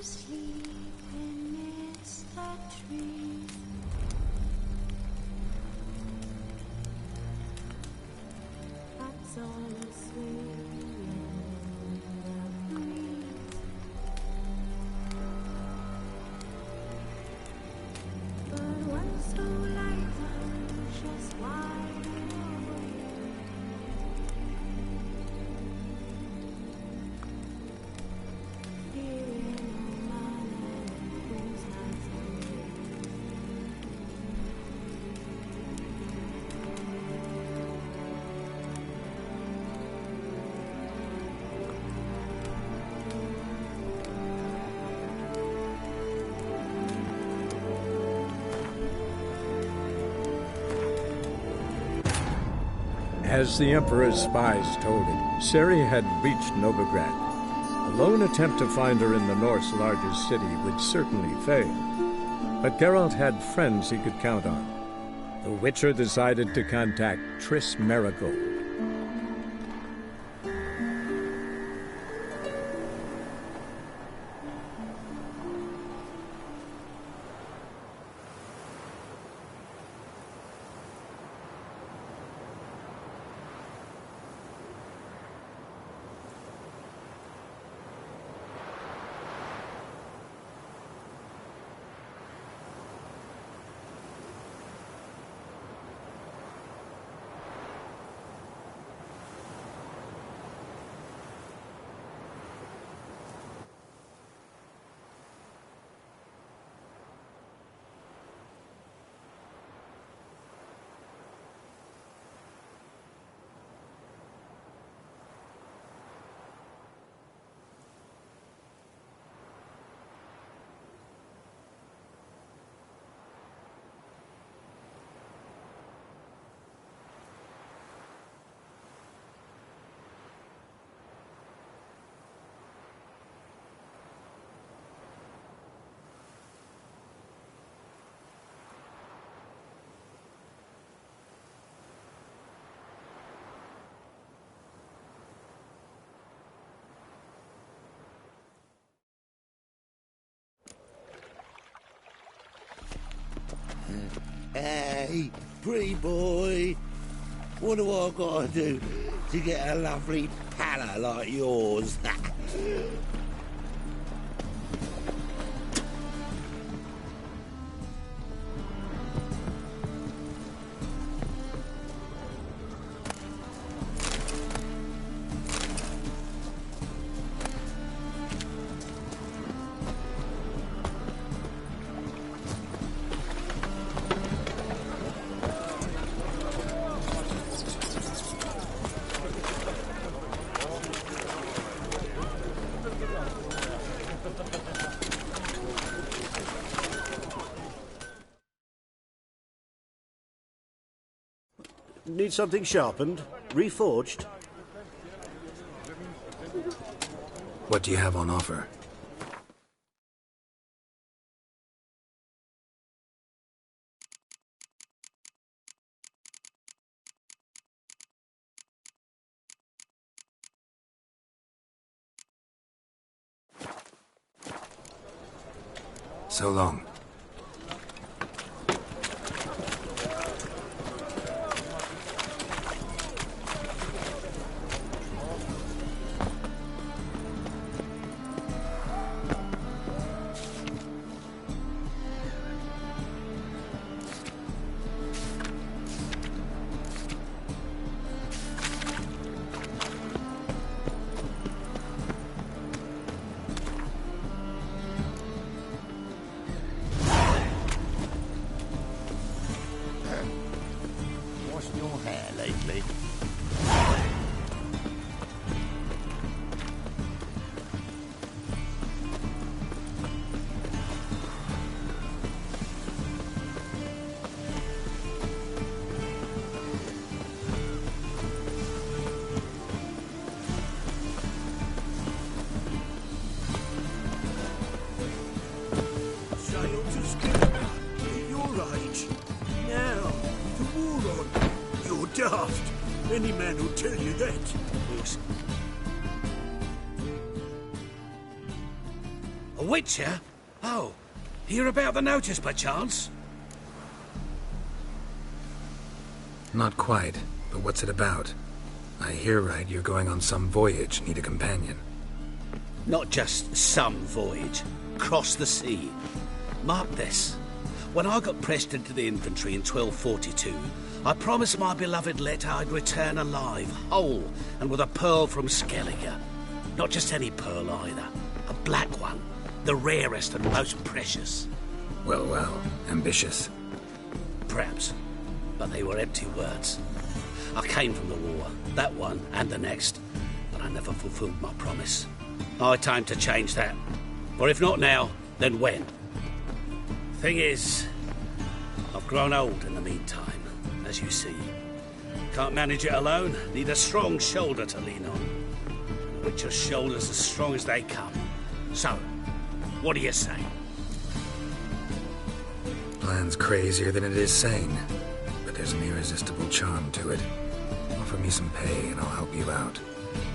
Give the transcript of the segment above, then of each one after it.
sleep amidst the trees. That's all asleep in the breeze. But when so late, I'm just wide awake. Feeling all my things has As the Emperor's spies told it, Ciri had reached Novigrad. A lone attempt to find her in the North's largest city would certainly fail. But Geralt had friends he could count on. The Witcher decided to contact Triss Merigold. Hey, pretty boy. What do I gotta do to get a lovely pala like yours? Need something sharpened? Reforged? What do you have on offer? So long. What's your hair lately? Child to Skidmore, at your age. Now, the war on. You're daft. Any man will tell you that. A witcher? Oh, hear about the notice by chance? Not quite, but what's it about? I hear right you're going on some voyage, need a companion. Not just some voyage. Cross the sea. Mark this. When I got pressed into the infantry in 1242, I promised my beloved Let I'd return alive, whole, and with a pearl from Skellige. Not just any pearl either. A black one. The rarest and most precious. Well, well, ambitious. Perhaps. But they were empty words. I came from the war, that one and the next, but I never fulfilled my promise. High time to change that. Or if not now, then when? Thing is, I've grown old in the meantime, as you see. Can't manage it alone, need a strong shoulder to lean on. A witcher's shoulders as strong as they come. So, what do you say? Plan's crazier than it is sane, but there's an irresistible charm to it. Offer me some pay and I'll help you out.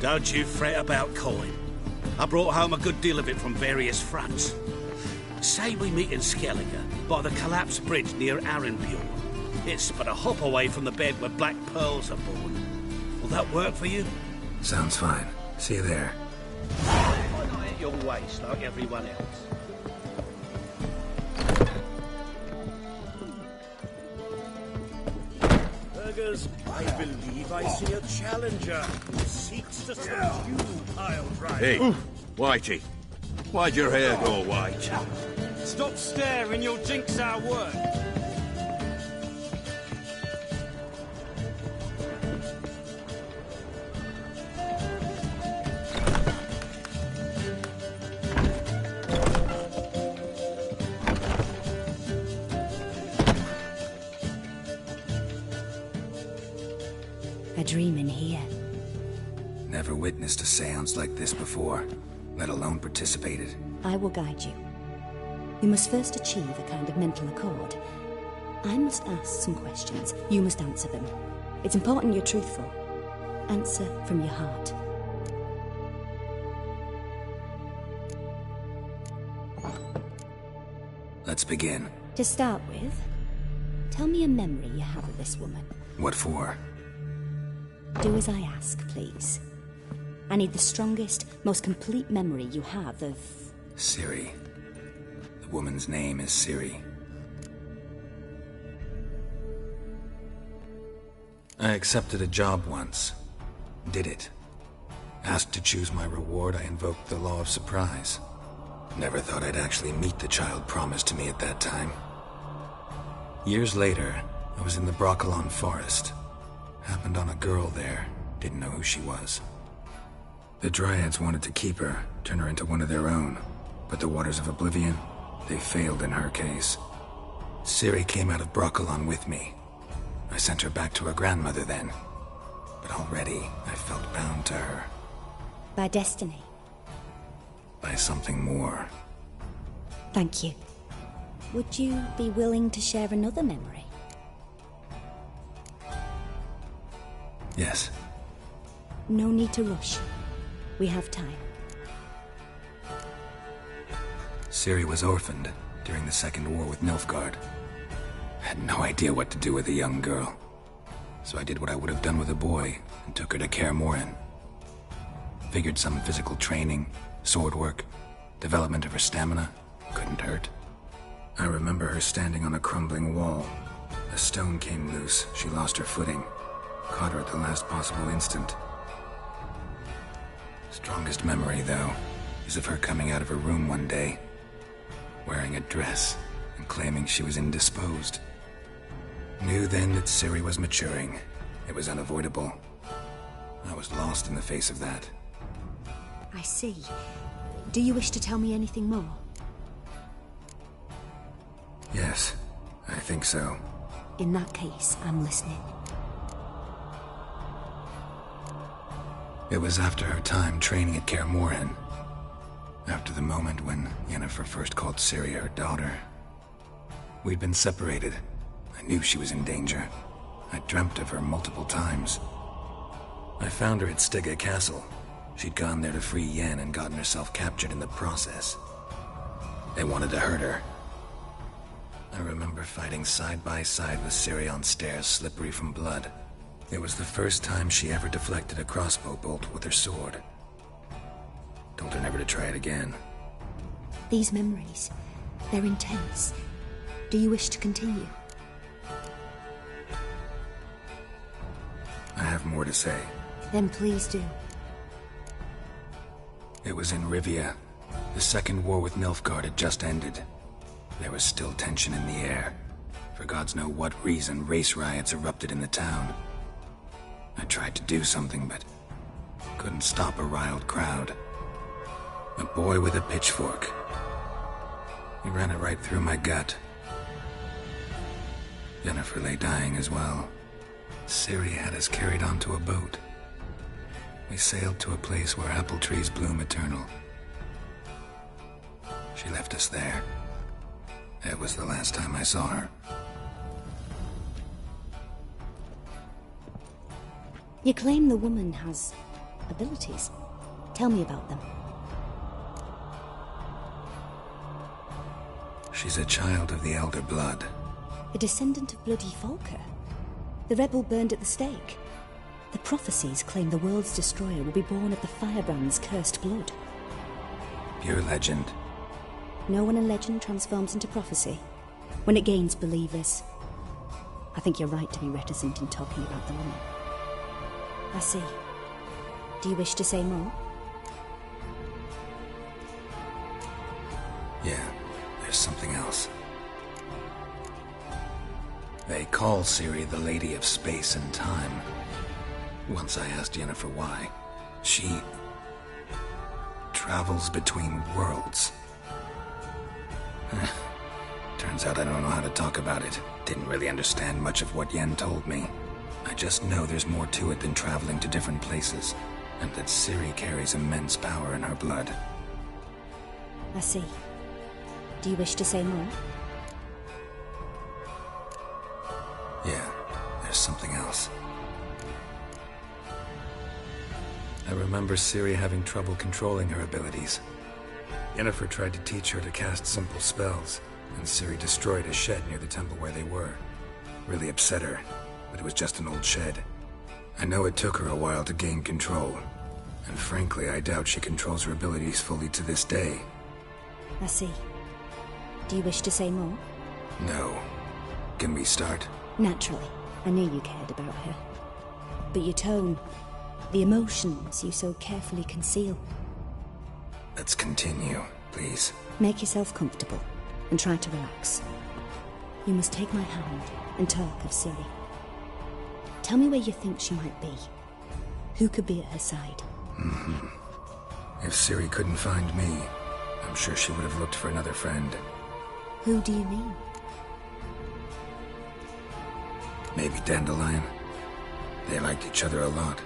Don't you fret about coin. I brought home a good deal of it from various fronts. Say we meet in Skellige, by the collapsed bridge near Arenbjorn. It's but a hop away from the bed where black pearls are born. Will that work for you? Sounds fine. See you there. Why not at your waist like everyone else? Burgers, I believe I see a challenger who seeks to send you, pile driver. Hey, Whitey. Why'd your hair go white? Stop staring, you'll jinx our work. A dream in here. Never witnessed a seance like this before, let alone participated. I will guide you. We must first achieve a kind of mental accord. I must ask some questions. You must answer them. It's important you're truthful. Answer from your heart. Let's begin. To start with, tell me a memory you have of this woman. What for? Do as I ask, please. I need the strongest, most complete memory you have of... Ciri. The woman's name is Ciri. I accepted a job once. Did it. Asked to choose my reward, I invoked the law of surprise. Never thought I'd actually meet the child promised to me at that time. Years later, I was in the Brokilon forest. Happened on a girl there. Didn't know who she was. The Dryads wanted to keep her, turn her into one of their own. But the Waters of Oblivion, they failed in her case. Ciri came out of Brokilon with me. I sent her back to her grandmother then. But already, I felt bound to her. By destiny. By something more. Thank you. Would you be willing to share another memory? Yes. No need to rush. We have time. Ciri was orphaned during the Second War with Nilfgaard. Had no idea what to do with a young girl. So I did what I would have done with a boy and took her to Kaer Morhen. Figured some physical training, sword work, development of her stamina couldn't hurt. I remember her standing on a crumbling wall. A stone came loose, she lost her footing. Caught her at the last possible instant. Strongest memory, though, is of her coming out of her room one day, wearing a dress and claiming she was indisposed. Knew then that Ciri was maturing. It was unavoidable. I was lost in the face of that. I see. Do you wish to tell me anything more? Yes, I think so. In that case, I'm listening. It was after her time training at Kaer Morhen. After the moment when Yennefer first called Ciri her daughter. We'd been separated. I knew she was in danger. I dreamt of her multiple times. I found her at Stygga Castle. She'd gone there to free Yen and gotten herself captured in the process. They wanted to hurt her. I remember fighting side by side with Ciri on stairs slippery from blood. It was the first time she ever deflected a crossbow bolt with her sword. Told her never to try it again. These memories, they're intense. Do you wish to continue? I have more to say. Then please do. It was in Rivia. The second war with Nilfgaard had just ended. There was still tension in the air. For gods know what reason, race riots erupted in the town. I tried to do something, but couldn't stop a riled crowd. A boy with a pitchfork. He ran it right through my gut. Yennefer lay dying as well. Ciri had us carried onto a boat. We sailed to a place where apple trees bloom eternal. She left us there. That was the last time I saw her. You claim the woman has abilities. Tell me about them. She's a child of the Elder Blood. A descendant of bloody Volker. The rebel burned at the stake. The prophecies claim the world's destroyer will be born of the Firebrand's cursed blood. Pure legend. No one in legend transforms into prophecy. When it gains believers. I think you're right to be reticent in talking about the woman. I see. Do you wish to say more? Yeah, there's something else. They call Ciri the Lady of Space and Time. Once I asked Yennefer why. She travels between worlds. Turns out I don't know how to talk about it. Didn't really understand much of what Yen told me. I just know there's more to it than traveling to different places, and that Ciri carries immense power in her blood. I see. Do you wish to say more? Yeah, there's something else. I remember Ciri having trouble controlling her abilities. Yennefer tried to teach her to cast simple spells, and Ciri destroyed a shed near the temple where they were. Really upset her, but it was just an old shed. I know it took her a while to gain control, and frankly, I doubt she controls her abilities fully to this day. I see. Do you wish to say more? No. Can we start? Naturally. I knew you cared about her. But your tone, the emotions you so carefully conceal. Let's continue, please. Make yourself comfortable, and try to relax. You must take my hand and talk of Ciri. Tell me where you think she might be. Who could be at her side? If Ciri couldn't find me, I'm sure she would have looked for another friend. Who do you mean? Maybe Dandelion. They liked each other a lot.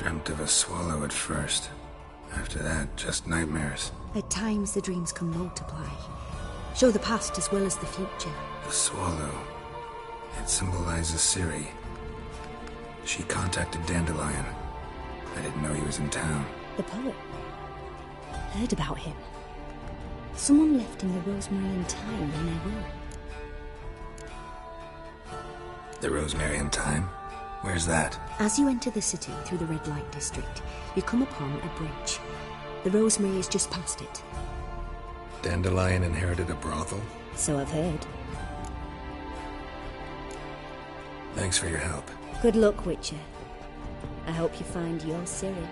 Dreamt of a swallow at first. After that, just nightmares. At times the dreams can multiply. Show the past as well as the future. The swallow. It symbolizes Ciri. She contacted Dandelion. I didn't know he was in town. The poet. heard about him. Someone left him the Rosemary Thyme in their will. The Rosemary Thyme? Where's that? As you enter the city through the red light district, you come upon a bridge. The Rosemary is just past it. Dandelion inherited a brothel? So I've heard. Thanks for your help. Good luck, Witcher. I hope you find your Ciri.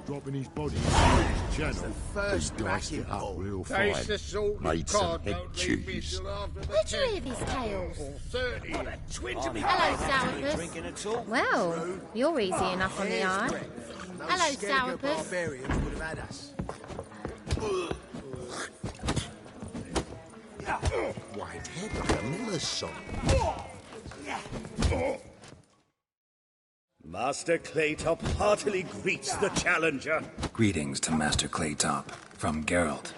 Dropping his body into his channel. The first Diced it up real fine. Made some head cheese. Where'd you hear these tales? Hello, Sourpuss. Well, you're easy enough on the eye. Hello, Sourpuss. White head like a miller's son. Master Claytop heartily greets the challenger. Greetings to Master Claytop, from Geralt.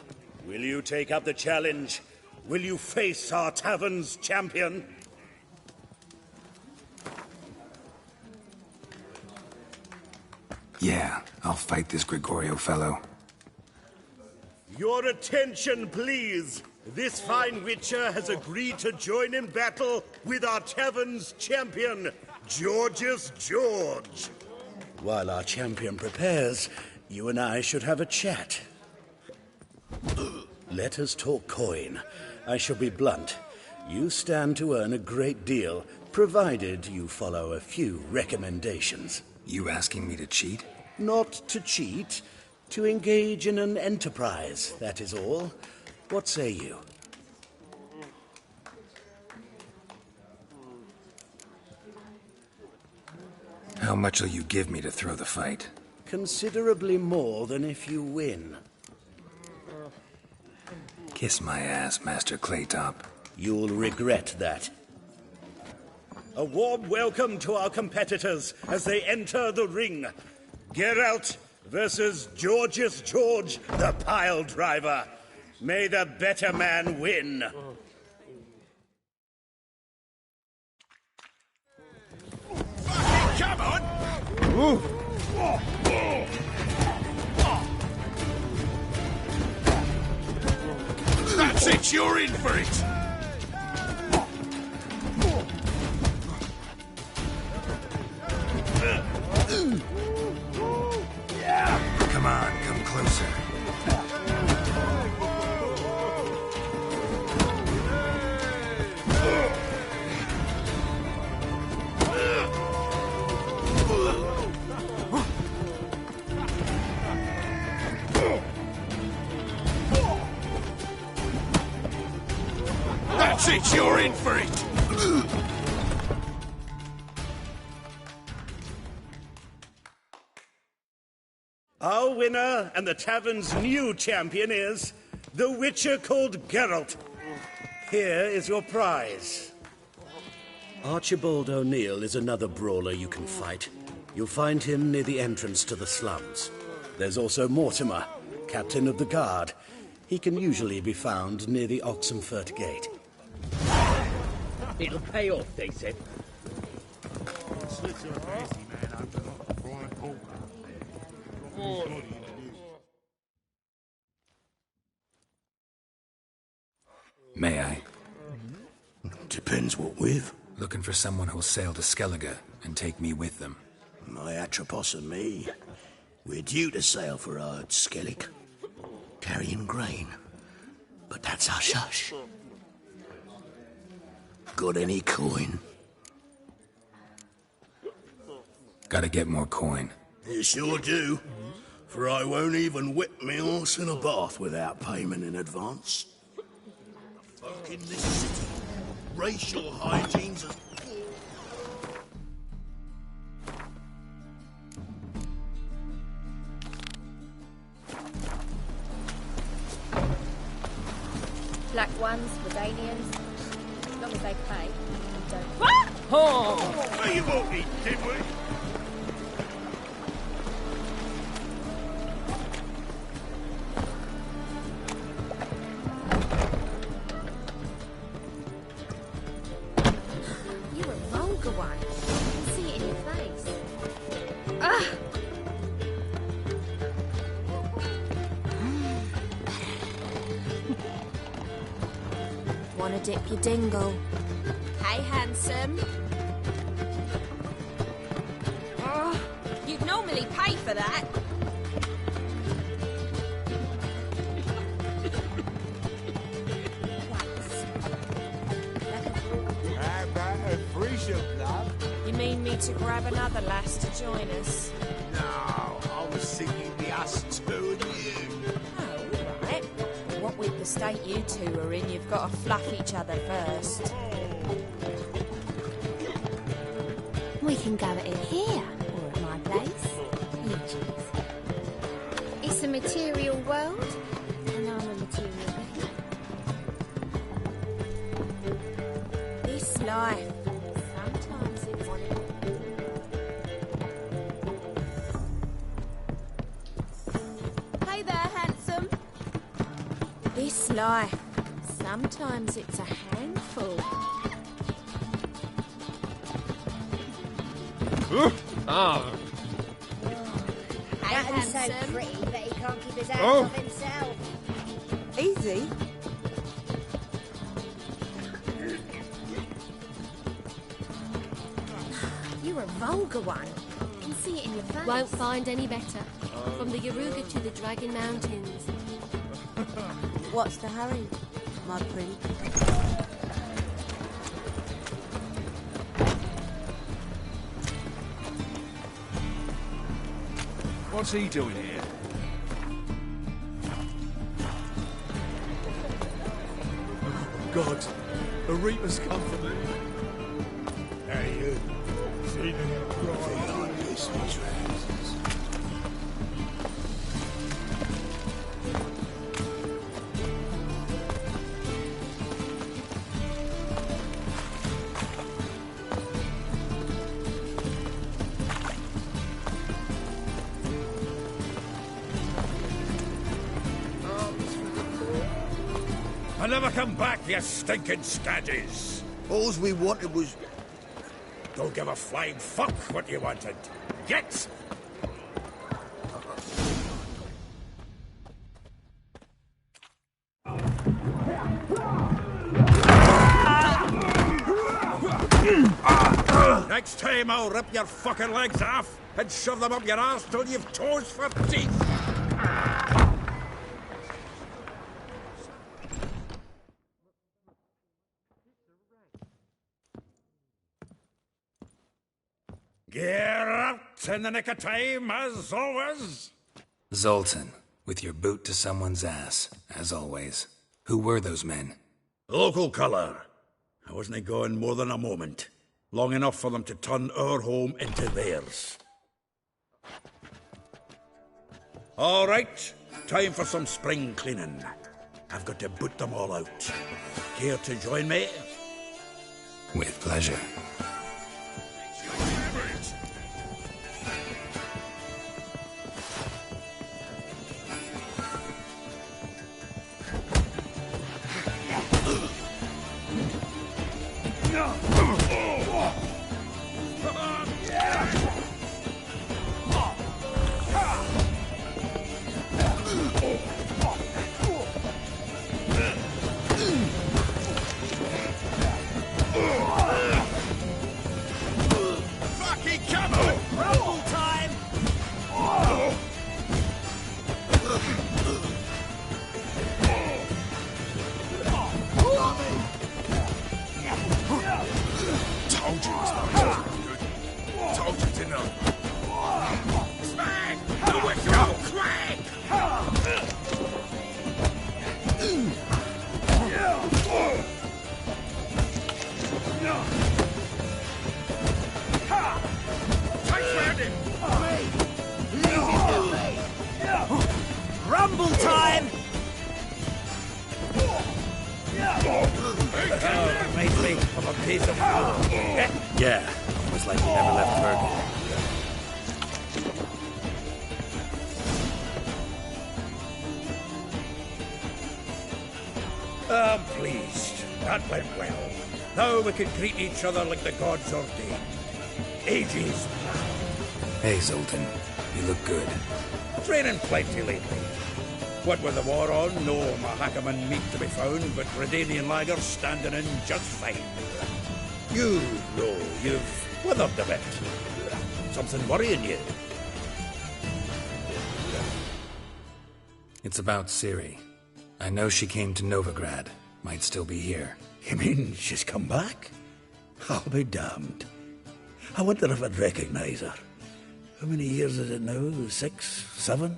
Will you take up the challenge? Will you face our tavern's champion? Yeah, I'll fight this Gregorio fellow. Your attention, please. This fine witcher has agreed to join in battle with our tavern's champion, Georgius George. While our champion prepares, you and I should have a chat. Let us talk coin. I shall be blunt. You stand to earn a great deal, provided you follow a few recommendations. You asking me to cheat? Not to cheat, to engage in an enterprise, that is all. What say you? How much will you give me to throw the fight? Considerably more than if you win. Kiss my ass, Master Claytop. You'll regret that. A warm welcome to our competitors as they enter the ring. Geralt versus Georgius George, the pile driver. May the better man win. Come on! That's it, you're in for it! Come on, come closer. That's it, you're in for it! Our winner and the tavern's new champion is the Witcher called Geralt. Here is your prize. Archibald O'Neill is another brawler you can fight. You'll find him near the entrance to the slums. There's also Mortimer, captain of the guard. He can usually be found near the Oxenfurt Gate. It'll pay off, they said. May I? Depends what with. Looking for someone who'll sail to Skellige and take me with them. My Atropos and me, we're due to sail for Ard Skellig, carrying grain. But that's hush-hush. Got any coin? Gotta get more coin. You sure do. For I won't even whip me horse in a bath without payment in advance. Folk in this city, racial hygiene's as... Black ones, Redanians, as long as they pay and don't... What? Oh, you won't eat, did we? Wanna dip your dingle? Hey, handsome. Oh, you'd normally pay for that. How about a free shop, love? You mean me to grab another lass to join us? No, I was thinking the us two and you. Oh, right. What with the state you two are in, you've got to fluff each other first. We can go at it here, or at my place. You choose. It's a material world, and I'm a material being. This life, sometimes it's... Hey there, handsome. This life, sometimes it's a handful. Ah. Hey, That is so handsome. pretty that he can't keep his hands Oh. off himself. Easy. You're a vulgar one. I can see it in your face. Won't find any better. From the Yaruga to the Dragon Mountains. What's the hurry, my prince? What's he doing here? God, the Reaper's come for me. Hey, you. See the new They are Disney trousers. I never come back, you stinking scadgies. All we wanted was... Don't give a flying fuck what you wanted. Get! Next time I'll rip your fucking legs off and shove them up your arse till you've toes for teeth. Get out in the nick of time, as always. Zoltan, with your boot to someone's ass, as always. Who were those men? Local colour. I wasn't going more than a moment. Long enough for them to turn our home into theirs. All right, time for some spring cleaning. I've got to boot them all out. Care to join me? With pleasure. Rumble time! Oh, reminds me of a piece of food. Yeah, almost like we never left Bergen. I'm pleased. That went well. Now we can greet each other like the gods ordained. Ages. Hey, Zoltan. You look good. Training plenty lately. What with the war on, no Mahakaman meat to be found, but Redanian lagers standing in just fine. You, though, you've withered a bit. Something worrying you? It's about Ciri. I know she came to Novigrad. Might still be here. You mean she's come back? I'll be damned. I wonder if I'd recognize her. How many years is it now? 6, 7?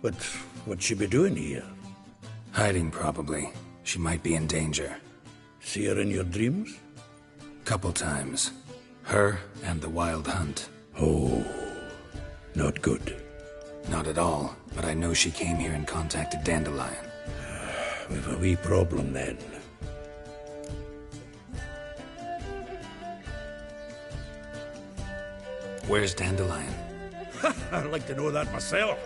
But what'd she be doing here? Hiding, probably. She might be in danger. See her in your dreams? Couple times. Her and the Wild Hunt. Oh, not good. Not at all, but I know she came here and contacted Dandelion. We've a wee problem then. Where's Dandelion? I'd like to know that myself.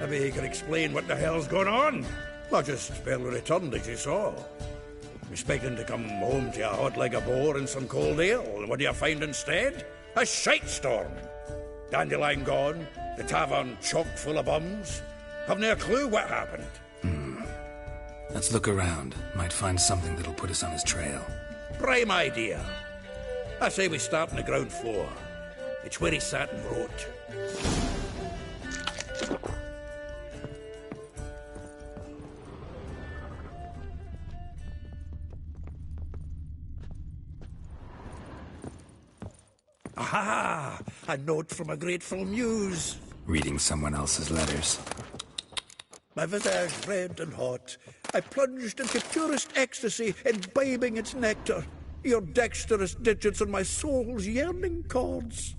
Maybe he could explain what the hell's going on. Not just barely returned, as you saw. Expecting to come home to a hot like a boar and some cold ale. And what do you find instead? A shite storm. Dandelion gone, the tavern chock full of bums. Have no clue what happened. Let's look around. Might find something that'll put us on his trail. Prime idea. I say we start on the ground floor. It's where he sat and wrote. Aha! A note from a grateful muse. Reading someone else's letters. My visage red and hot, I plunged into purest ecstasy, imbibing its nectar. Your dexterous digits on my soul's yearning chords.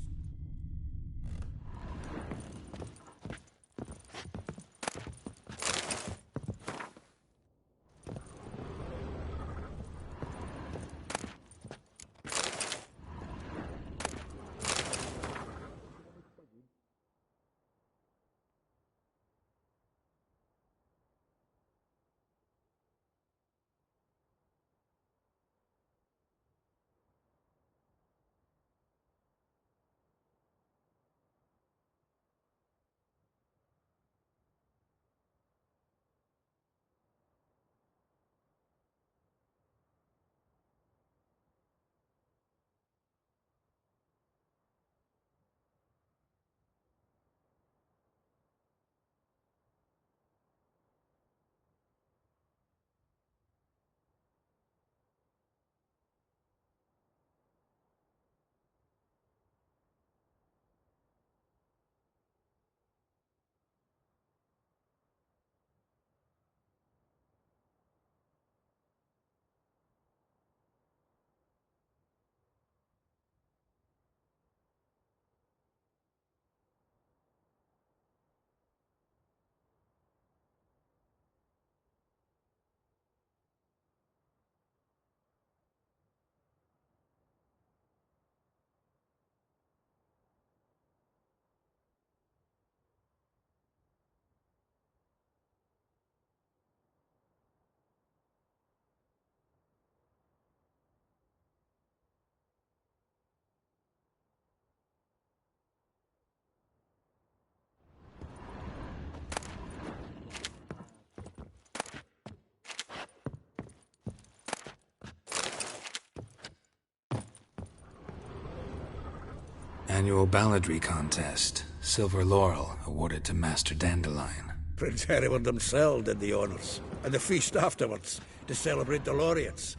Annual balladry contest. Silver Laurel awarded to Master Dandelion. Prince Hereward himself did the honours, and the feast afterwards, to celebrate the laureates.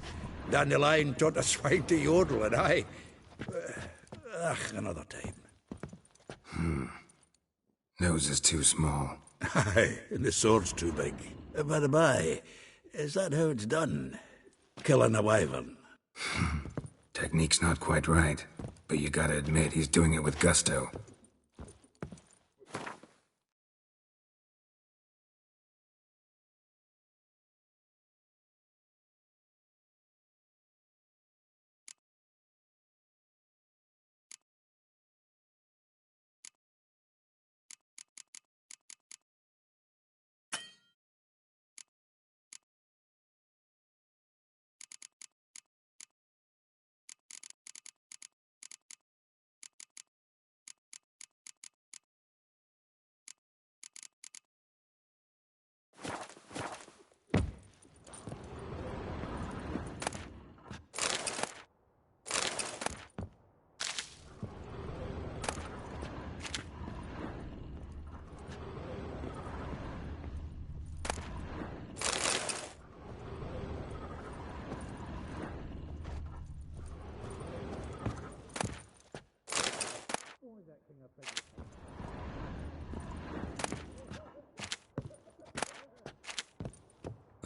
Dandelion taught a swine to yodel, and I... another time. Nose is too small. Aye, and the sword's too big. By the by, is that how it's done? Killing a wyvern? Technique's not quite right, but you gotta admit he's doing it with gusto.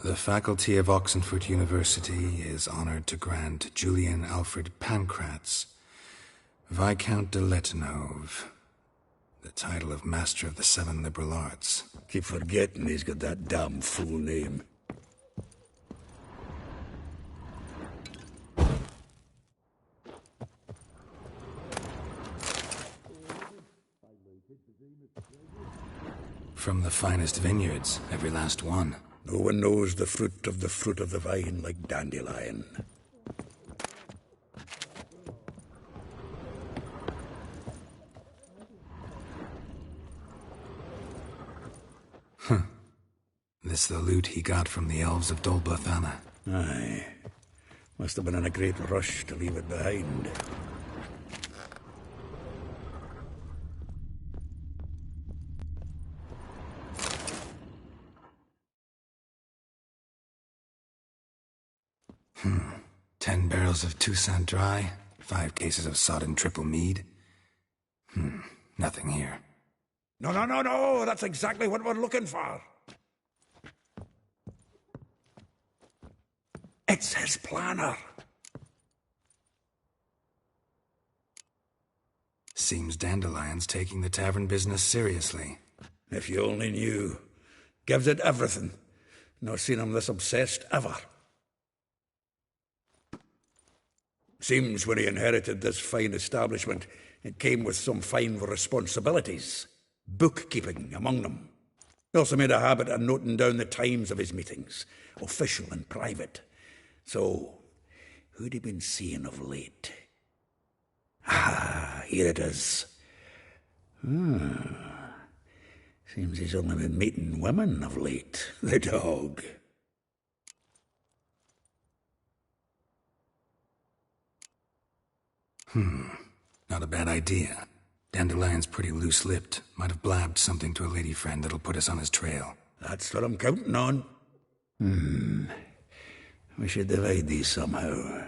The faculty of Oxenford University is honored to grant Julian Alfred Pancratz, Viscount de Letonov, the title of Master of the Seven Liberal Arts. Keep forgetting he's got that damn full name. From the finest vineyards, every last one. No one knows the fruit of the vine like Dandelion. This the loot he got from the elves of Dol Blathanna. Aye. Must have been in a great rush to leave it behind. Hmm. 10 barrels of Toussaint Dry, 5 cases of sodden triple mead. Nothing here. No, that's exactly what we're looking for. It's his planner. Seems Dandelion's taking the tavern business seriously. If you only knew. Gives it everything. Not seen him this obsessed ever. Seems when he inherited this fine establishment, it came with some fine responsibilities. Bookkeeping among them. He also made a habit of noting down the times of his meetings, official and private. So, who'd he been seeing of late? Ah, here it is. Seems he's only been meeting women of late, the dog. Not a bad idea. Dandelion's pretty loose-lipped. Might have blabbed something to a lady friend that'll put us on his trail. That's what I'm counting on. We should divide these somehow.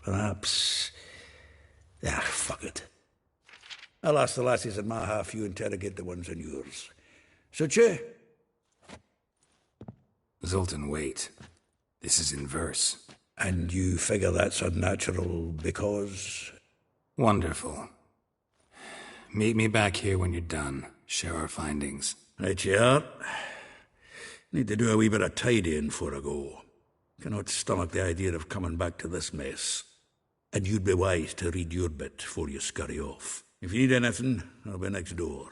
Perhaps... fuck it. I'll ask the lassies in my half, you interrogate the ones in yours. Such you? Zoltan, wait. This is in verse. And you figure that's unnatural because... Wonderful. Meet me back here when you're done. Share our findings. Right you are. Need to do a wee bit of tidying before I go. Cannot stomach the idea of coming back to this mess. And you'd be wise to read your bit before you scurry off. If you need anything, I'll be next door.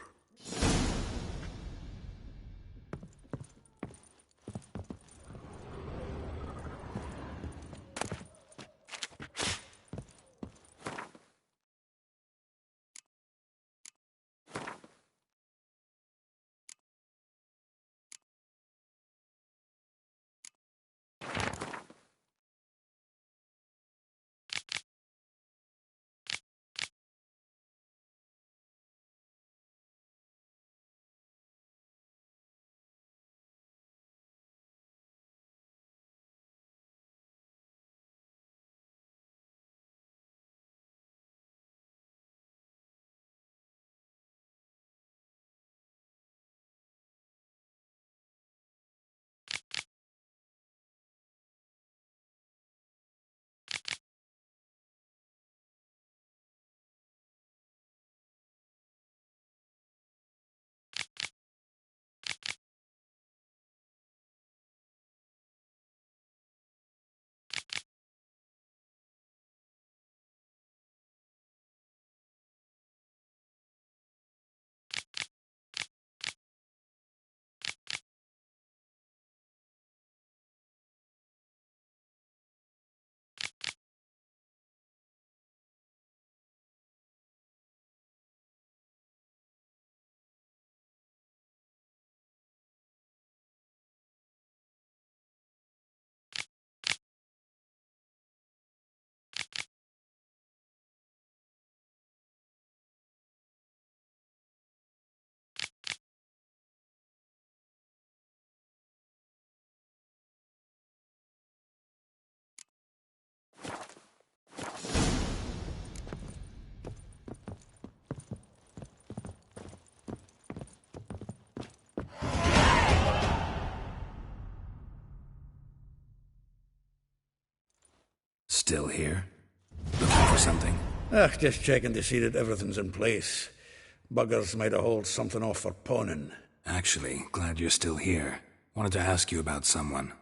Just checking to see that everything's in place. Buggers might have hauled something off for pawning. Actually, glad you're still here. Wanted to ask you about someone.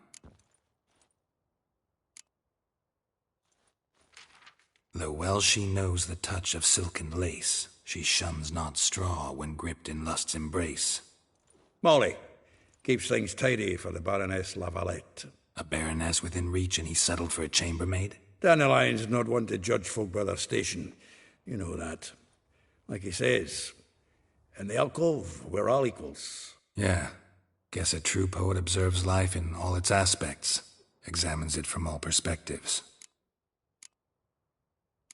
Though well she knows the touch of silken lace, she shuns not straw when gripped in lust's embrace. Molly keeps things tidy for the Baroness Lavalette. A baroness within reach and he settled for a chambermaid? Dandelion's not one to judge folk by their station. You know that. Like he says, in the alcove, we're all equals. Yeah. Guess a true poet observes life in all its aspects, examines it from all perspectives.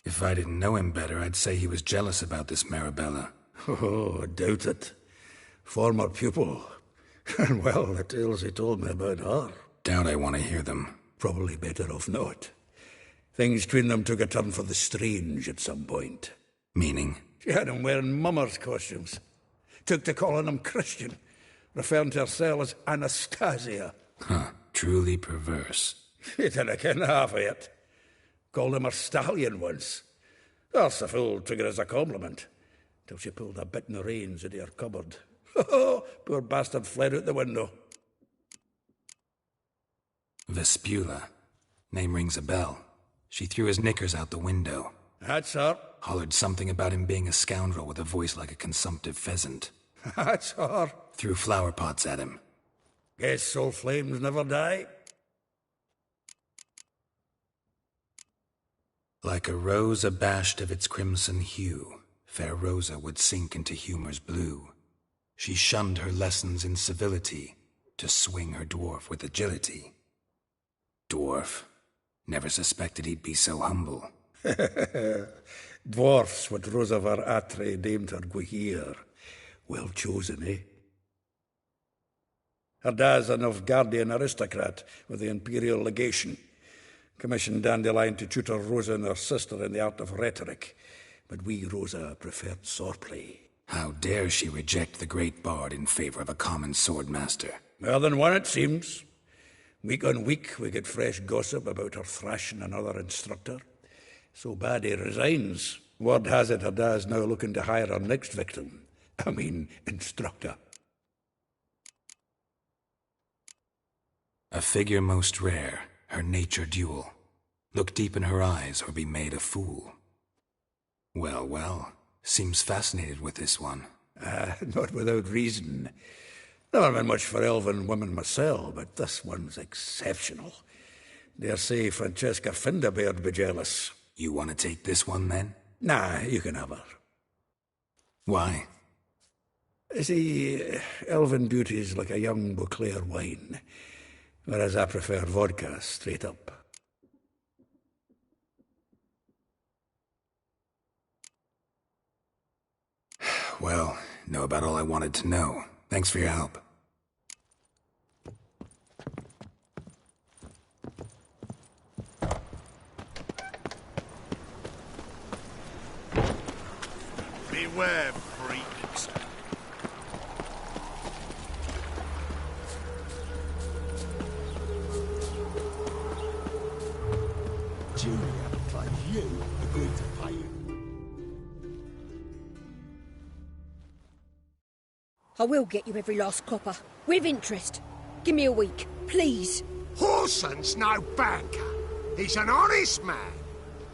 If I didn't know him better, I'd say he was jealous about this Marabella. Oh, I doubt it. Former pupil. And well, the tales he told me about her. Doubt I want to hear them. Probably better off not. Things between them took a turn for the strange at some point. Meaning? She had him wearing mummers' costumes. Took to calling him Christian, referring to herself as Anastasia. Huh, truly perverse. He didn't ken half of it. Called him her stallion once. The fool took it as a compliment, till she pulled a bit in the reins into her cupboard. Poor bastard fled out the window. Vespula. Name rings a bell. She threw his knickers out the window. That's her. Hollered something about him being a scoundrel with a voice like a consumptive pheasant. That's her. Threw flower pots at him. Guess soul flames never die. Like a rose abashed of its crimson hue, fair Rosa would sink into humor's blue. She shunned her lessons in civility, to swing her dwarf with agility. Dwarf. Never suspected he'd be so humble. Dwarfs what Rosa var Atre deemed her Guihir. Well chosen, eh? Her dad's a Novgardian aristocrat with the Imperial Legation. Commissioned Dandelion to tutor Rosa and her sister in the art of rhetoric. But we, Rosa, preferred swordplay. How dare she reject the great bard in favor of a common swordmaster? More than one, it seems. Week on week, we get fresh gossip about her thrashing another instructor. So bad he resigns. Word has it her dad's now looking to hire her next victim. Instructor. A figure most rare, her nature dual. Look deep in her eyes or be made a fool. Well, well, seems fascinated with this one. Not without reason. Never been much for elven women myself, but this one's exceptional. Dare say Francesca Finderbeard be jealous. You want to take this one, then? Nah, you can have her. Why? See, elven beauty's like a young Beauclair wine, whereas I prefer vodka straight up. Well, know about all I wanted to know. Thanks for your help. Beware, freaks. Julia, but you agreed to pay you. I will get you every last copper, with interest. Give me a week, please. Horson's no banker. He's an honest man.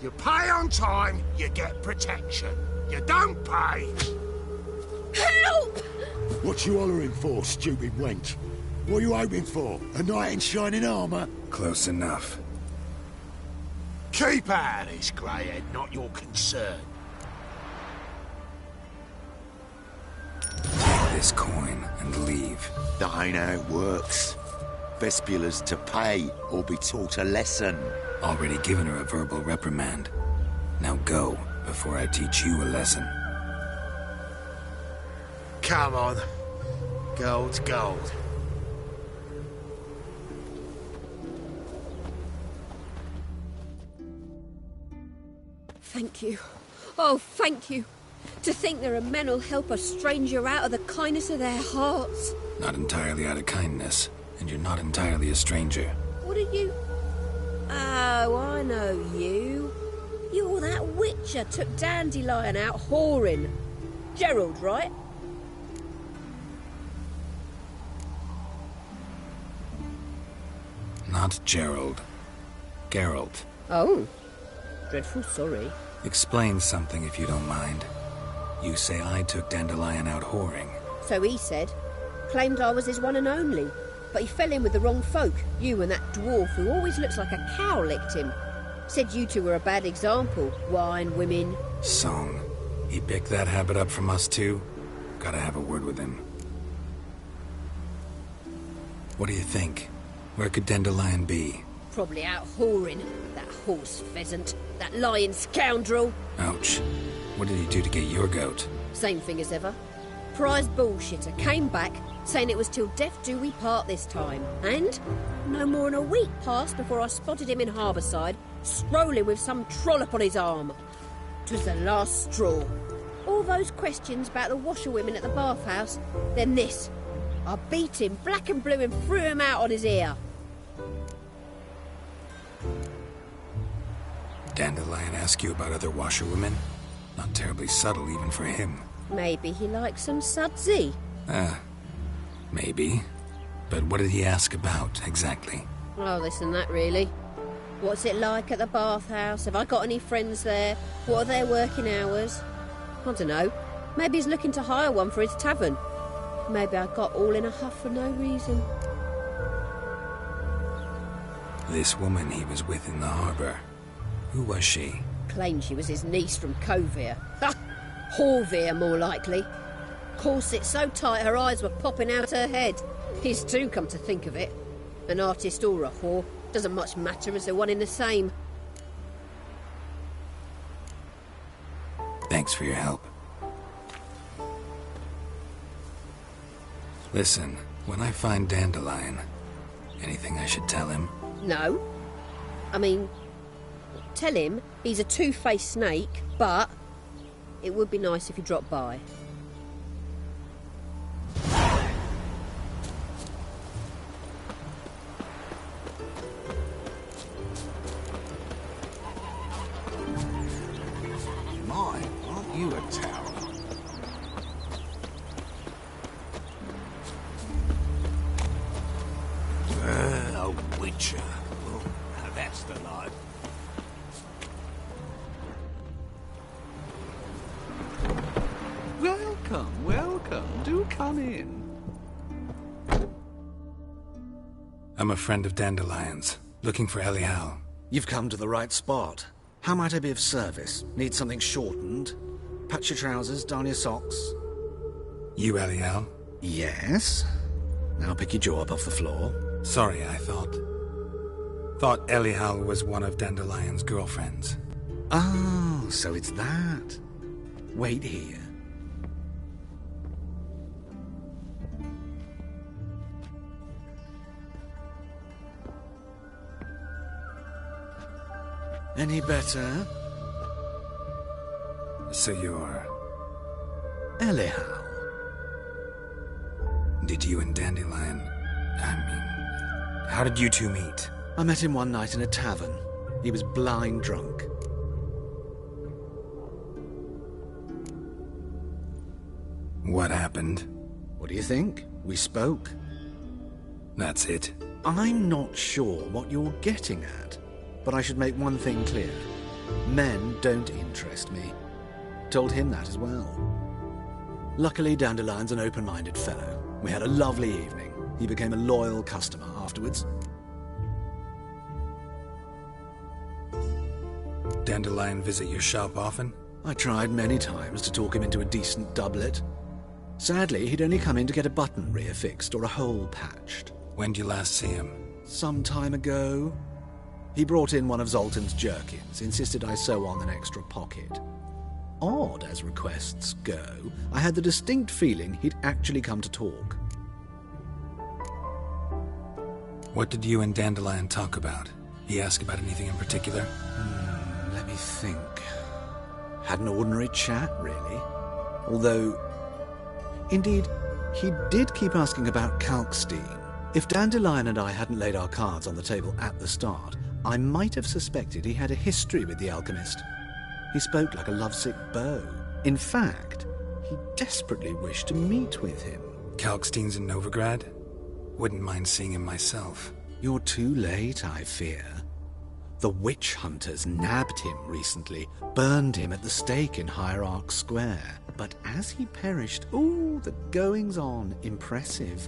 You pay on time, you get protection. You don't pay. Help! What you hollering for, stupid wench? What are you hoping for? A knight in shining armour? Close enough. Keep out of this, greyhead, not your concern. This coin and leave. That ain't how it works. Vespula's to pay or be taught a lesson. Already given her a verbal reprimand. Now go, before I teach you a lesson. Come on. Gold's gold. Thank you. Oh, thank you. To think there are men who'll help a stranger out of the kindness of their hearts. Not entirely out of kindness, and you're not entirely a stranger. What are you? Oh, I know you. You're that witcher took Dandelion out whoring. Gerald, right? Not Gerald. Geralt. Oh. Dreadful sorry. Explain something if you don't mind. You say I took Dandelion out whoring. So he said. Claimed I was his one and only. But he fell in with the wrong folk. You and that dwarf who always looks like a cow licked him. Said you two were a bad example. Wine, women. Song. He picked that habit up from us too? Gotta have a word with him. What do you think? Where could Dandelion be? Probably out whoring. That horse pheasant. That lying scoundrel. Ouch. What did he do to get your goat? Same thing as ever. Prize bullshitter came back, saying it was till death do we part this time. And no more than a week passed before I spotted him in Harbourside, strolling with some trollop on his arm. 'Twas the last straw. All those questions about the washerwomen at the bathhouse, then this. I beat him black and blue and threw him out on his ear. Dandelion ask you about other washerwomen? Not terribly subtle even for him. Maybe he likes some sudsy. Maybe. But what did he ask about, exactly? Oh, this and that, really. What's it like at the bathhouse? Have I got any friends there? What are their working hours? I don't know. Maybe he's looking to hire one for his tavern. Maybe I got all in a huff for no reason. This woman he was with in the harbour. Who was she? Claimed she was his niece from Kovir. Ha! Horvir, more likely. Corset so tight her eyes were popping out her head. His too, come to think of it. An artist or a whore. Doesn't much matter as they're one in the same. Thanks for your help. Listen, when I find Dandelion, anything I should tell him? No. I mean, tell him he's a two-faced snake, but it would be nice if he dropped by. My, aren't you a tower? A witcher. Oh, now that's the life. Welcome, welcome. Do come in. I'm a friend of Dandelion's, looking for Elial. You've come to the right spot. How might I be of service? Need something shortened? Patch your trousers, darn your socks. You Elial? Yes. Now pick your jaw up off the floor. Sorry, I thought Elial was one of Dandelion's girlfriends. Oh, so it's that. Wait here. Any better? So you're... Elial. Did you and Dandelion... how did you two meet? I met him one night in a tavern. He was blind drunk. What happened? What do you think? We spoke. That's it? I'm not sure what you're getting at, but I should make one thing clear. Men don't interest me. Told him that as well. Luckily, Dandelion's an open-minded fellow. We had a lovely evening. He became a loyal customer afterwards. Dandelion visit your shop often? I tried many times to talk him into a decent doublet. Sadly, he'd only come in to get a button reaffixed or a hole patched. When did you last see him? Some time ago. He brought in one of Zoltan's jerkins, insisted I sew on an extra pocket. Odd as requests go, I had the distinct feeling he'd actually come to talk. What did you and Dandelion talk about? He asked about anything in particular? Let me think. Had an ordinary chat, really. Although, indeed, he did keep asking about Kalkstein. If Dandelion and I hadn't laid our cards on the table at the start, I might have suspected he had a history with the alchemist. He spoke like a lovesick beau. In fact, he desperately wished to meet with him. Kalkstein's in Novigrad? Wouldn't mind seeing him myself. You're too late, I fear. The witch hunters nabbed him recently, burned him at the stake in Hierarch Square. But as he perished, the goings-on, impressive.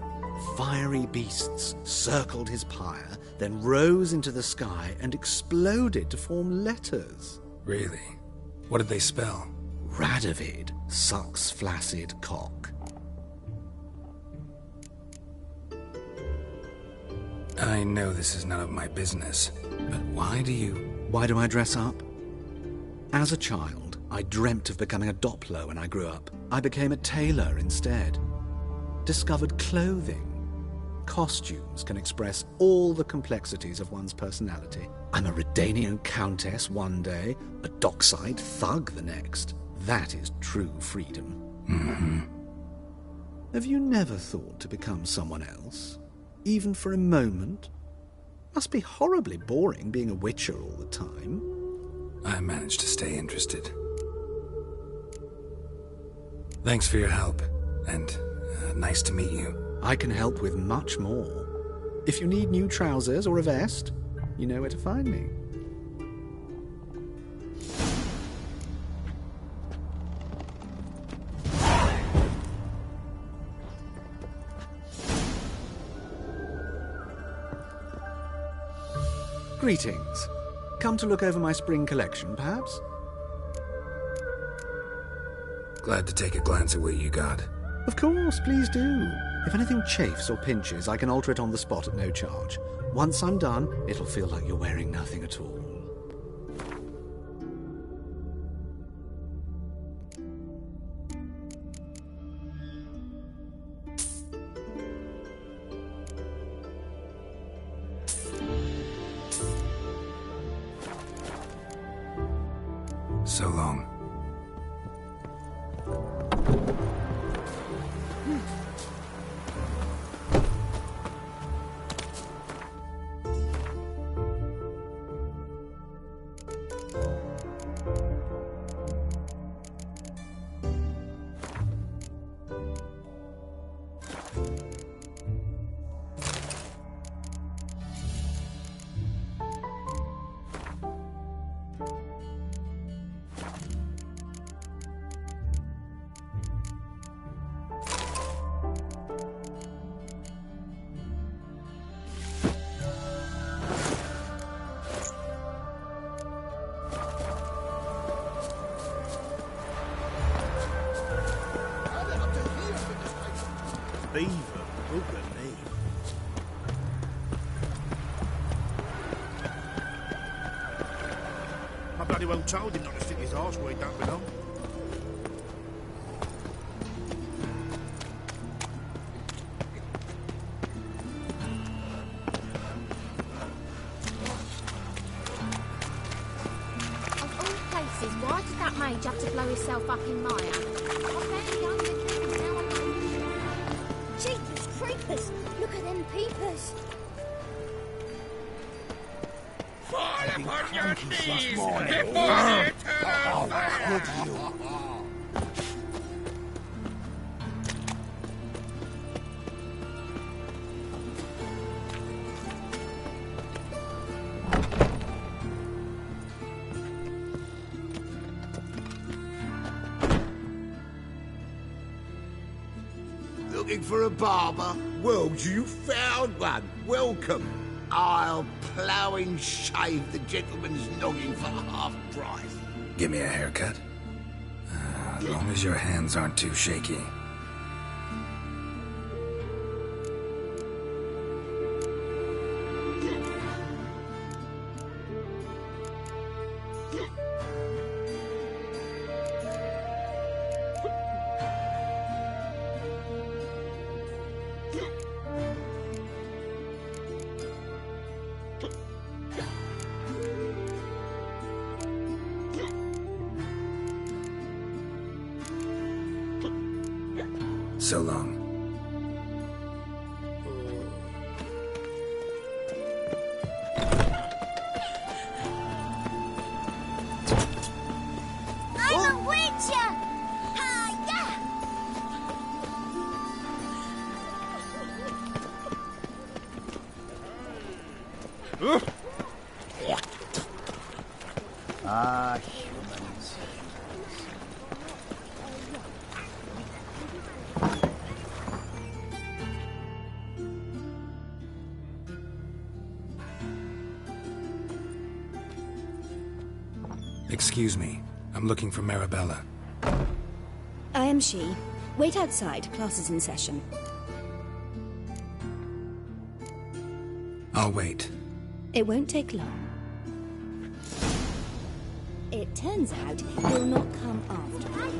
Fiery beasts circled his pyre, then rose into the sky and exploded to form letters. Really? What did they spell? Radovid sucks flaccid cock. I know this is none of my business, but why do I dress up? As a child, I dreamt of becoming a Doppler when I grew up. I became a tailor instead. Discovered clothing. Costumes can express all the complexities of one's personality. I'm a Redanian countess one day, a dockside thug the next. That is true freedom. Mm-hmm. Have you never thought to become someone else? Even for a moment? Must be horribly boring being a witcher all the time. I managed to stay interested. Thanks for your help, and nice to meet you. I can help with much more. If you need new trousers or a vest, you know where to find me. Greetings. Come to look over my spring collection, perhaps? Glad to take a glance at what you got. Of course, please do. If anything chafes or pinches, I can alter it on the spot at no charge. Once I'm done, it'll feel like you're wearing nothing at all. So long. Beaver, look at me. I bloody well told him not to stick his arse where he don't belong. Of all places, why did that mage have to blow himself up in mire? Jeepers creepers! Look at them peepers! Fall upon your knees before the eternal fire! Looking for a barber? Well, you found one. Welcome. I'll ploughing shave the gentleman's noggin for half price. Give me a haircut. As long as your hands aren't too shaky. So long. Ah, humans. Excuse me. I'm looking for Marabella. I am she. Wait outside. Class is in session. I'll wait. It won't take long. It turns out he'll not come after all.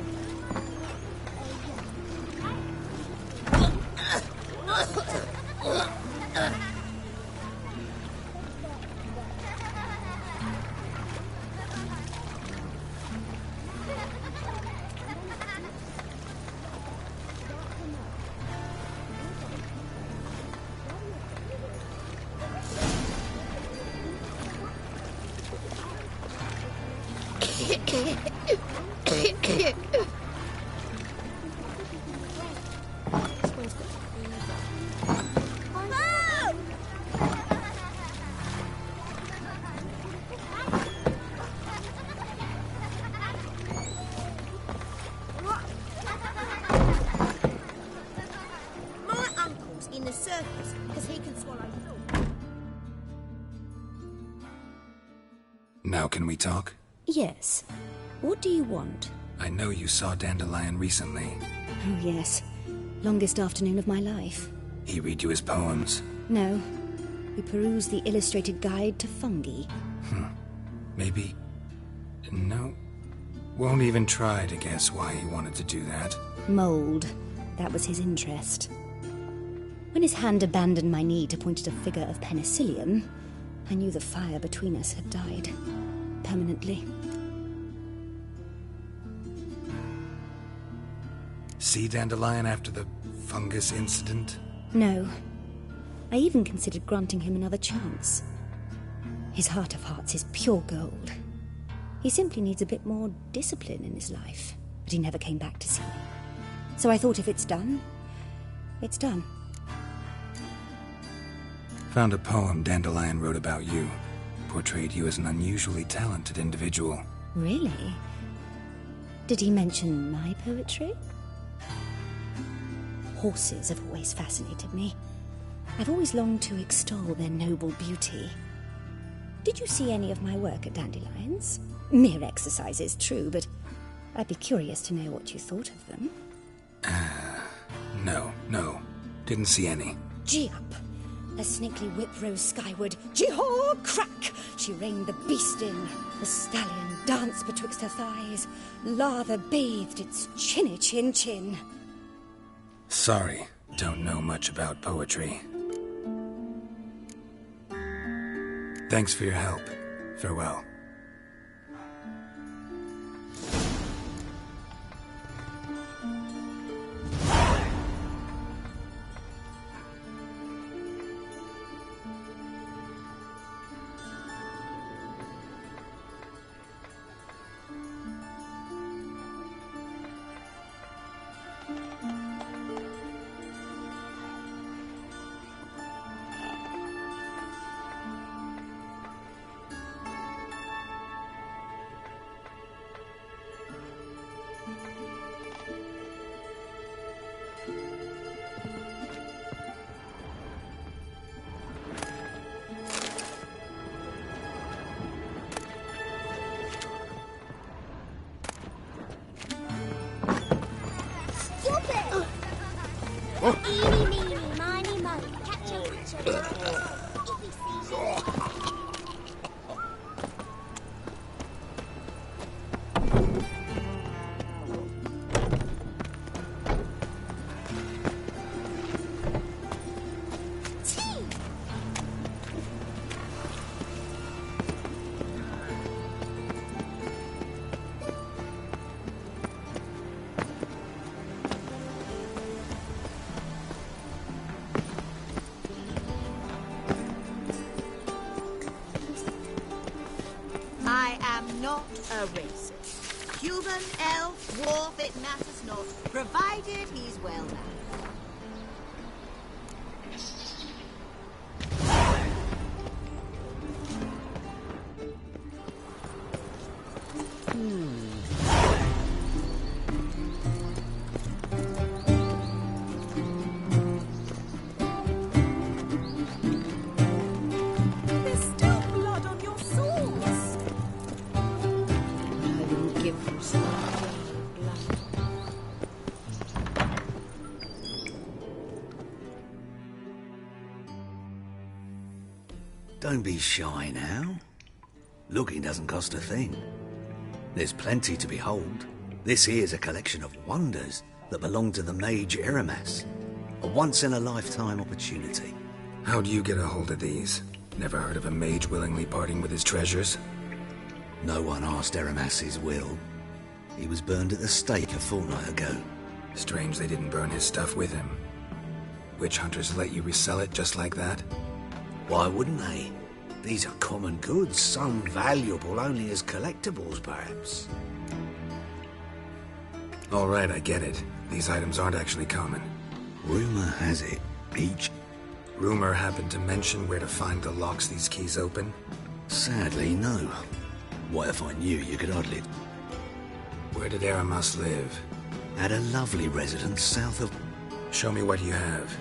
My uncle's in the circus because he can swallow food. Now can we talk? Yes. What do you want? I know you saw Dandelion recently. Oh, yes. Longest afternoon of my life. He read you his poems. No. We perused the illustrated guide to fungi. Maybe... No. Won't even try to guess why he wanted to do that. Mold. That was his interest. When his hand abandoned my knee to point at a figure of penicillium, I knew the fire between us had died. Permanently. See Dandelion after the fungus incident? No. I even considered granting him another chance. His heart of hearts is pure gold. He simply needs a bit more discipline in his life. But he never came back to see me. So I thought if it's done, it's done. Found a poem Dandelion wrote about you. Portrayed you as an unusually talented individual. Really? Did he mention my poetry? Horses have always fascinated me. I've always longed to extol their noble beauty. Did you see any of my work at Dandelions? Mere exercises, true, but I'd be curious to know what you thought of them. No. Didn't see any. Gee up! A snakely whip rose skyward. Gee-haw! Crack! She reined the beast in. The stallion danced betwixt her thighs. Lather bathed its chinny chin. Sorry, don't know much about poetry. Thanks for your help. Farewell. Eeny, meeny, miny, moe. Catch a if he sees you. I am not a racist. Human, elf, dwarf, it matters not, provided he's well mannered. Don't be shy now. Looking doesn't cost a thing. There's plenty to behold. This here's a collection of wonders that belong to the mage Eramas. A once-in-a-lifetime opportunity. How do you get a hold of these? Never heard of a mage willingly parting with his treasures? No one asked Eramas his will. He was burned at the stake a fortnight ago. Strange they didn't burn his stuff with him. Witch hunters let you resell it just like that? Why wouldn't they? These are common goods, some valuable only as collectibles, perhaps. All right, I get it. These items aren't actually common. Rumor has it, each... Rumor happened to mention where to find the locks these keys open? Sadly, no. What if I knew you could hardly... Where did Eramas live? At a lovely residence south of... Show me what you have.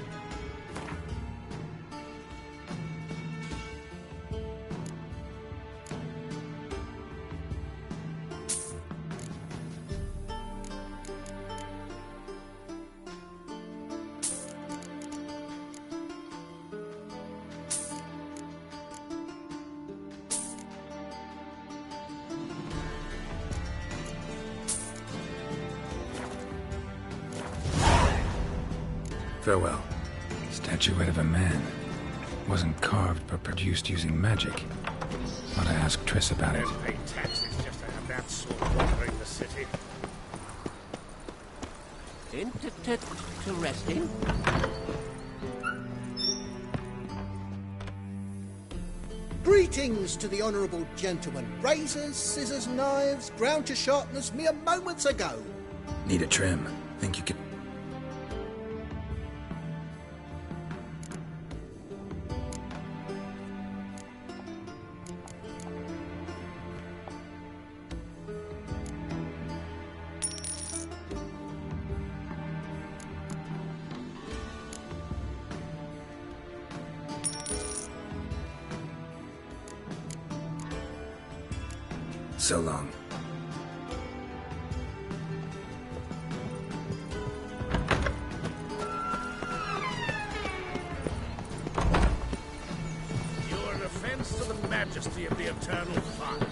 Farewell. Statuette of a man. Wasn't carved, but produced using magic. Ought to ask Triss about it. Pay taxes just to have that sort wandering the city. Interesting. Greetings to the honourable gentleman. Razors, scissors, knives, ground to sharpness mere moments ago. Need a trim. Think you could... So long. You're an offense to the majesty of the eternal fire.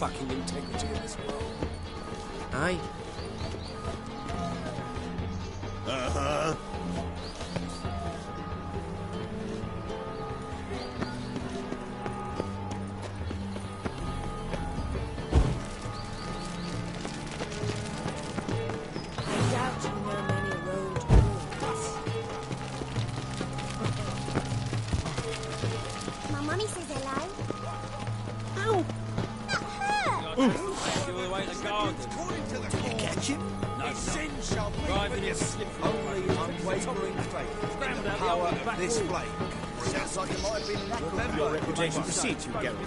fucking integrity in this world. Aye. Uh-huh. I doubt you know many road rules. My mummy says hello. Ow! That hurt! All the way to the garden. Did you catch him? No, Sin shall be Driving with you you. slip Only unwavering faith in the power of this flame. Sounds like it might have been natural. Remember, Your reputation precedes you, Geralt.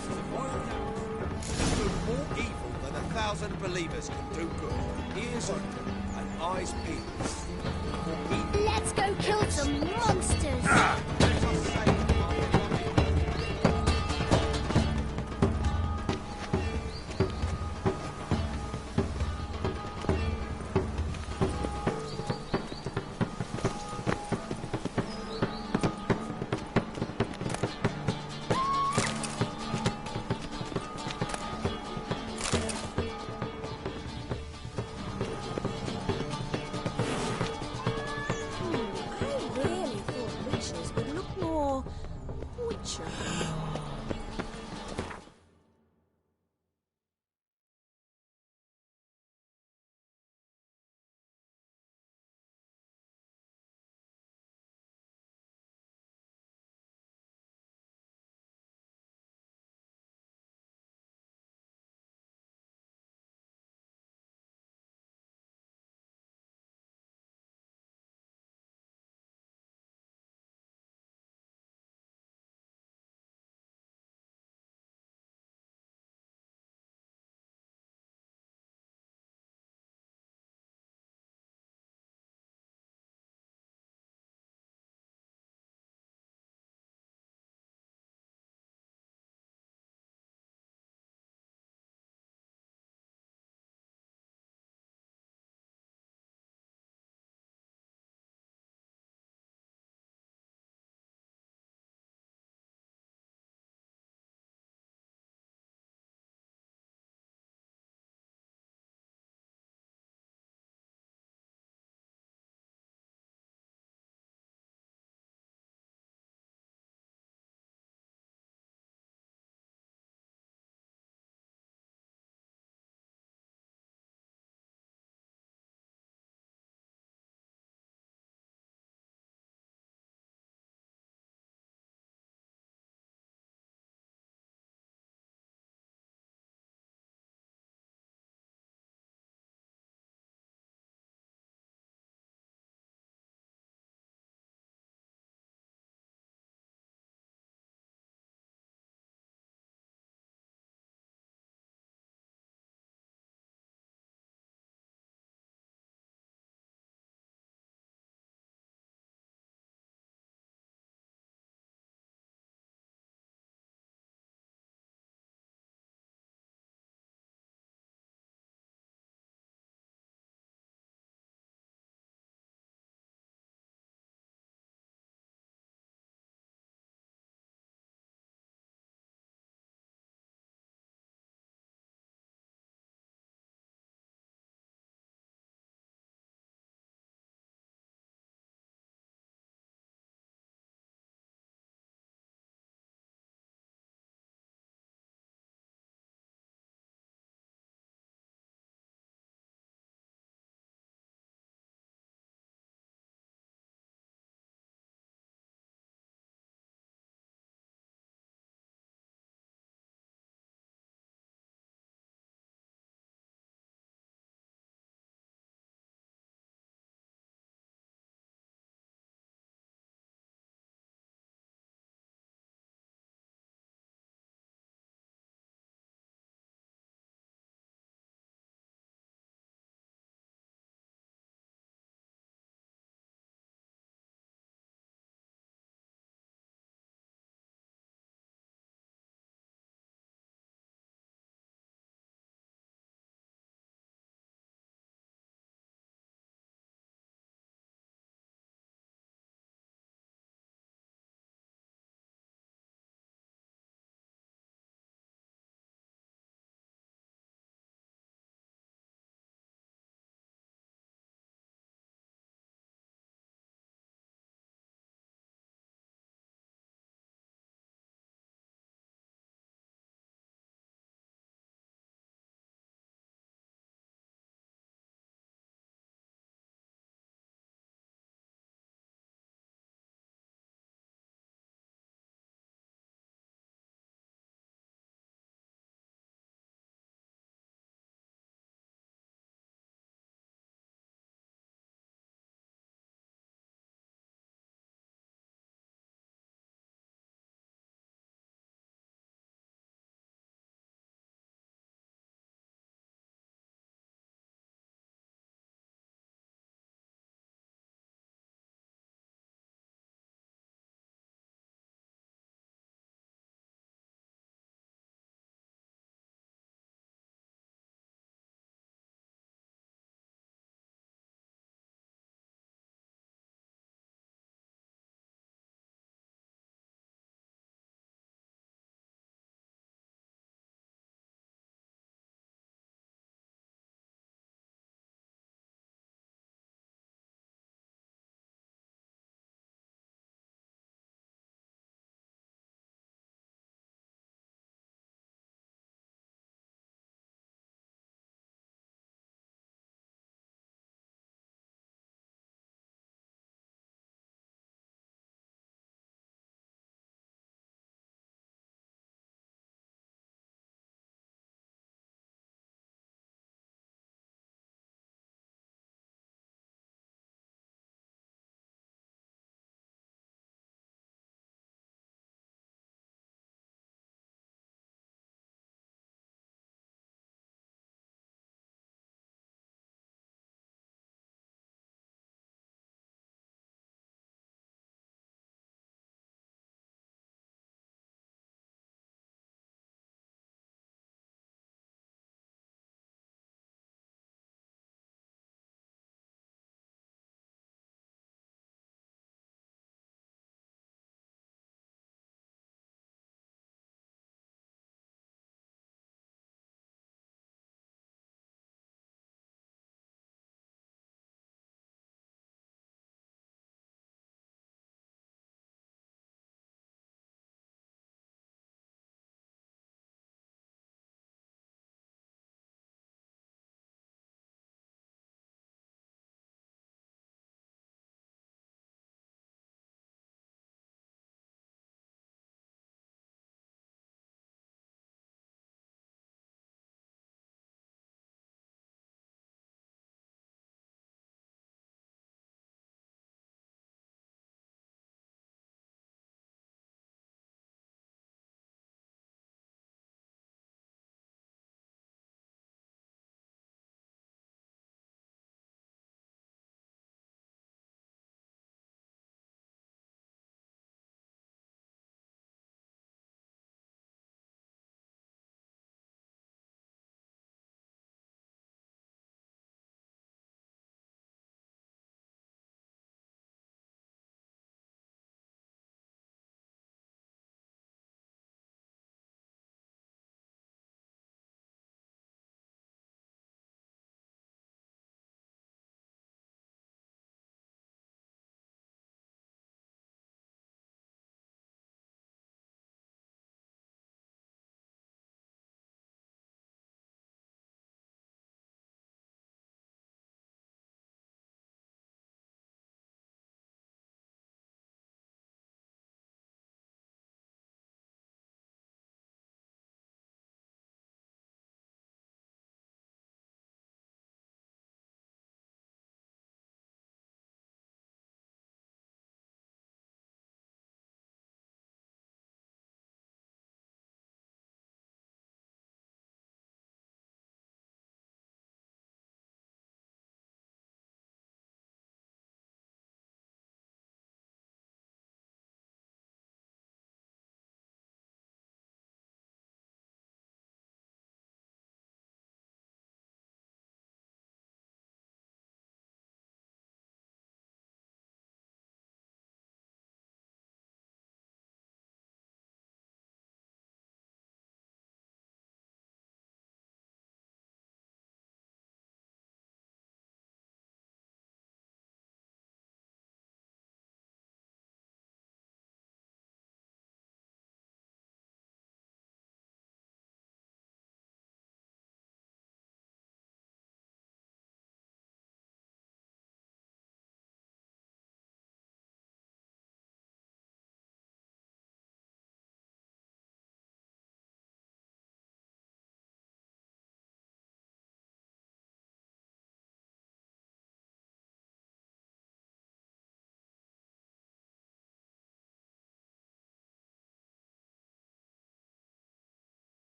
Do more evil than 1,000 believers can do good. Ears open and eyes peeled. Let's go kill some monsters! Let us say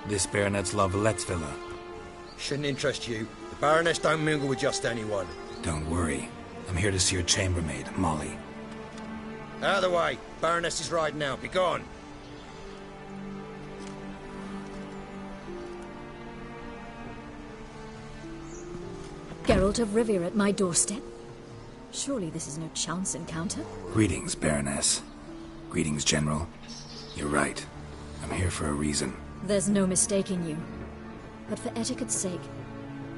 This Baronet's La Vallette's villa. Shouldn't interest you. The Baroness don't mingle with just anyone. Don't worry. I'm here to see your chambermaid, Molly. Out of the way. Baroness is riding out. Be gone. Geralt of Rivia at my doorstep? Surely this is no chance encounter? Greetings, Baroness. Greetings, General. You're right. I'm here for a reason. There's no mistaking you. But for etiquette's sake,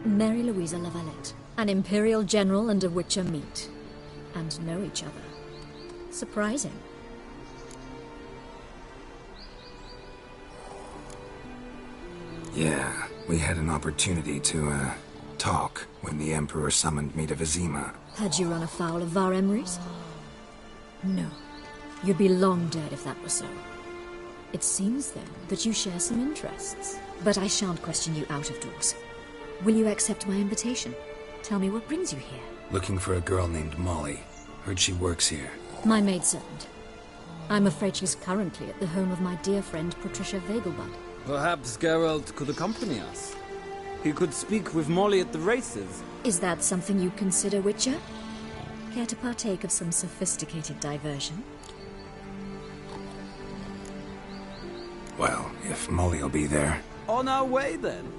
Mary Louisa La Valette, an Imperial General and a Witcher meet. And know each other. Surprising. Yeah, we had an opportunity to, talk when the Emperor summoned me to Vizima. Had you run afoul of Var Emrys? No. You'd be long dead if that were so. It seems, then, that you share some interests. But I shan't question you out of doors. Will you accept my invitation? Tell me what brings you here. Looking for a girl named Molly. Heard she works here. My maidservant. I'm afraid she's currently at the home of my dear friend Patricia Vegelbud. Perhaps Geralt could accompany us. He could speak with Molly at the races. Is that something you consider, Witcher? Care to partake of some sophisticated diversion? Well, if Molly'll be there. On our way, then.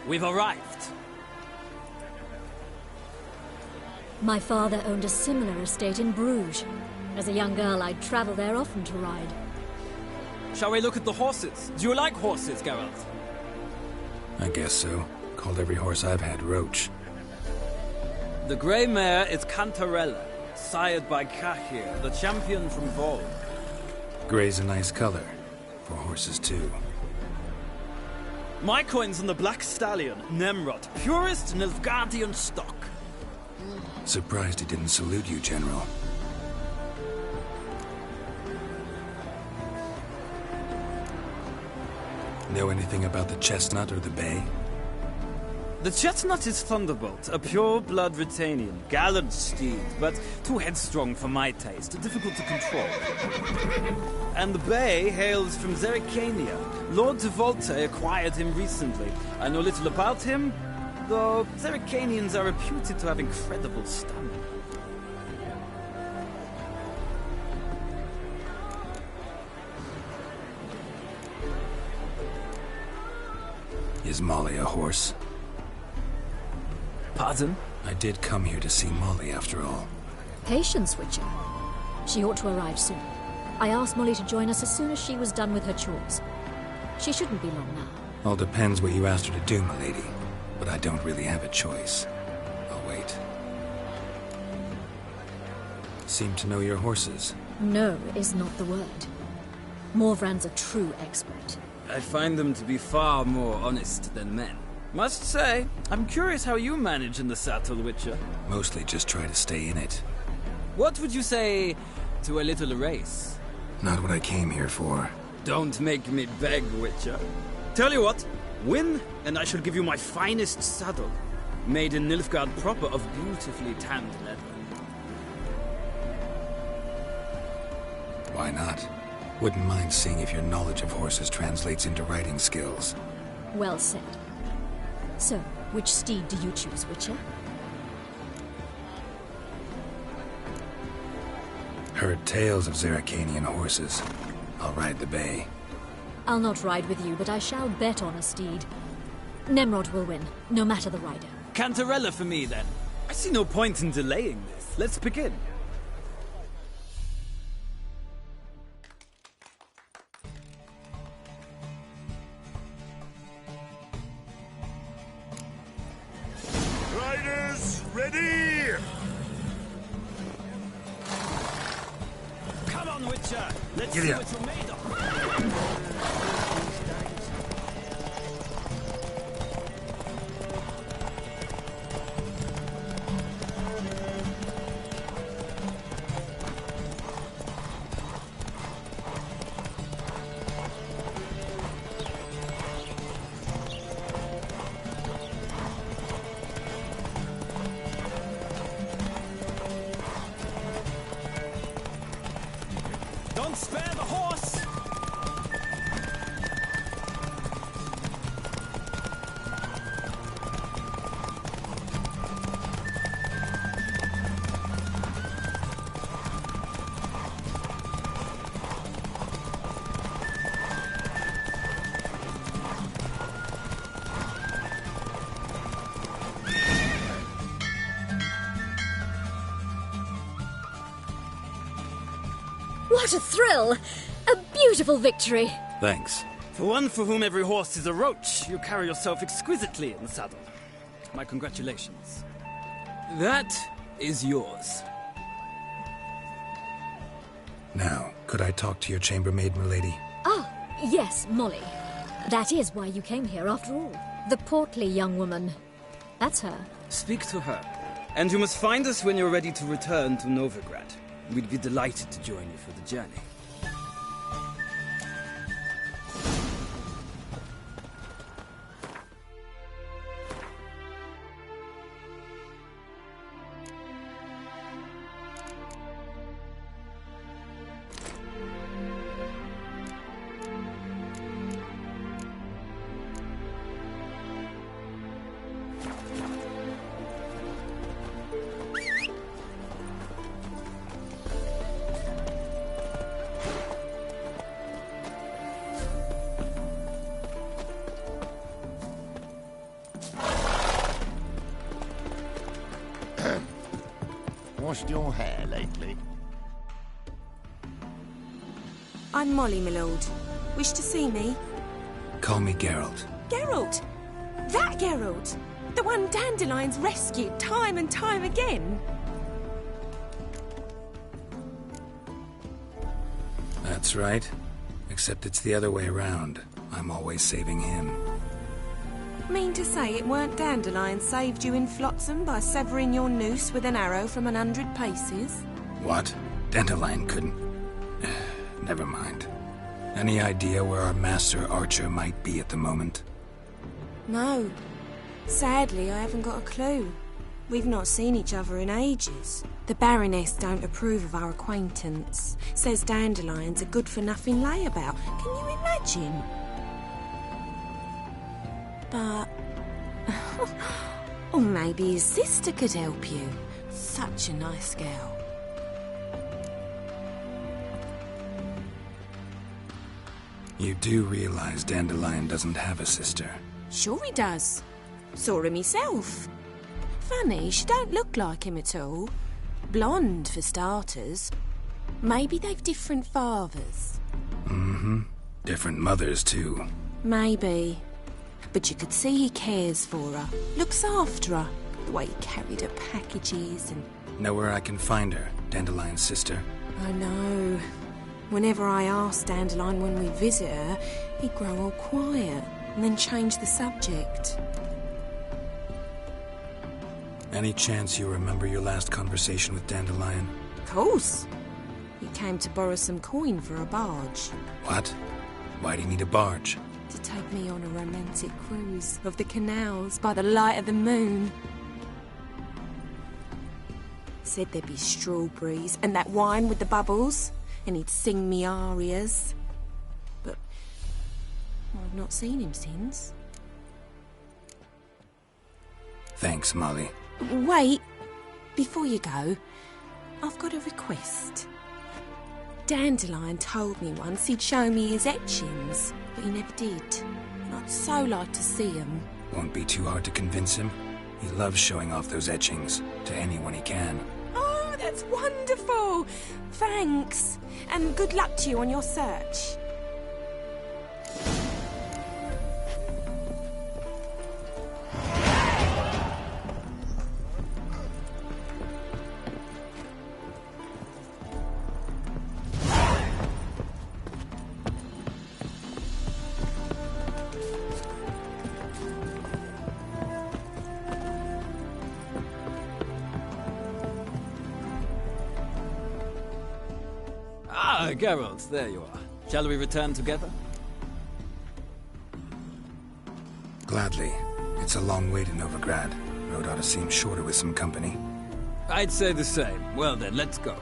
We've arrived. My father owned a similar estate in Bruges. As a young girl, I'd travel there often to ride. Shall we look at the horses? Do you like horses, Geralt? I guess so. Called every horse I've had Roach. The grey mare is Cantarella, sired by Cahir, the champion from Vol. Grey's a nice color. For horses, too. My coin's on the Black Stallion, Nemrod, purest Nilfgaardian stock. Surprised he didn't salute you, General. Know anything about the Chestnut or the Bay? The Chestnut is Thunderbolt, a pure-blood Britannian, gallant steed, but too headstrong for my taste, difficult to control. And the Bay hails from Zerrikania. Lord de Volte acquired him recently. I know little about him, though Zerrikanians are reputed to have incredible stamina. Is Molly a horse? Pardon? I did come here to see Molly, after all. Patience, Witcher. She ought to arrive soon. I asked Molly to join us as soon as she was done with her chores. She shouldn't be long now. All depends what you asked her to do, my lady. But I don't really have a choice. I'll wait. Seem to know your horses. No is not the word. Morvran's a true expert. I find them to be far more honest than men. Must say, I'm curious how you manage in the saddle, Witcher. Mostly just try to stay in it. What would you say to a little race? Not what I came here for. Don't make me beg, Witcher. Tell you what, win, and I shall give you my finest saddle. Made in Nilfgaard proper of beautifully tanned leather. Why not? Wouldn't mind seeing if your knowledge of horses translates into riding skills. Well said. So, which steed do you choose, Witcher? Heard tales of Zerrikanian horses. I'll ride the bay. I'll not ride with you, but I shall bet on a steed. Nemrod will win, no matter the rider. Cantarella for me, then. I see no point in delaying this. Let's begin. Riders, ready! Come on, Witcher! Let's Giddy see up. what you're made of! Don't spare the horse! What a thrill! A beautiful victory! Thanks. For one for whom every horse is a roach, you carry yourself exquisitely in the saddle. My congratulations. That is yours. Now, could I talk to your chambermaid, milady? Ah, yes, Molly. That is why you came here after all. The portly young woman. That's her. Speak to her. And you must find us when you're ready to return to Novigrad. We'd be delighted to join you for the journey. Washed your hair lately? I'm Molly, my lord. Wish to see me? Call me Geralt. Geralt! That Geralt! The one Dandelion's rescued time and time again! That's right. Except it's the other way around. I'm always saving him. Mean to say it weren't Dandelion saved you in Flotsam by severing your noose with an arrow from 100 paces? What? Dandelion couldn't... Never mind. Any idea where our master archer might be at the moment? No. Sadly, I haven't got a clue. We've not seen each other in ages. The Baroness don't approve of our acquaintance. Says Dandelion's a good-for-nothing layabout. Can you imagine? But... or maybe his sister could help you. Such a nice girl. You do realize Dandelion doesn't have a sister? Sure he does. Saw him myself. Funny, she don't look like him at all. Blonde, for starters. Maybe they've different fathers. Mm-hmm. Different mothers, too. Maybe. But you could see he cares for her. Looks after her. The way he carried her packages and... Know where I can find her, Dandelion's sister? I know. Whenever I ask Dandelion when we visit her, he'd grow all quiet and then change the subject. Any chance you remember your last conversation with Dandelion? Of course. He came to borrow some coin for a barge. What? Why do you need a barge? To take me on a romantic cruise of the canals by the light of the moon. Said there'd be strawberries and that wine with the bubbles, and he'd sing me arias. But I've not seen him since. Thanks, Molly. Wait, before you go, I've got a request. Dandelion told me once he'd show me his etchings, but he never did. And I'd so like to see them. Won't be too hard to convince him. He loves showing off those etchings to anyone he can. Oh, that's wonderful! Thanks. And good luck to you on your search. Ah, Geralt, there you are. Shall we return together? Gladly. It's a long way to Novigrad. Road ought to seem shorter with some company. I'd say the same. Well then, let's go.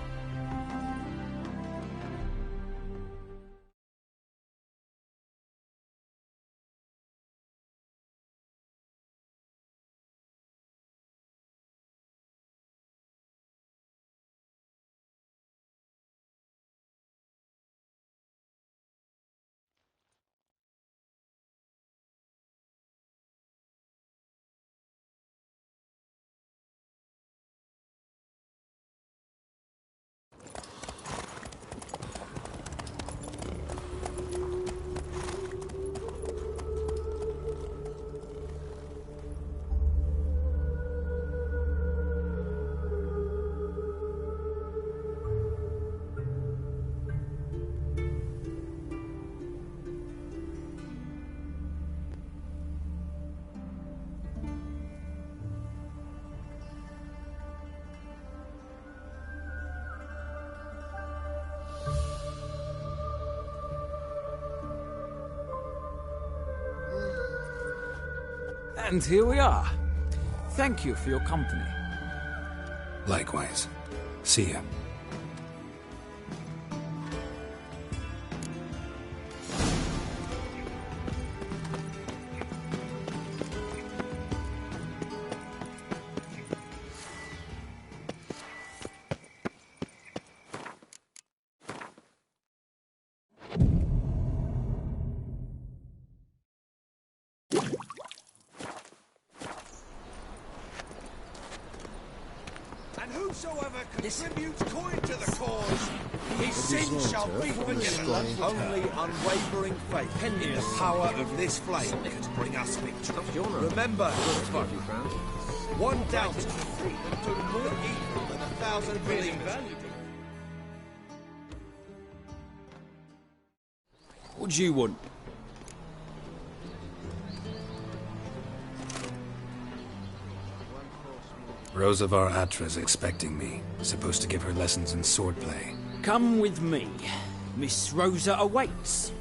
And here we are. Thank you for your company. Likewise. See ya. Whosoever contributes coin to the cause, his sins shall be forgiven. Only unwavering faith in the power of this flame can bring us victory. Remember, one doubt can do more evil than 1,000 believers. What do you want? Rosavar Atra's expecting me. Supposed to give her lessons in swordplay. Come with me. Miss Rosa awaits.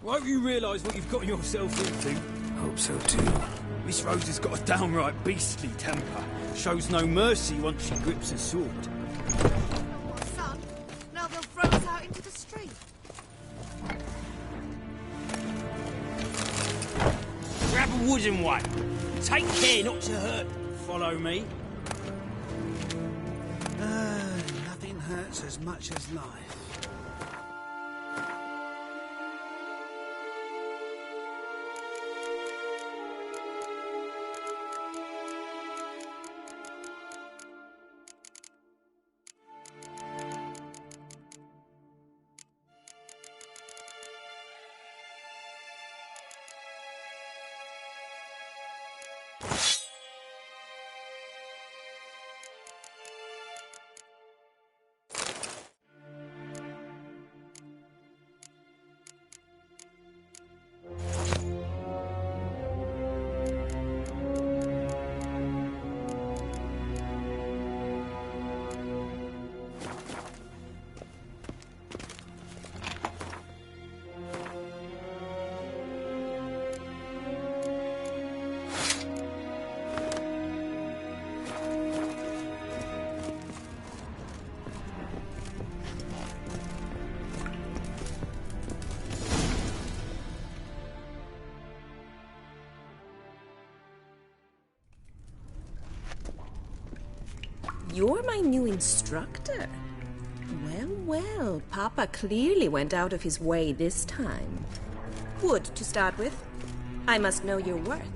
Won't you realise what you've got yourself into? Hope so too. Miss Rosa's got a downright beastly temper. Shows no mercy once she grips a sword. Son, now they'll throw us out into the street. Grab a wooden one. Take care not to hurt. Follow me. Nothing hurts as much as life. you're my new instructor. Well, well, Papa clearly went out of his way this time. Wood, to start with. I must know your worth.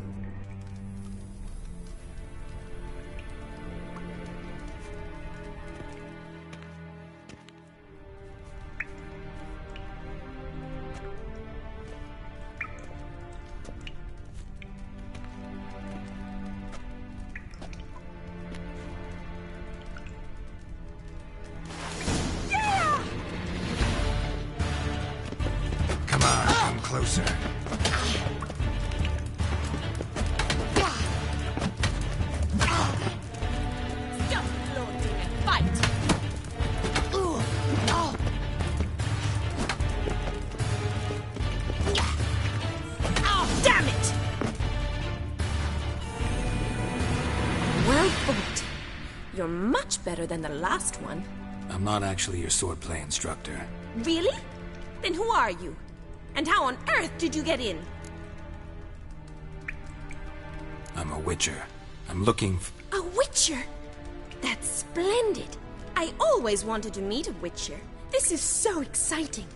Closer. Just flaunting and fight! Ooh. Oh. Oh, damn it! Well fought. You're much better than the last one. I'm not actually your swordplay instructor. Really? Then who are you? And how on earth did you get in? I'm a witcher. I'm looking A witcher? That's splendid. I always wanted to meet a witcher. This is so exciting.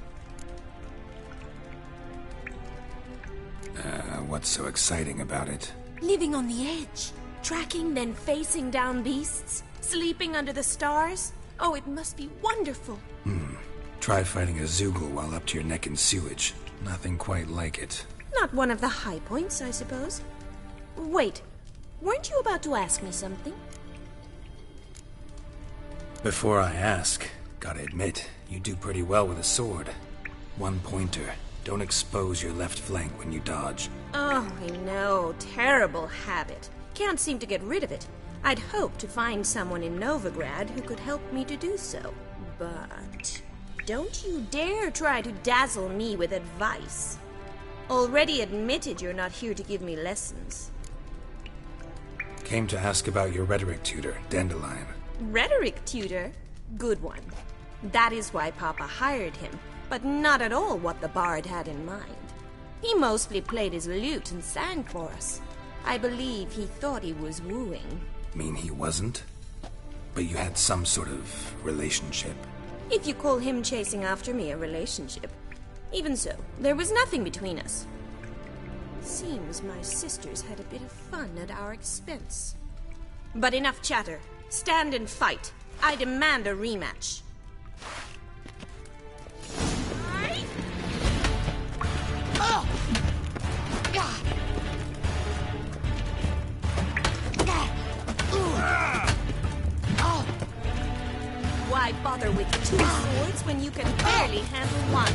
What's so exciting about it? Living on the edge. Tracking, then facing down beasts. Sleeping under the stars. Oh, it must be wonderful. Try fighting a Zoogle while up to your neck in sewage. Nothing quite like it. Not one of the high points, I suppose. Wait, weren't you about to ask me something? Before I ask, gotta admit, you do pretty well with a sword. One pointer. Don't expose your left flank when you dodge. Oh, I know. Terrible habit. Can't seem to get rid of it. I'd hoped to find someone in Novigrad who could help me to do so. But don't you dare try to dazzle me with advice. Already admitted you're not here to give me lessons. Came to ask about your rhetoric tutor, Dandelion. Rhetoric tutor? Good one. That is why Papa hired him, but not at all what the bard had in mind. He mostly played his lute and sang for us. I believe he thought he was wooing. Mean he wasn't? But you had some sort of relationship. If you call him chasing after me a relationship. Even so, there was nothing between us. Seems my sisters had a bit of fun at our expense. But enough chatter. Stand and fight. I demand a rematch. Why bother with 2 swords when you can barely handle one?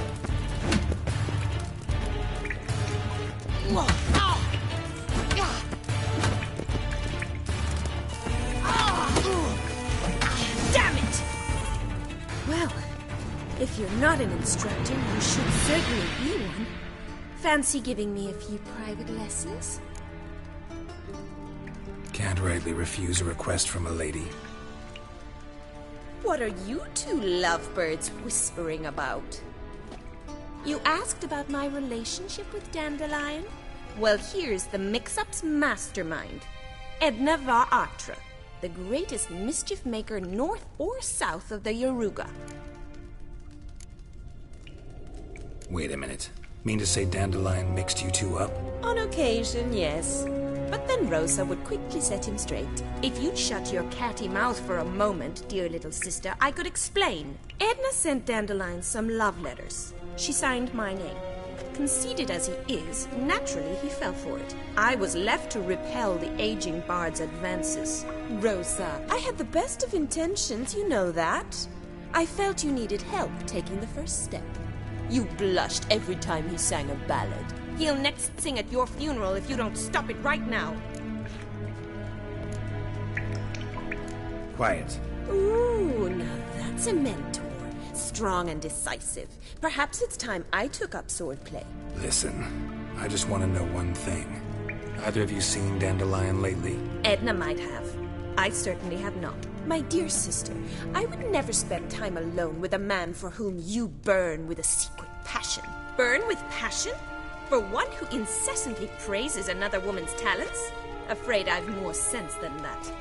Damn it! Well, if you're not an instructor, you should certainly be one. Fancy giving me a few private lessons? Can't rightly refuse a request from a lady. What are you two lovebirds whispering about? You asked about my relationship with Dandelion? Well, here's the mix-up's mastermind. Edna var Atra, the greatest mischief maker north or south of the Yaruga. Wait a minute. Mean to say Dandelion mixed you two up? On occasion, yes. But then Rosa would quickly set him straight. If you'd shut your catty mouth for a moment, dear little sister, I could explain. Edna sent Dandelion some love letters. She signed my name. Conceited as he is, naturally he fell for it. I was left to repel the aging bard's advances. Rosa, I had the best of intentions, you know that. I felt you needed help taking the first step. You blushed every time he sang a ballad. He'll next sing at your funeral if you don't stop it right now. Quiet. Ooh, now that's a mentor. Strong and decisive. Perhaps it's time I took up swordplay. Listen, I just want to know one thing. Either of you seen Dandelion lately? Edna might have. I certainly have not. My dear sister, I would never spend time alone with a man for whom you burn with a secret passion. Burn with passion? For one who incessantly praises another woman's talents? Afraid I've more sense than that.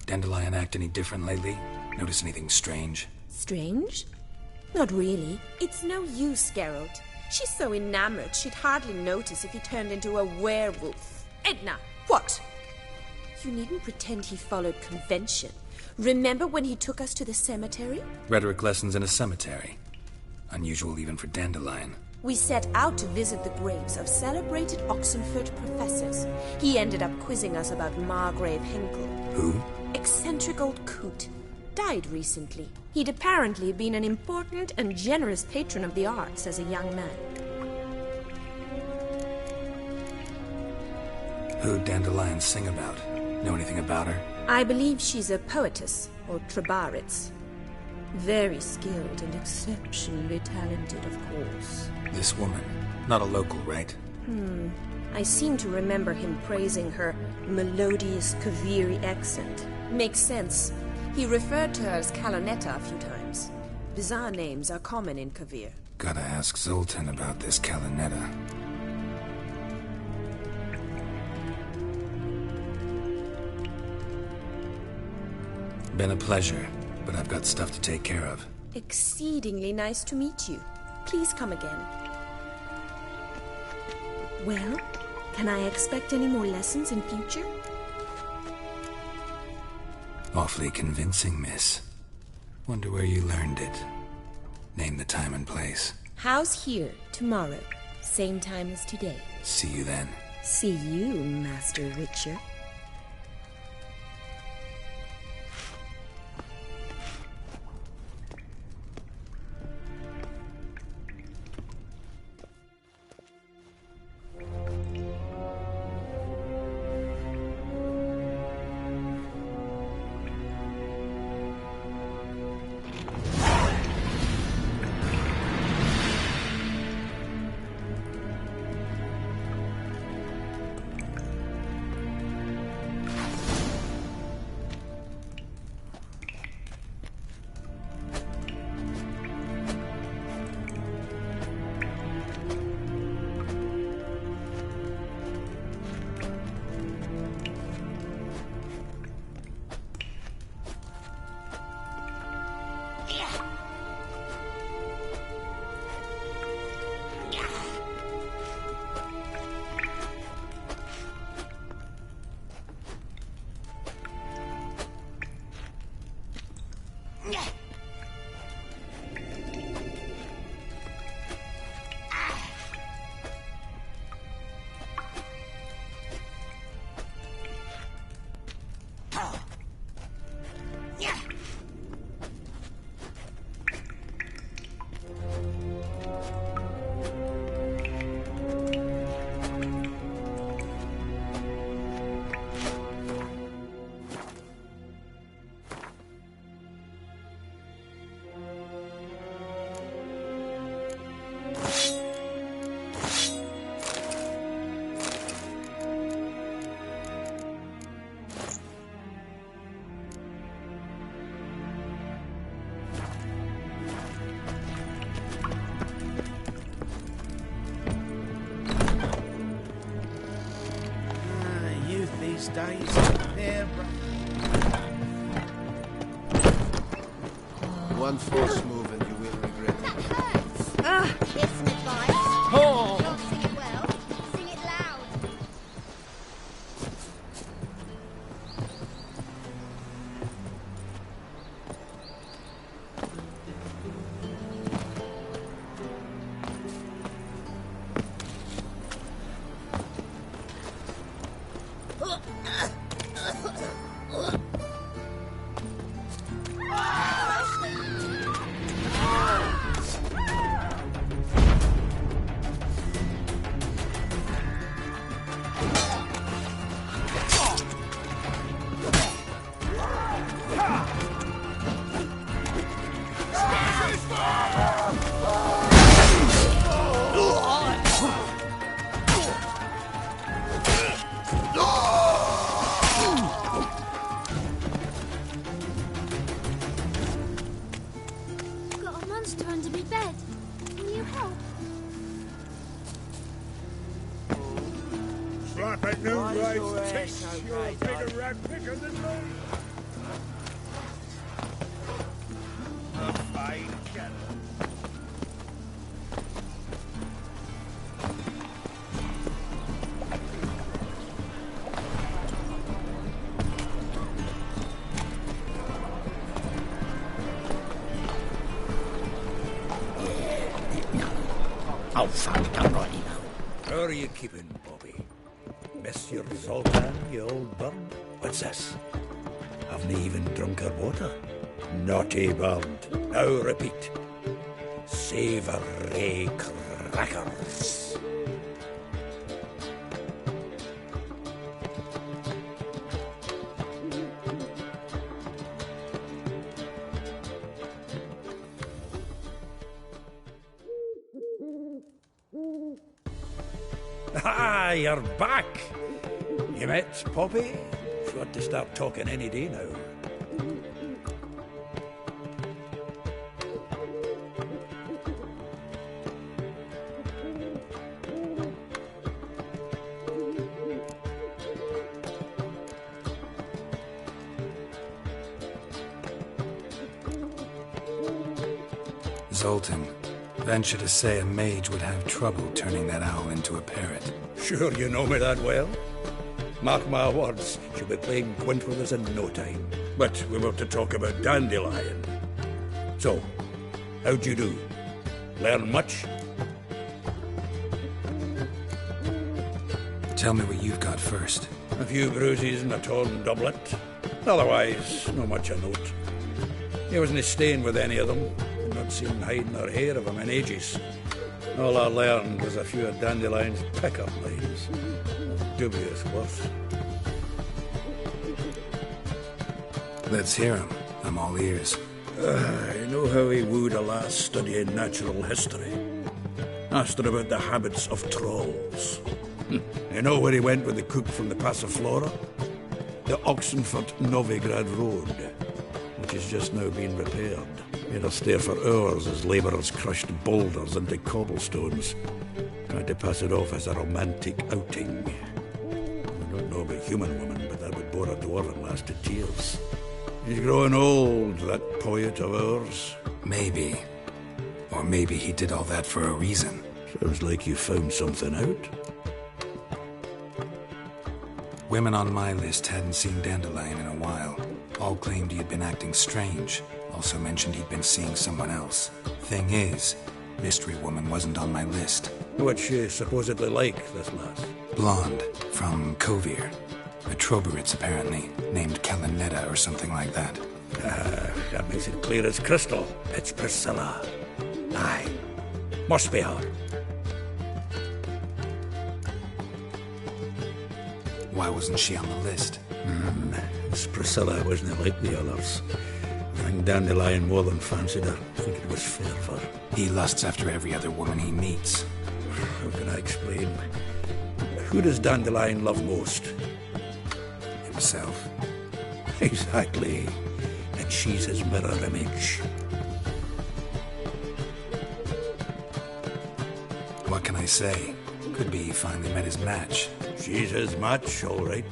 Dandelion act any different lately? Notice anything strange? Strange? Not really. It's no use, Geralt. She's so enamored she'd hardly notice if he turned into a werewolf. Edna, what? You needn't pretend he followed convention. Remember when he took us to the cemetery? Rhetoric lessons in a cemetery. Unusual even for Dandelion. We set out to visit the graves of celebrated Oxenford professors. He ended up quizzing us about Margrave Henkel. Who? Eccentric old coot. Died recently. He'd apparently been an important and generous patron of the arts as a young man. Who'd Dandelion sing about? Know anything about her? I believe she's a poetess, or Trebaritz. Very skilled and exceptionally talented, of course. This woman. Not a local, right? I seem to remember him praising her melodious Kaviri accent. Makes sense. He referred to her as Kalonetta a few times. Bizarre names are common in Kavir. Gotta ask Zoltan about this Kalonetta. Been a pleasure, but I've got stuff to take care of. Exceedingly nice to meet you. Please come again. Well, can I expect any more lessons in future? Awfully convincing, miss. Wonder where you learned it. Name the time and place. House here, tomorrow. Same time as today. See you then. See you, Master Witcher. These days, they're One false move and you will regret it. Here's some advice. Oh. Don't sing it well, sing it loud. Got a monster under my bed. Will you help? Slap at noon, right? You're a bigger rat picker than me. Rain shadow. I'll find it, I'm right, you know. How are you keeping, Bobby? Monsieur Zoltan, you old bird? What's this? Haven't even drunk her water? Naughty bird. Now repeat. Savoury crackers. Ah, you're back. You met Poppy? She ought to start talking any day now. Zoltan, venture to say a mage would have trouble turning that owl into a parrot. Sure you know me that well. Mark my words, she'll be playing quint with us in no time. But we were to talk about Dandelion. So, how'd you do? Learn much? Tell me what you've got first. A few bruises and a torn doublet. Otherwise, not much a note. He wasn't staying with any of them. I'd not seen hide or hair of him in ages. All I learned was a few of Dandelion's pick-up lines. Dubious worth. Let's hear him. I'm all ears. I know how he wooed a lass studying natural history. Asked her about the habits of trolls. You know where he went with the cook from the Passiflora? The Oxenfurt-Novigrad Road, which has just now been repaired. He had to stare for hours as labourers crushed boulders into cobblestones. Tried to pass it off as a romantic outing. I don't know about human women, but that would bore a dwarven lass to tears. He's growing old, that poet of ours. Maybe. Or maybe he did all that for a reason. Sounds like you found something out. Women on my list hadn't seen Dandelion in a while. All claimed he had been acting strange. Also mentioned he'd been seeing someone else. Thing is, Mystery Woman wasn't on my list. What's she supposedly like, this lass? Blonde, from Kovir. A Troberitz, apparently, named Kalanetta or something like that. That makes it clear as crystal. It's Priscilla. Aye. Must be her. Why wasn't she on the list? This Priscilla wasn't like the others. I think Dandelion more than fancied her. I think it was fair for her. He lusts after every other woman he meets. How can I explain? Who does Dandelion love most? Himself. Exactly. And she's his mirror image. What can I say? Could be he finally met his match. She's his match, all right.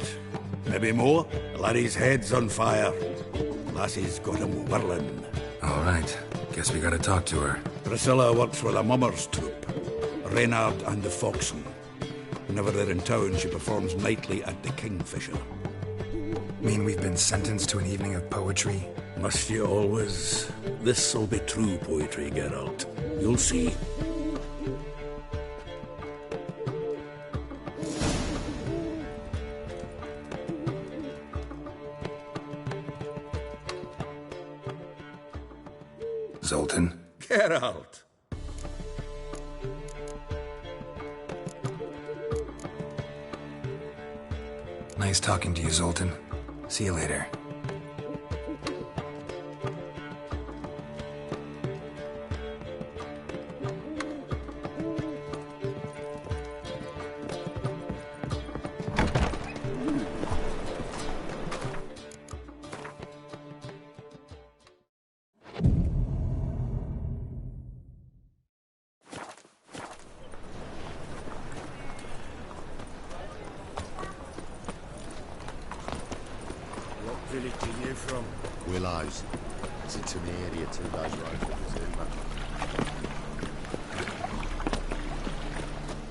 Maybe more. The laddie's head's on fire. Lassie's got him whirling. All right. Guess we gotta talk to her. Priscilla works with a mummers troupe. Reynard and the Foxen. Whenever they're in town, she performs nightly at the Kingfisher. Mean we've been sentenced to an evening of poetry? Must you always? This'll be true poetry, Geralt. You'll see. Zoltan? Geralt! Nice talking to you, Zoltan. See you later. Village are you from? Willows. Zit er neer, die 2000 rifles immer.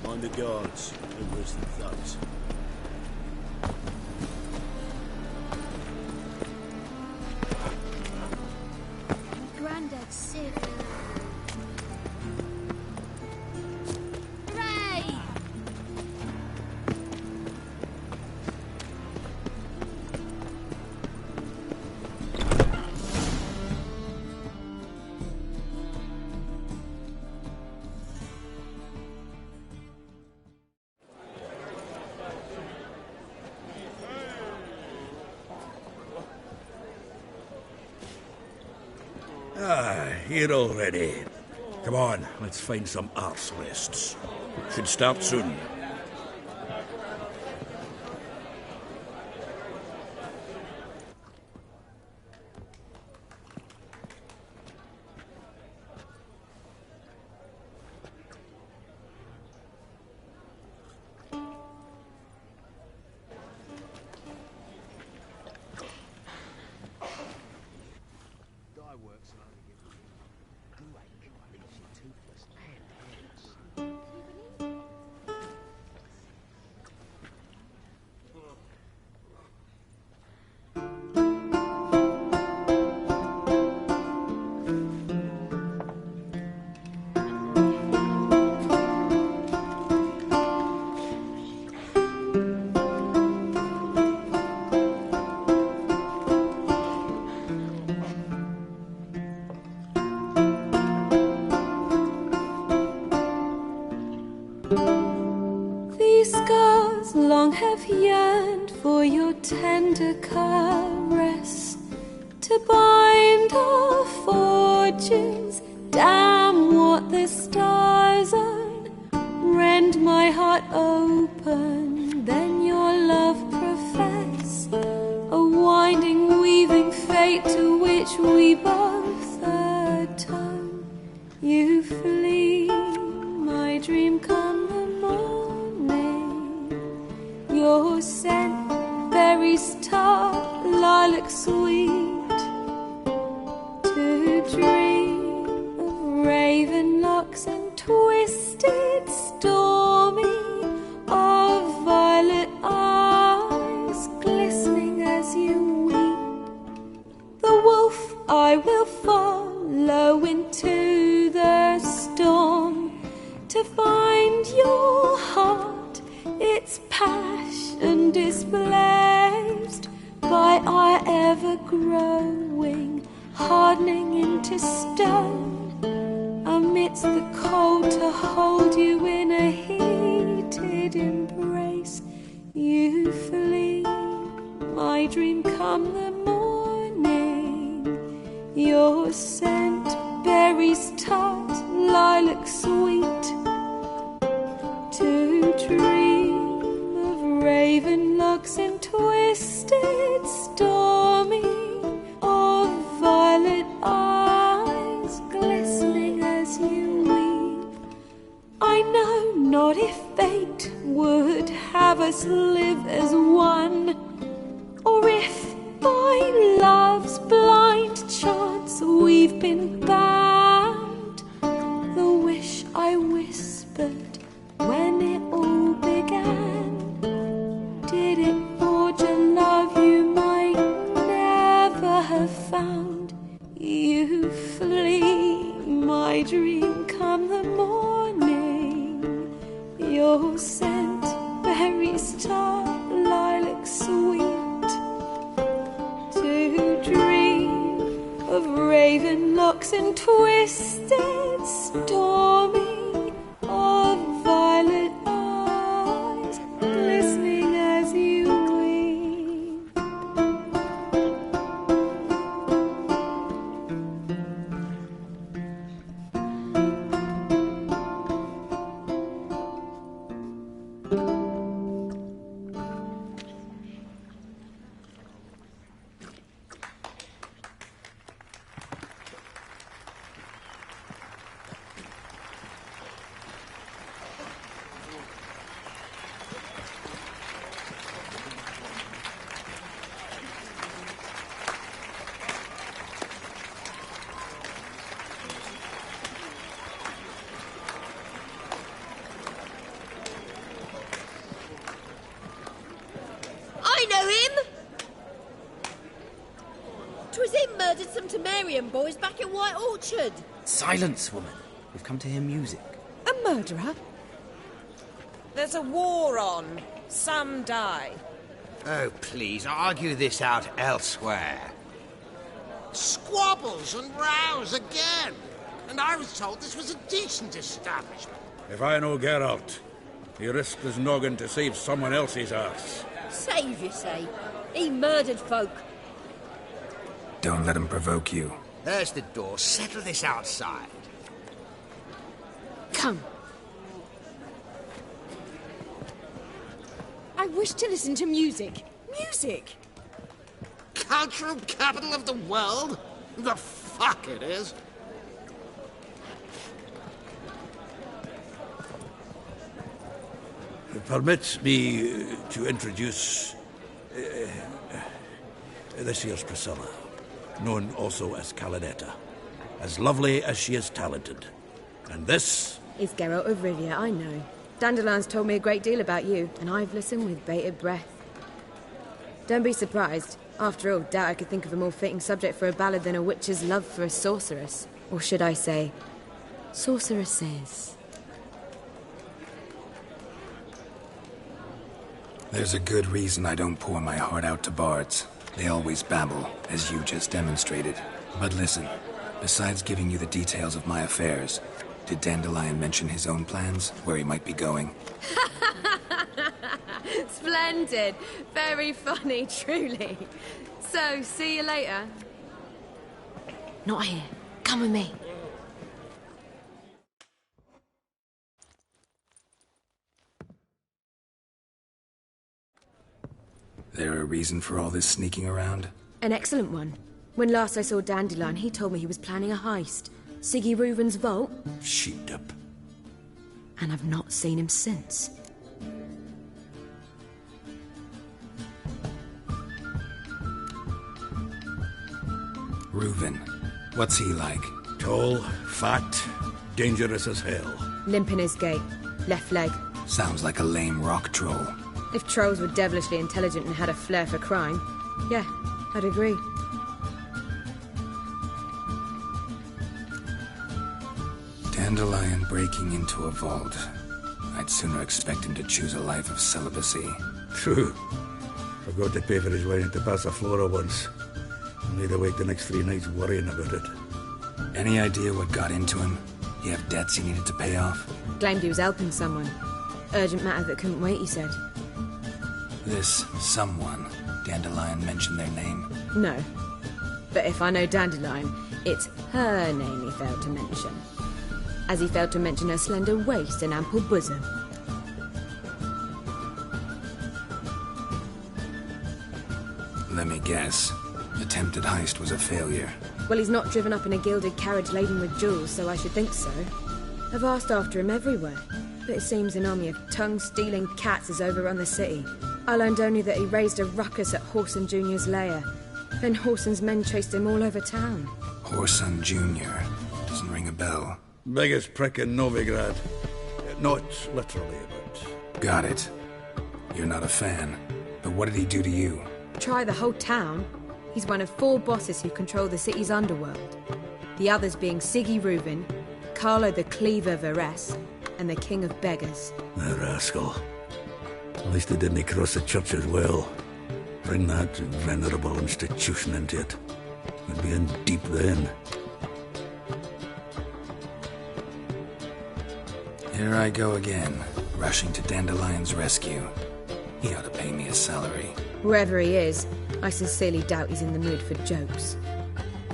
Mind the guards, no worse than thugs. Granddad's sick. Hooray! Here already. Come on, let's find some arse lists. Should start soon. These scars long have yearned for your tender caress, to bind our fortunes. Damn what the stars own. Rend my heart open, then your love profess, a winding, weaving fate to which we both atone. You flee, my dream come the morning. Your scent, berries tart, lilac sweet, to dream of raven locks and twisted stormy, of violet eyes glistening as you weep. The wolf I will follow into the storm, to find your heart, its passion displaced by our ever-growing, hardening into stone, amidst the cold to hold you in a heated embrace. You flee, my dream come the morning, your scent, berries tart, lilac sweet, to dream of raven locks and twisted stormy, of violet eyes glistening as you weep. I know not if fate would have us live as one, or if by love's blind chance we've been bound. The wish I whispered when it all began, did it forge a love you might never have found? You flee, my dream come the morning, your scent, berries tart, lilac sweet, to dream of raven locks and twisted stormy, of violet eyes glistening as you weep. know him! 'Twas him murdered some Temerian boys back in White Orchard. Silence, woman. We've come to hear music. A murderer? There's a war on. Some die. Oh, please, argue this out elsewhere. Squabbles and rows again. And I was told this was a decent establishment. If I know Geralt, he risked his noggin to save someone else's arse. Save, you say? He murdered folk. Don't let him provoke you. There's the door. Settle this outside. Come. I wish to listen to music. Music! Cultural capital of the world? The fuck it is. Permit me to introduce this here's Priscilla, known also as Calinetta, as lovely as she is talented. And this is Geralt of Rivia, I know. Dandelion's told me a great deal about you, and I've listened with bated breath. Don't be surprised. After all, doubt I could think of a more fitting subject for a ballad than a witch's love for a sorceress. Or should I say, sorceresses. There's a good reason I don't pour my heart out to bards. They always babble, as you just demonstrated. But listen, besides giving you the details of my affairs, did Dandelion mention his own plans, where he might be going? Splendid. Very funny, truly. So, see you later. Not here. Come with me. There a reason for all this sneaking around? An excellent one. When last I saw Dandelion, he told me he was planning a heist. Siggy Reuven's vault. Sheeped up. And I've not seen him since. Reuven. What's he like? Tall, fat, dangerous as hell. Limp in his gait. Left leg. Sounds like a lame rock troll. If trolls were devilishly intelligent and had a flair for crime, yeah, I'd agree. Dandelion breaking into a vault. I'd sooner expect him to choose a life of celibacy. True. Forgot to pay for his wine at the Passiflora once. Made awake the next 3 nights worrying about it. Any idea what got into him? He have debts he needed to pay off? Claimed he was helping someone. Urgent matter that couldn't wait, he said. This someone, Dandelion mentioned their name? No. But if I know Dandelion, it's her name he failed to mention. As he failed to mention her slender waist and ample bosom. Let me guess. Attempted heist was a failure. Well, he's not driven up in a gilded carriage laden with jewels, so I should think so. I've asked after him everywhere, but it seems an army of tongue-stealing cats has overrun the city. I learned only that he raised a ruckus at Whoreson Jr.'s lair. Then Whoreson's men chased him all over town. Whoreson Jr. Doesn't ring a bell. Biggest prick in Novigrad. Not literally, but... Got it. You're not a fan. But what did he do to you? Try the whole town. He's one of 4 bosses who control the city's underworld. The others being Siggy Reuven, Carlo the Cleaver Varese, and the King of Beggars. The rascal. At least he didn't cross the church as well. Bring that venerable institution into it. We'd be in deep then. Here I go again, rushing to Dandelion's rescue. He ought to pay me a salary. Wherever he is, I sincerely doubt he's in the mood for jokes.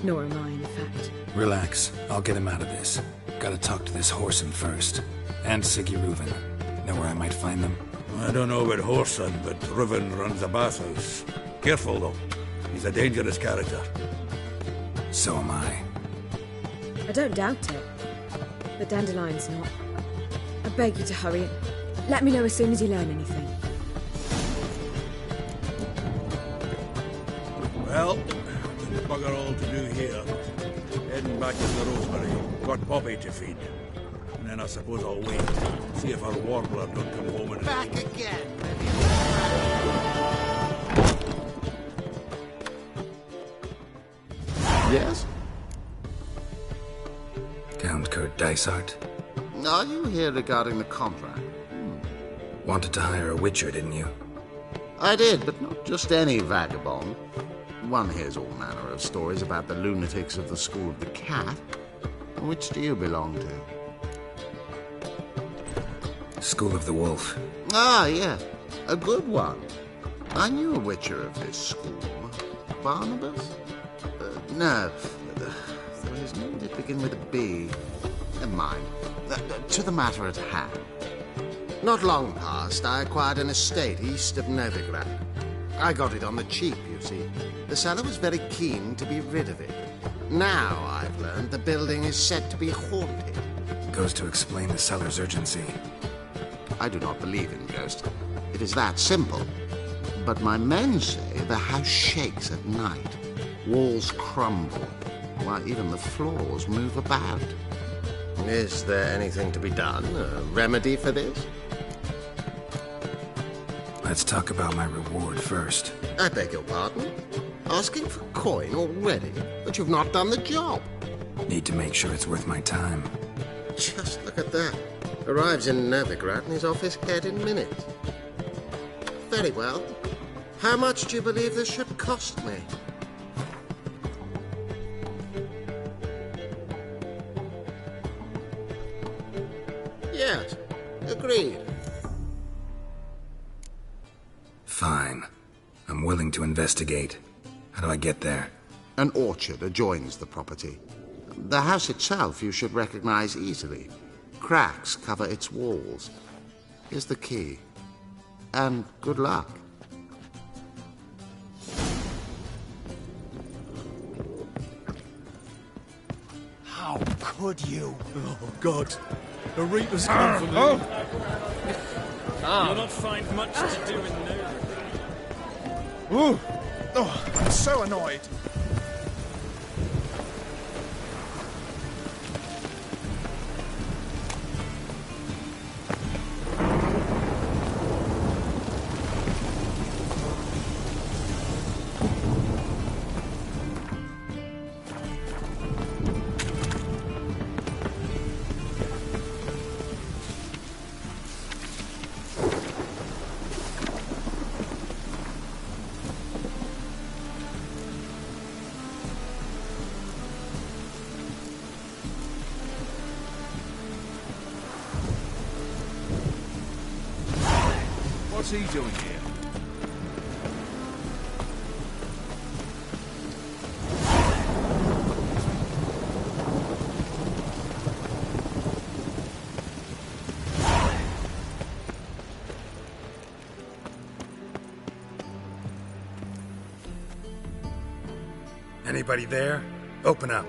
Nor am I, in fact. Relax. I'll get him out of this. Gotta talk to this Whoreson first. And Siggy Reuven. Know where I might find them? I don't know about Whoreson, but Reuven runs a bathhouse. Careful, though. He's a dangerous character. So am I. I don't doubt it. But Dandelion's not. I beg you to hurry it. Let me know as soon as you learn anything. Well, there's bugger all to do here. Heading back to the Rosemary. Got Poppy to feed. And then I suppose I'll wait. See if our warbler don't come home and... Back again. Yes? Count Kurt Dysart? Are you here regarding the contract? Wanted to hire a witcher, didn't you? I did, but not just any vagabond. One hears all manner of stories about the lunatics of the School of the Cat. Which do you belong to? School of the Wolf. Ah, yes. A good one. I knew a witcher of this school. Barnabas? No. There is no name that begin with a B. Never mind. To the matter at hand. Not long past, I acquired an estate east of Novigrad. I got it on the cheap, you see. The seller was very keen to be rid of it. Now, I've learned the building is said to be haunted. Goes to explain the seller's urgency. I do not believe in ghosts. It is that simple. But my men say the house shakes at night. Walls crumble, while even the floors move about. Is there anything to be done? A remedy for this? Let's talk about my reward first. I beg your pardon? Asking for coin already? But you've not done the job. Need to make sure it's worth my time. Just look at that. Arrives in Novigrad and is off his head in minutes. Very well. How much do you believe this should cost me? Yes, agreed. Fine. I'm willing to investigate. How do I get there? An orchard adjoins the property. The house itself you should recognize easily. Cracks cover its walls. Here's the key. And good luck. How could you? Oh, God. The Reaper's come for me. You'll not find much to do in there. Ooh. Oh, I'm so annoyed. What's he doing here? Anybody there? Open up.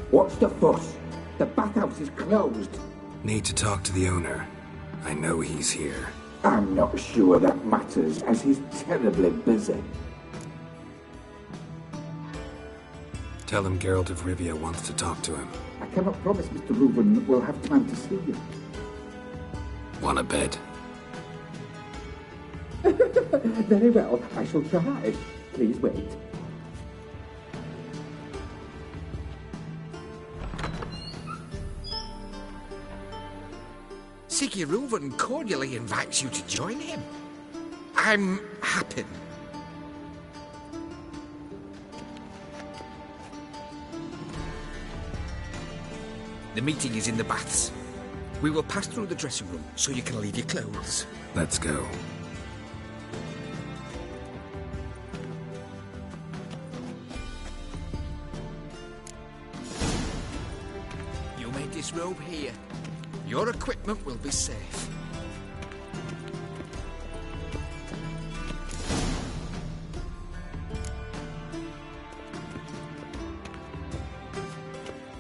What's the fuss? The bathhouse is closed. Need to talk to the owner. I know he's here. I'm not sure that matters, as he's terribly busy. Tell him Geralt of Rivia wants to talk to him. I cannot promise Mr. Reuben will have time to see you. Want a bed? Very well, I shall try. Please wait. Siggy Reuven cordially invites you to join him. I'm happy. The meeting is in the baths. We will pass through the dressing room so you can leave your clothes. Let's go. You may disrobe here. Your equipment will be safe.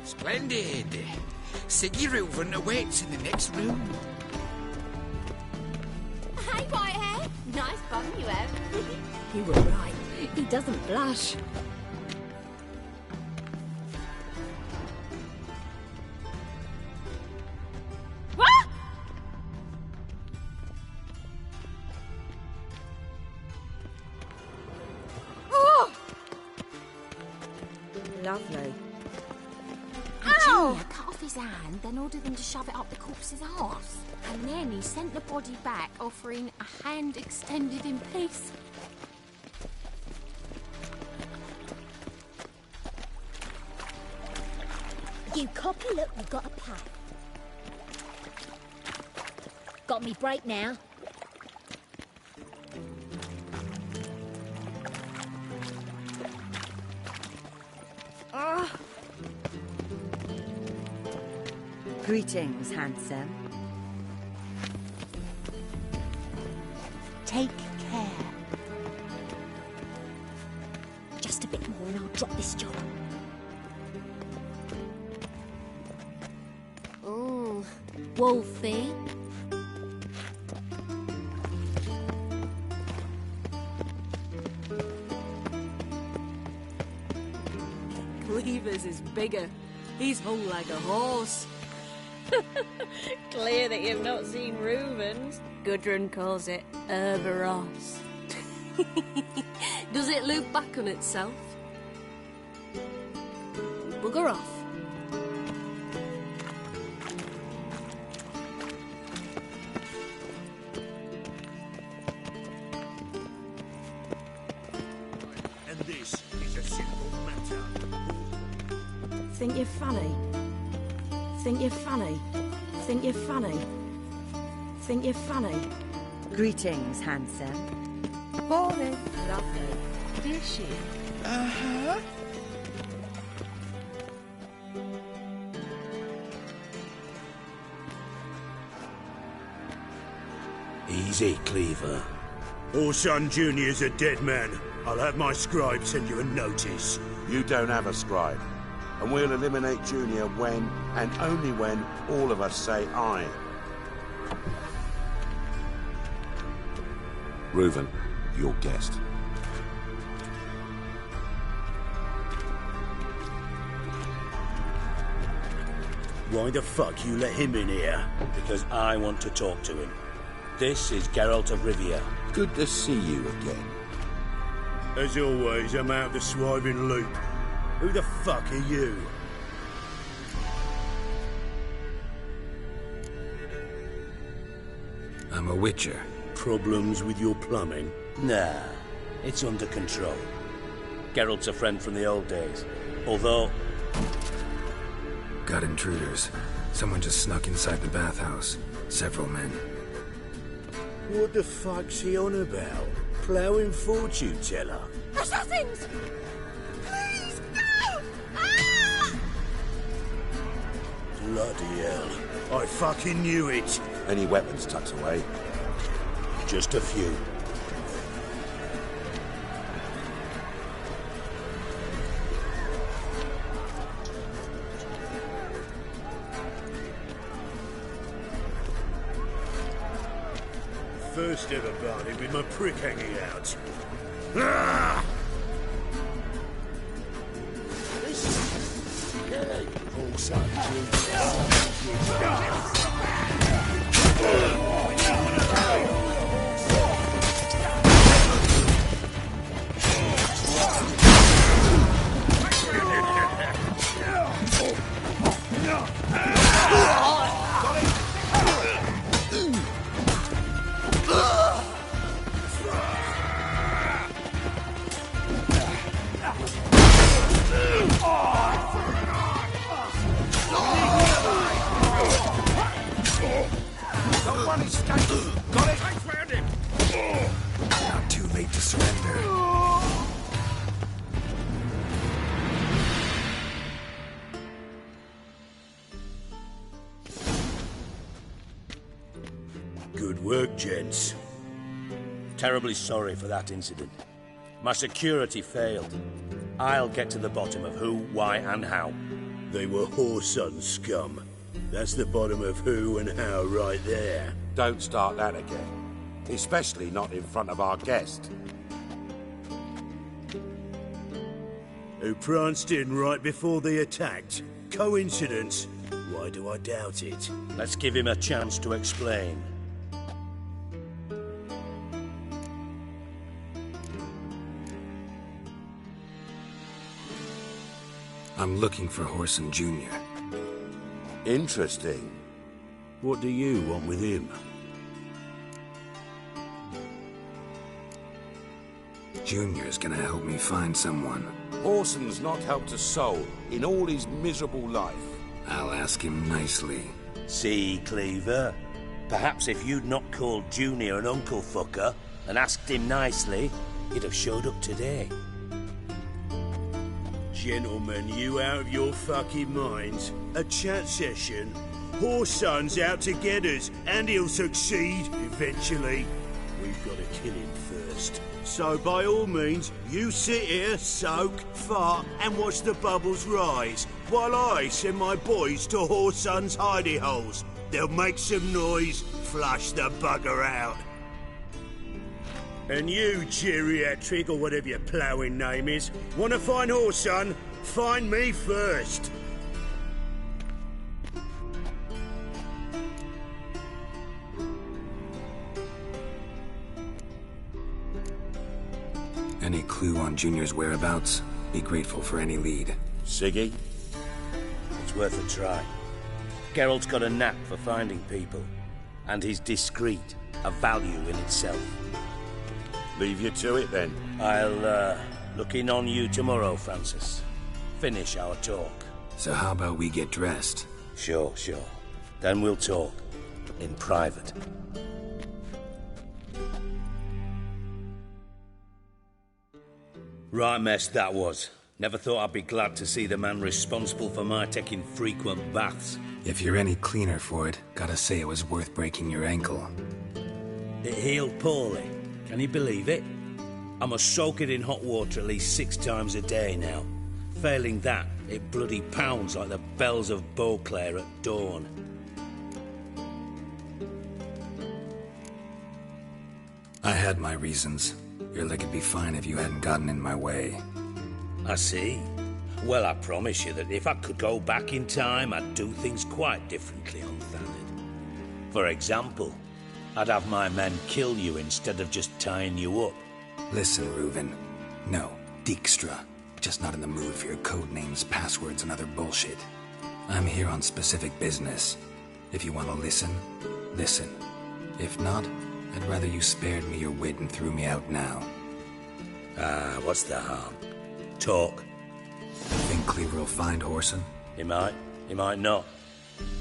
Splendid. Siggy Reuven awaits in the next room. Hey, Whitehair. Nice bum you have. You were right. He doesn't blush. Lovely. Junior cut off his hand, then ordered them to shove it up the corpse's arse. And then he sent the body back, offering a hand extended in peace. You copy, look, we've got a pack. Got me break now. Greetings, handsome. Take care. Just a bit more and I'll drop this job. Ooh, Wolfie. Cleaver's is bigger. He's whole like a horse. Clear that you've not seen Reuben's. Gudrun calls it Herberos. Does it loop back on itself? Bugger off. And this is a simple matter. Think you're funny? Think you're funny? Think you're funny? Think you're funny? Greetings, handsome. Morning. Lovely. Is she? Uh-huh. Easy, Cleaver. Orson Jr.'s a dead man. I'll have my scribe send you a notice. You don't have a scribe. And we'll eliminate Junior when, and only when, all of us say aye. Reuven, your guest. Why the fuck you let him in here? Because I want to talk to him. This is Geralt of Rivia. Good to see you again. As always, I'm out the swiving loop. Who the fuck are you? I'm a witcher. Problems with your plumbing? Nah, it's under control. Geralt's a friend from the old days. Although... Got intruders. Someone just snuck inside the bathhouse. Several men. What the fuck's he on about? Ploughing fortune teller? Assassins! Please, no! Ah! Bloody hell. I fucking knew it. Any weapons tucked away? Just a few. First ever party with my prick hanging out. Ah! Not too late to surrender. Good work, gents. Terribly sorry for that incident. My security failed. I'll get to the bottom of who, why, and how. They were whoreson scum. That's the bottom of who and how right there. Don't start that again. Especially not in front of our guest. Who pranced in right before they attacked. Coincidence? Why do I doubt it? Let's give him a chance to explain. I'm looking for Whoreson Jr. Interesting. What do you want with him? Junior's gonna help me find someone. Whoreson's not helped a soul in all his miserable life. I'll ask him nicely. See, Cleaver? Perhaps if you'd not called Junior an uncle fucker and asked him nicely, he'd have showed up today. Gentlemen, you out of your fucking minds? A chat session? Whoreson's out to get us, and he'll succeed eventually. We've got to kill him first. So by all means, you sit here, soak, fart, and watch the bubbles rise, while I send my boys to Whoreson's hidey holes. They'll make some noise, flush the bugger out. And you, geriatric, or whatever your ploughing name is, want to find Whoreson? Find me first. Any clue on Junior's whereabouts? Be grateful for any lead. Siggy? It's worth a try. Geralt's got a knack for finding people, and he's discreet, a value in itself. Leave you to it, then. I'll, look in on you tomorrow, Francis. Finish our talk. So how about we get dressed? Sure. Then we'll talk. In private. Right mess that was. Never thought I'd be glad to see the man responsible for my taking frequent baths. If you're any cleaner for it, gotta say it was worth breaking your ankle. It healed poorly. Can you believe it? I must soak it in hot water at least 6 times a day now. Failing that, it bloody pounds like the bells of Beauclair at dawn. I had my reasons. Your leg would be fine if you hadn't gotten in my way. I see. Well, I promise you that if I could go back in time, I'd do things quite differently on Thanedd. For example, I'd have my men kill you instead of just tying you up. Listen, Reuven. No, Dijkstra. Just not in the mood for your code names, passwords, and other bullshit. I'm here on specific business. If you want to listen, listen. If not, I'd rather you spared me your wit and threw me out now. What's the harm? Talk. Think Cleaver will find Whoreson? He might not.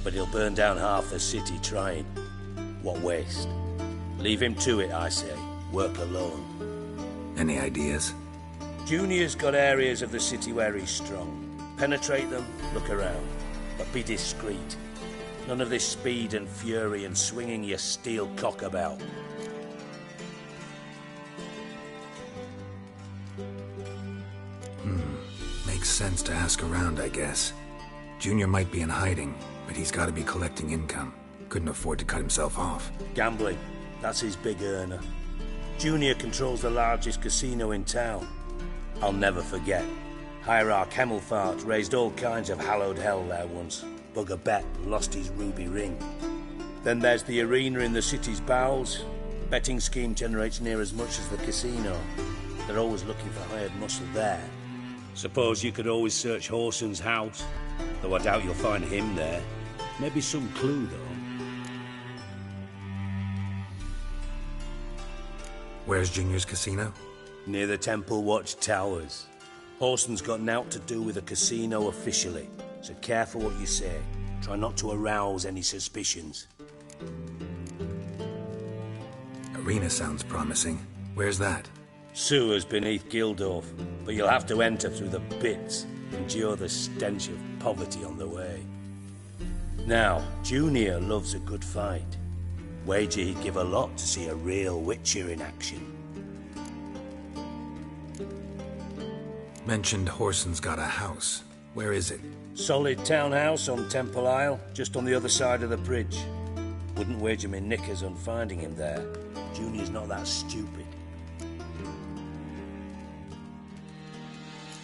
But he'll burn down half the city trying. What waste. Leave him to it, I say. Work alone. Any ideas? Junior's got areas of the city where he's strong. Penetrate them, look around. But be discreet. None of this speed and fury and swinging your steel cock about. Makes sense to ask around, I guess. Junior might be in hiding, but he's got to be collecting income. Couldn't afford to cut himself off. Gambling. That's his big earner. Junior controls the largest casino in town. I'll never forget. Hierarch Hemmelfart raised all kinds of hallowed hell there once. Bugger bet lost his ruby ring. Then there's the arena in the city's bowels. Betting scheme generates near as much as the casino. They're always looking for hired muscle there. Suppose you could always search Whoreson's house, though I doubt you'll find him there. Maybe some clue, though. Where's Junior's casino? Near the Temple Watch Towers. Whoreson's got naught to do with the casino officially, so careful what you say. Try not to arouse any suspicions. Arena sounds promising. Where's that? Sewers beneath Gildorf, but you'll have to enter through the pits, endure the stench of poverty on the way. Now, Junior loves a good fight. Wager he'd give a lot to see a real Witcher in action. Mentioned Whoreson's got a house. Where is it? Solid townhouse on Temple Isle, just on the other side of the bridge. Wouldn't wager me knickers on finding him there. Junior's not that stupid.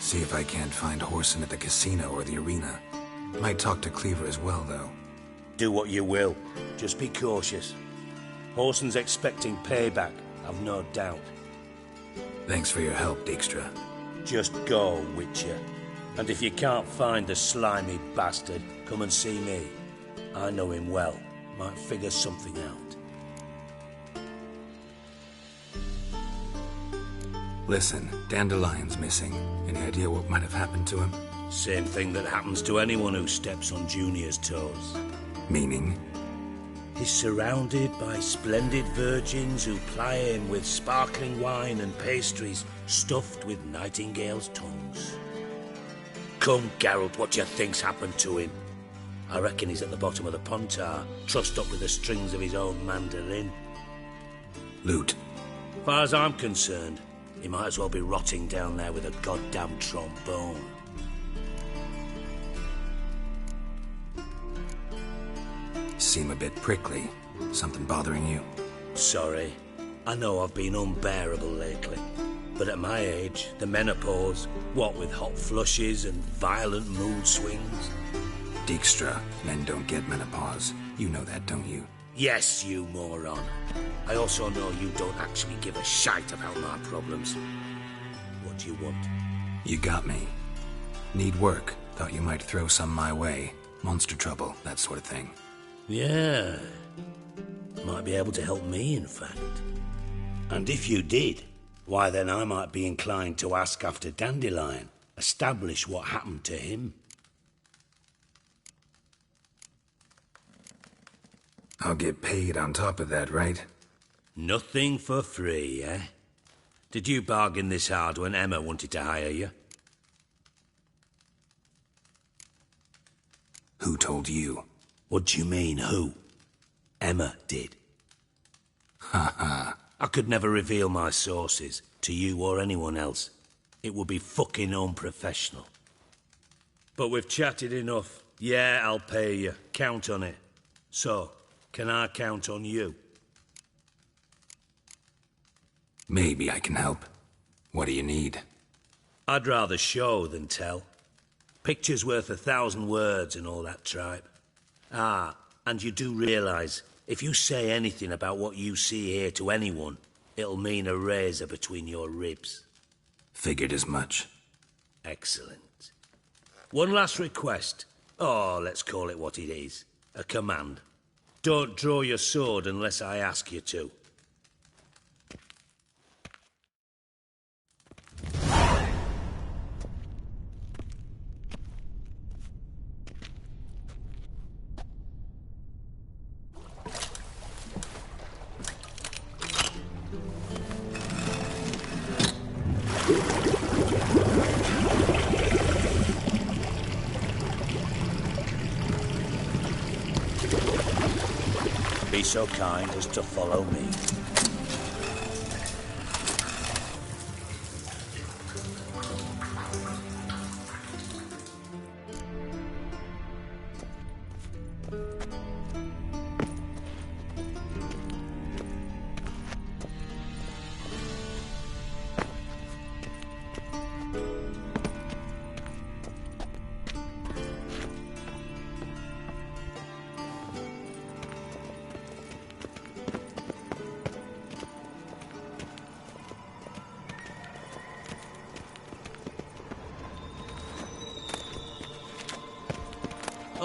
See if I can't find Whoreson at the casino or the arena. Might talk to Cleaver as well, though. Do what you will. Just be cautious. Whoreson's expecting payback, I've no doubt. Thanks for your help, Dijkstra. Just go, Witcher. And if you can't find the slimy bastard, come and see me. I know him well. Might figure something out. Listen, Dandelion's missing. Any idea what might have happened to him? Same thing that happens to anyone who steps on Junior's toes. Meaning? He's surrounded by splendid virgins who ply him with sparkling wine and pastries stuffed with nightingales' tongues. Come, Geralt, what do you think's happened to him? I reckon he's at the bottom of the Pontar, trussed up with the strings of his own mandolin. Loot. As far as I'm concerned, he might as well be rotting down there with a goddamn trombone. Seem a bit prickly. Something bothering you? Sorry. I know I've been unbearable lately. But at my age, the menopause, what with hot flushes and violent mood swings... Dijkstra, men don't get menopause. You know that, don't you? Yes, you moron. I also know you don't actually give a shite about my problems. What do you want? You got me. Need work. Thought you might throw some my way. Monster trouble, that sort of thing. Yeah. Might be able to help me, in fact. And if you did, why then I might be inclined to ask after Dandelion. Establish what happened to him. I'll get paid on top of that, right? Nothing for free, eh? Did you bargain this hard when Emma wanted to hire you? Who told you? What do you mean, who? Emma did. Ha ha. I could never reveal my sources, to you or anyone else. It would be fucking unprofessional. But we've chatted enough. Yeah, I'll pay you. Count on it. So, can I count on you? Maybe I can help. What do you need? I'd rather show than tell. Picture's worth 1,000 words and all that tripe. Ah, and you do realise, if you say anything about what you see here to anyone, it'll mean a razor between your ribs. Figured as much. Excellent. One last request. Oh, let's call it what it is. A command. Don't draw your sword unless I ask you to. Be so kind as to follow me.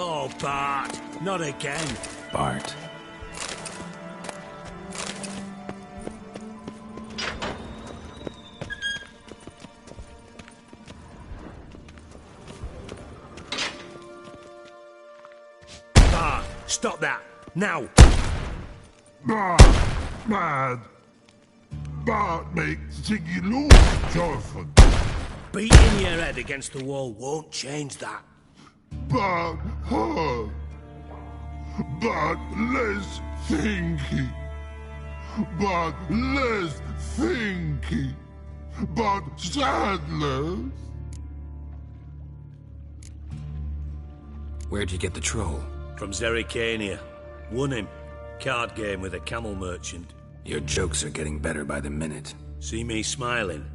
Oh, Bart, not again. Bart. Bart, stop that, now. Bart, mad. Bart makes Ziggy lose, Jonathan. Beating your head against the wall won't change that. But her. But less thinky. But less thinky. But sadless. Where'd you get the troll? From Zerrikania. Won him. Card game with a camel merchant. Your jokes are getting better by the minute. See me smiling?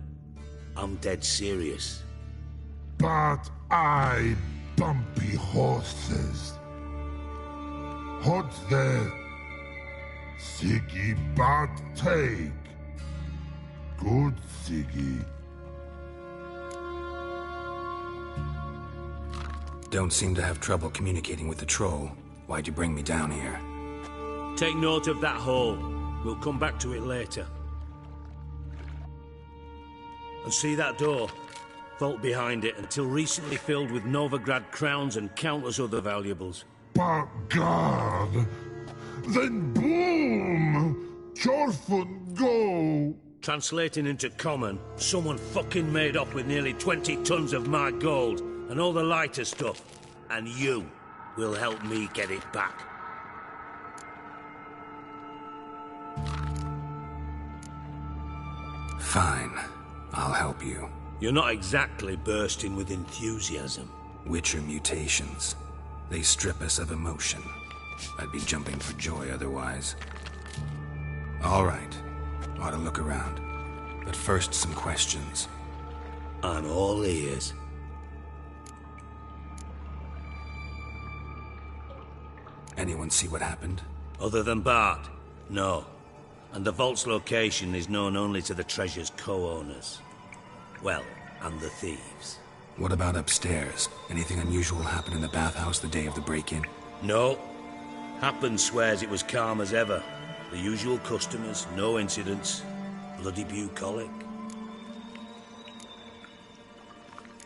I'm dead serious. But I bumpy horses. What's there? Siggy but take. Good Siggy. Don't seem to have trouble communicating with the troll. Why'd you bring me down here? Take note of that hole. We'll come back to it later. And see that door? Vault behind it, until recently filled with Novigrad crowns and countless other valuables. But God! Then boom! Chorfun go! Translating into common, someone fucking made off with nearly 20 tons of my gold, and all the lighter stuff. And you will help me get it back. Fine. I'll help you. You're not exactly bursting with enthusiasm. Witcher mutations. They strip us of emotion. I'd be jumping for joy otherwise. All right. Ought to look around. But first, some questions. I'm all ears. Anyone see what happened? Other than Bart? No. And the vault's location is known only to the treasure's co-owners. Well, and the thieves. What about upstairs? Anything unusual happen in the bathhouse the day of the break-in? No. Happen swears it was calm as ever. The usual customers, no incidents. Bloody bucolic.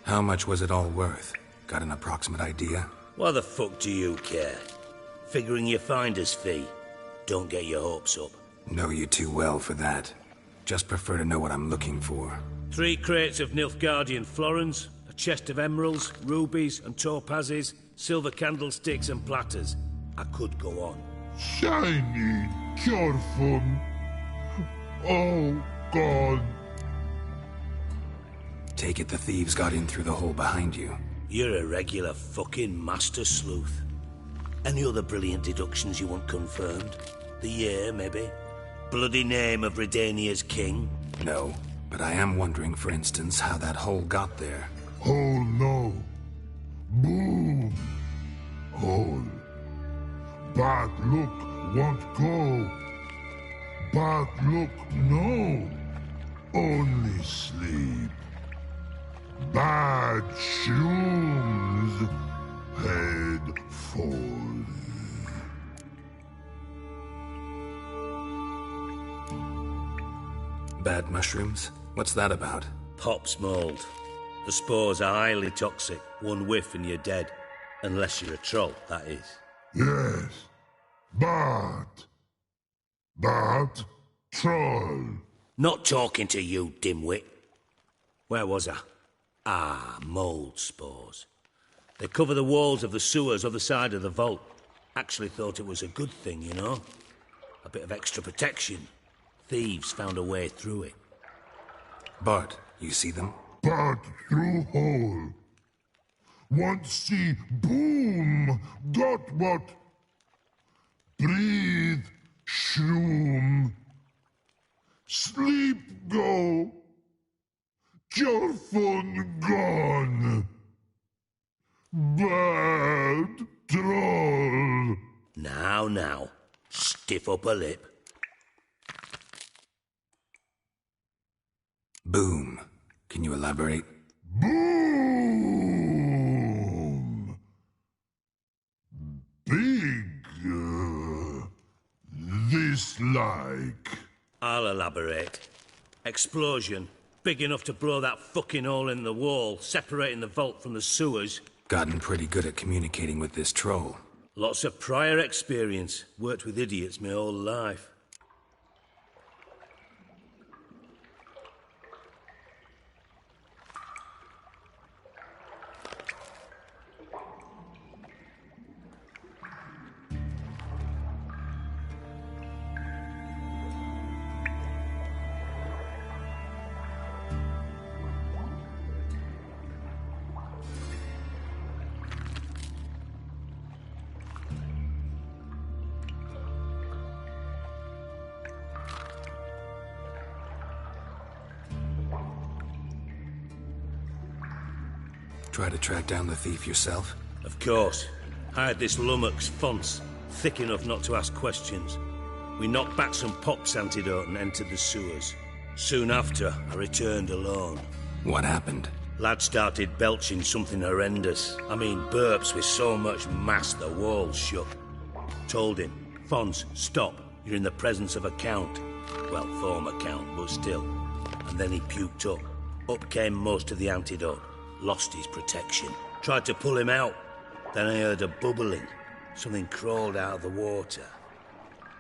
How much was it all worth? Got an approximate idea? Why the fuck do you care? Figuring your finder's fee. Don't get your hopes up. Know you too well for that. Just prefer to know what I'm looking for. 3 crates of Nilfgaardian florins, a chest of emeralds, rubies and topazes, silver candlesticks and platters. I could go on. Shiny Chorfun. Oh, God. Take it the thieves got in through the hole behind you. You're a regular fucking master sleuth. Any other brilliant deductions you want confirmed? The year, maybe? Bloody name of Redania's king? No, but I am wondering, for instance, how that hole got there. Hole no. Boom. Hole. But look, won't go. But look, no. Only sleep. Bad shoes. Head fall. Bad mushrooms? What's that about? Pop's mold. The spores are highly toxic. One whiff and you're dead. Unless you're a troll, that is. Yes. But troll. Not talking to you, dimwit. Where was I? Ah, mold spores. They cover the walls of the sewers other side of the vault. Actually thought it was a good thing, you know? A bit of extra protection. Thieves found a way through it. Bart, you see them? But through hole. Want see boom. Got what? Breathe. Shroom. Sleep go. Chorfun gone. Bad troll. Now. Stiff upper lip. Boom. Can you elaborate? Boom. Big. This like. I'll elaborate. Explosion. Big enough to blow that fucking hole in the wall, separating the vault from the sewers. Gotten pretty good at communicating with this troll. Lots of prior experience. Worked with idiots my whole life. Try to track down the thief yourself? Of course. I had this lummox Fonce, thick enough not to ask questions. We knocked back some Pop's antidote and entered the sewers. Soon after, I returned alone. What happened? Lad started belching something horrendous. I mean, burps with so much mass the walls shook. Told him, Fons, stop. You're in the presence of a count. Well, former count, but still. And then he puked up. Up came most of the antidote. Lost his protection. Tried to pull him out. Then I heard a bubbling. Something crawled out of the water.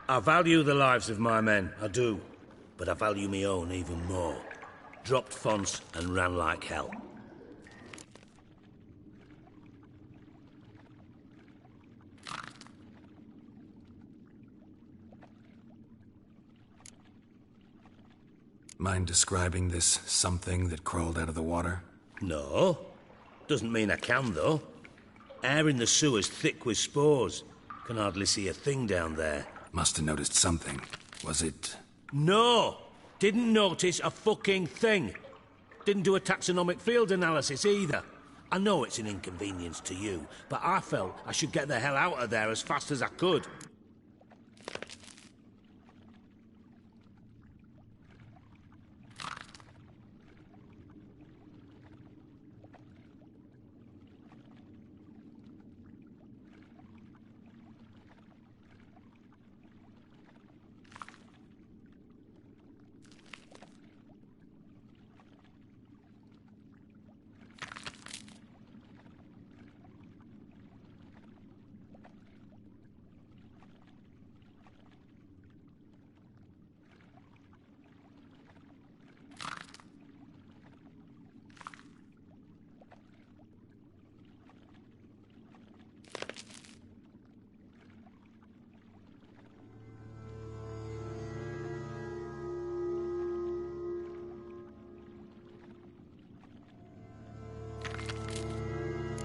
I value the lives of my men, I do. But I value my own even more. Dropped Fons and ran like hell. Mind describing this something that crawled out of the water? No. Doesn't mean I can, though. Air in the sewer's thick with spores. Can hardly see a thing down there. Must have noticed something. Was it... No! Didn't notice a fucking thing. Didn't do a taxonomic field analysis either. I know it's an inconvenience to you, but I felt I should get the hell out of there as fast as I could.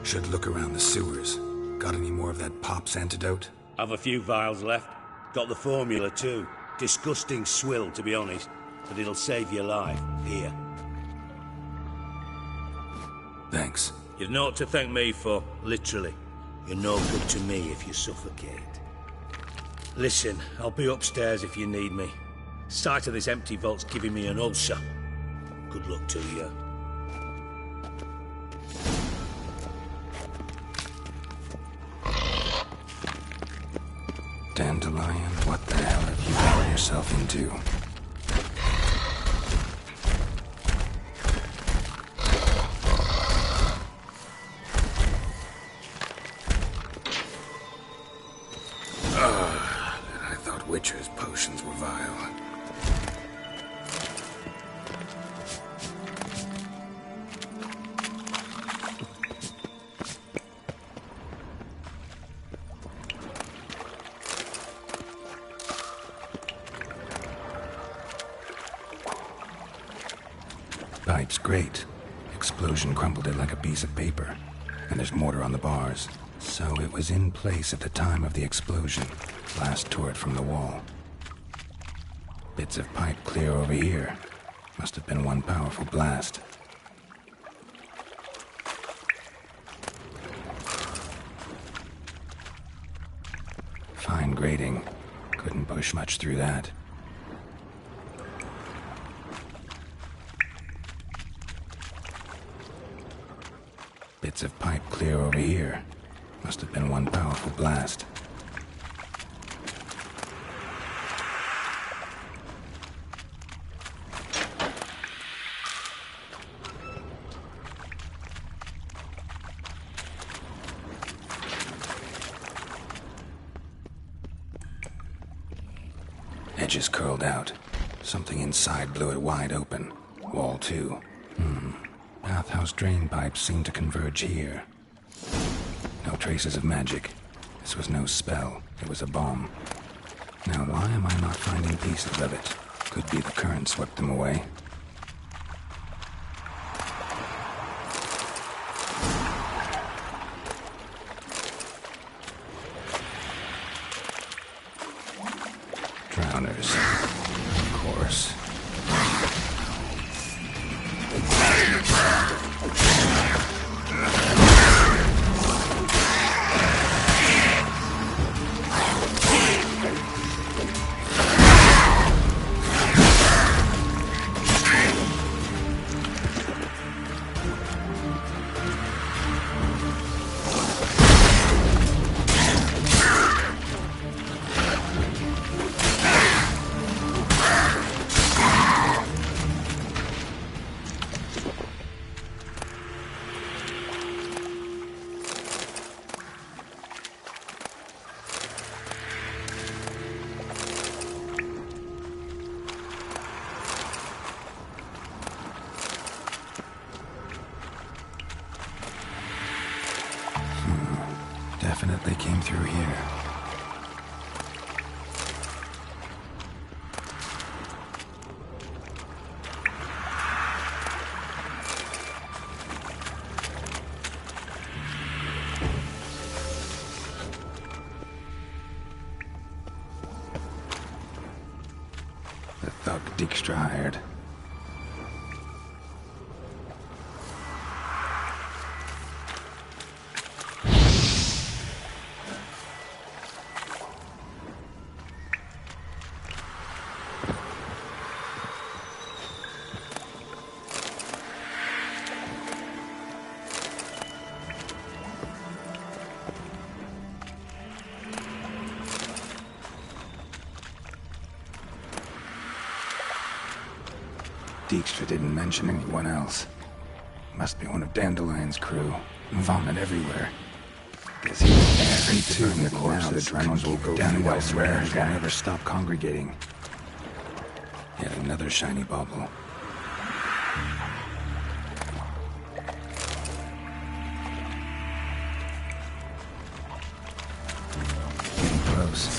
Should look around the sewers. Got any more of that Pop's antidote? Have a few vials left. Got the formula too. Disgusting swill, to be honest. But it'll save your life. Here. Thanks. You've naught to thank me for, literally. You're no good to me if you suffocate. Listen, I'll be upstairs if you need me. Sight of this empty vault's giving me an ulcer. Good luck to you. Dandelion, what the hell have you gotten yourself into? I thought Witcher's potions were vile. Pipe's great. Explosion crumpled it like a piece of paper. And there's mortar on the bars. So it was in place at the time of the explosion. Blast tore it from the wall. Bits of pipe clear over here. Must have been one powerful blast. Fine grating. Couldn't push much through that. Bits of pipe clear over here. Must have been one powerful blast. Edges curled out. Something inside blew it wide open. Wall too. Bathhouse drain pipes seem to converge here. No traces of magic. This was no spell. It was a bomb. Now why am I not finding pieces of it? Could be the current swept them away. Drowners. Of course. Definitely came through here. The thug Dijkstra hired. Dijkstra didn't mention anyone else. Must be one of Dandelion's crew. Vomit everywhere. Guess he was there. Need to burn the corpse. The drones will go down elsewhere. Will never stop congregating. Yet another shiny bauble. Getting close.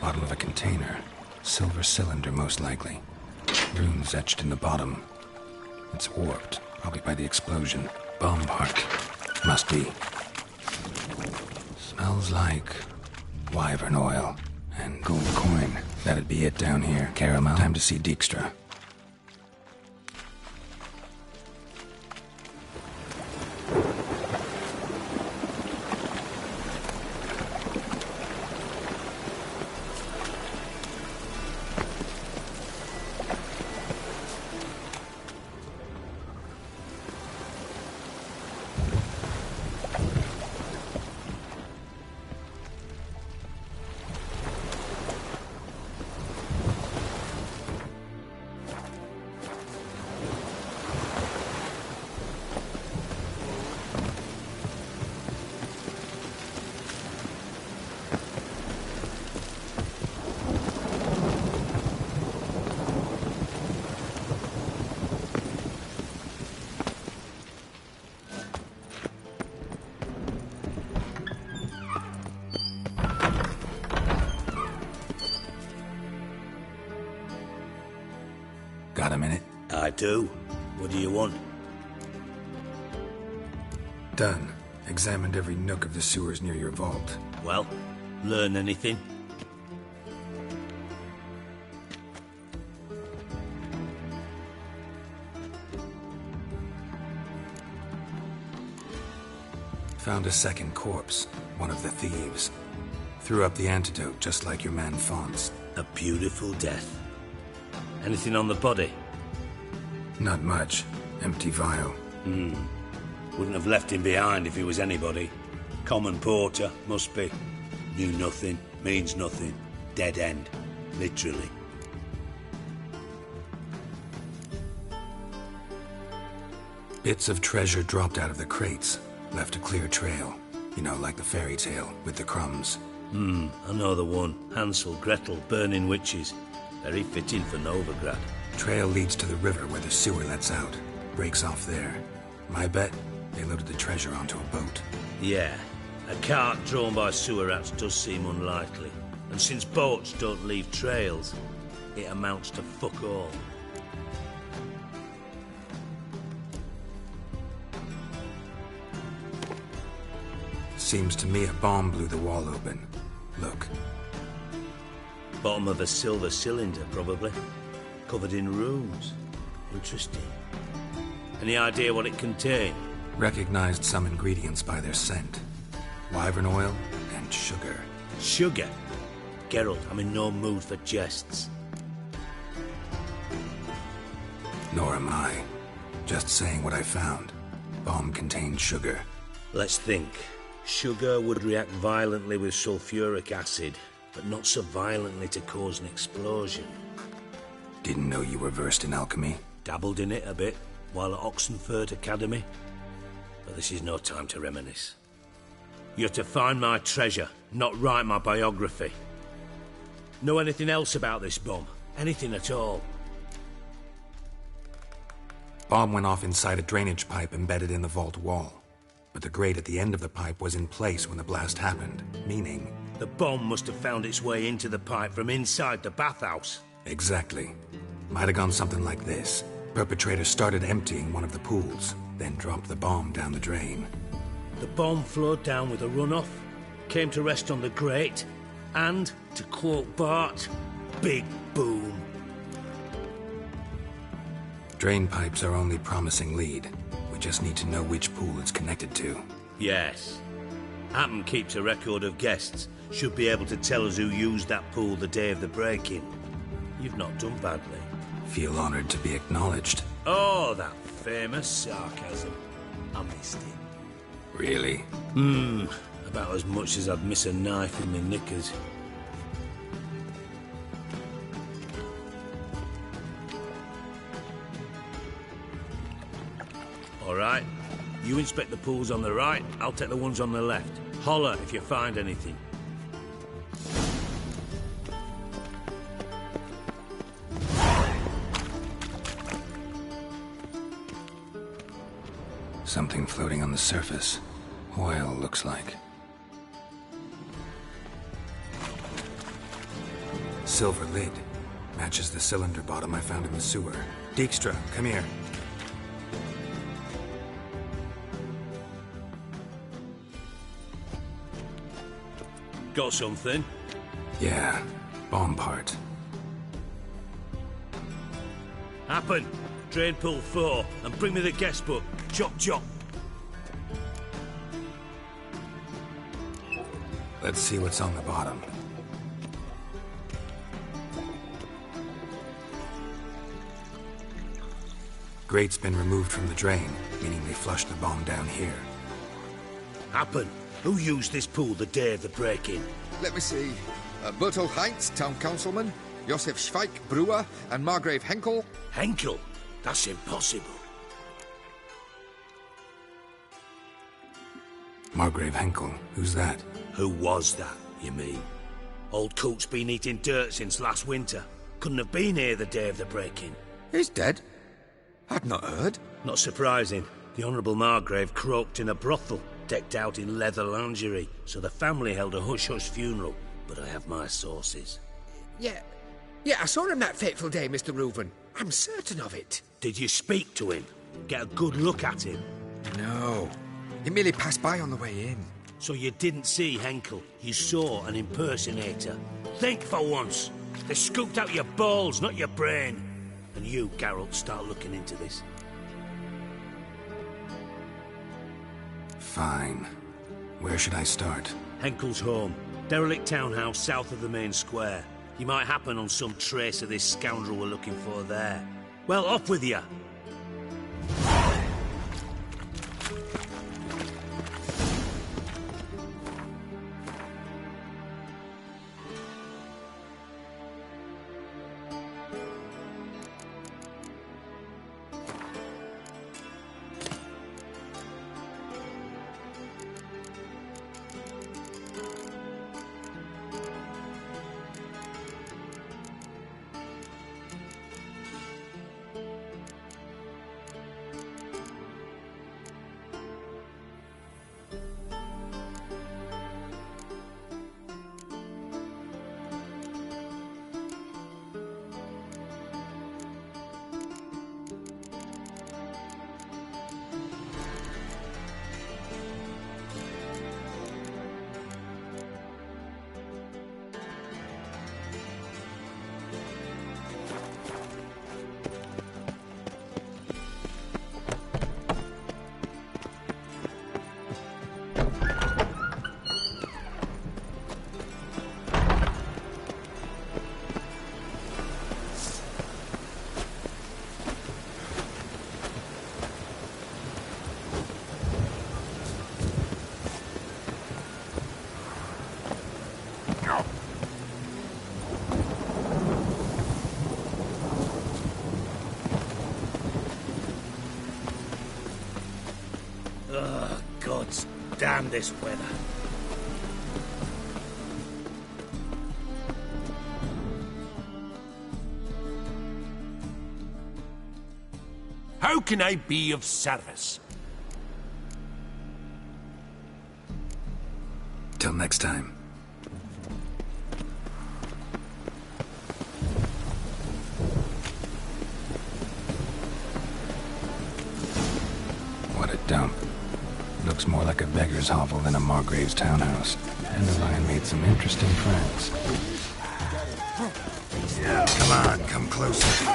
Bottom of a container. Silver cylinder, most likely. Runes etched in the bottom. It's warped, probably by the explosion. Bomb bark. Must be. Smells like wyvern oil and gold coin. That'd be it down here. Caramel. Time to see Dijkstra. Got a minute? I do. What do you want? Done. Examined every nook of the sewers near your vault. Well, learn anything? Found a second corpse. One of the thieves. Threw up the antidote, just like your man Faunt's. A beautiful death. Anything on the body? Not much. Empty vial. Wouldn't have left him behind if he was anybody. Common porter, must be. Knew nothing, means nothing. Dead end. Literally. Bits of treasure dropped out of the crates. Left a clear trail. You know, like the fairy tale, with the crumbs. I know the one. Hansel, Gretel, burning witches. Very fitting for Novigrad. Trail leads to the river where the sewer lets out. Breaks off there. My bet, they loaded the treasure onto a boat. Yeah. A cart drawn by sewer rats does seem unlikely. And since boats don't leave trails, it amounts to fuck all. Seems to me a bomb blew the wall open. Look. Bottom of a silver cylinder, probably. Covered in runes. Interesting. Any idea what it contained? Recognized some ingredients by their scent. Wyvern oil and sugar. Sugar? Geralt, I'm in no mood for jests. Nor am I. Just saying what I found. Bomb contained sugar. Let's think. Sugar would react violently with sulfuric acid, but not so violently to cause an explosion. Didn't know you were versed in alchemy. Dabbled in it a bit, while at Oxenford Academy. But this is no time to reminisce. You're to find my treasure, not write my biography. Know anything else about this bomb? Anything at all? Bomb went off inside a drainage pipe embedded in the vault wall. But the grate at the end of the pipe was in place when the blast happened, meaning... The bomb must have found its way into the pipe from inside the bathhouse. Exactly. Might have gone something like this. Perpetrator started emptying one of the pools, then dropped the bomb down the drain. The bomb flowed down with a runoff, came to rest on the grate, and, to quote Bart, big boom. Drain pipes are only promising lead. We just need to know which pool it's connected to. Yes. Hammond keeps a record of guests. Should be able to tell us who used that pool the day of the break-in. You've not done badly. Feel honored to be acknowledged. Oh, that famous sarcasm. I missed it. Really? About as much as I'd miss a knife in my knickers. All right. You inspect the pools on the right, I'll take the ones on the left. Holler if you find anything. Something floating on the surface. Oil, looks like. Silver lid. Matches the cylinder bottom I found in the sewer. Dijkstra, come here. Got something? Yeah, bomb part. Happen. Drain pool 4, and bring me the guest book. Chop chop. Let's see what's on the bottom. Grate's been removed from the drain, meaning they flushed the bomb down here. Happen. Who used this pool the day of the break-in? Let me see. Bertolt Heinz, town councilman, Josef Schweik, brewer, and Margrave Henkel. Henkel? That's impossible. Margrave Henkel? Who's that? Who was that, you mean? Old Coot's been eating dirt since last winter. Couldn't have been here the day of the break-in. He's dead? I'd not heard. Not surprising. The Honourable Margrave croaked in a brothel, decked out in leather lingerie, so the family held a hush-hush funeral. But I have my sources. Yeah, I saw him that fateful day, Mr. Reuven. I'm certain of it. Did you speak to him? Get a good look at him? No. He merely passed by on the way in. So you didn't see Henkel. You saw an impersonator. Think for once. They scooped out your balls, not your brain. And you, Geralt, start looking into this. Fine. Where should I start? Henkel's home. Derelict townhouse south of the main square. You might happen on some trace of this scoundrel we're looking for there. Well, off with you! Damn this weather. How can I be of service? Till next time. What a dump. Looks more like a beggar's hovel than a Margrave's townhouse. Dandelion made some interesting friends. Come on, come closer.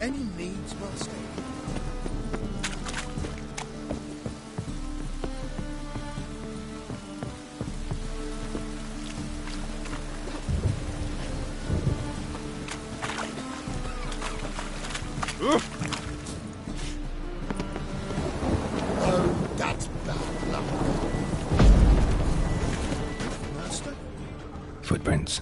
Any needs, master? Oh, that's bad luck. Master? Footprints.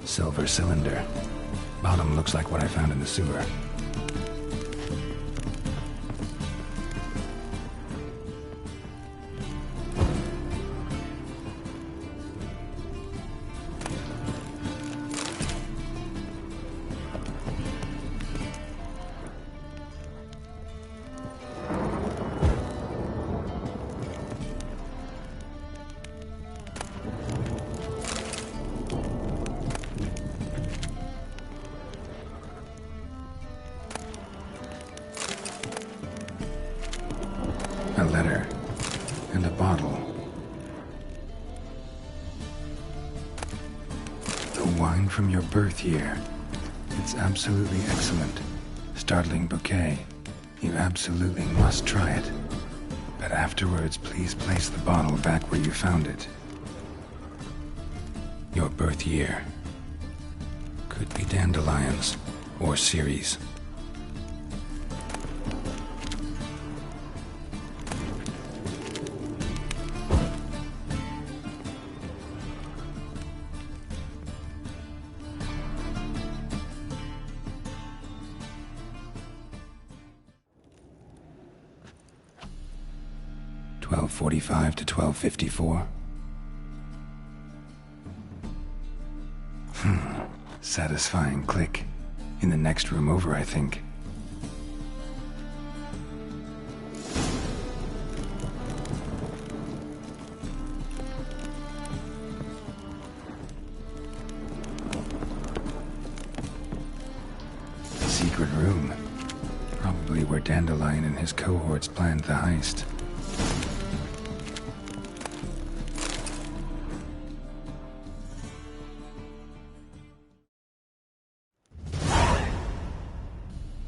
Silver cylinder. Bottom looks like what I found in the sewer. A letter. And a bottle. The wine from your birth year. It's absolutely excellent. Startling bouquet. You absolutely must try it. But afterwards, please place the bottle back where you found it. Your birth year. Could be dandelions or Ceres. .45 to 12:54. Satisfying click. In the next room over, I think. Secret room. Probably where Dandelion and his cohorts planned the heist.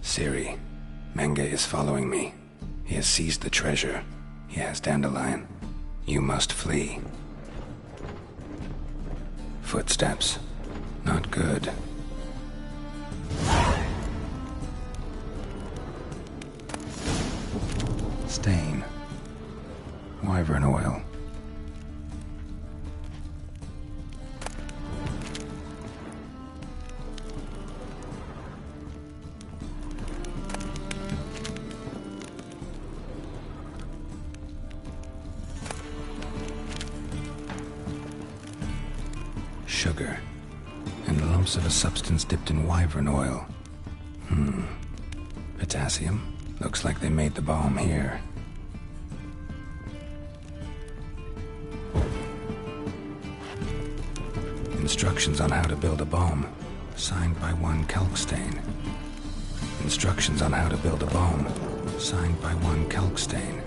Ciri, Menge is following me. He has seized the treasure. He has Dandelion. You must flee. Footsteps. Not good. Stain. Wyvern oil. Sugar, and lumps of a substance dipped in wyvern oil. Potassium? Looks like they made the bomb here. Instructions on how to build a bomb. Signed by one Kelkstain. Instructions on how to build a bomb. Signed by one Kelkstain.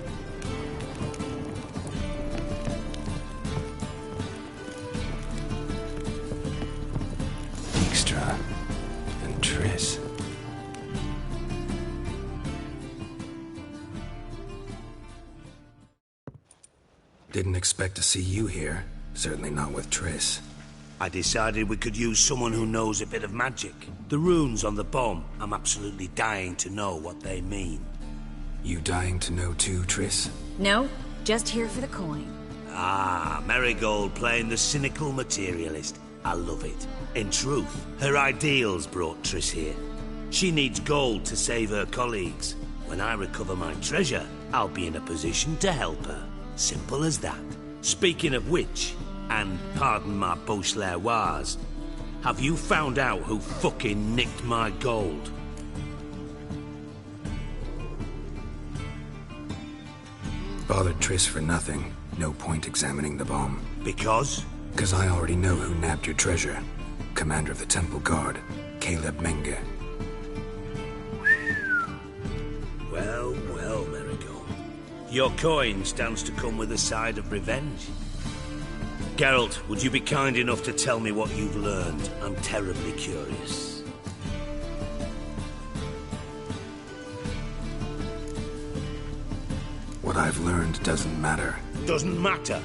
Dijkstra and Triss. Didn't expect to see you here. Certainly not with Triss. I decided we could use someone who knows a bit of magic. The runes on the bomb, I'm absolutely dying to know what they mean. You dying to know too, Triss? No, just here for the coin. Ah, Marigold playing the cynical materialist. I love it. In truth, her ideals brought Triss here. She needs gold to save her colleagues. When I recover my treasure, I'll be in a position to help her. Simple as that. Speaking of which, and pardon my Beauclervoise, have you found out who fucking nicked my gold? Bothered Triss for nothing. No point examining the bomb. Because? Because I already know who nabbed your treasure. Commander of the Temple Guard, Caleb Menge. Well, well, Marigold. Your coin stands to come with a side of revenge. Geralt, would you be kind enough to tell me what you've learned? I'm terribly curious. What I've learned doesn't matter. Doesn't matter?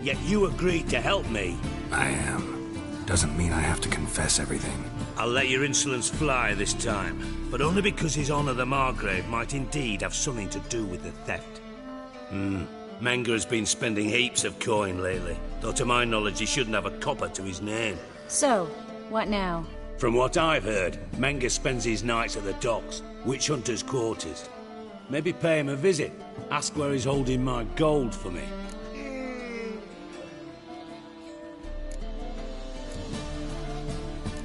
Yet you agreed to help me. I am. Doesn't mean I have to confess everything. I'll let your insolence fly this time, but only because His Honor the Margrave might indeed have something to do with the theft. Menge has been spending heaps of coin lately, though to my knowledge he shouldn't have a copper to his name. So, what now? From what I've heard, Menge spends his nights at the docks, witch hunters' quarters. Maybe pay him a visit. Ask where he's holding my gold for me.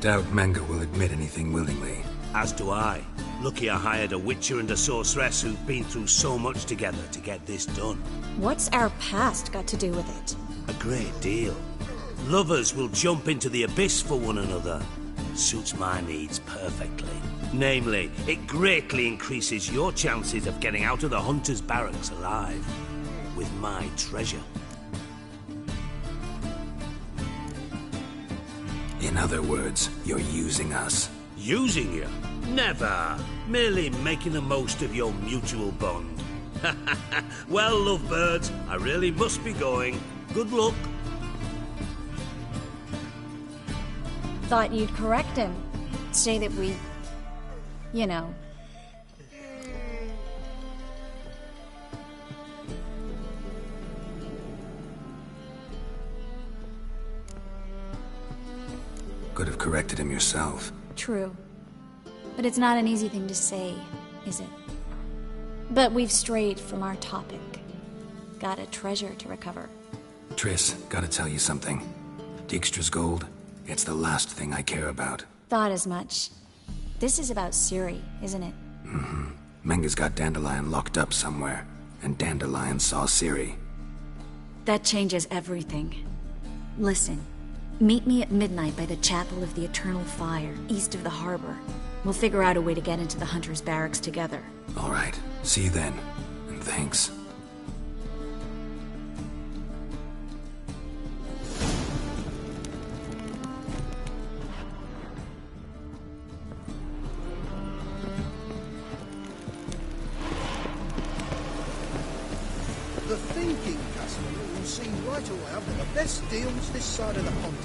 Doubt Menge will admit anything willingly. As do I. Lucky I hired a witcher and a sorceress who've been through so much together to get this done. What's our past got to do with it? A great deal. Lovers will jump into the abyss for one another. Suits my needs perfectly. Namely, it greatly increases your chances of getting out of the hunter's barracks alive. With my treasure. In other words, you're using us. Using you? Never. Merely making the most of your mutual bond. Well, lovebirds, I really must be going. Good luck. Thought you'd correct him. Say that we... you know... Could have corrected him yourself. True. But it's not an easy thing to say, is it? But we've strayed from our topic. Got a treasure to recover. Triss, gotta tell you something. Dijkstra's gold, it's the last thing I care about. Thought as much. This is about Ciri, isn't it? Mm-hmm. Menge's got Dandelion locked up somewhere, and Dandelion saw Ciri. That changes everything. Listen, meet me at midnight by the Chapel of the Eternal Fire, east of the harbor. We'll figure out a way to get into the Hunter's barracks together. All right. See you then. And thanks. The thinking customer will see right away I've got the best deals this side of the pond.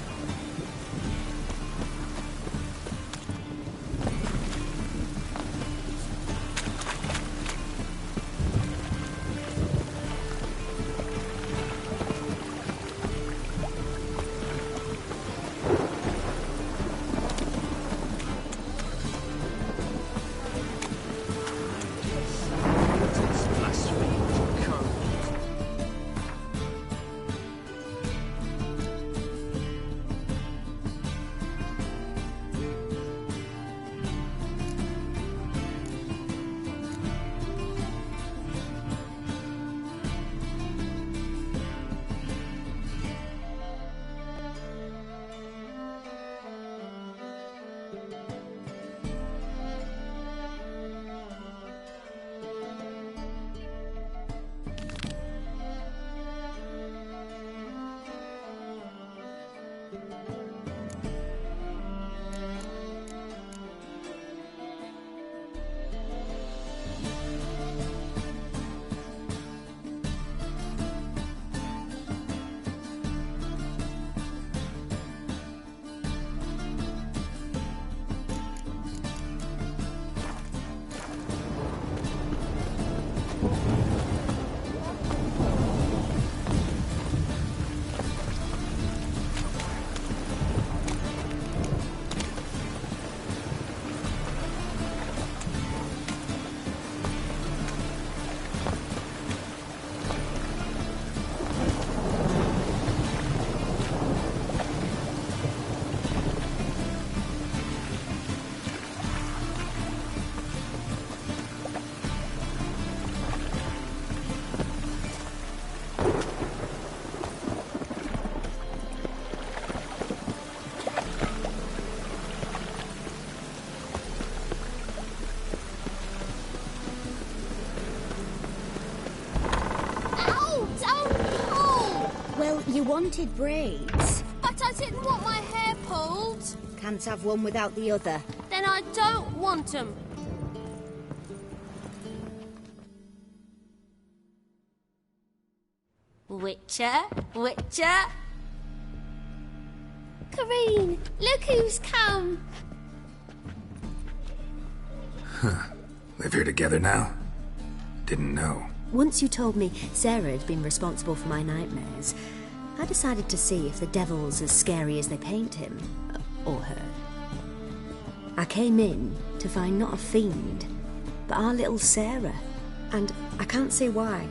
Well, you wanted braids. But I didn't want my hair pulled. Can't have one without the other. Then I don't want them. Witcher, Witcher. Kareen, look who's come. Huh. Live here together now? Didn't know. Once you told me Sarah had been responsible for my nightmares, I decided to see if the devil's as scary as they paint him. Or her. I came in to find not a fiend, but our little Sarah. And I can't say why,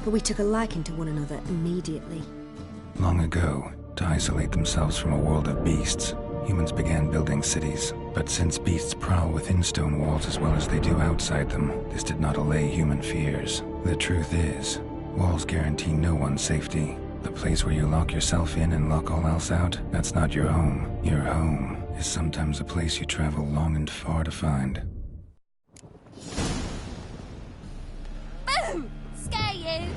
but we took a liking to one another immediately. Long ago, to isolate themselves from a world of beasts, humans began building cities. But since beasts prowl within stone walls as well as they do outside them, this did not allay human fears. The truth is, walls guarantee no one's safety. The place where you lock yourself in and lock all else out, that's not your home. Your home is sometimes a place you travel long and far to find. Boom! Scare you!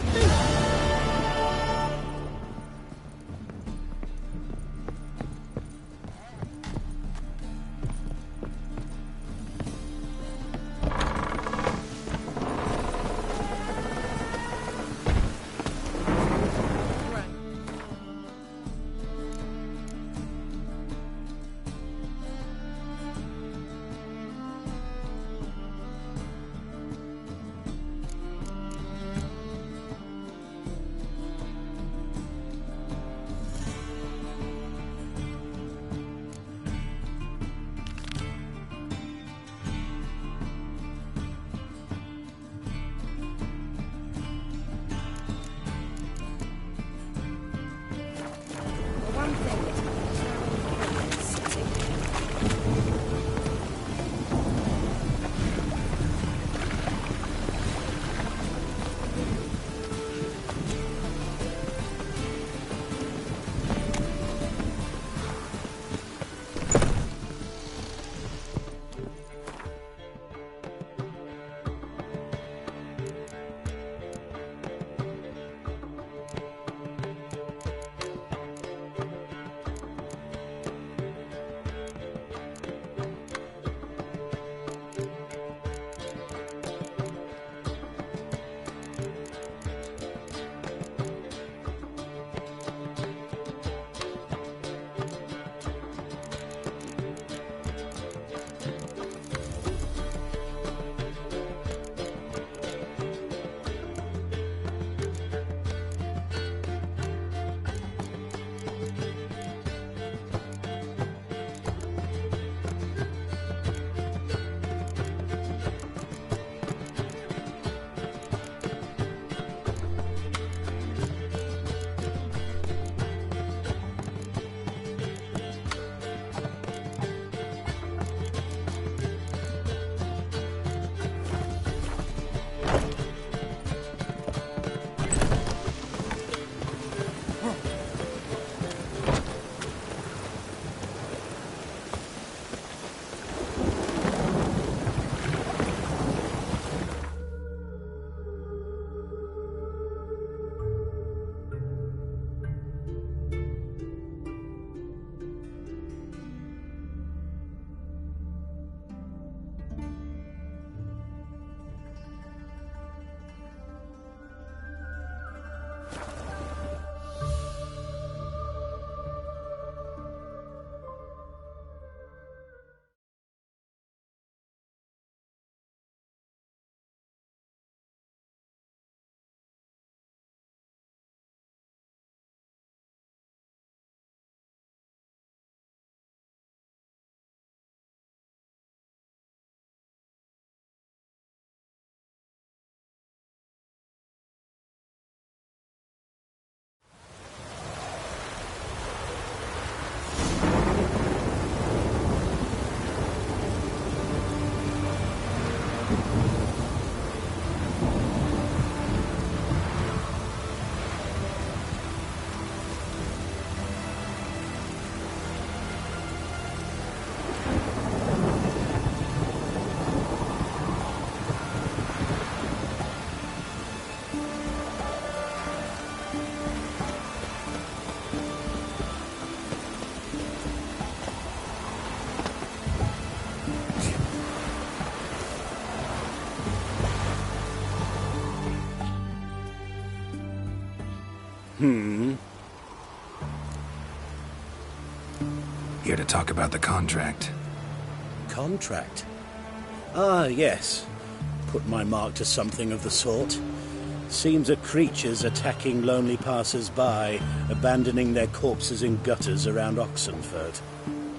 Here to talk about the contract. Contract? Ah, yes. Put my mark to something of the sort. Seems a creature's attacking lonely passers-by, abandoning their corpses in gutters around Oxenfurt.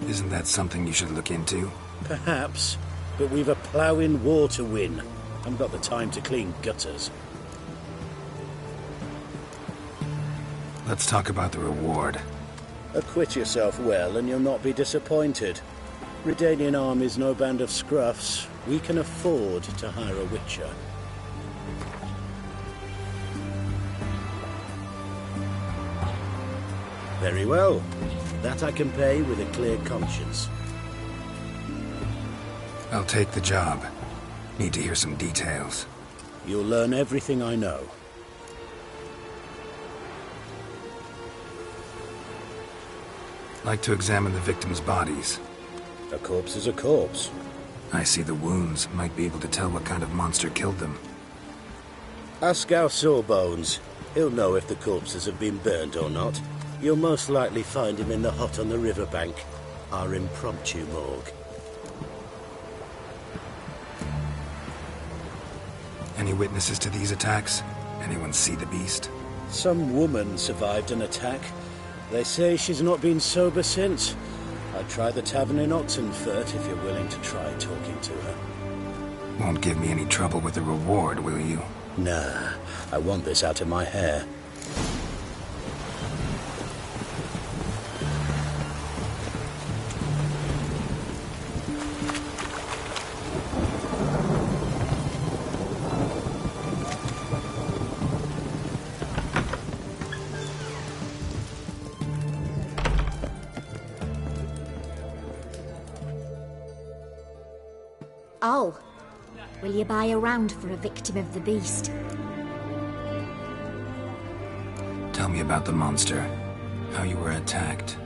Isn't that something you should look into? Perhaps, but we've a ploughing war to win. Haven't got the time to clean gutters. Let's talk about the reward. Acquit yourself well and you'll not be disappointed. Redanian Army's no band of scruffs. We can afford to hire a witcher. Very well. That I can pay with a clear conscience. I'll take the job. Need to hear some details. You'll learn everything I know. Like to examine the victims' bodies. A corpse is a corpse. I see the wounds. Might be able to tell what kind of monster killed them. Ask our Sawbones. He'll know if the corpses have been burned or not. You'll most likely find him in the hut on the riverbank. Our impromptu morgue. Any witnesses to these attacks? Anyone see the beast? Some woman survived an attack. They say she's not been sober since. I'd try the tavern in Oxenfurt if you're willing to try talking to her. Won't give me any trouble with the reward, will you? Nah, I want this out of my hair. Oh, will you buy a round for a victim of the beast? Tell me about the monster. How you were attacked.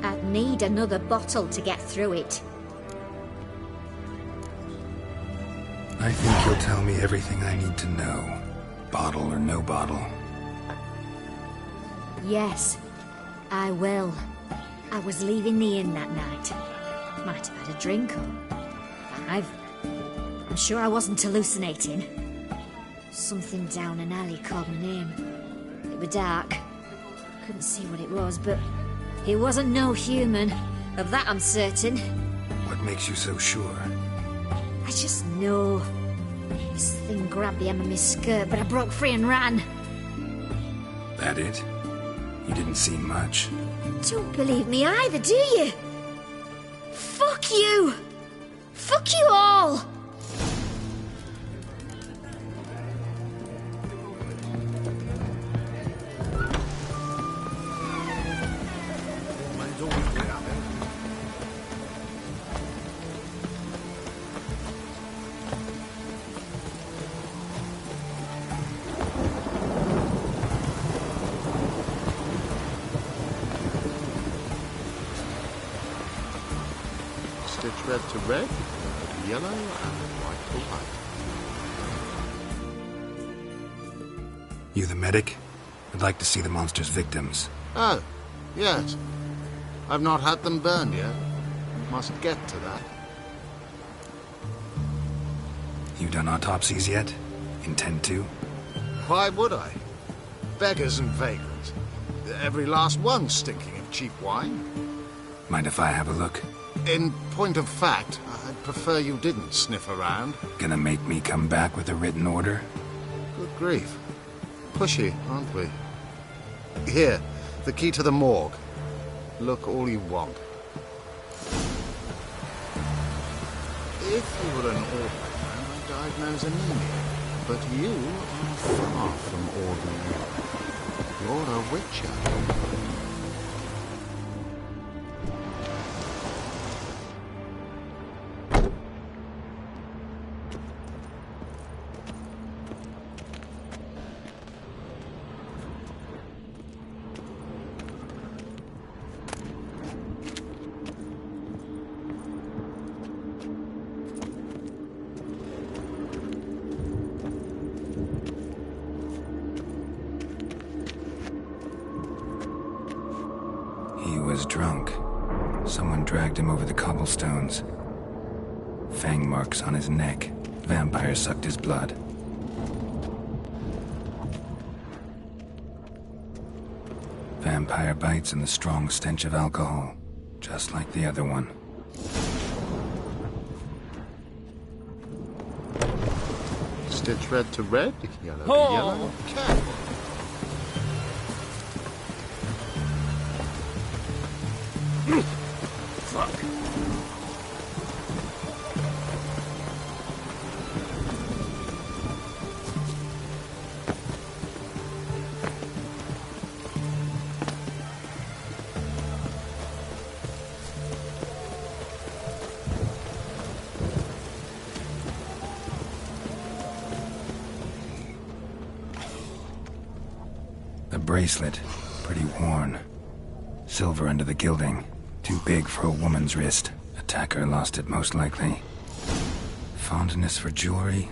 I'd need another bottle to get through it. I think you'll tell me everything I need to know. Bottle or no bottle. Yes, I will. I was leaving the inn that night. Might have had a drink or 5. I'm sure I wasn't hallucinating. Something down an alley called my name. It was dark. Couldn't see what it was, but it wasn't no human. Of that I'm certain. What makes you so sure? I just know. This thing grabbed the hem of my skirt, but I broke free and ran. That it? You didn't see much. Don't believe me either, do you? Fuck you! Fuck you all! Stitch red to red, yellow and white to white. You the medic? I'd like to see the monster's victims. Oh, yes. I've not had them burned yet. Must get to that. You done autopsies yet? Intend to? Why would I? Beggars and vagrants. Every last one stinking of cheap wine. Mind if I have a look? In point of fact, I'd prefer you didn't sniff around. Gonna make me come back with a written order? Good grief. Pushy, aren't we? Here, the key to the morgue. Look all you want. If you were an ordinary man, I'd diagnose anemia. But you are far from ordinary. You're a witcher. was drunk. Someone dragged him over the cobblestones. Fang marks on his neck. Vampire sucked his blood. Vampire bites and the strong stench of alcohol, just like the other one. Stitch red to red, yellow to Oh. yellow. Careful. Fuck. The bracelet, pretty worn. Silver under the gilding. Too big for a woman's wrist. Attacker lost it, most likely. Fondness for jewelry.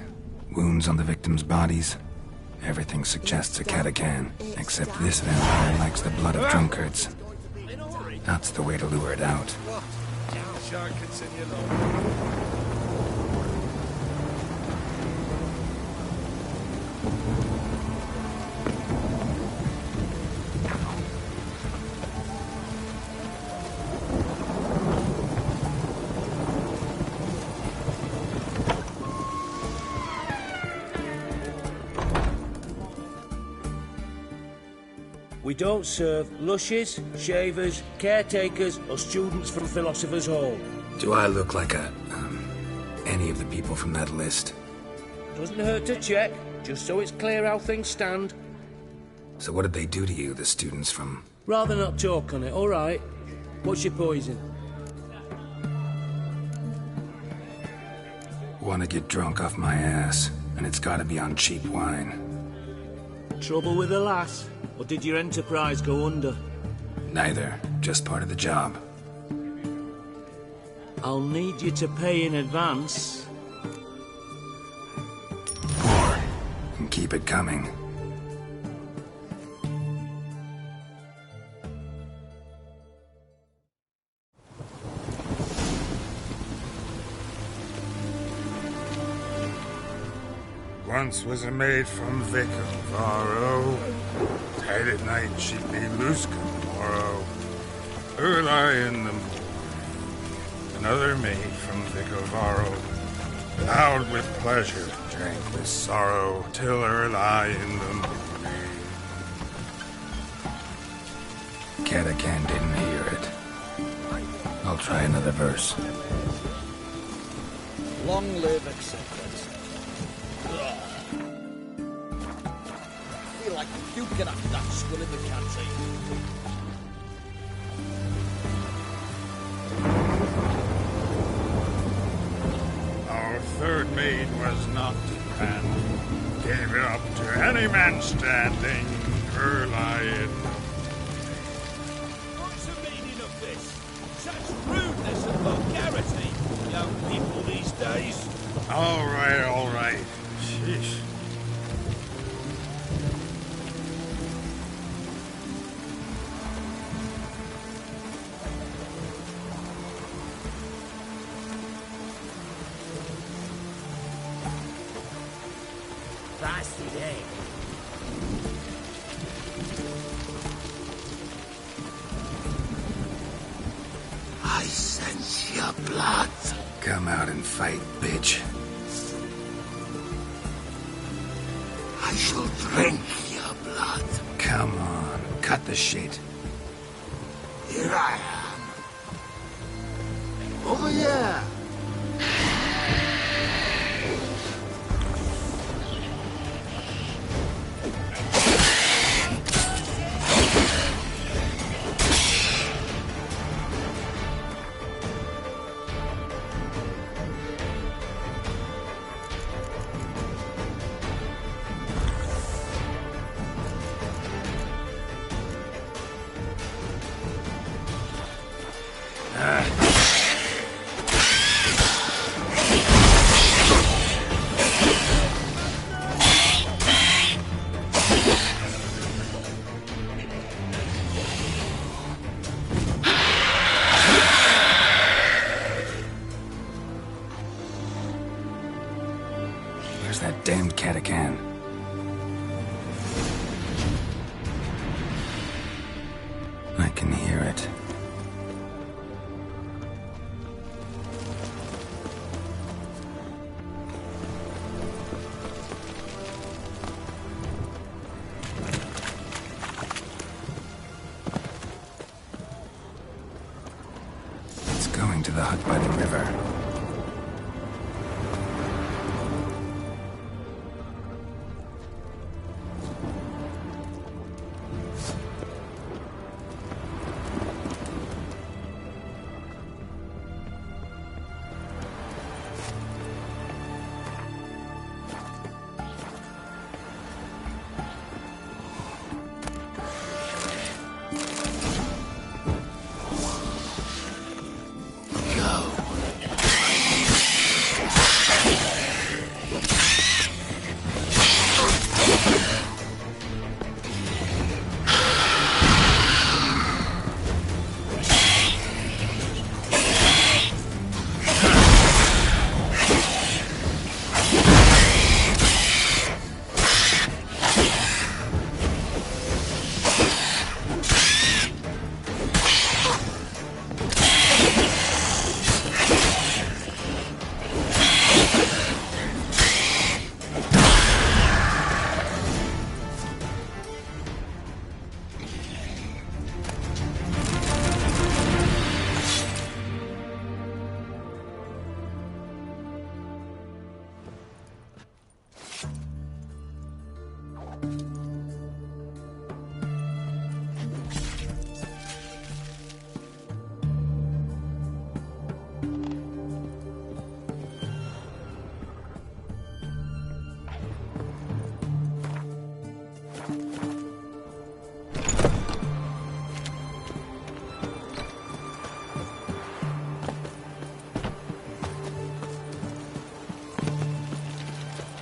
Wounds on the victims' bodies. Everything suggests a Catacan, except this vampire likes the blood of drunkards. That's the way to lure it out. Shan't continue long. We don't serve lushes, shavers, caretakers, or students from Philosopher's Hall. Do I look like any of the people from that list? Doesn't hurt to check, just so it's clear how things stand. So what did they do to you, the students from... Rather not talk on it, all right? What's your poison? Want to get drunk off my ass, and it's gotta be on cheap wine. Trouble with the lass? Or did your enterprise go under? Neither, just part of the job. I'll need you to pay in advance. Pour, and keep it coming. Once was a maid from Vicovaro. Tight at night she'd be loose tomorrow. Early in the morning. Another maid from Vicovaro. Loud with pleasure, drank with sorrow, till early in the morning. Catacan didn't hear it. I'll try another verse. Long live acceptance. I feel like puking after that swill in the canteen. Our third maid was not and gave it up to any man standing early in the What's the meaning of this? Such rudeness and vulgarity, young people these days. All right. Sheesh. That's it, eh? I sense your blood. Come out and fight, bitch. I shall drink your blood. Come on, cut the shit. Here I am. Over here. can. I can hear it. It's going to the hut by the river.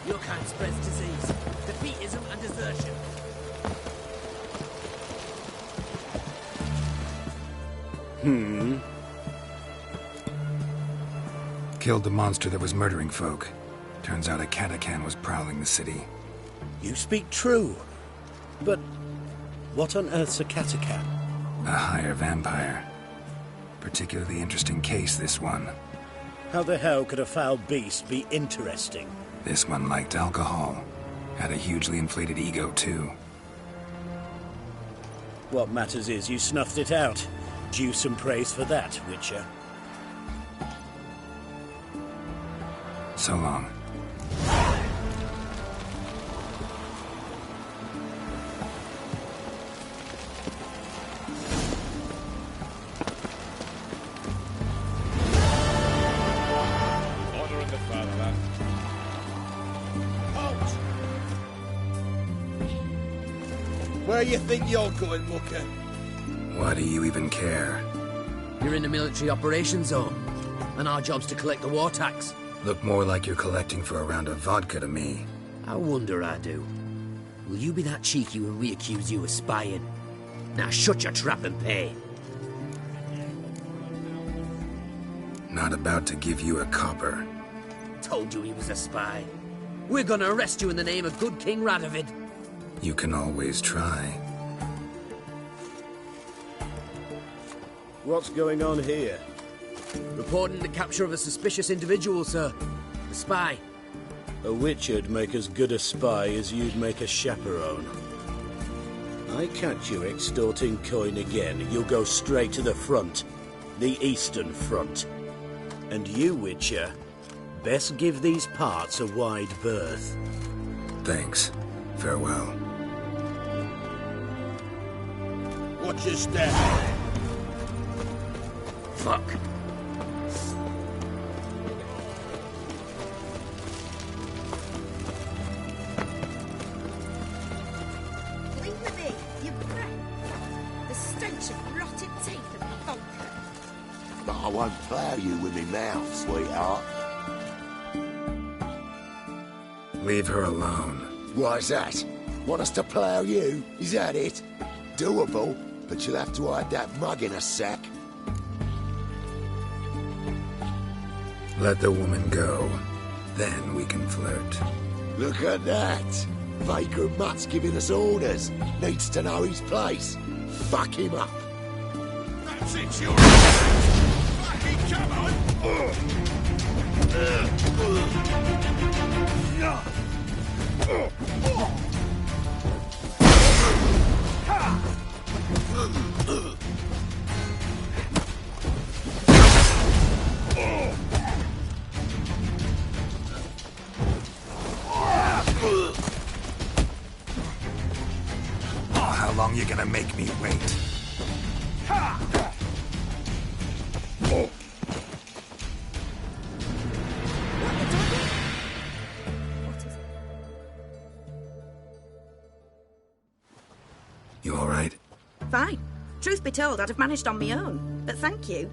Your kind spreads disease, defeatism and desertion. Killed the monster that was murdering folk. Turns out a Katakan was prowling the city. You speak true. But what on earth's a Katakan? A higher vampire. Particularly interesting case, this one. How the hell could a foul beast be interesting? This one liked alcohol. Had a hugely inflated ego, too. What matters is you snuffed it out. Due some praise for that, Witcher. So long. Order in the fatherland. Halt! Where you think you're going, mucker? Why do you even care? You're in the military operations zone, and our job's to collect the war tax. Look more like you're collecting for a round of vodka to me. I wonder I do. Will you be that cheeky when we accuse you of spying? Now shut your trap and pay. Not about to give you a copper. Told you he was a spy. We're gonna arrest you in the name of good King Radovid. You can always try. What's going on here? Reporting the capture of a suspicious individual, sir. A spy. A Witcher'd make as good a spy as you'd make a chaperone. I catch you extorting coin again, you'll go straight to the front. The Eastern Front. And you, Witcher, best give these parts a wide berth. Thanks. Farewell. Watch your step. Fuck. Leave with me, you brat. The stench of rotted teeth and vodka. But I won't plough you with me mouth, sweetheart. Leave her alone. Why's that? Want us to plough you? Is that it? Doable, but you'll have to hide that mug in a sack. Let the woman go. Then we can flirt. Look at that. Baker Mutt's giving us orders. Needs to know his place. Fuck him up. That's it, you're fucking come on! How long you gonna make me wait? You all right? Fine. Truth be told, I'd have managed on my own. But thank you.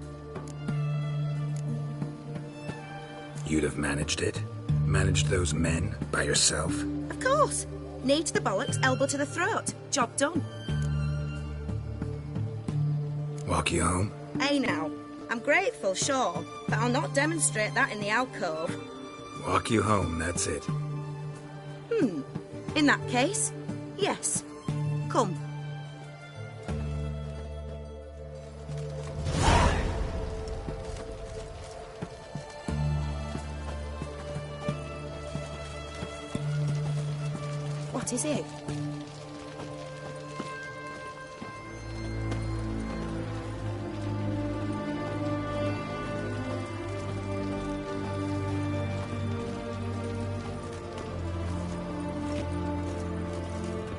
You'd have managed it? Managed those men by yourself? Of course. Knee to the bollocks, elbow to the throat. Job done. Walk you home? Hey now. I'm grateful, sure, but I'll not demonstrate that in the alcove. Walk you home, that's it. In that case, yes. Come. What is it?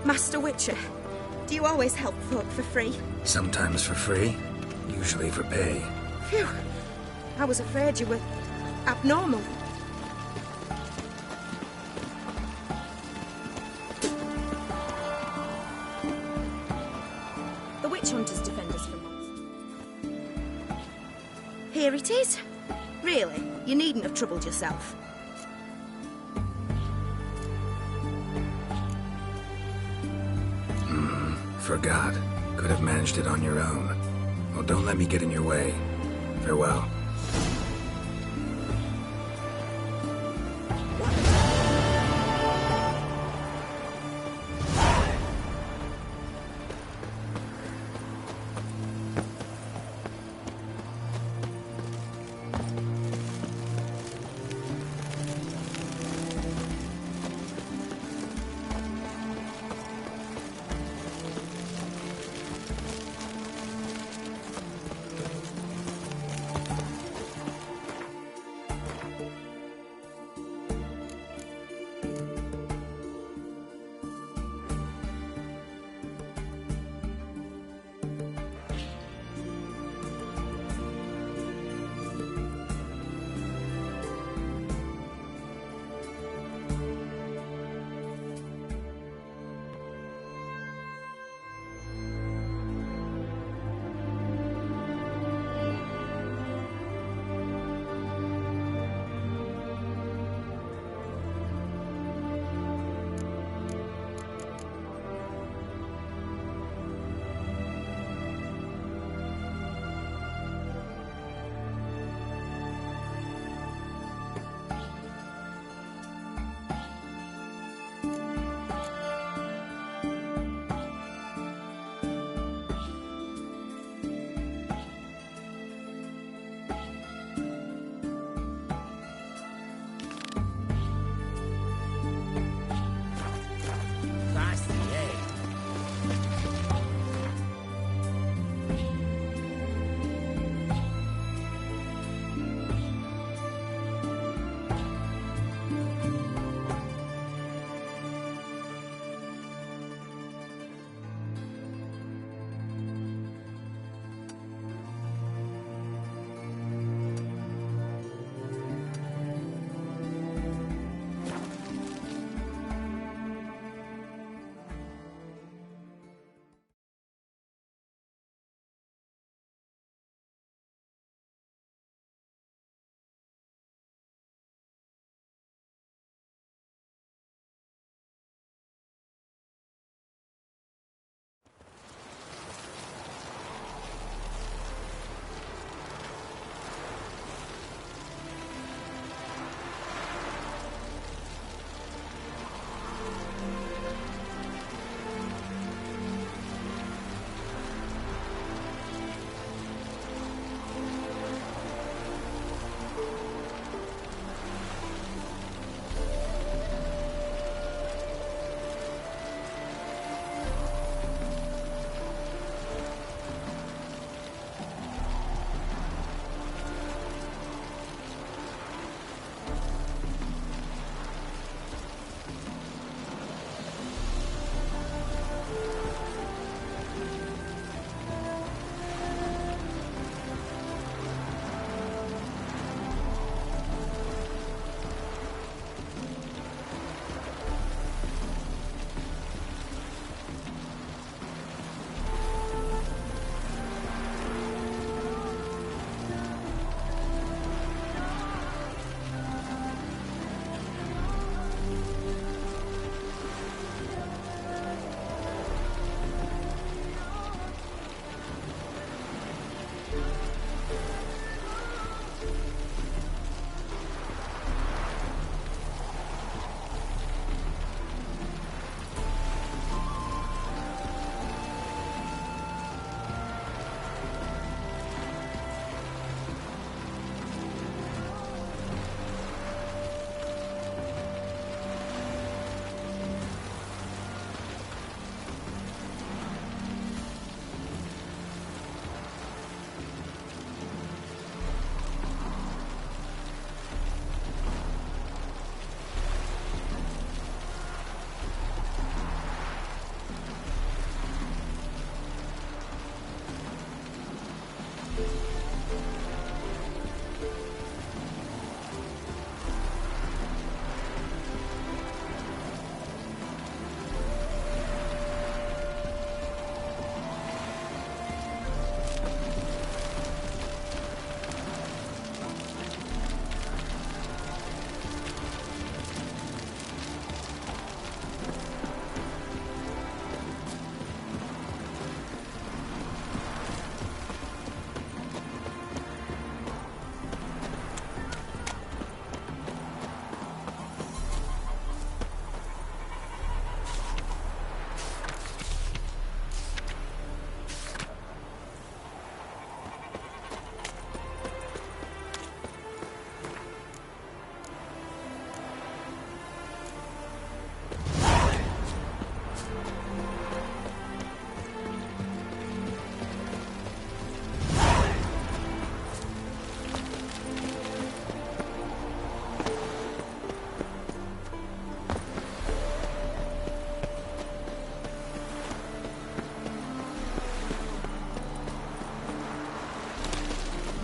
Master Witcher, do you always help folk for free? Sometimes for free, usually for pay. Phew. I was afraid you were abnormal. The Witch Hunters defend us from monsters. Here it is. Really, you needn't have troubled yourself. Forgot. Could have managed it on your own. Well, don't let me get in your way. Farewell.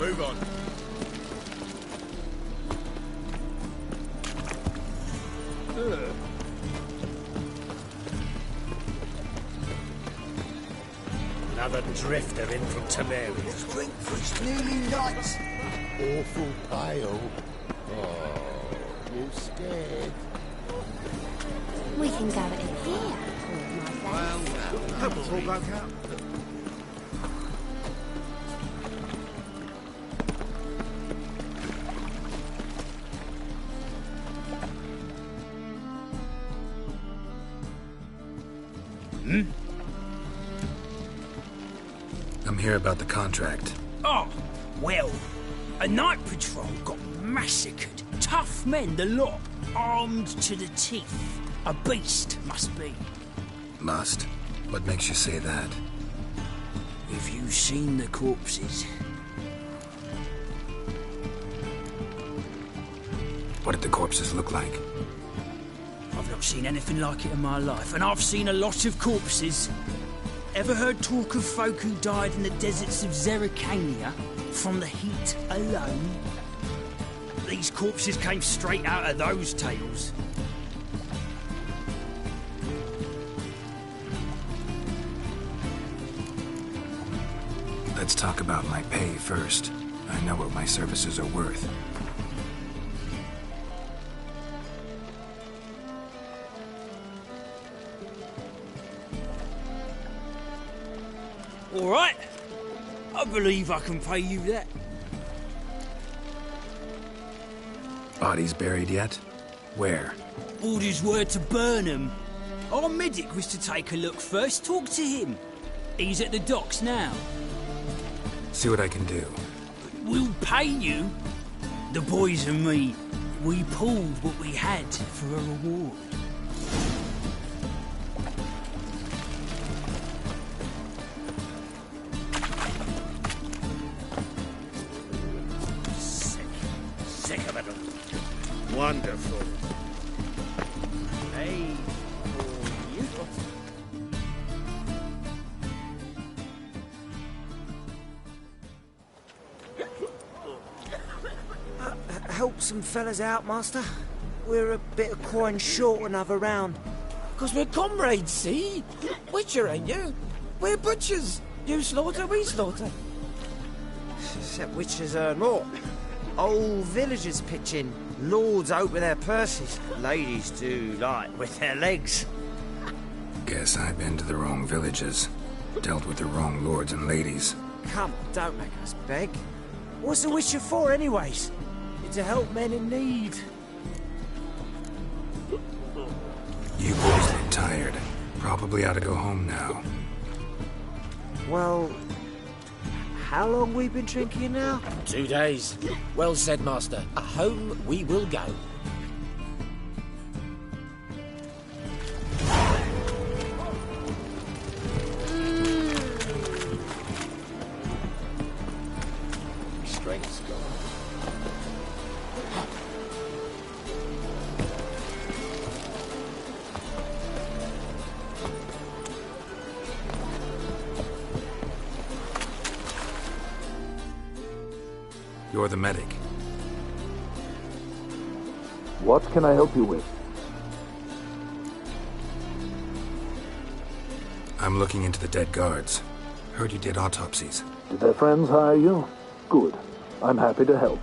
Move on. Another drifter in from Temerius. Drink for it's nearly night. Awful pale. Oh, you scared? We can gather it here, or at my place. Well, help us all bloke out. I'm here about the contract. Oh, well, a night patrol got massacred. Tough men, the lot, armed to the teeth. A beast, must be. Must? What makes you say that? Have you seen the corpses? What did the corpses look like? I've not seen anything like it in my life, and I've seen a lot of corpses. Ever heard talk of folk who died in the deserts of Zerrikania from the heat alone? These corpses came straight out of those tales. Let's talk about my pay first. I know what my services are worth. All right. I believe I can pay you that. Bodies buried yet? Where? Orders were to burn them. Our medic was to take a look first. Talk to him. He's at the docks now. See what I can do. We'll pay you. The boys and me, we pulled what we had for a reward. Sick of it all. Wonderful. Hey, for you. Help some fellas out, Master. We're a bit of coin short another round. 'Cause we're comrades, see? Witcher, ain't you? We're butchers. You slaughter, we slaughter. Except witchers earn more. Old villagers pitch in. Lords out with their purses. Ladies do like with their legs. Guess I've been to the wrong villages. Dealt with the wrong lords and ladies. Come, don't make us beg. What's the witcher for, anyways? To help men in need. You boys look tired. Probably ought to go home now. Well, how long we been drinking now? 2 days. Well said, Master. Home we will go. Strength's gone. You're the medic. What can I help you with? I'm looking into the dead guards. Heard you did autopsies. Did their friends hire you? Good. I'm happy to help.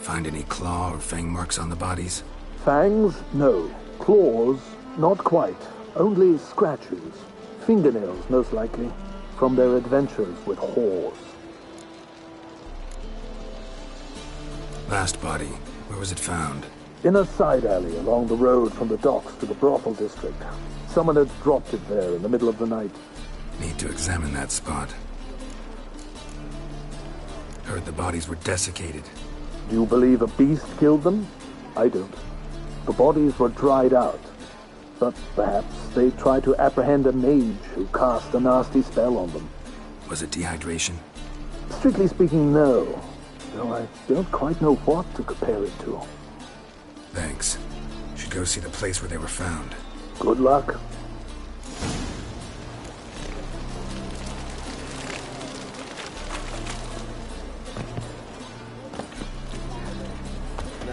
Find any claw or fang marks on the bodies? Fangs? No. Claws? Not quite. Only scratches. Fingernails, most likely. From their adventures with whores. Last body. Where was it found? In a side alley along the road from the docks to the brothel district. Someone had dropped it there in the middle of the night. Need to examine that spot. Heard the bodies were desiccated. Do you believe a beast killed them? I don't. The bodies were dried out. But perhaps they tried to apprehend a mage who cast a nasty spell on them. Was it dehydration? Strictly speaking, no. Though I don't quite know what to compare it to. Thanks. Should go see the place where they were found. Good luck.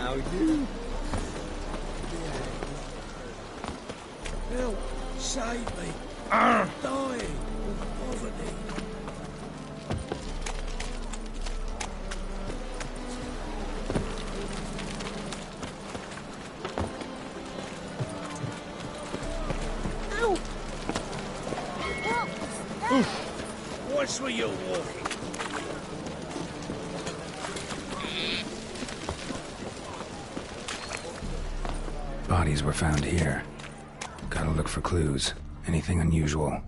Now you... Help! Save me! I'm dying of poverty! Watch where you're walking. Bodies were found here. Gotta look for clues. Anything unusual.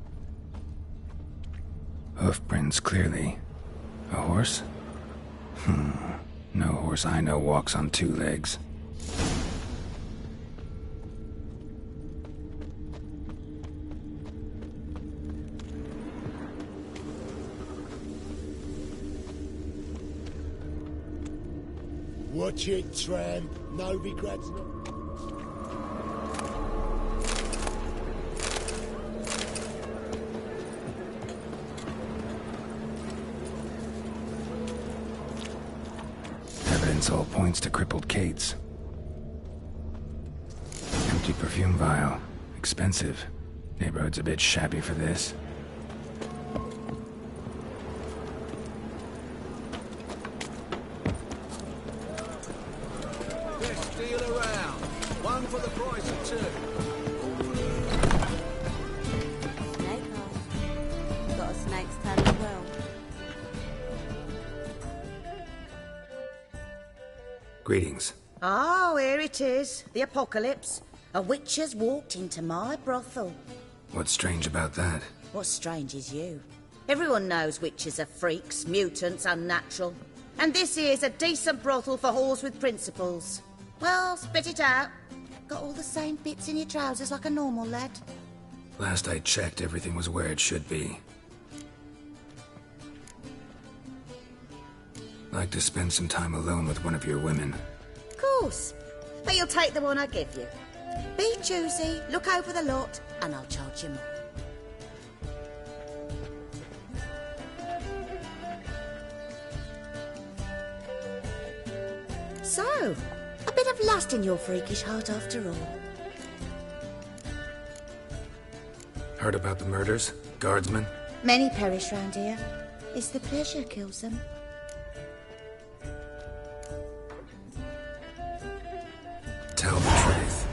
Hoof prints, clearly. A horse? No horse I know walks on two legs. Watch it, tramp. No regrets. Evidence all points to crippled Kate's. Empty perfume vial. Expensive. Neighborhood's a bit shabby for this. Best deal around. One for the price of two. Snake off. Got a snake's tail as well. Greetings. Oh, here it is. The apocalypse. A witch has walked into my brothel. What's strange about that? What's strange is you. Everyone knows witches are freaks, mutants, unnatural. And this here's a decent brothel for whores with principles. Well, spit it out. Got all the same bits in your trousers like a normal lad. Last I checked, everything was where it should be. Like to spend some time alone with one of your women. Of course. But you'll take the one I give you. Be choosy, look over the lot, and I'll charge you more. So, a bit of lust in your freakish heart after all. Heard about the murders? Guardsmen? Many perish round here. It's the pleasure kills them. Tell the truth.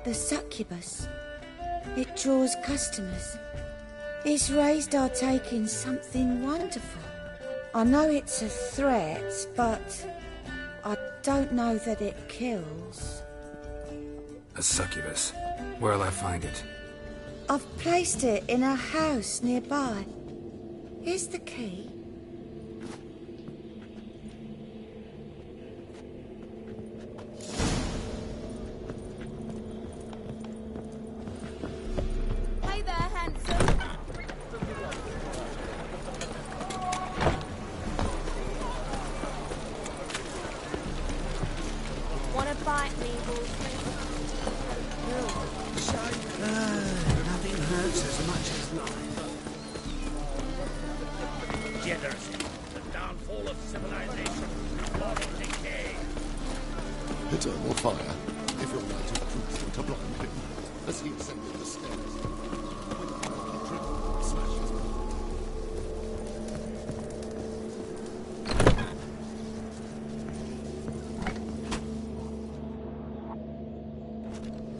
The succubus. It draws customers. It's raised our taking something wonderful. I know it's a threat, but I don't know that it kills. A succubus. Where'll I find it? I've placed it in a house nearby. Here's the key. Hey there, handsome. Wanna bite me, Wolfie? Nothing hurts as much as life. Generosity, the downfall of civilization, moral decay. Eternal fire. If your light of truth were to blind him, as he ascended the stairs.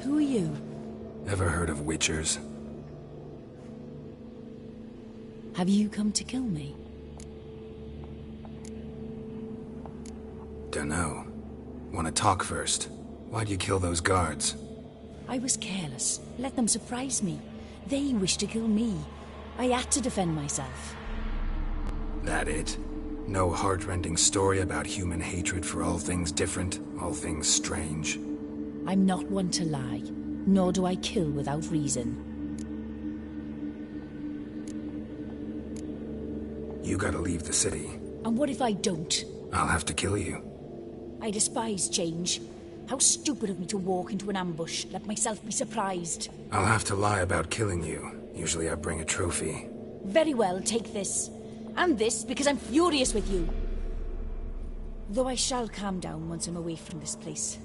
Who are you? Ever heard of witchers? Have you come to kill me? Dunno. Wanna talk first? Why'd you kill those guards? I was careless. Let them surprise me. They wished to kill me. I had to defend myself. That it? No heart-rending story about human hatred for all things different, all things strange? I'm not one to lie, nor do I kill without reason. You gotta leave the city. And what if I don't? I'll have to kill you. I despise change. How stupid of me to walk into an ambush, let myself be surprised. I'll have to lie about killing you. Usually I bring a trophy. Very well, take this. And this, because I'm furious with you. Though I shall calm down once I'm away from this place.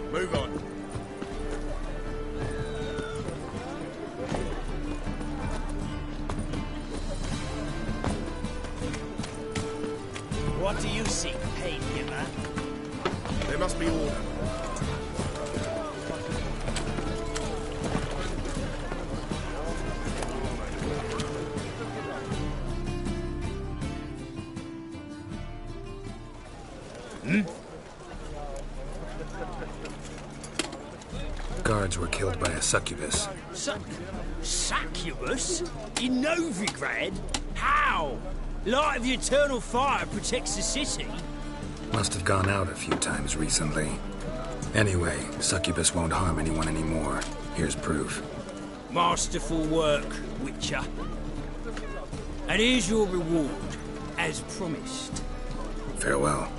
Move on. What do you seek, pain giver? There must be order. Guards were killed by a succubus. Succubus? In Novigrad? How? Light of the eternal fire protects the city. Must have gone out a few times recently. Anyway, succubus won't harm anyone anymore. Here's proof. Masterful work, Witcher. And here's your reward, as promised. Farewell.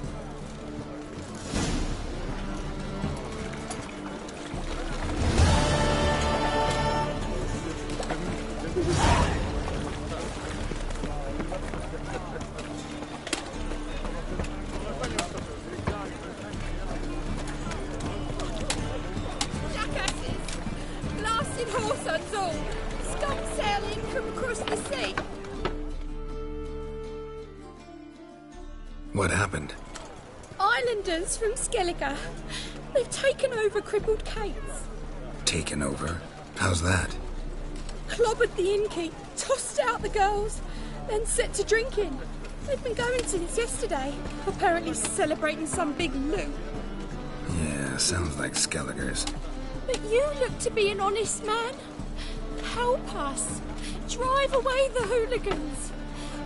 What happened? Islanders from Skellige. They've taken over crippled Kate's. Taken over? How's that? Clobbered the innkeep, tossed out the girls, then set to drinking. They've been going since yesterday, apparently celebrating some big loot. Yeah, sounds like Skellige's. But you look to be an honest man. Help us. Drive away the hooligans.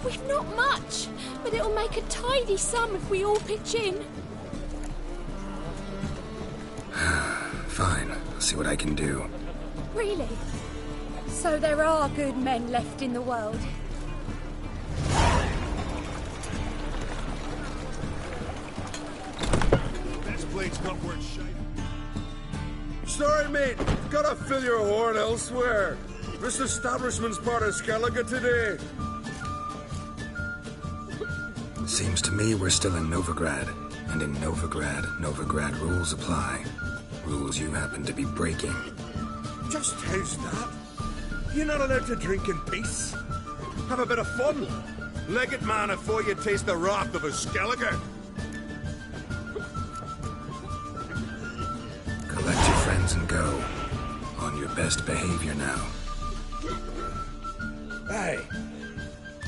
We've not much, but it'll make a tidy sum if we all pitch in. Fine, I'll see what I can do. Really? So there are good men left in the world? This blade's not worth shite. Sorry, mate. Gotta fill your horn elsewhere. This establishment's part of Skellige today. Seems to me we're still in Novigrad. And in Novigrad rules apply. Rules you happen to be breaking. Just how's that? You're not allowed to drink in peace. Have a bit of fun. Leg it, man, before you taste the wrath of a Skellige. Collect your friends and go. On your best behavior now. Hey.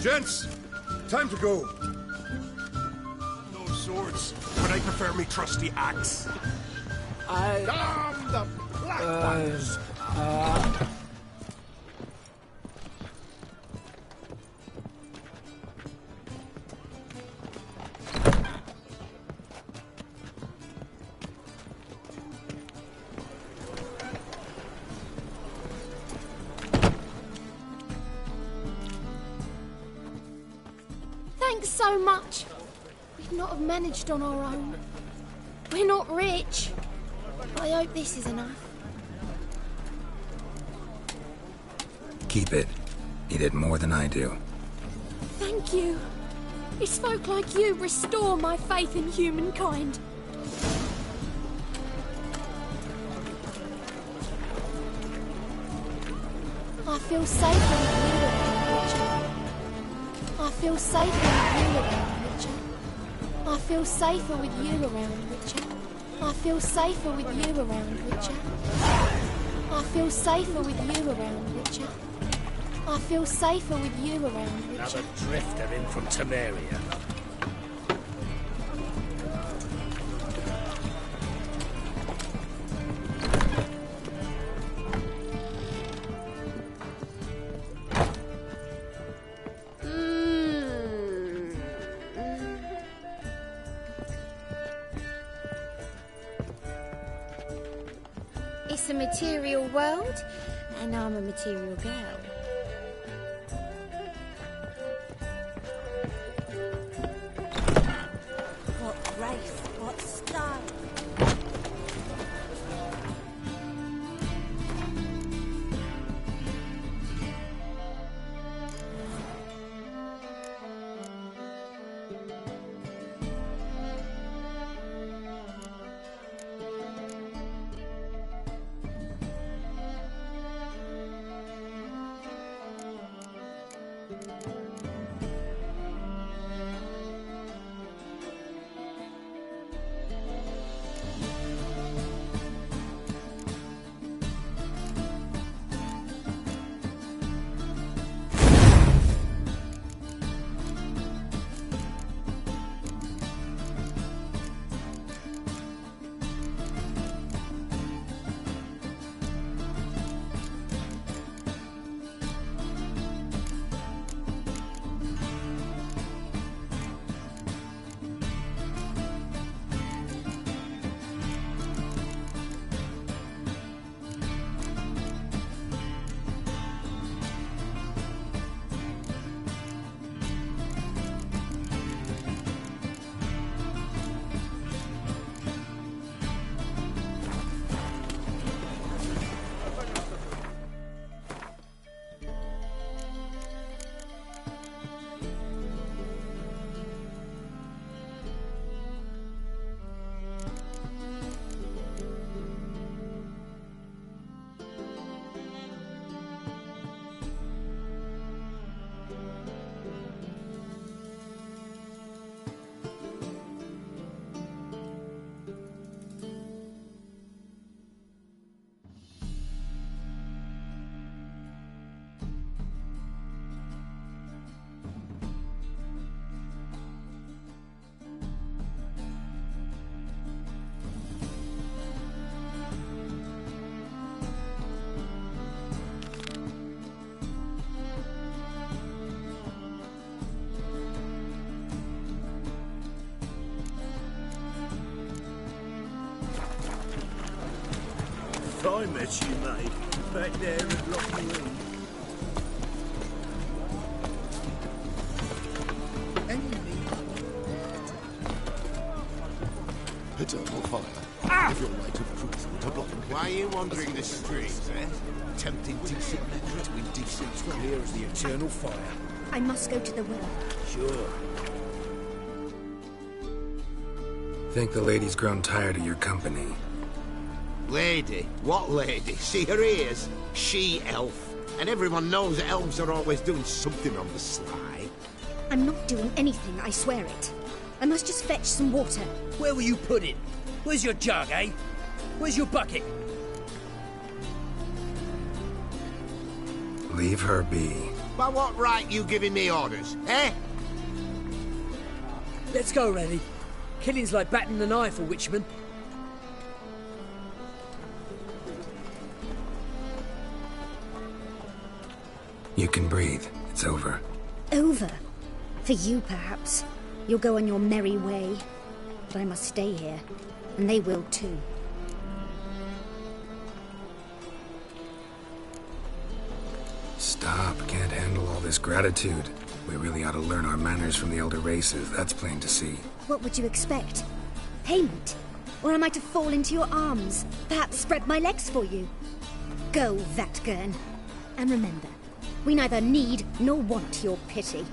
Gents, time to go. No swords, but I prefer me trusty axe. Damn the black ones! Thanks so much. We'd not have managed on our own. We're not rich. I hope this is enough. Keep it. You did more than I do. Thank you. It's folk like you restore my faith in humankind. I feel safer with you around, Richard. I feel safer with you around, Richard. I feel safer with you around, Richard. I feel safer with you around, Richard. I feel safer with you around, Richard. I feel safer with you around, Witcher. Another drifter in from Temeria. It's a material world, and I'm a material girl. What race, what style? If I met you, mate, back there at Lock You In. Eternal fire. If your light of truth were to block me. Why are you wandering the streets, eh? Tempting decent men to indecent Clear as the eternal fire. I must go to the well. Sure. Think the lady's grown tired of your company. Lady? What lady? See her ears? She-elf. And everyone knows that elves are always doing something on the sly. I'm not doing anything, I swear it. I must just fetch some water. Where will you put it? Where's your jug, eh? Where's your bucket? Leave her be. By what right you giving me orders, eh? Let's go, Rennie. Killing's like batting an eye for Witchman. You can breathe. It's over. Over? For you, perhaps. You'll go on your merry way. But I must stay here. And they will too. Stop. Can't handle all this gratitude. We really ought to learn our manners from the elder races. That's plain to see. What would you expect? Payment? Or am I to fall into your arms? Perhaps spread my legs for you? Go, Vatgern. And remember, we neither need nor want your pity.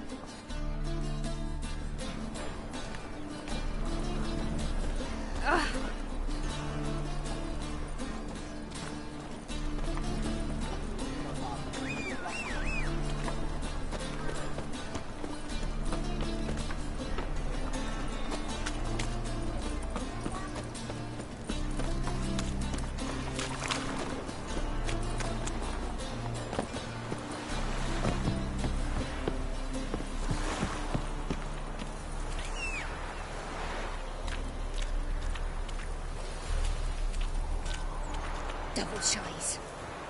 Double shies.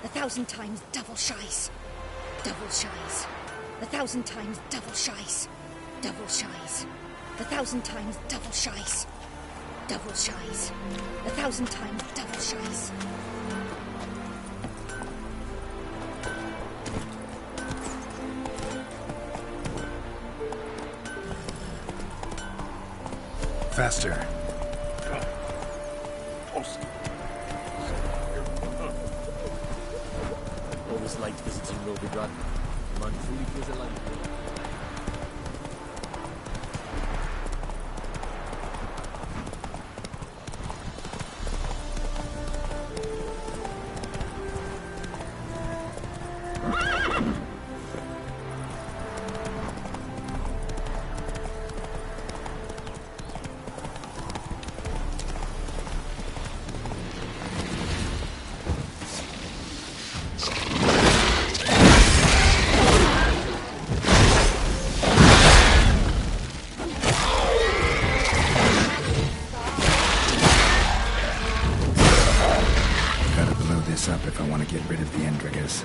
1,000 times double shies. Double shies. 1,000 times double shies. Double shies. 1,000 times double shies. Double shies. 1,000 times double shies. Faster. Always liked visiting Novigrad. Man truly feels alive. Up if I want to get rid of the Endriggers.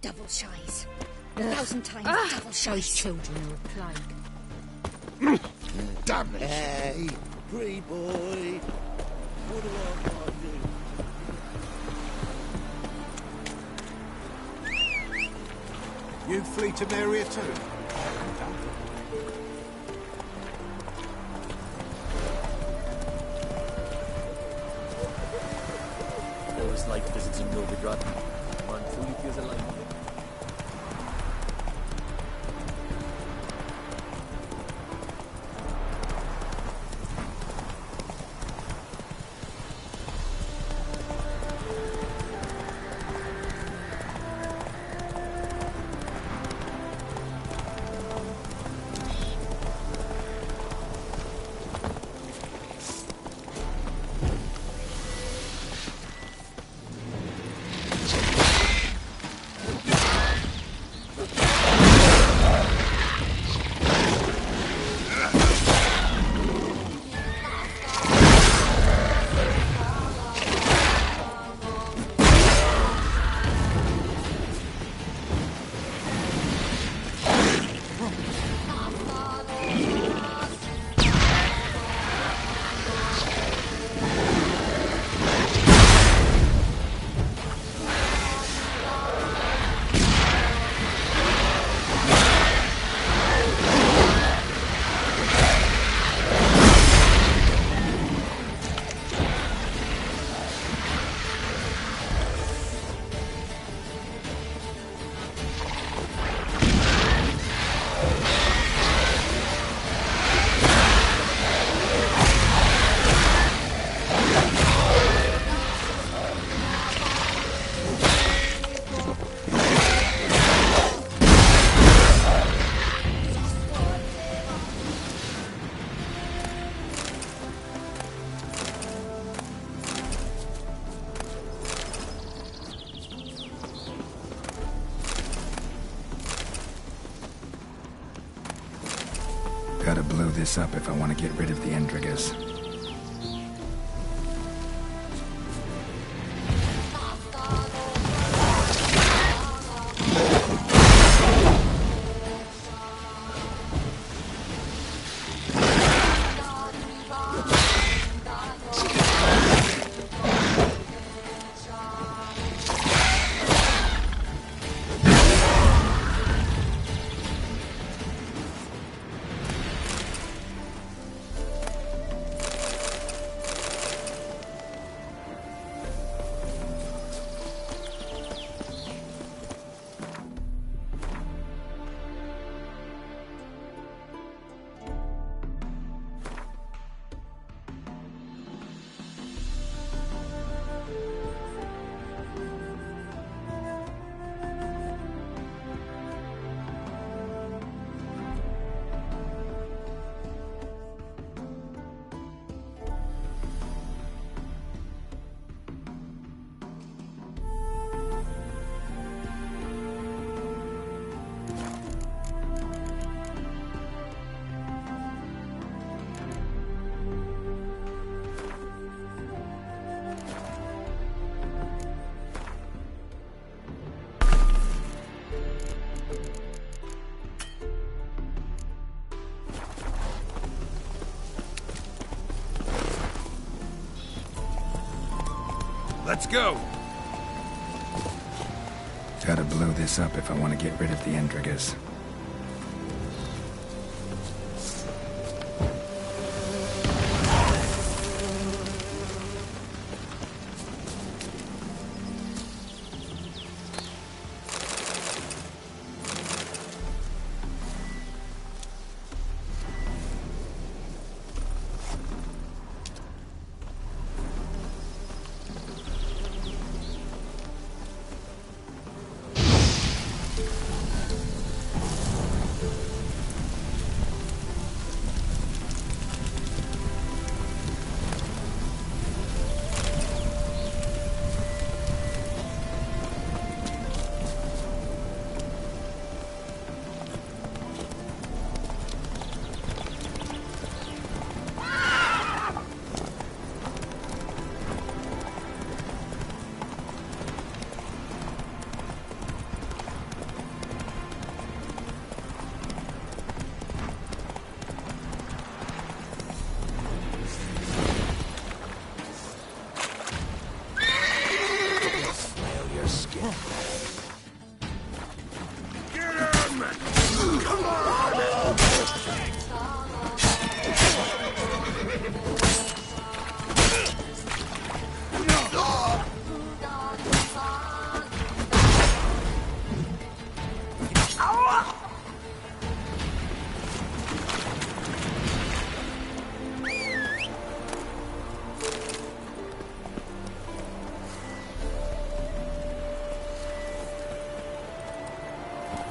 Double shies. 1,000 times double shies. Those children are a plague. Damn it! Hey, pretty boy. What do I do? You flee to Maria too? Always liked visiting Novigrad. Man truly feels alive. this up if I want to get rid of the Endrigas. Let's go! Gotta blow this up if I want to get rid of the Endrigas.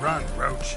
Run, Roach.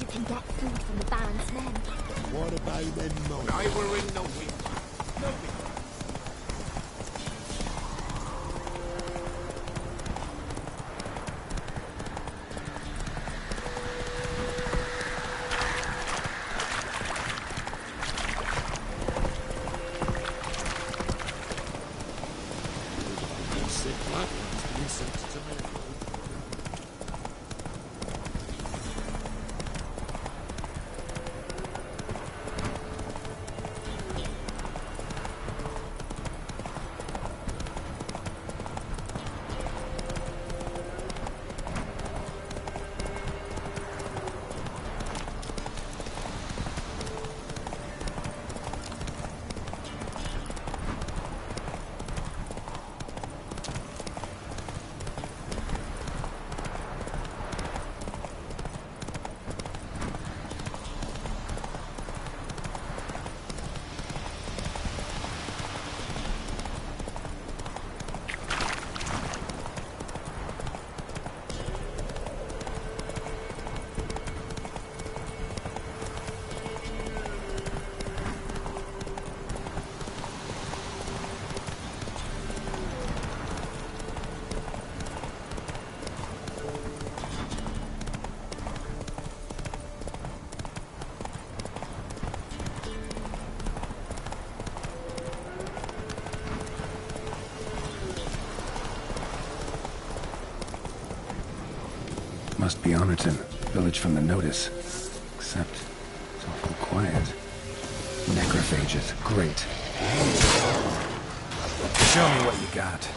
you can get food from the Baron's men. What about them monks? I were in the wind. Must be Honorton, village from the notice. Except it's awful quiet. Necrophages, great. Show me what you got.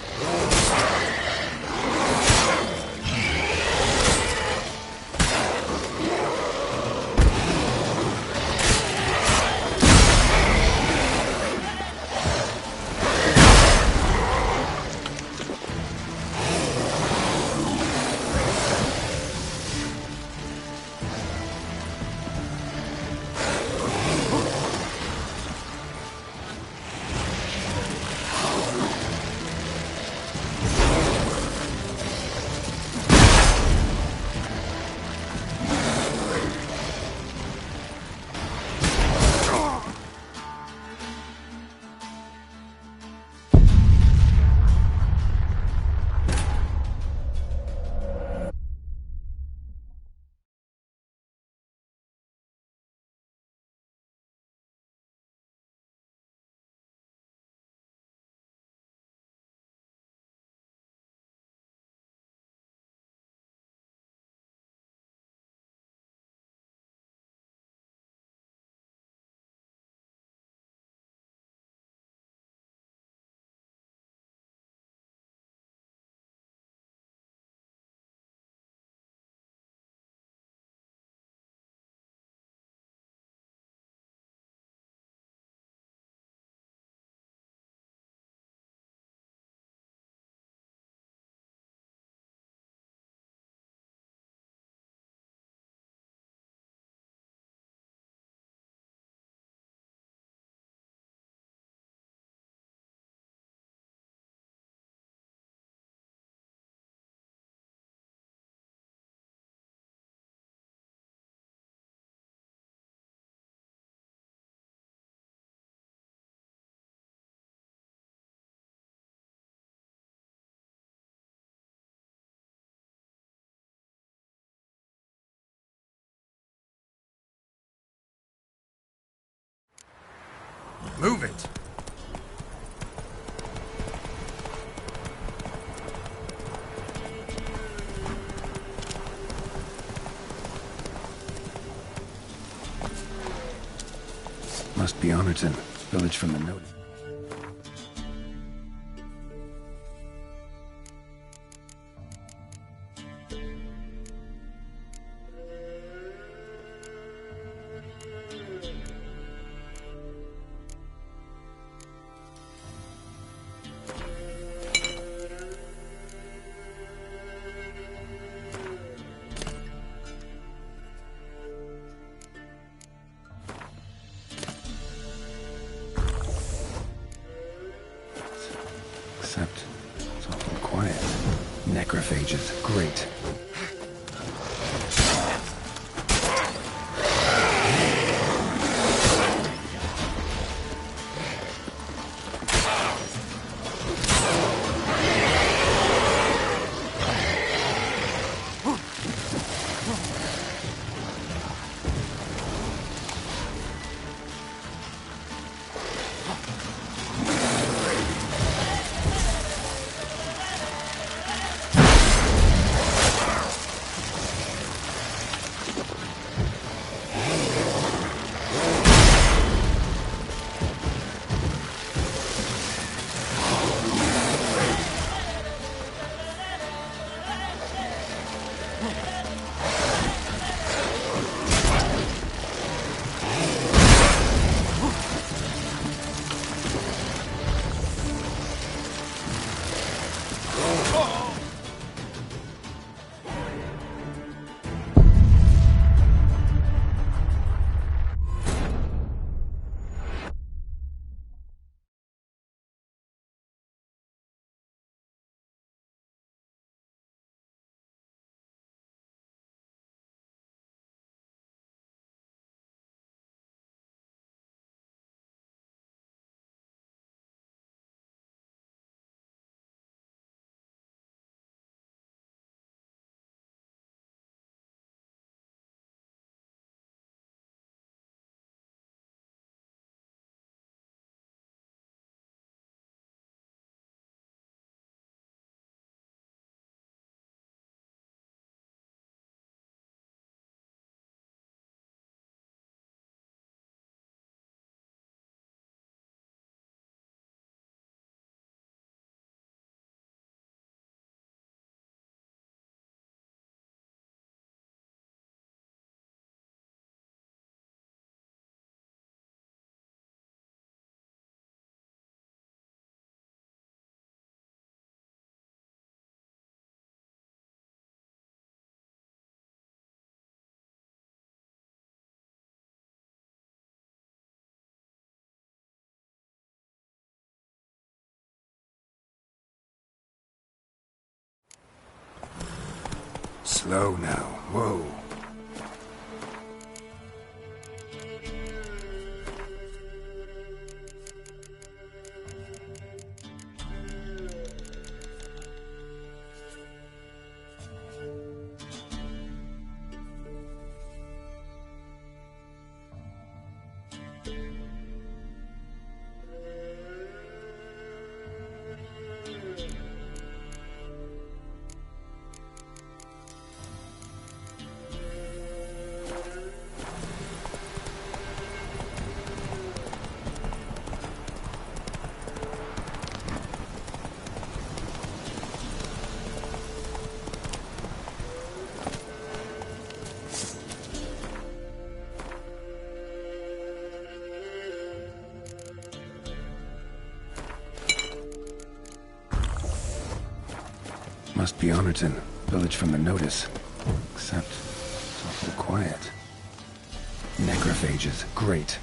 Move it! Must be Honorton, village from the notice. Except it's awful quiet. Necrophages, great. Slow now. Whoa. Must be Honorton, village from the notice. Except, it's awful quiet. Necrophages, great.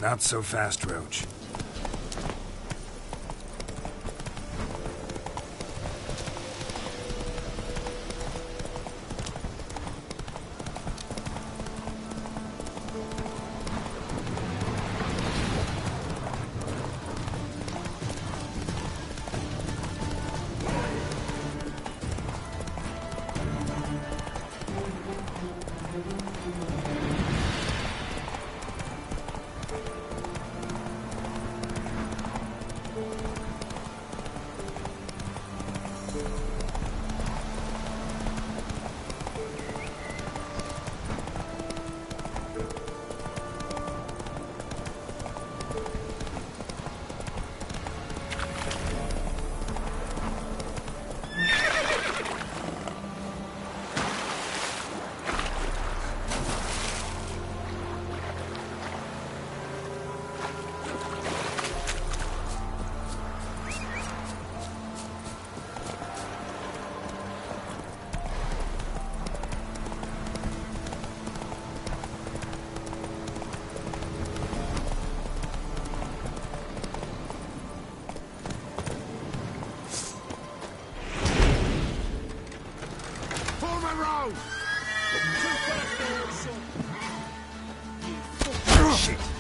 Not so fast, Roach. shit.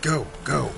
Go, go.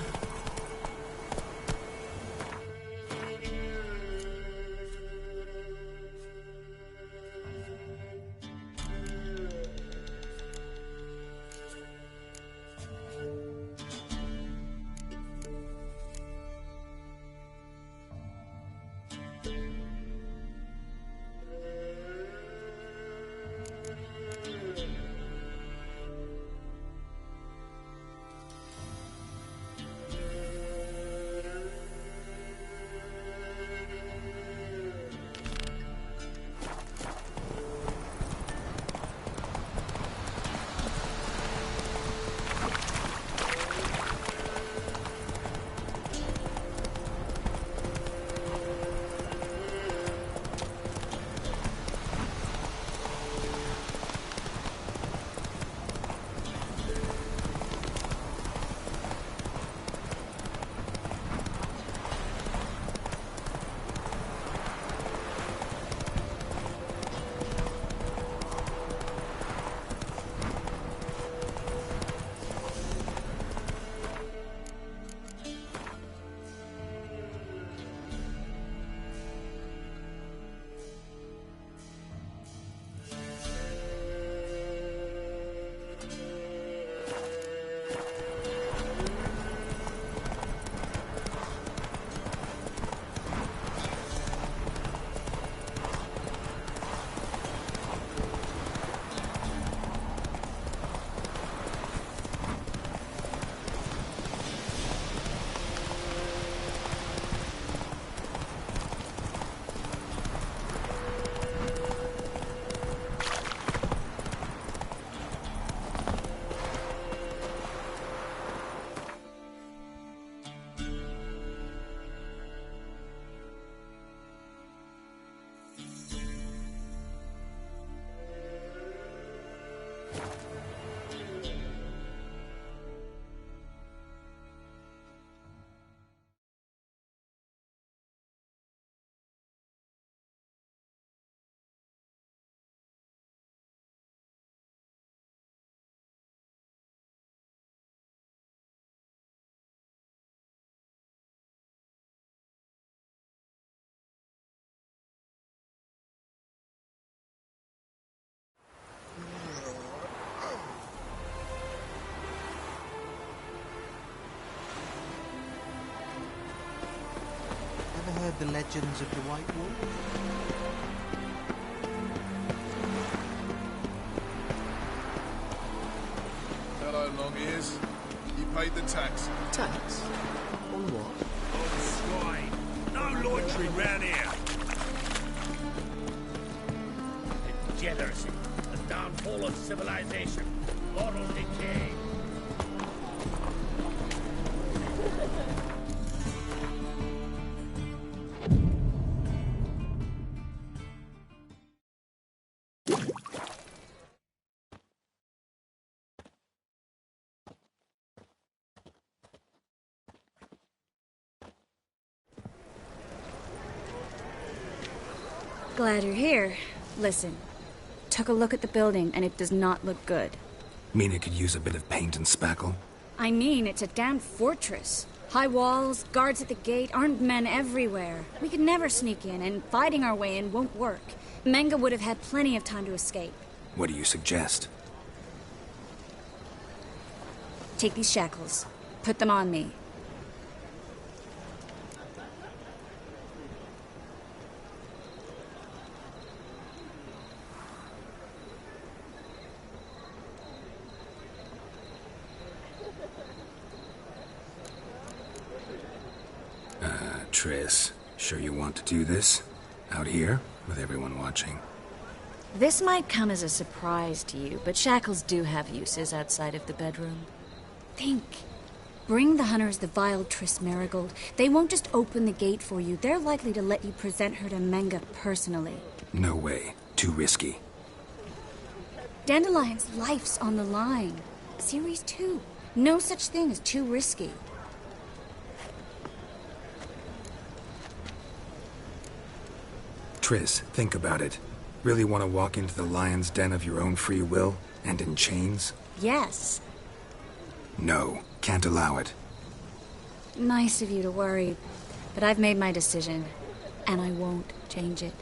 of the legends of the White Wolf? Hello, long ears. You paid the tax. Tax? On what? On swine. No loitering round here. Degeneracy. The downfall of civilization. Moral decay. Glad you're here. Listen, took a look at the building and it does not look good. Mean it could use a bit of paint and spackle? I mean, it's a damn fortress. High walls, guards at the gate, armed men everywhere. We could never sneak in, and fighting our way in won't work. Menge would have had plenty of time to escape. What do you suggest? Take these shackles. Put them on me. Triss, sure you want to do this? Out here, with everyone watching? This might come as a surprise to you, but shackles do have uses outside of the bedroom. Think. Bring the hunters the vile Triss Merigold. They won't just open the gate for you. They're likely to let you present her to Menge personally. No way. Too risky. Dandelion's life's on the line. Series 2. No such thing as too risky. Triss, think about it. Really want to walk into the lion's den of your own free will, and in chains? Yes. No, can't allow it. Nice of you to worry, but I've made my decision, and I won't change it.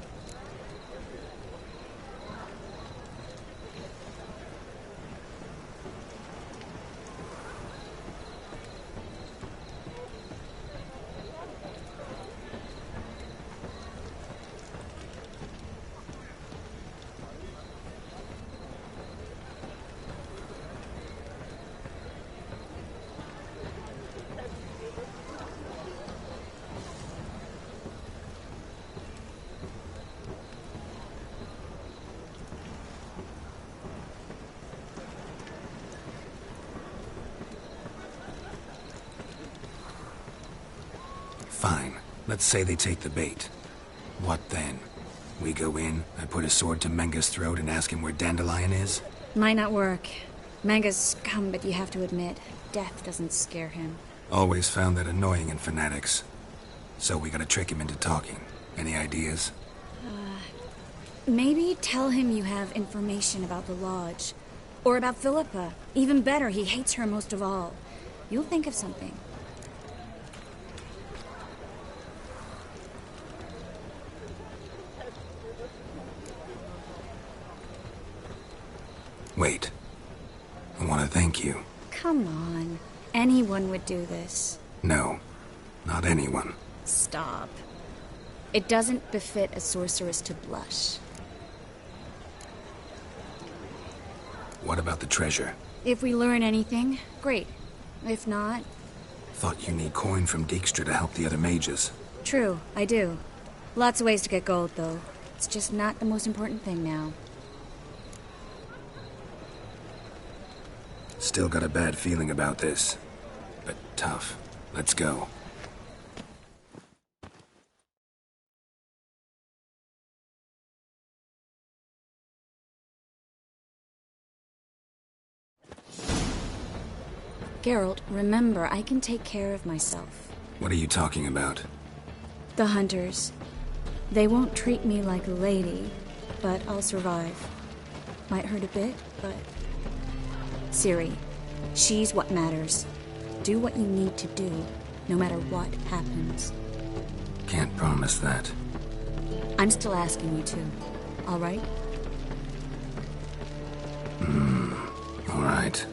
Fine. Let's say they take the bait. What then? We go in, I put a sword to Menge's throat and ask him where Dandelion is? Might not work. Menge's scum, but you have to admit, death doesn't scare him. Always found that annoying in fanatics. So we gotta trick him into talking. Any ideas? Maybe tell him you have information about the Lodge. Or about Philippa. Even better, he hates her most of all. You'll think of something. Wait. I want to thank you. Come on. Anyone would do this. No. Not anyone. Stop. It doesn't befit a sorceress to blush. What about the treasure? If we learn anything, great. If not... Thought you need coin from Dijkstra to help the other mages. True, I do. Lots of ways to get gold, though. It's just not the most important thing now. Still got a bad feeling about this. But tough. Let's go. Geralt, remember, I can take care of myself. What are you talking about? The hunters. They won't treat me like a lady, but I'll survive. Might hurt a bit, but... Ciri, she's what matters. Do what you need to do, no matter what happens. Can't promise that. I'm still asking you to, all right? All right.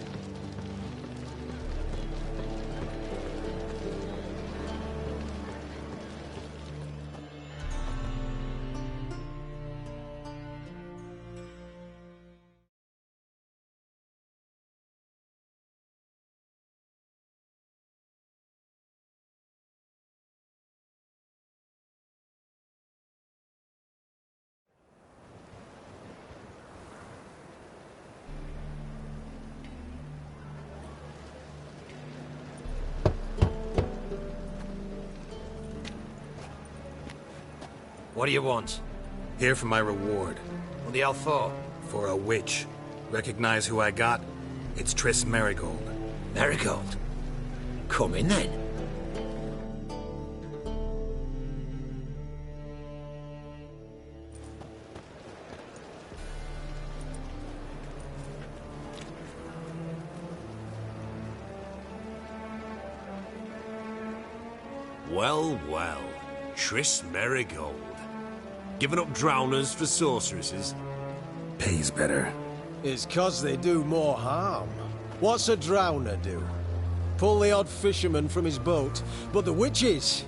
What do you want? Here for my reward. What the hell for? For a witch. Recognize who I got? It's Triss Merigold. Merigold? Come in then. Well, well. Triss Merigold. Giving up drowners for sorceresses? Pays better. It's 'cause they do more harm. What's a drowner do? Pull the odd fisherman from his boat. But the witches,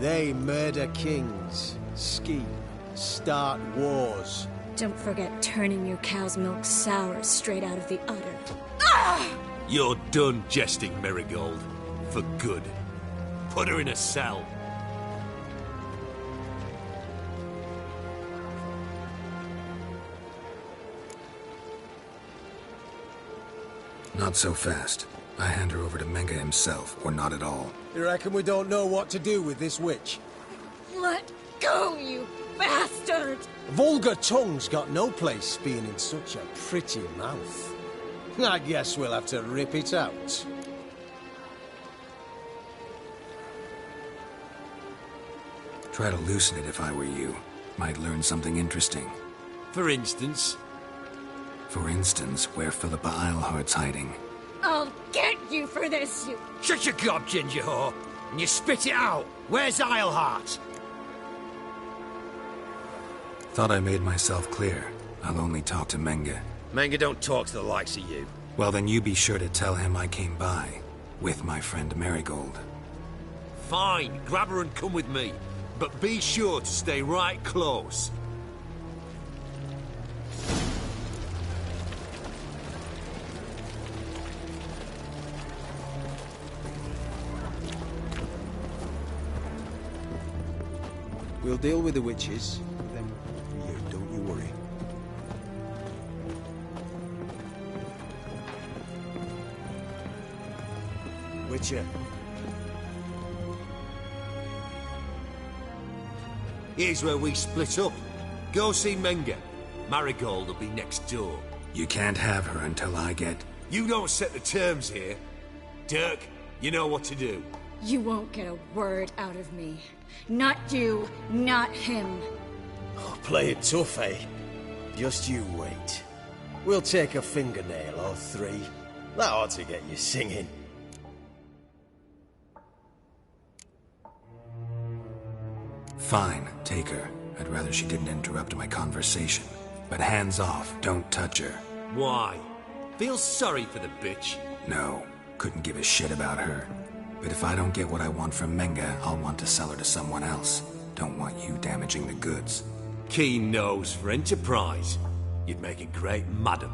they murder kings, scheme, start wars. Don't forget turning your cow's milk sour straight out of the udder. You're done jesting, Merigold. For good. Put her in a cell. Not so fast. I hand her over to Menge himself, or not at all. You reckon we don't know what to do with this witch? Let go, you bastard! Vulgar tongue's got no place being in such a pretty mouth. I guess we'll have to rip it out. Try to loosen it if I were you. Might learn something interesting. For instance? For instance, where Philippa Eilhart's hiding. I'll get you for this, you... Shut your gob, ginger whore, and you spit it out. Where's Eilhart? Thought I made myself clear. I'll only talk to Menge. Menge don't talk to the likes of you. Well, then you be sure to tell him I came by. With my friend Merigold. Fine, grab her and come with me. But be sure to stay right close. We'll deal with the witches. Then you, don't you worry. Witcher. Here's where we split up. Go see Menge. Merigold will be next door. You can't have her until I get... You don't set the terms here. Dirk, you know what to do. You won't get a word out of me. Not you, not him. Oh, play it tough, eh? Just you wait. We'll take a fingernail or three. That ought to get you singing. Fine, take her. I'd rather she didn't interrupt my conversation. But hands off, don't touch her. Why? Feel sorry for the bitch? No, couldn't give a shit about her. But if I don't get what I want from Menge, I'll want to sell her to someone else. Don't want you damaging the goods. Keen nose for enterprise. You'd make a great madam.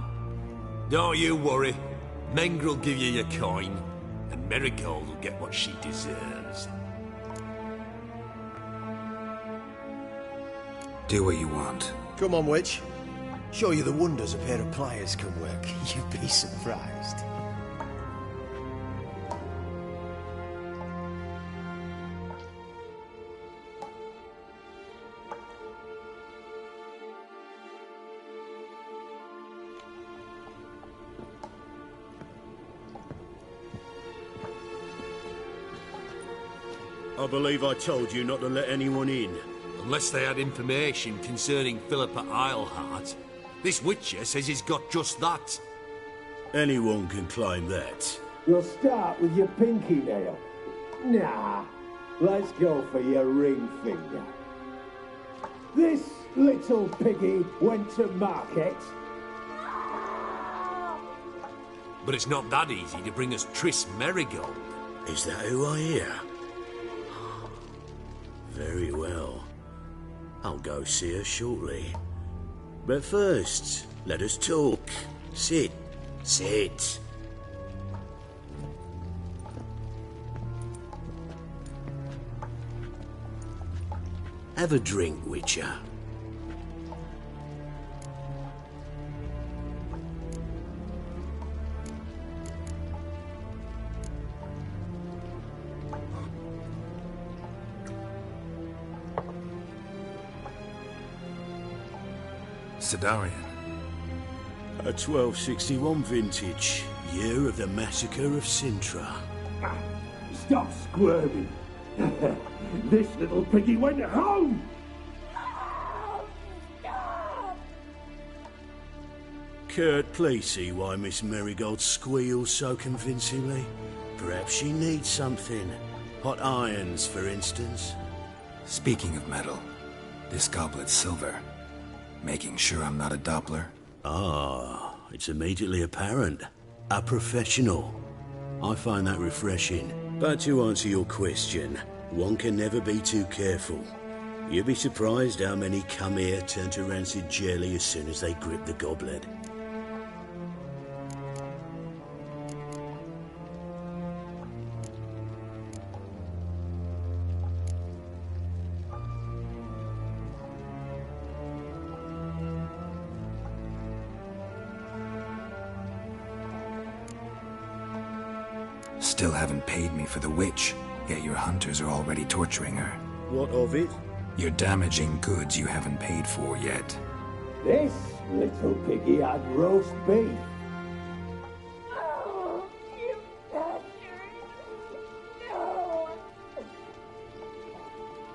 Don't you worry. Menge will give you your coin, and Merigold will get what she deserves. Do what you want. Come on, witch. Show you the wonders a pair of pliers can work. You'd be surprised. I believe I told you not to let anyone in. Unless they had information concerning Philippa Eilhart. This Witcher says he's got just that. Anyone can claim that. You'll start with your pinky nail. Nah, let's go for your ring finger. This little piggy went to market. But it's not that easy to bring us Triss Merigold. Is that who I hear? Very well. I'll go see her shortly. But first, let us talk. Sit. Sit. Have a drink, Witcher. Sidarian? A 1261 vintage, year of the massacre of Sintra. Stop squirming. This little piggy went home! Kurt, please see why Miss Marigold squeals so convincingly. Perhaps she needs something. Hot irons, for instance. Speaking of metal, this goblet's silver. Making sure I'm not a Doppler? Ah, it's immediately apparent. A professional. I find that refreshing. But to answer your question, one can never be too careful. You'd be surprised how many come here turn to rancid jelly as soon as they grip the goblet. Still haven't paid me for the witch, yet your hunters are already torturing her. What of it? You're damaging goods you haven't paid for yet. This little piggy had roast beef.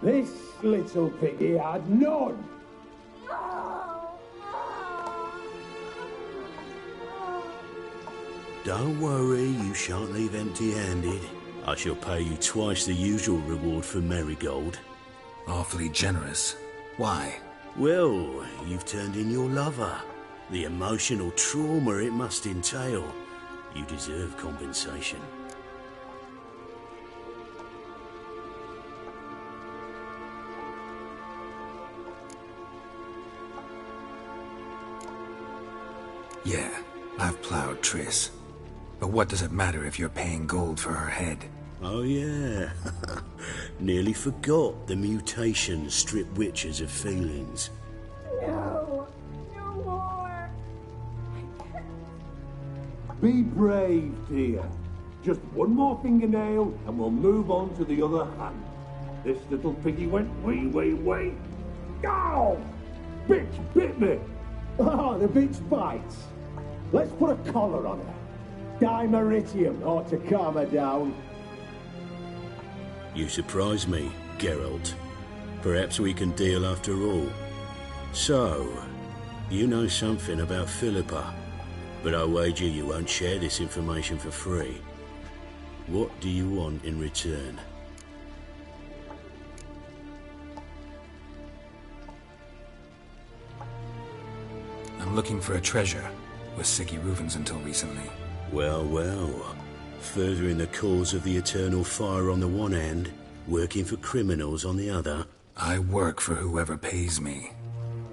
This little piggy had none. Don't worry, you shan't leave empty-handed. I shall pay you twice the usual reward for Marigold. Awfully generous. Why? Well, you've turned in your lover. The emotional trauma it must entail. You deserve compensation. Yeah, I've plowed Triss. But what does it matter if you're paying gold for her head? Oh yeah. Nearly forgot the mutations strip witches of feelings. No more. Be brave, dear. Just one more fingernail and we'll move on to the other hand. This little piggy went wee. Ow! Bitch bit me! Oh, the bitch bites. Let's put a collar on her. Dimeritium ought to calm her down. You surprise me, Geralt. Perhaps we can deal after all. So, you know something about Philippa, but I wager you won't share this information for free. What do you want in return? I'm looking for a treasure. Was Siggy Ruvens until recently. Well, well. Furthering the cause of the eternal fire on the one hand, working for criminals on the other. I work for whoever pays me.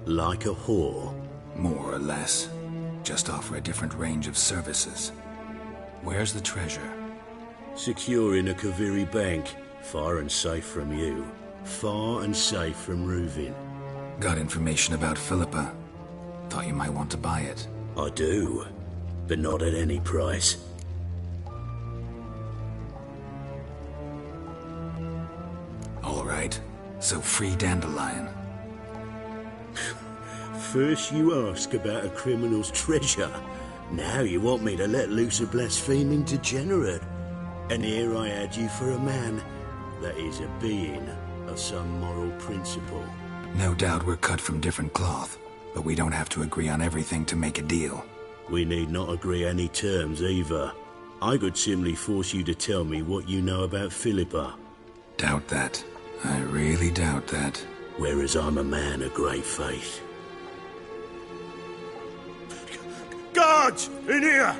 Like a whore? More or less. Just offer a different range of services. Where's the treasure? Secure in a Kaviri bank. Far and safe from you. Far and safe from Ruvin. Got information about Philippa. Thought you might want to buy it. I do, but not at any price. All right, so free Dandelion. First you ask about a criminal's treasure. Now you want me to let loose a blaspheming degenerate. And here I had you for a man. That is a being of some moral principle. No doubt we're cut from different cloth. But we don't have to agree on everything to make a deal. We need not agree any terms either. I could simply force you to tell me what you know about Philippa. Doubt that. I really doubt that. Whereas I'm a man of great faith. Guards! In here!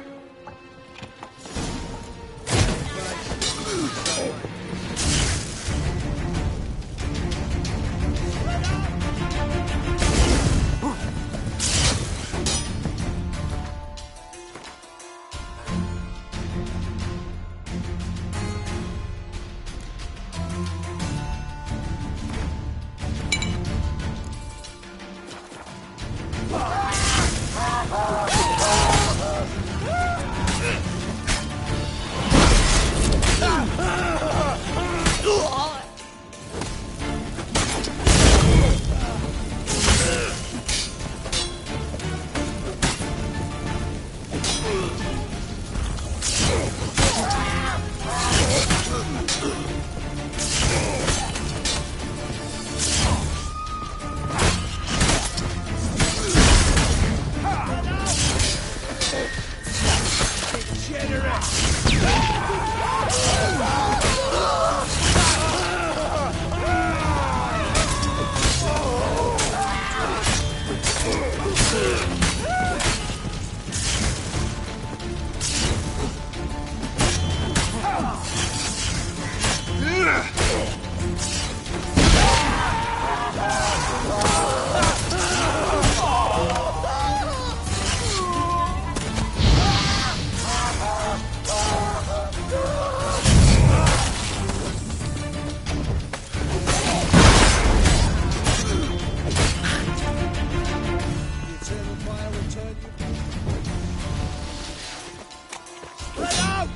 Let out!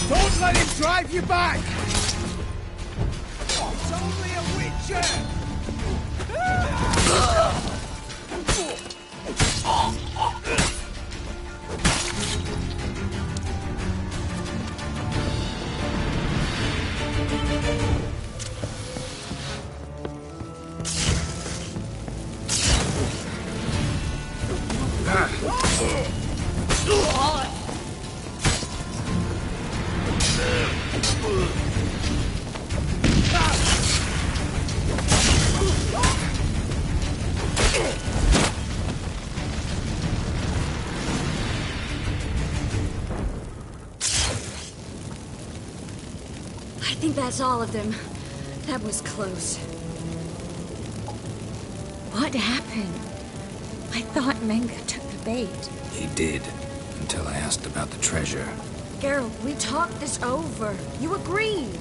Don't let him drive you back! It's only a witcher! I think that's all of them. That was close. What happened? I thought Menga took the bait. He did, until I asked about the treasure. Geralt, we talked this over. You agreed.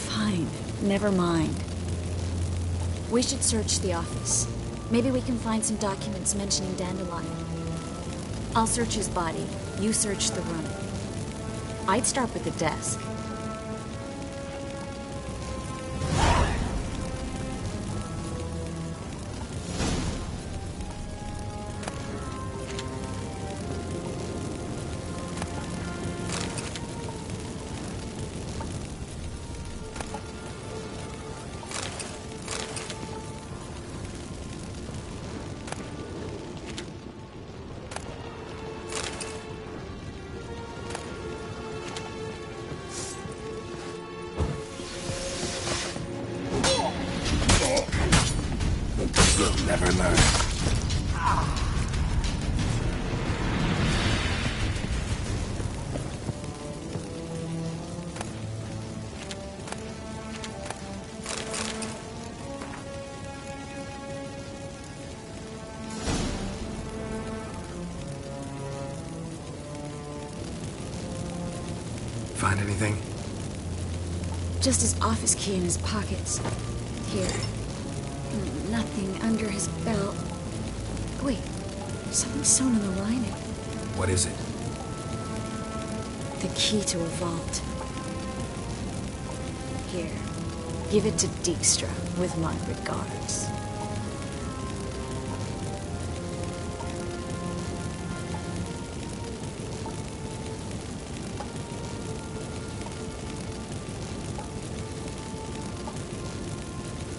Fine. Never mind. We should search the office. Maybe we can find some documents mentioning Dandelion. I'll search his body. You search the room. I'd start with the desk. Never learn. Find anything? Just his office key in his pockets. Here. Nothing under his belt. Wait, something's sewn in the lining. What is it? The key to a vault. Here, give it to Dijkstra with my regards.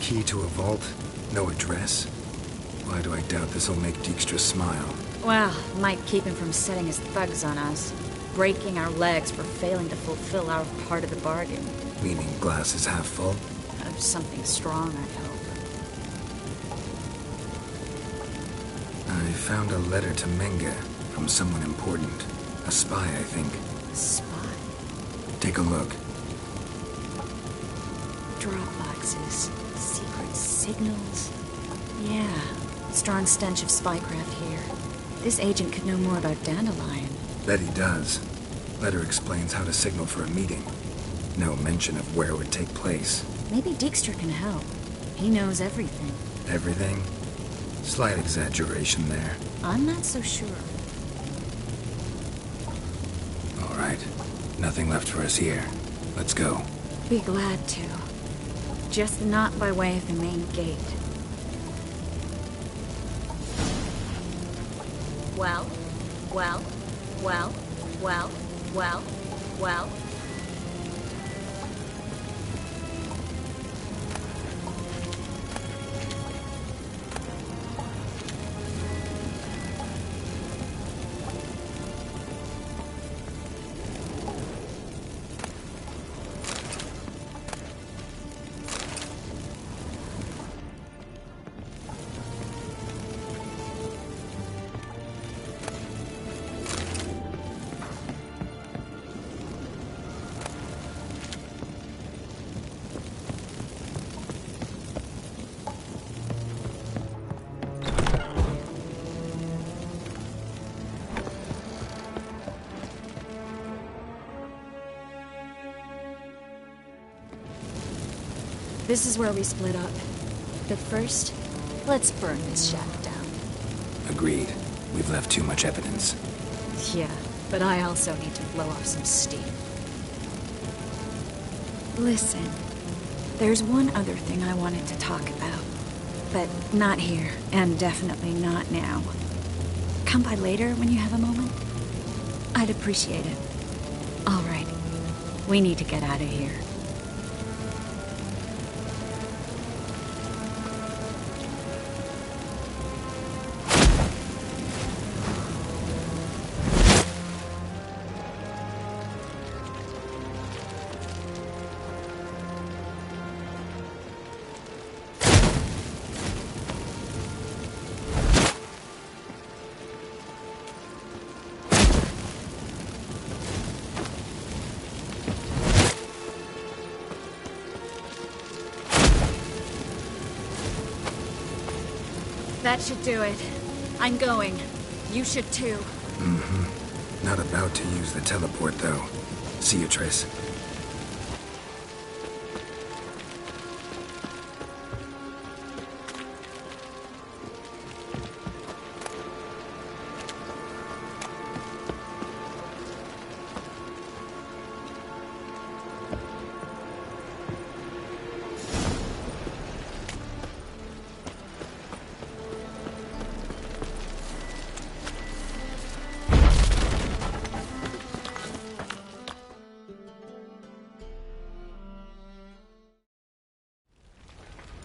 Key to a vault? No address? Why do I doubt this'll make Dijkstra smile? Well, might keep him from setting his thugs on us. Breaking our legs for failing to fulfill our part of the bargain. Meaning glass is half full? Of something strong, I hope. I found a letter to Menga from someone important. A spy, I think. A spy? Take a look. Drop boxes. Secret signals. Yeah. Strong stench of spycraft here. This agent could know more about Dandelion. Bet he does. Letter explains how to signal for a meeting. No mention of where it would take place. Maybe Dijkstra can help. He knows everything. Everything? Slight exaggeration there. I'm not so sure. All right. Nothing left for us here. Let's go. Be glad to. Just not by way of the main gate. Well. This is where we split up. But first, let's burn this shack down. Agreed. We've left too much evidence. Yeah, but I also need to blow off some steam. Listen, there's one other thing I wanted to talk about. But not here, and definitely not now. Come by later when you have a moment. I'd appreciate it. All right. We need to get out of here. That should do it. I'm going. You should too. Mm-hmm. Not about to use the teleport, though. See you, Triss.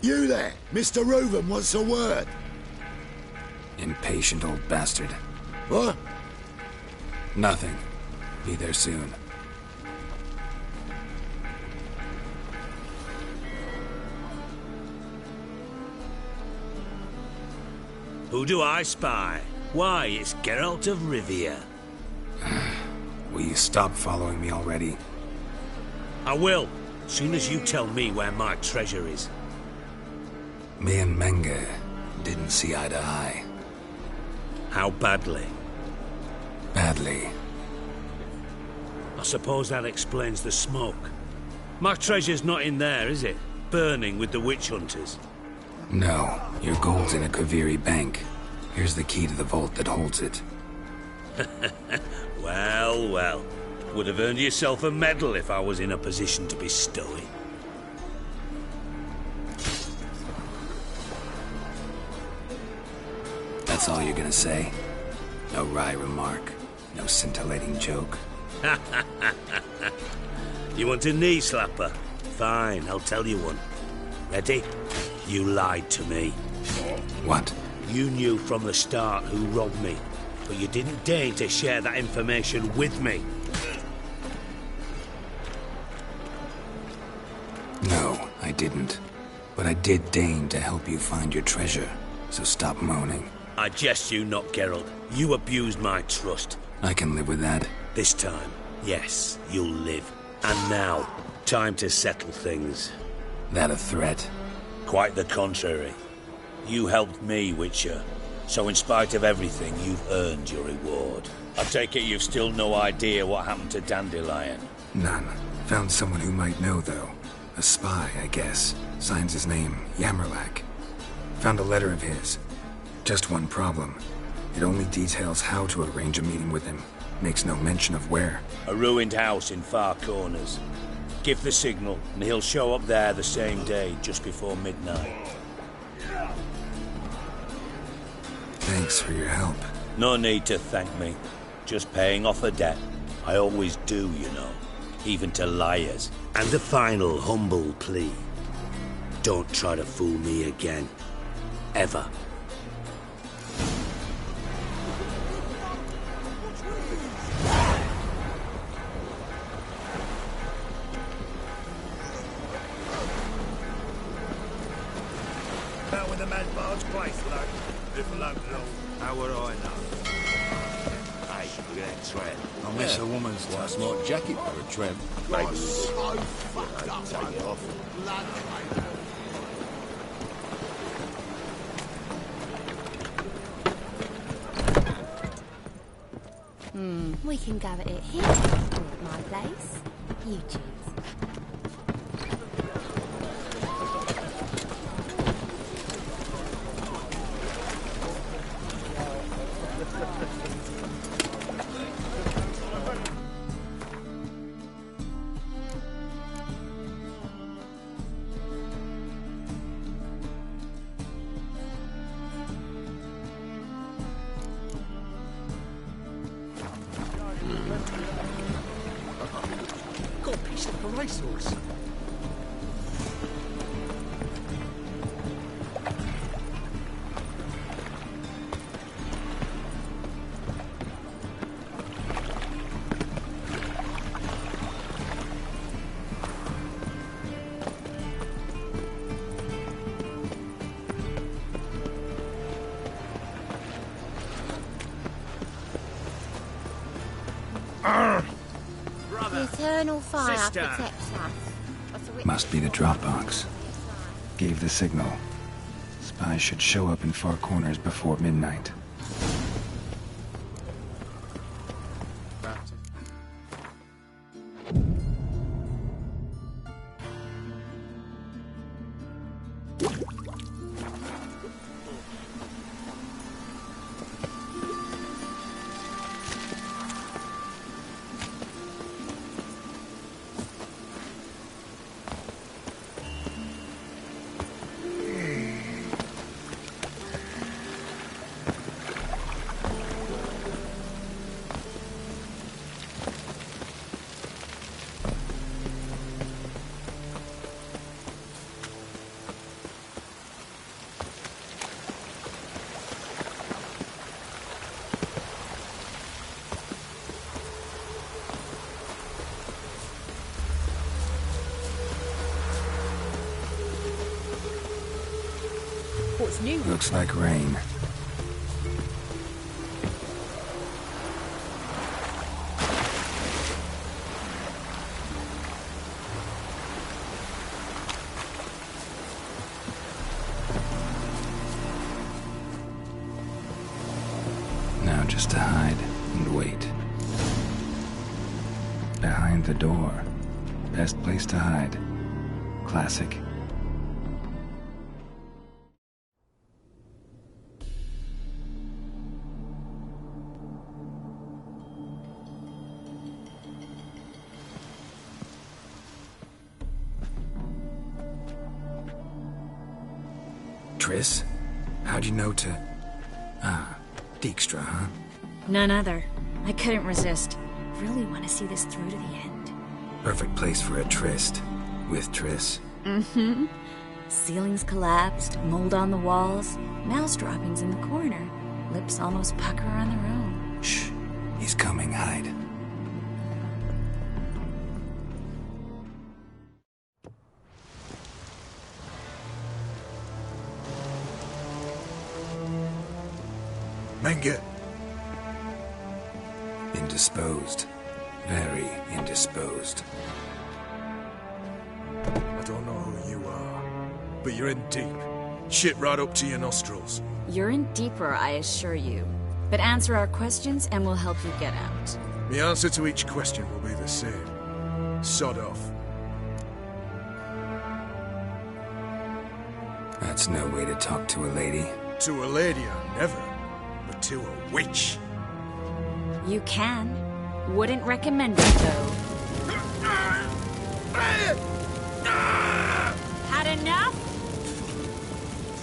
You there! Mr. Reuven wants a word. Impatient old bastard. What? Nothing. Be there soon. Who do I spy? Why, it's Geralt of Rivia. Will you stop following me already? I will, soon as you tell me where my treasure is. Me and Menge didn't see eye to eye. How badly? Badly. I suppose that explains the smoke. My treasure's not in there, is it? Burning with the witch hunters. No, your gold's in a Kaviri bank. Here's the key to the vault that holds it. Well, well. Would have earned yourself a medal if I was in a position to bestow it. That's all you're gonna say? No wry remark, no scintillating joke. You want a knee slapper? Fine, I'll tell you one. Ready? You lied to me. What? You knew from the start who robbed me, but you didn't deign to share that information with me. No, I didn't. But I did deign to help you find your treasure, so stop moaning. I jest you not, Geralt. You abused my trust. I can live with that. This time, yes, you'll live. And now, time to settle things. That a threat? Quite the contrary. You helped me, Witcher. So in spite of everything, you've earned your reward. I take it you've still no idea what happened to Dandelion? None. Found someone who might know, though. A spy, I guess. Signs his name, Yamerlak. Found a letter of his. Just one problem. It only details how to arrange a meeting with him. Makes no mention of where. A ruined house in Far Corners. Give the signal, and he'll show up there the same day, just before midnight. Thanks for your help. No need to thank me. Just paying off a debt. I always do, you know. Even to liars. And the final humble plea. Don't try to fool me again. Ever. Out with a mad barge place, though. If London. How would I know? Hey, look at that tramp. I miss a woman's touch. Smart jacket for a tramp. Maybe we should take it off. We can go at it here, or at my place. You choose. Got a piece like a racehorse. The eternal fire Sister. protects us. What's the witness? Must be the Dropbox. Gave the signal. Spies should show up in far corners before midnight. What's new? Looks like rain. Now just to hide and wait. Behind the door. Best place to hide. Classic. Triss? How'd you know to... Ah, Dijkstra, huh? None other. I couldn't resist. Really want to see this through to the end. Perfect place for a tryst. With Triss. Mm-hmm. Ceilings collapsed, mold on the walls, mouse droppings in the corner. Lips almost pucker on their own. Shh. He's coming, hide. Menge. Indisposed. Very indisposed. I don't know who you are, but you're in deep. Shit right up to your nostrils. You're in deeper, I assure you. But answer our questions and we'll help you get out. The answer to each question will be the same. Sod off. That's no way to talk to a lady. To a lady, I never. But to a witch. You can. Wouldn't recommend it, though. Had enough?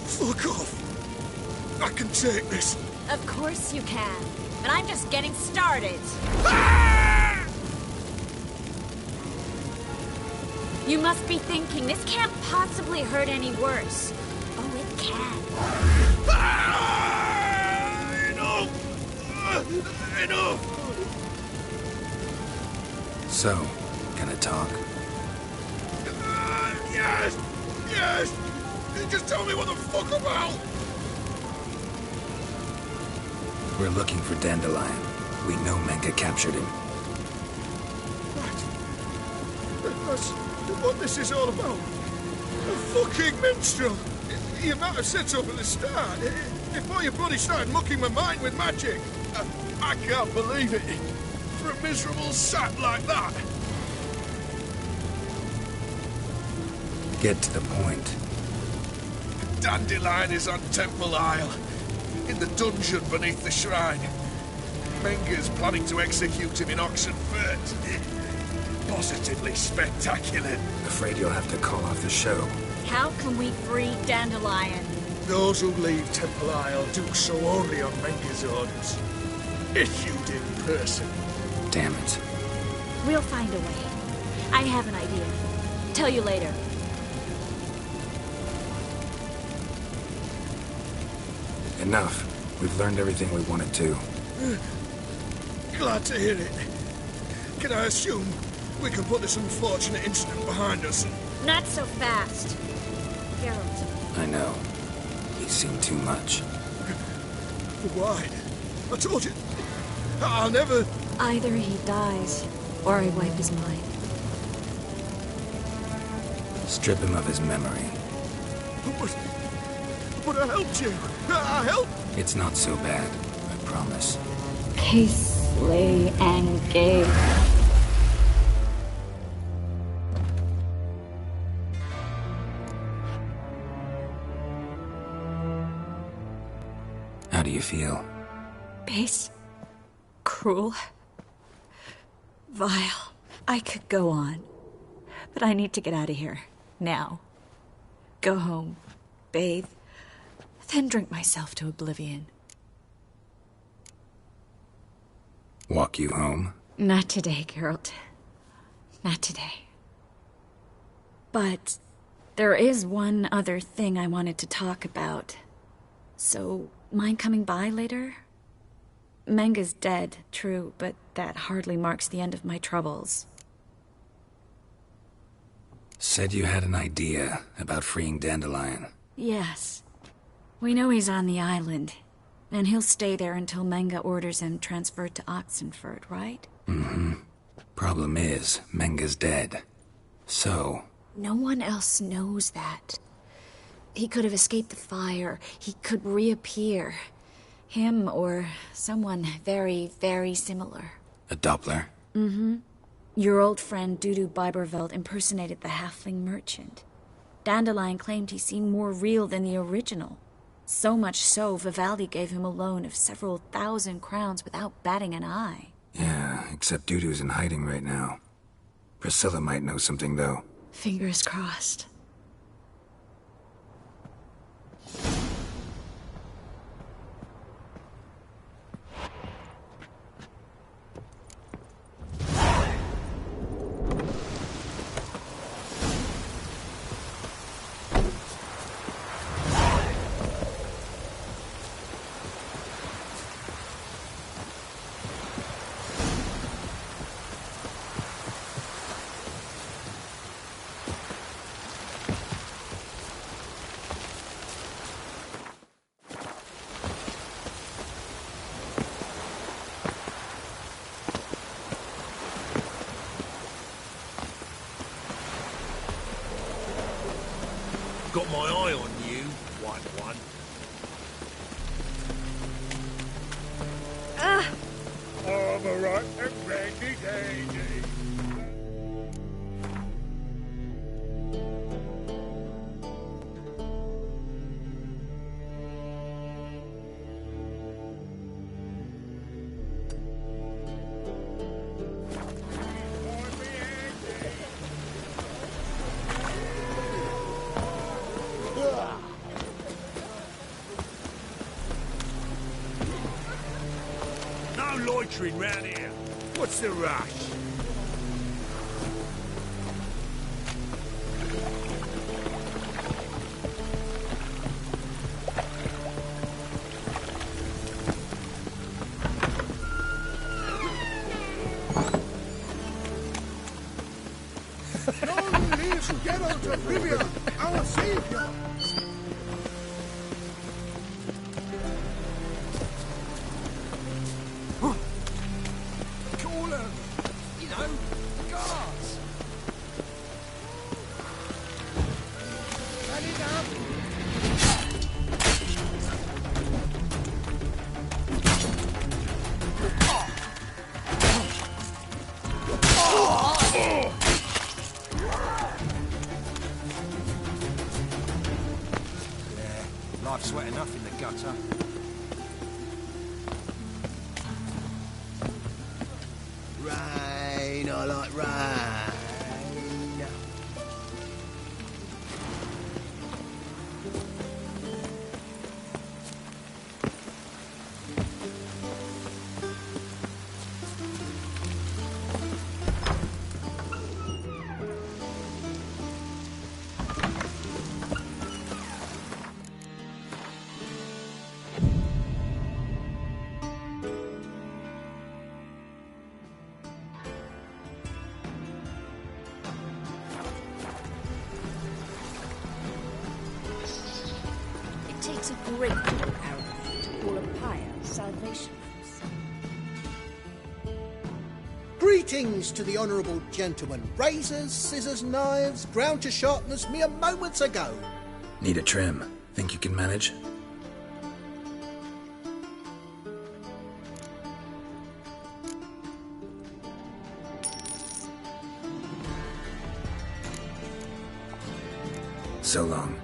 Fuck off. I can take this. Of course you can. But I'm just getting started. You must be thinking, this can't possibly hurt any worse. Oh, it can. Enough! So, gonna talk? Yes! Yes! Just tell me what the fuck about! We're looking for Dandelion. We know Menge captured him. That's what this is all about. A fucking minstrel! You might have said so at the start. Before you bloody started mucking my mind with magic. I can't believe it. For a miserable sap like that. Get to the point. Dandelion is on Temple Isle, in the dungeon beneath the shrine. Menge's planning to execute him in Oxenfurt. Positively spectacular. Afraid you'll have to call off the show. How can we free Dandelion? Those who leave Temple Isle do so only on Menge's orders. Issued in person. Damn it. We'll find a way. I have an idea. Tell you later. Enough. We've learned everything we wanted to. Glad to hear it. Can I assume we can put this unfortunate incident behind us? Not so fast. Geralt. I know. He's seen too much. Why? I told you. I'll never... Either he dies, or I wipe his mind. Strip him of his memory. But I helped you. I helped. It's not so bad, I promise. Casely and Gabe. How do you feel? Base. Cruel. Vile. I could go on. But I need to get out of here. Now. Go home. Bathe. Then drink myself to oblivion. Walk you home? Not today, Geralt. Not today. But there is one other thing I wanted to talk about. So, mind coming by later? Menga's dead, true, but that hardly marks the end of my troubles. Said you had an idea about freeing Dandelion. Yes. We know he's on the island, and he'll stay there until Menga orders him transferred to Oxenford, right? Mm-hmm. Problem is, Menga's dead. So... No one else knows that. He could have escaped the fire. He could reappear. Him or someone very, very similar. A Doppler? Mm-hmm. Your old friend Dudu Biberveld impersonated the halfling merchant. Dandelion claimed he seemed more real than the original. So much so, Vivaldi gave him a loan of several thousand crowns without batting an eye. Yeah, except Dudu's in hiding right now. Priscilla might know something, though. Fingers crossed. Got my eye on you, white one. I'm a right and ready, lady. No loitering round here. What's the rush? Long live Geralt of Rivia, our savior! Call them, you know, guards. Stand it up! Life's wet enough in the gutter. Rain, I like rain. It's a great little paragraph to call a pyre Salvation Force. Greetings to the honourable gentleman. Razors, scissors, knives, ground to sharpness mere moments ago. Need a trim. Think you can manage? So long.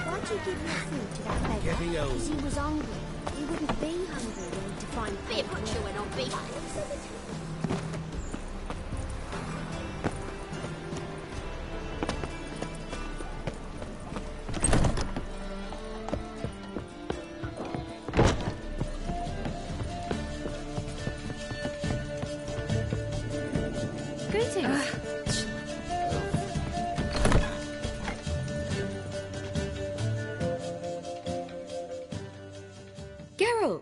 Why'd you give your food to that beggar? Getting old. Because he was hungry. He wouldn't be hungry when to find Be a butcher when on beef. Greetings. Geralt!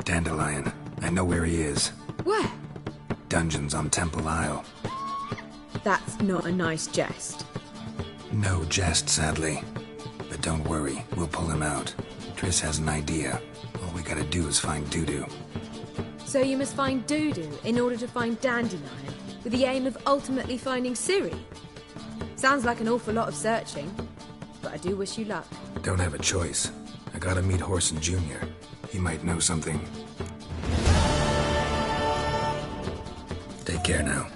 Dandelion. I know where he is. Where? Dungeons on Temple Isle. That's not a nice jest. No jest, sadly. But don't worry, we'll pull him out. Triss has an idea. All we gotta do is find Dudu. So you must find Dudu in order to find Dandelion, with the aim of ultimately finding Ciri? Sounds like an awful lot of searching, but I do wish you luck. Don't have a choice. I gotta meet Horson Jr. He might know something. Take care now.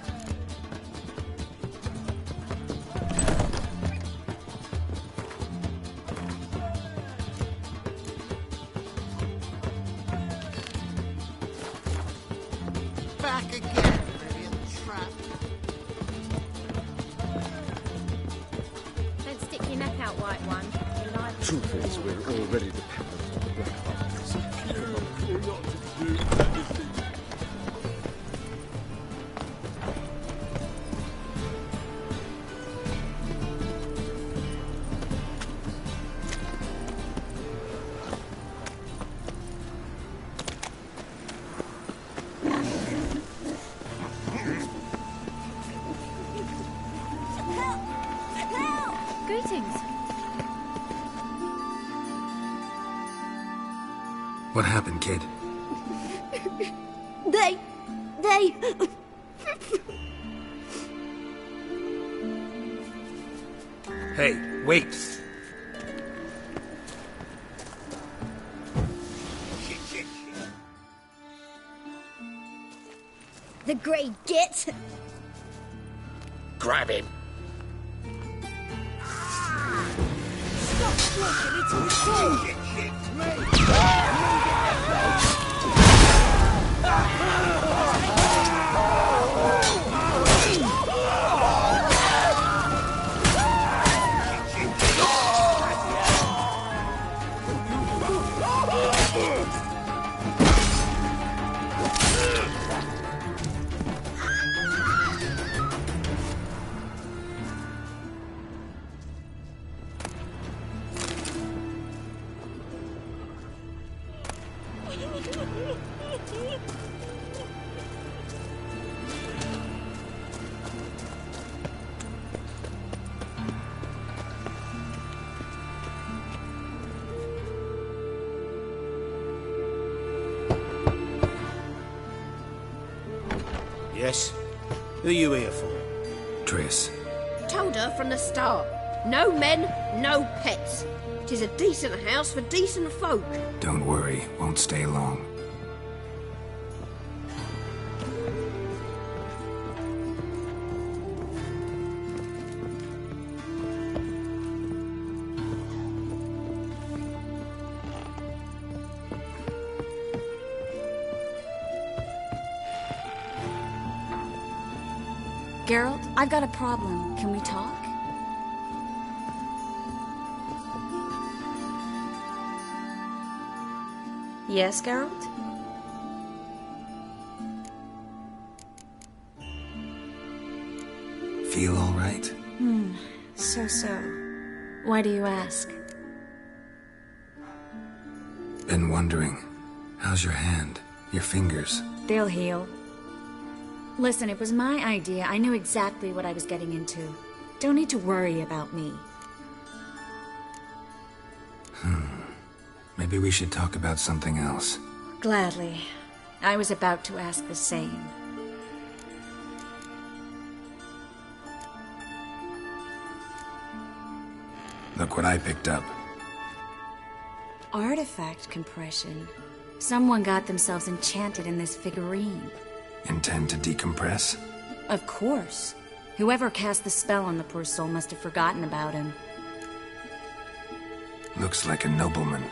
Back again, idiot trap. Don't stick your neck out, white one. You're liable. Truth is, we're already dependent on the Black Arts. Greetings. What happened, kid? They... Hey, wait! The Grey Git. Grab him. Yes? Who are you here for? Triss. Told her from the start. No men, no pets. 'Tis a decent house for decent folk. Don't worry, won't stay long. Geralt, I've got a problem. Can we talk? Yes, Geralt? Feel all right? So. Why do you ask? Been wondering. How's your hand? Your fingers? They'll heal. Listen, it was my idea. I knew exactly what I was getting into. Don't need to worry about me. Maybe we should talk about something else. Gladly. I was about to ask the same. Look what I picked up. Artifact compression. Someone got themselves enchanted in this figurine. Intend to decompress? Of course. Whoever cast the spell on the poor soul must have forgotten about him. Looks like a nobleman.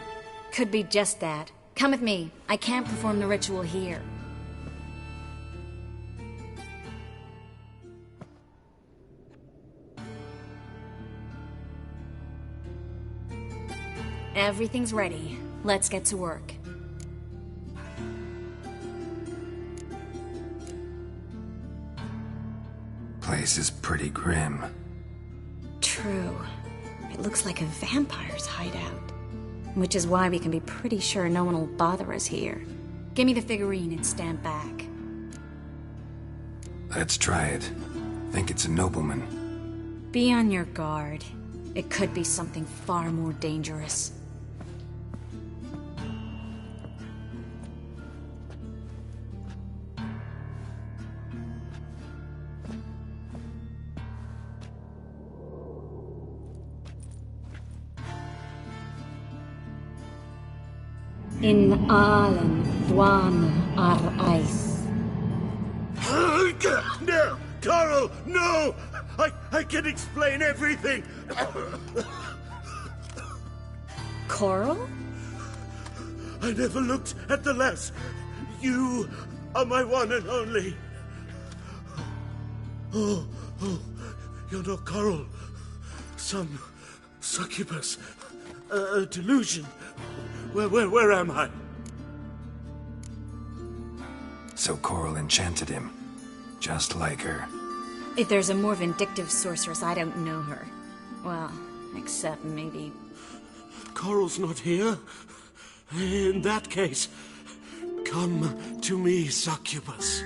Could be just that. Come with me. I can't perform the ritual here. Everything's ready. Let's get to work. Place is pretty grim. True. It looks like a vampire's hideout. Which is why we can be pretty sure no one will bother us here. Give me the figurine and stand back. Let's try it. Think it's a nobleman. Be on your guard. It could be something far more dangerous. In allen dwane eis. No! Coral, no! I can explain everything! Coral? I never looked at the lass. You are my one and only. Oh, you're not Coral. Some succubus. A delusion. Where am I? So Coral enchanted him. Just like her. If there's a more vindictive sorceress, I don't know her. Well, except maybe... Coral's not here? In that case, come to me, succubus.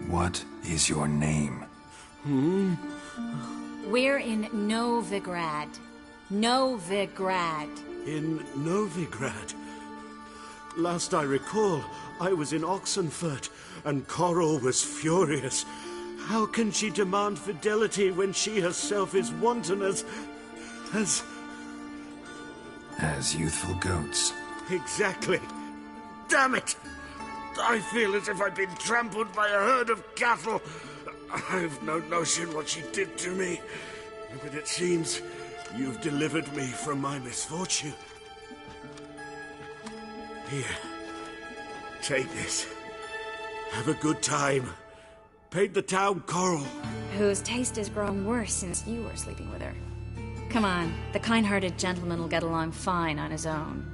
What is your name? We're in Novigrad. Novigrad. In Novigrad? Last I recall, I was in Oxenfurt, and Coral was furious. How can she demand fidelity when she herself is wanton as youthful goats. Exactly. Damn it! I feel as if I've been trampled by a herd of cattle. I've no notion what she did to me, but it seems you've delivered me from my misfortune. Here, take this. Have a good time. Paid the town Coral. Whose taste has grown worse since you were sleeping with her. Come on, the kind-hearted gentleman will get along fine on his own.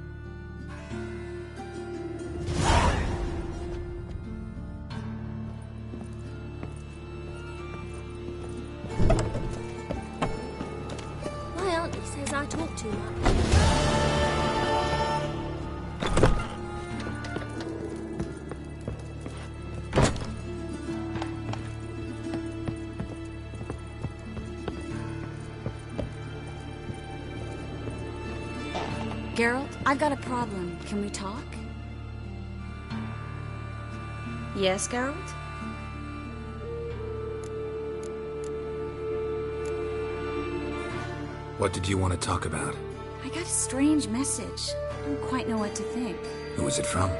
My auntie says I talk too much. Geralt, I've got a problem. Can we talk? Yes, Geralt? What did you want to talk about? I got a strange message. I don't quite know what to think. Who was it from?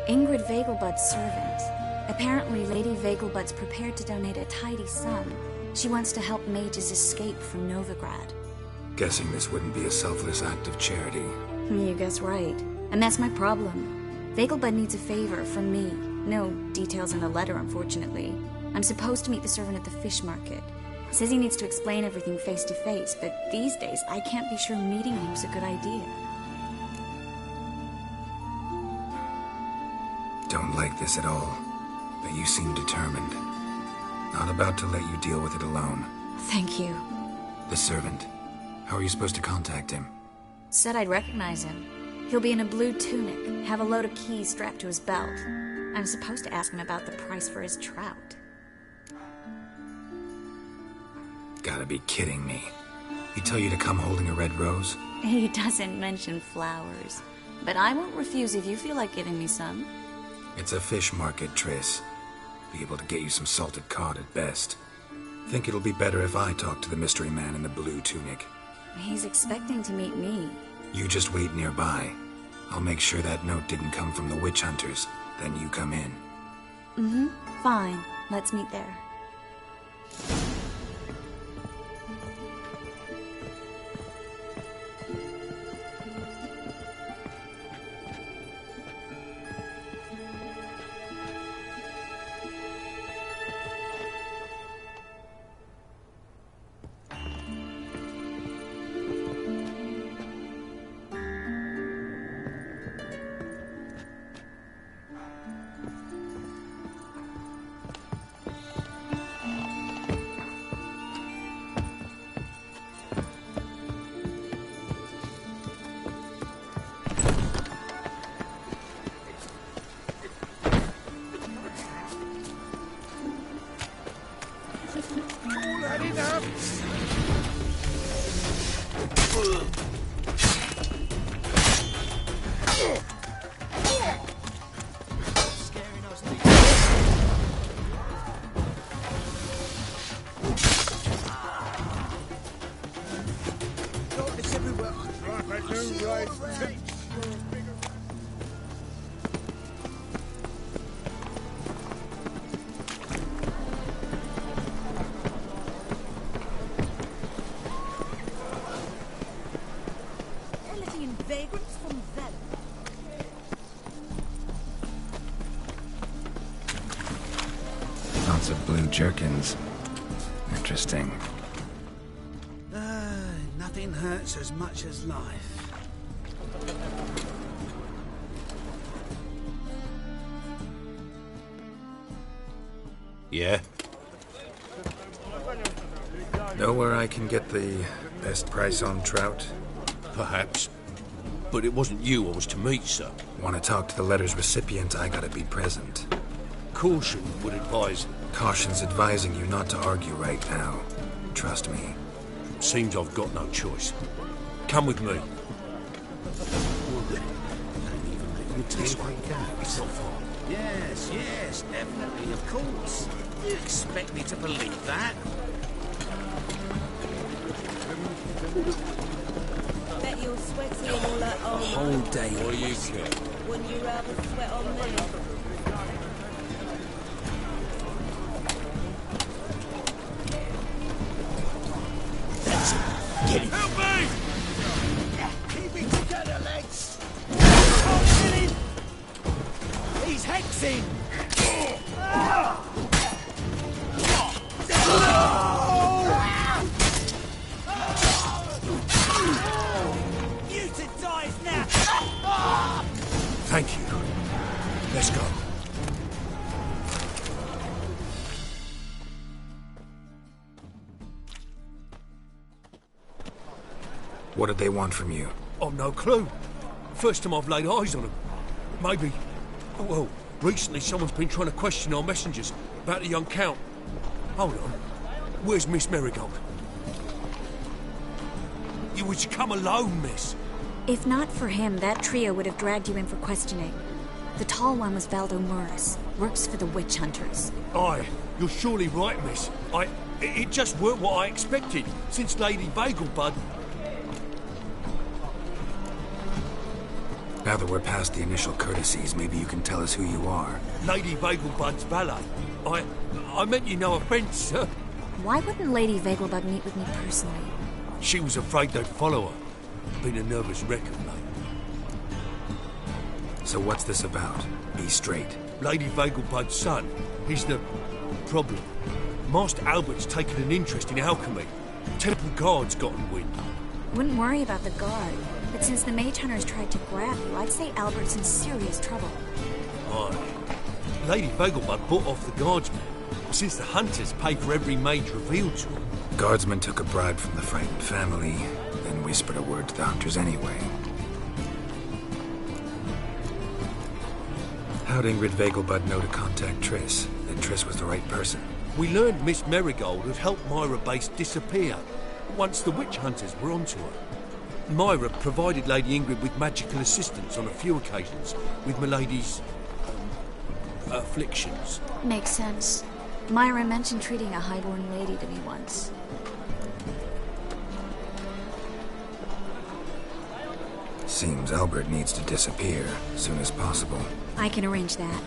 Ingrid Vegelbud's servant. Apparently, Lady Vegelbud's prepared to donate a tidy sum. She wants to help mages escape from Novigrad. Guessing this wouldn't be a selfless act of charity. You guess right. And that's my problem. Vegelbud needs a favor from me. No details in the letter, unfortunately. I'm supposed to meet the servant at the fish market. Says he needs to explain everything face to face, but these days I can't be sure meeting him's a good idea. Don't like this at all, but you seem determined. Not about to let you deal with it alone. Thank you. The servant. How are you supposed to contact him? Said I'd recognize him. He'll be in a blue tunic, have a load of keys strapped to his belt. I'm supposed to ask him about the price for his trout. Gotta be kidding me. He tell you to come holding a red rose? He doesn't mention flowers, but I won't refuse if you feel like giving me some. It's a fish market, Triss. Be able to get you some salted cod at best. Think it'll be better if I talk to the mystery man in the blue tunic. He's expecting to meet me. You just wait nearby. I'll make sure that note didn't come from the witch hunters. Then you come in. Mm-hmm. Fine. Let's meet there. Lots of blue jerkins. Interesting. Nothing hurts as much as life. Yeah? Know where I can get the best price on trout? Perhaps. But it wasn't you I was to meet, sir. Want to talk to the letter's recipient, I gotta be present. Caution would advise. Caution's advising you not to argue right now. Trust me. Seems I've got no choice. Come with me. This way, it's not far. Yes, yes, definitely, of course. You expect me to believe that? Bet you're sweaty and all that on. Whole day. What do you care? Wouldn't you rather sweat on me? Get him! Help me! Keep it together, lads! He's hexing! You to die now! Thank you. Let's go. What did they want from you? I've no clue. First time I've laid eyes on them. Maybe... Well, recently someone's been trying to question our messengers about the young Count. Hold on. Where's Miss Marigold? You was to come alone, miss. If not for him, that trio would have dragged you in for questioning. The tall one was Valdo Morris. Works for the witch hunters. Aye, you're surely right, miss. It just weren't what I expected, since Lady Bagelbud... Now that we're past the initial courtesies, maybe you can tell us who you are. Lady Bagelbud's valet. I meant you no offence, sir. Why wouldn't Lady Vegelbud meet with me personally? She was afraid they'd follow her. Been a nervous wreck of late. So what's this about? Be straight. Lady Vegelbud's son. He's the problem. Master Albert's taken an interest in alchemy. Temple Guard's gotten wind. Wouldn't worry about the guard. But since the mage hunters tried to grab you, I'd say Albert's in serious trouble. Aye. Lady Vegelbud bought off the guardsmen, since the hunters pay for every mage revealed to them. Guardsmen took a bribe from the frightened family, then whispered a word to the hunters anyway. how'd Ingrid Vegelbud know to contact Triss? That Triss was the right person? We learned Miss Marigold had helped Myra Base disappear once the witch hunters were onto her. Myra provided Lady Ingrid with magical assistance on a few occasions with Milady's afflictions. Makes sense. Myra mentioned treating a highborn lady to me once. Seems Albert needs to disappear as soon as possible. I can arrange that.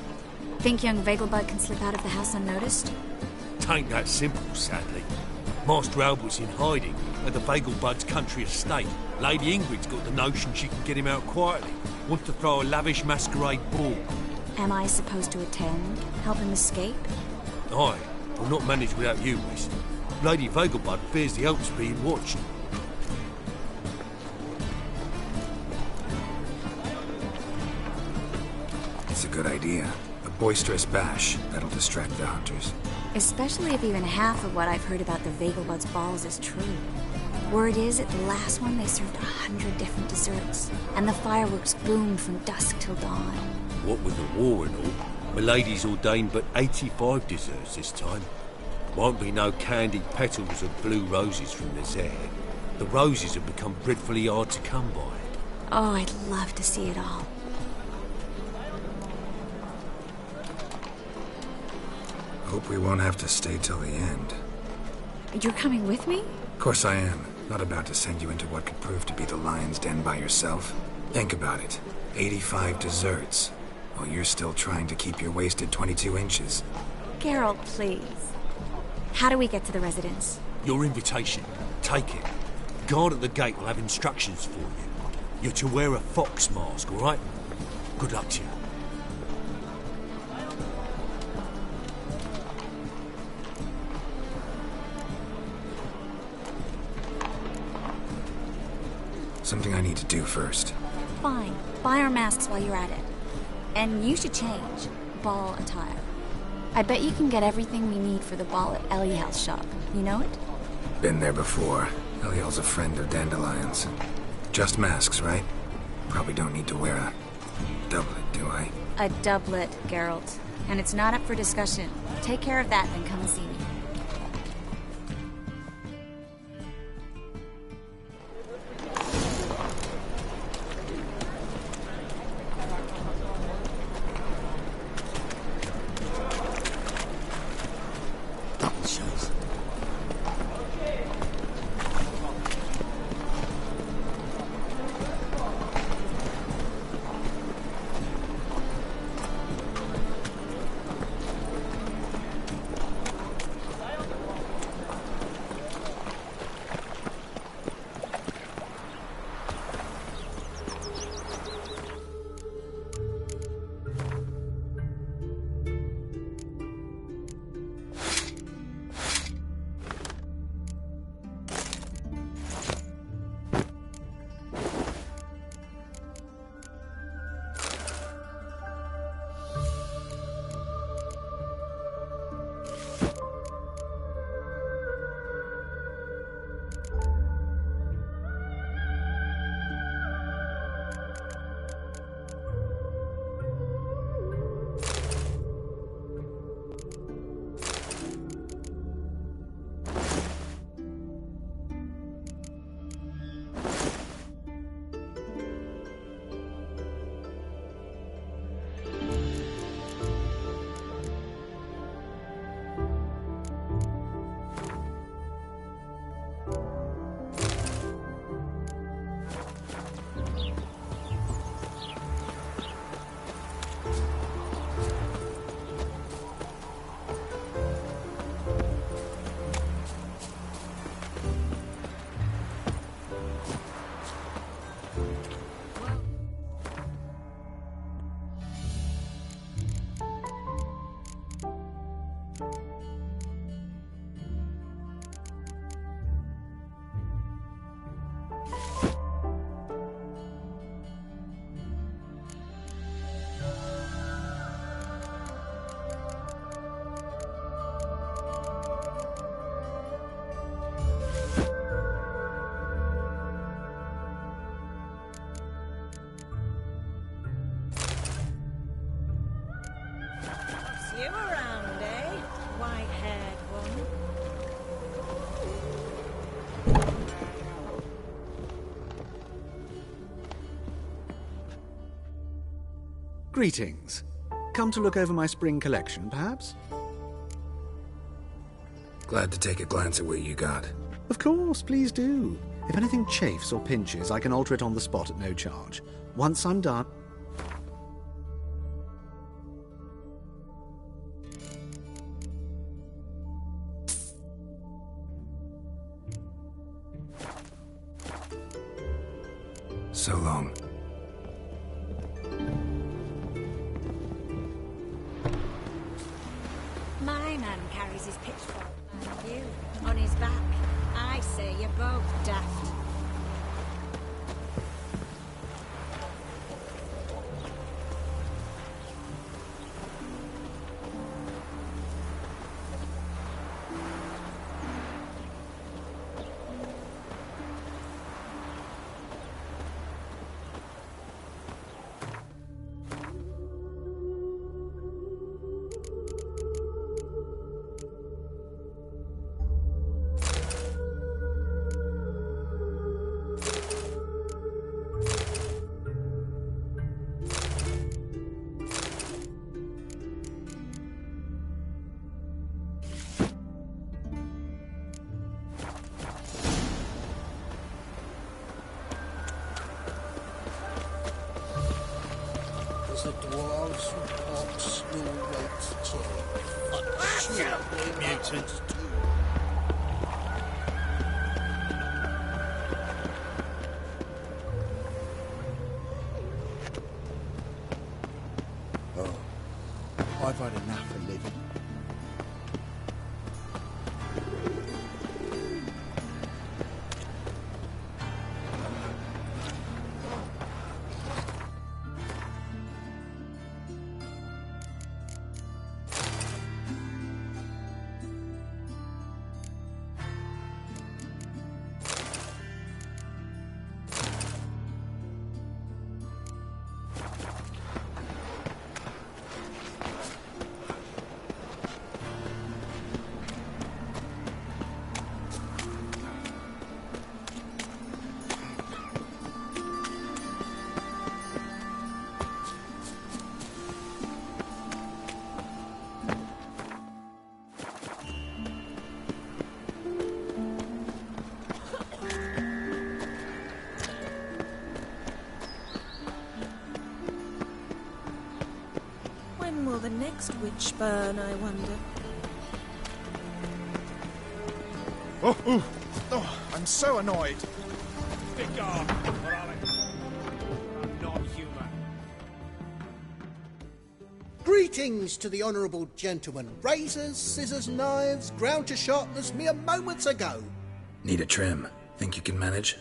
Think young Vegelbud can slip out of the house unnoticed? Tain't that simple, sadly. Master Albert's in hiding at the Vegelbud's country estate. Lady Ingrid's got the notion she can get him out quietly. Wants to throw a lavish masquerade ball. Am I supposed to attend? Help him escape? Aye, will not manage without you, miss. Lady Vegelbud fears the Alps being watched. It's a good idea. A boisterous bash that'll distract the hunters. Especially if even half of what I've heard about the Vegelbud's balls is true. Word is, at the last one they served 100 different desserts, and the fireworks boomed from dusk till dawn. What with the war and all, Milady's ordained but 85 desserts this time. Won't be no candied petals of blue roses from the Zare. The roses have become dreadfully hard to come by. Oh, I'd love to see it all. Hope we won't have to stay till the end. You're coming with me? Of course I am. Not about to send you into what could prove to be the lion's den by yourself. Think about it. 85 desserts. While you're still trying to keep your waist at 22 inches. Geralt, please. How do we get to the residence? Your invitation. Take it. Guard at the gate will have instructions for you. You're to wear a fox mask, all right? Good luck to you. Something I need to do first. Fine. Buy our masks while you're at it. And you should change. Ball attire. I bet you can get everything we need for the ball at Eliel's shop. You know it? Been there before. Eliel's a friend of Dandelion's. Just masks, right? Probably don't need to wear a doublet, do I? A doublet, Geralt. And it's not up for discussion. Take care of that, then come and see me. Greetings. Come to look over my spring collection, perhaps? Glad to take a glance at what you got. Of course, please do. If anything chafes or pinches, I can alter it on the spot at no charge. Once I'm done... So long. My man carries his pitchfork, and you, on his back. I say you're both daft. The dwarves report snow white cherry. Mutants too. Oh, I've had enough of living. When will the next witch burn, I wonder? Oh, I'm so annoyed. Begone, Morales. I'm not human. Greetings to the honourable gentleman. Razors, scissors, knives, ground to sharpness mere moments ago. Need a trim. Think you can manage?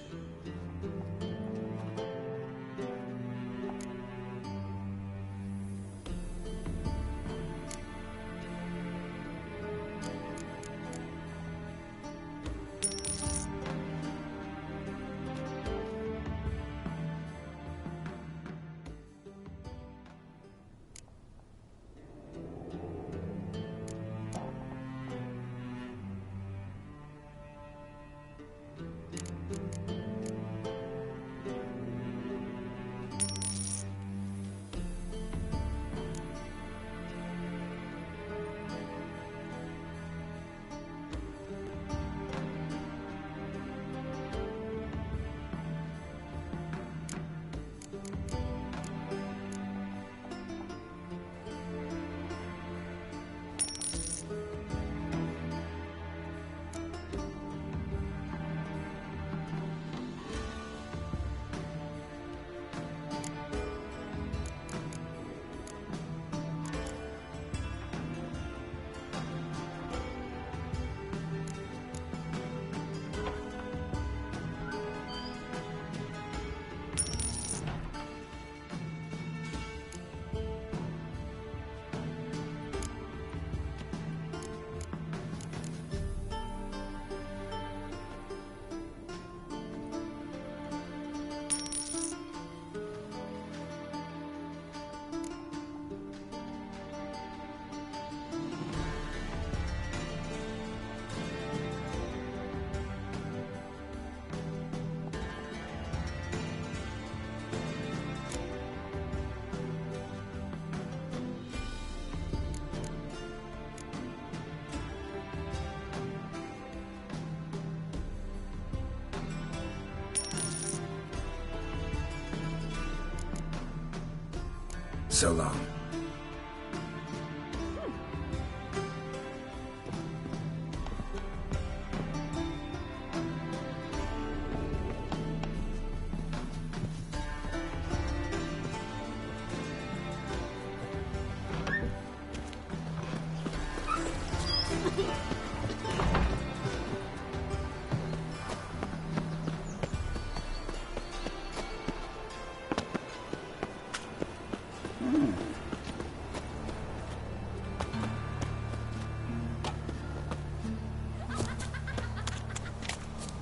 So long.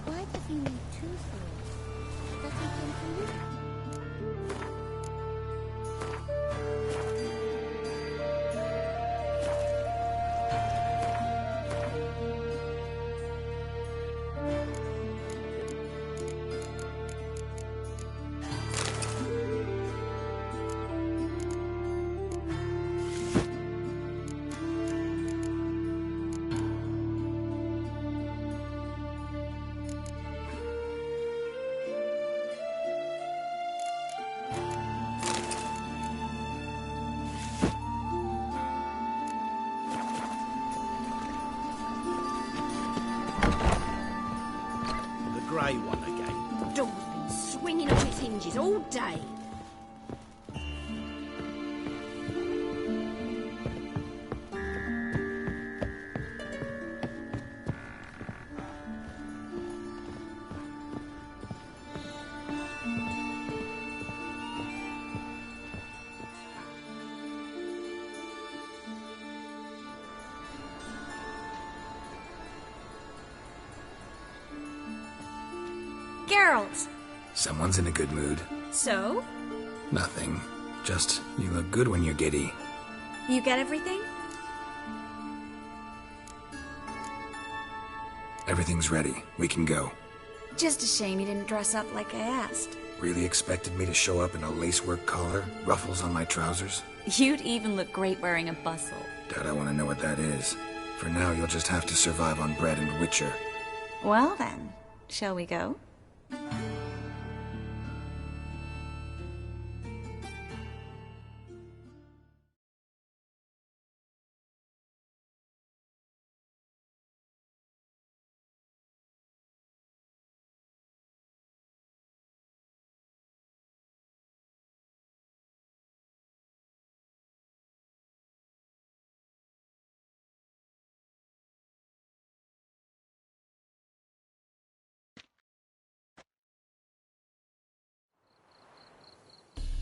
Why does he need two swords? Does he come from you? The grey one again. Door's been swinging off its hinges all day. Geralt! Someone's in a good mood. So? Nothing. Just, you look good when you're giddy. You get everything? Everything's ready. We can go. Just a shame you didn't dress up like I asked. Really expected me to show up in a lacework collar, ruffles on my trousers? You'd even look great wearing a bustle. Doubt I want to know what that is. For now, you'll just have to survive on bread and Witcher. Well then, shall we go?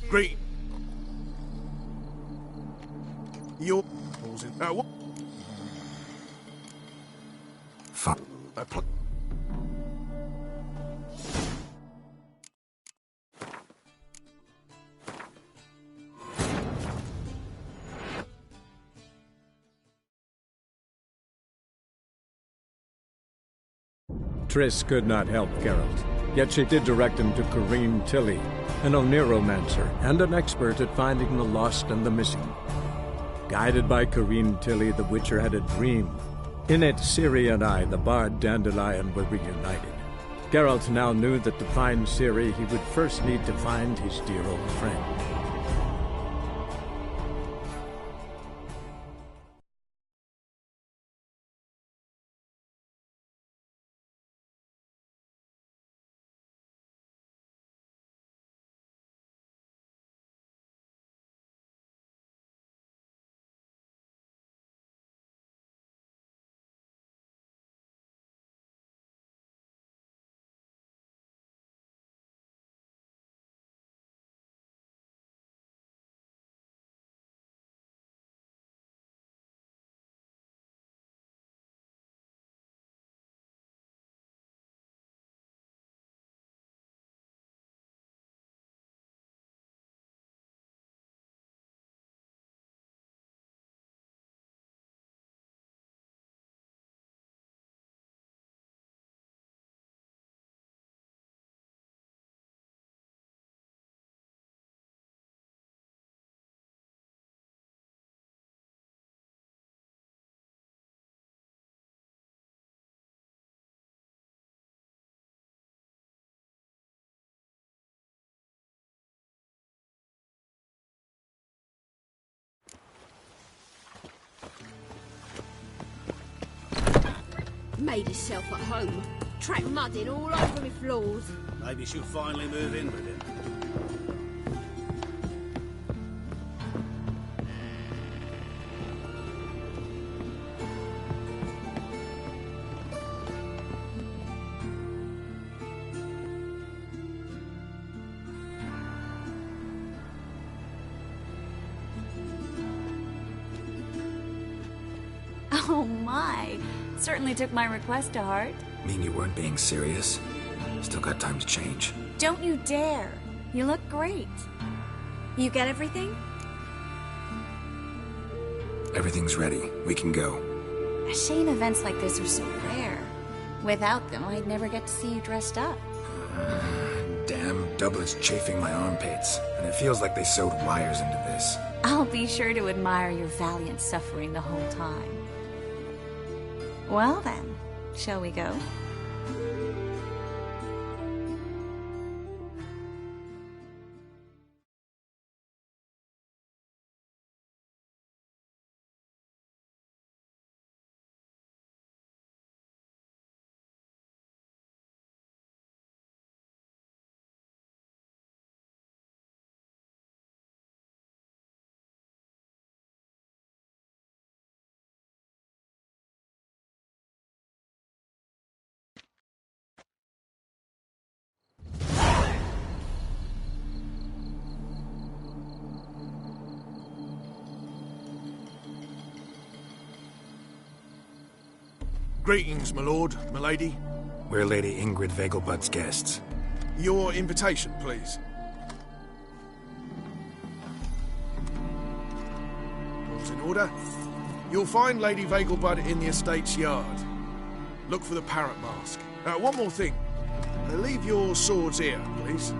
Great. Your balls in. What? Fuck. Triss could not help Geralt, yet she did direct him to Corrine Tilly, an Oniromancer and an expert at finding the lost and the missing. Guided by Corrine Tilly, the Witcher had a dream. In it, Ciri and I, the bard Dandelion, were reunited. Geralt now knew that to find Ciri, he would first need to find his dear old friend. Made himself at home. Tracked mud in all over my floors. Maybe she'll finally move in with him. Oh my. Certainly took my request to heart. Mean you weren't being serious? Still got time to change. Don't you dare. You look great. You get everything? Everything's ready. We can go. A shame events like this are so rare. Without them, I'd never get to see you dressed up. Damn doublet's chafing my armpits, and it feels like they sewed wires into this. I'll be sure to admire your valiant suffering the whole time. Well then, shall we go? Greetings, my lord, my lady. We're Lady Ingrid Vegelbud's guests. Your invitation, please. All's in order. You'll find Lady Vegelbud in the estate's yard. Look for the parrot mask. One more thing. Leave your swords here, please.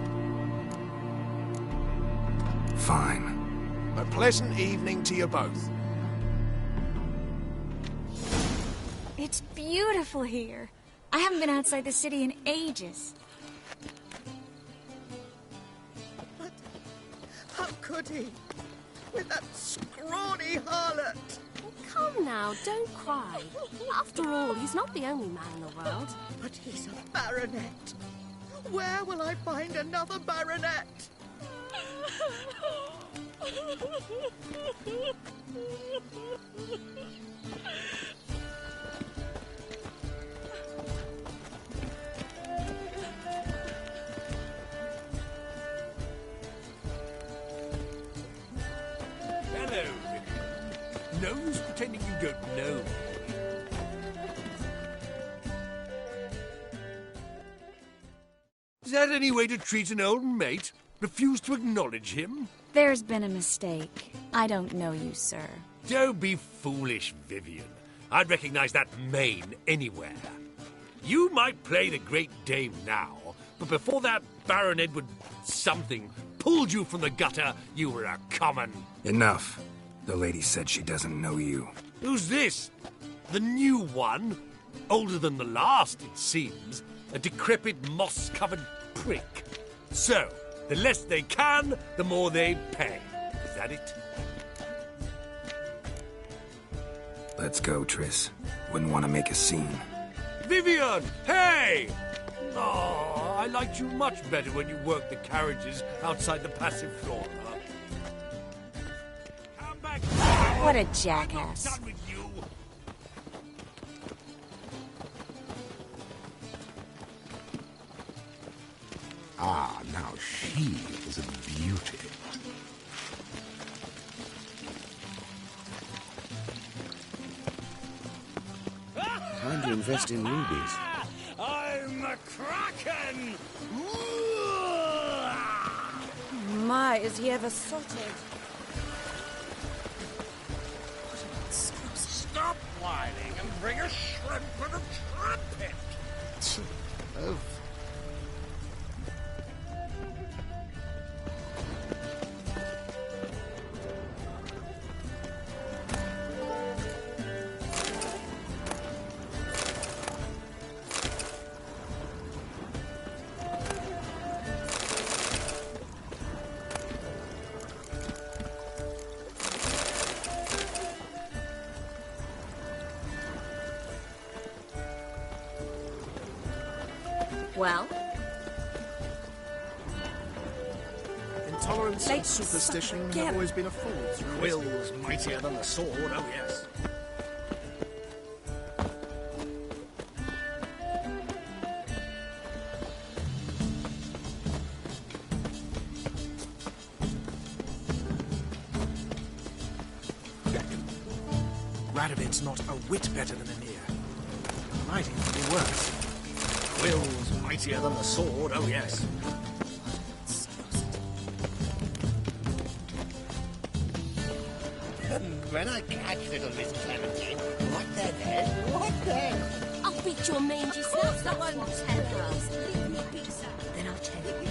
Fine. A pleasant evening to you both. It's beautiful here. I haven't been outside the city in ages. But how could he? With that scrawny harlot! Come now, don't cry. After all, he's not the only man in the world. But he's a baronet. Where will I find another baronet? Hello. No use pretending you don't know. Is that any way to treat an old mate? Refuse to acknowledge him? There's been a mistake. I don't know you, sir. Don't be foolish, Vivian. I'd recognize that mane anywhere. You might play the Great Dame now, but before that Baron Edward something pulled you from the gutter, you were a common... Enough. The lady said she doesn't know you. Who's this? The new one? Older than the last, it seems. A decrepit, moss-covered prick. So, the less they can, the more they pay. Is that it? Let's go, Triss. Wouldn't want to make a scene. Vivian! Hey! Oh, I liked you much better when you worked the carriages outside the passive floor. Come back! What a jackass. I'm not done with you. Ah, now she is a beauty. Time to invest in rubies. I'm a kraken! My, is he ever sorted? Stop whining and bring a shrimp and a trumpet! Oh. Well? Intolerance and superstition have always been a fool through wills mightier than the sword, oh yes. Radovid's not a whit better than Emir. Might even be worse. Wills mightier than the sword, oh yes. When I catch little Miss Clementine, what then, eh? What then? I'll beat your mangy self. That won't tell us. Then I'll tell you.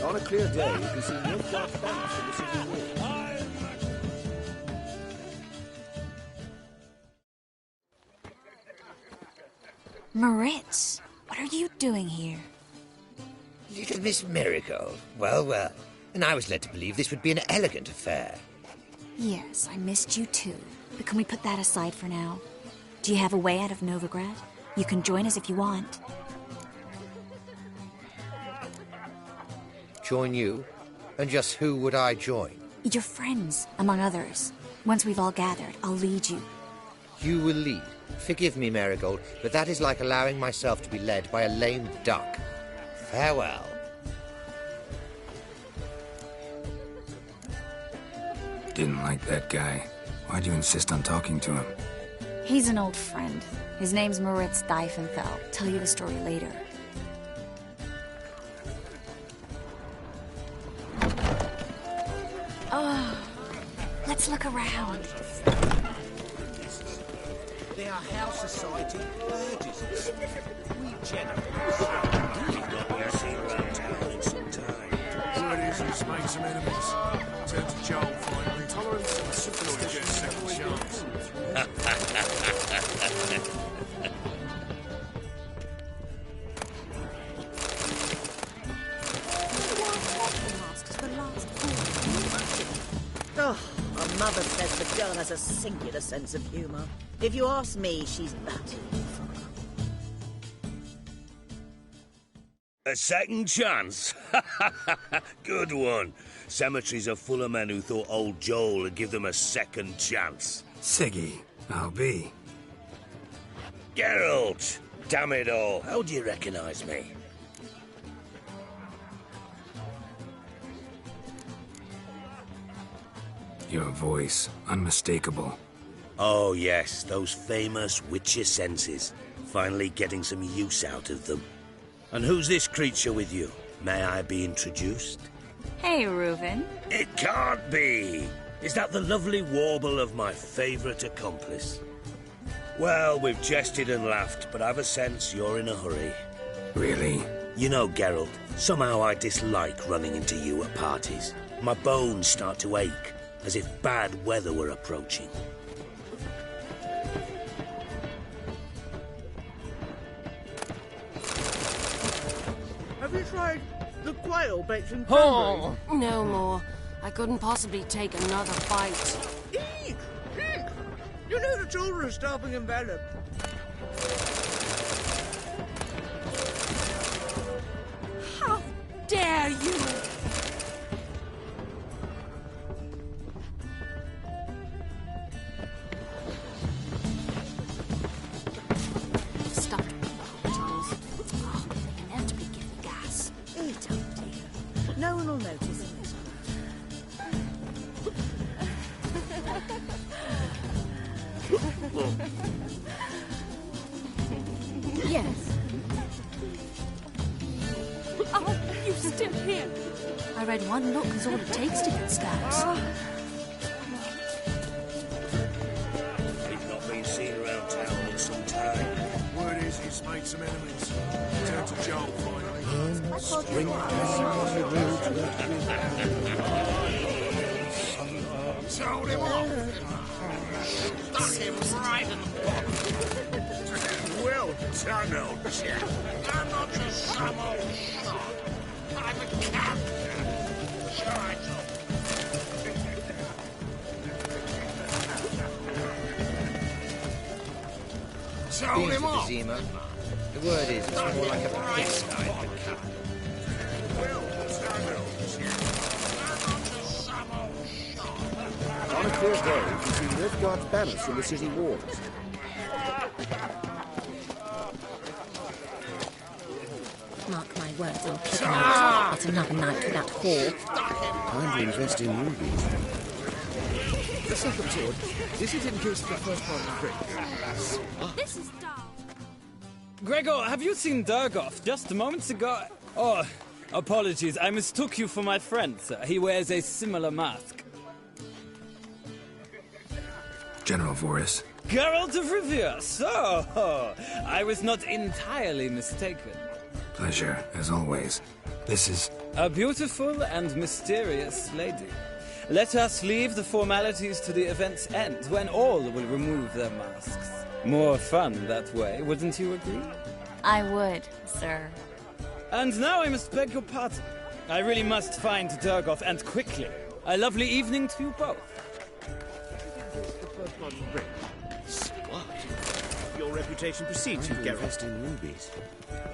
On a clear day, you can see no dark banks from the city wall. Moritz, what are you doing here? Little Miss Marigold. Well, well. And I was led to believe this would be an elegant affair. Yes, I missed you too. But can we put that aside for now? Do you have a way out of Novigrad? You can join us if you want. Join you? And just who would I join? Your friends, among others. Once we've all gathered, I'll lead you. You will lead. Forgive me, Marigold, but that is like allowing myself to be led by a lame duck. Farewell. Didn't like that guy. Why'd you insist on talking to him? He's an old friend. His name's Moritz Diefenfeld. Tell you the story later. Oh, let's look around. They are house society burgesses. We generous. We've not been seen around town in some time. Word is he's made some enemies. Turn to Joel finally. Tolerance and superstition get a second chance. Oh, my mother says the girl has a singular sense of humour. If you ask me, she's batty. A second chance? Good one. Cemeteries are full of men who thought old Joel would give them a second chance. Siggy, I'll be. Geralt! Damn it all. How do you recognise me? Your voice, unmistakable. Oh yes, those famous witcher senses. Finally getting some use out of them. And who's this creature with you? May I be introduced? Hey, Reuven. It can't be! Is that the lovely warble of my favourite accomplice? Well, we've jested and laughed, but I've a sense you're in a hurry. Really? You know, Geralt, somehow I dislike running into you at parties. My bones start to ache, as if bad weather were approaching. Have you tried the quail baked in Oh, no more. I couldn't possibly take another bite. Eek! Eek! You know the children are starving in Vellum. How dare you! Stop tongues. Oh, they can inevitably give the gas. Eat up, dear. No one will notice in this Yes. Oh, you still here? I read one look is all it takes to get scouts. We've not been seen around town in some time. Word is he's made some enemies. Turn to Joel finally. Sold him off. Stuck him right in the bottom. Well done, old chap. I'm not just some old shot. I'm a captain. Sure I do. Told him off. Zima. The word is, it's more like a pigsty than a cat. On a clear day, you can see Nilfgaard's banners from the city walls. Mark my words, I'll kick him out. It's another night without whore. Time to invest in rubies. The second sword, is it in case the first one breaks? This is Darl. Gregor, have you seen Durgoff just moments ago? Oh, apologies, I mistook you for my friend, sir. He wears a similar mask. General Voris. Geralt of Rivia, so I was not entirely mistaken. Pleasure, as always. This is... a beautiful and mysterious lady. Let us leave the formalities to the event's end, when all will remove their masks. More fun that way, wouldn't you agree? I would, sir. And now I must beg your pardon. I really must find Durgoff, and quickly. A lovely evening to you both. The first one breaks. What? Your reputation precedes you, Geralt. Invest in rubies.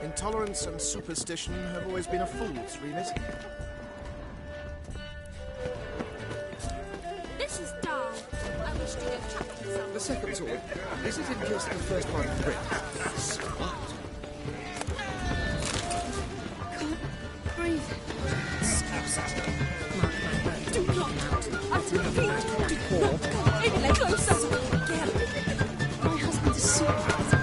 Intolerance and superstition have always been a fool's remit. This is Darl. I wish to go chucking some. The second sword, is it in case the first one breaks? What? Breathe. Mark my words, Do not. it's another night without whore. Any closer. My husband is supervising.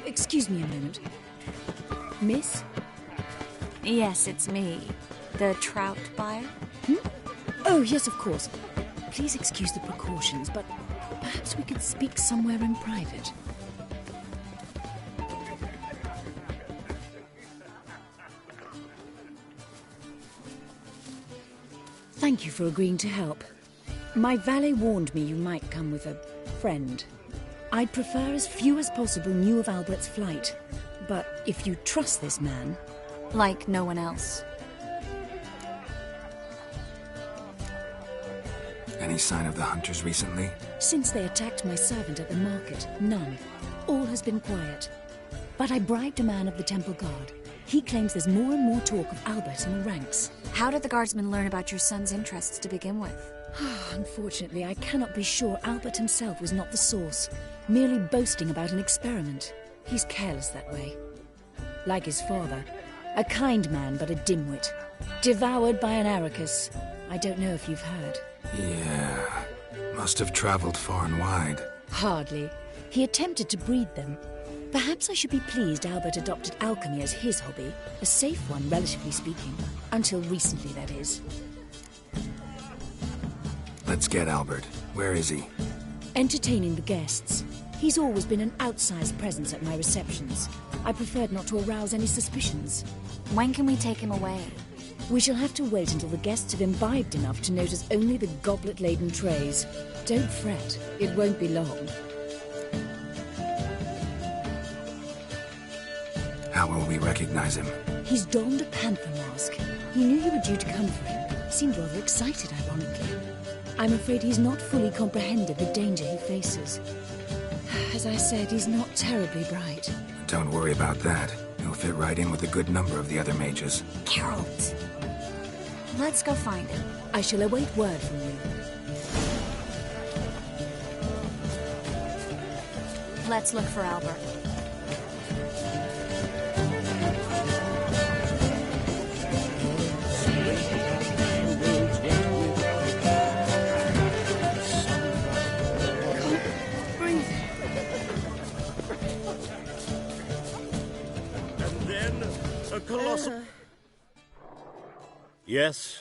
Excuse me a moment. Miss? Yes, it's me. The trout buyer? Oh, yes, of course. Please excuse the precautions, but perhaps we could speak somewhere in private. Thank you for agreeing to help. My valet warned me you might come with a friend. I'd prefer as few as possible knew of Albert's flight. But if you trust this man... Like no one else. Any sign of the hunters recently? Since they attacked my servant at the market, none. All has been quiet. But I bribed a man of the Temple Guard. He claims there's more and more talk of Albert in the ranks. How did the guardsmen learn about your son's interests to begin with? Unfortunately, I cannot be sure Albert himself was not the source, merely boasting about an experiment. He's careless that way. Like his father, a kind man but a dimwit. Devoured by an Arrakis. I don't know if you've heard. Yeah, must have traveled far and wide. Hardly. He attempted to breed them. Perhaps I should be pleased Albert adopted alchemy as his hobby. A safe one, relatively speaking. Until recently, that is. Let's get Albert. Where is he? Entertaining the guests. He's always been an outsized presence at my receptions. I preferred not to arouse any suspicions. When can we take him away? We shall have to wait until the guests have imbibed enough to notice only the goblet-laden trays. Don't fret, it won't be long. How will we recognize him? He's donned a panther mask. He knew you were due to come for him. Seemed rather excited, ironically. I'm afraid he's not fully comprehended the danger he faces. As I said, he's not terribly bright. Don't worry about that. He'll fit right in with a good number of the other mages. Geralt! Let's go find him. I shall await word from you. Let's look for Albert. Colossal. Yes?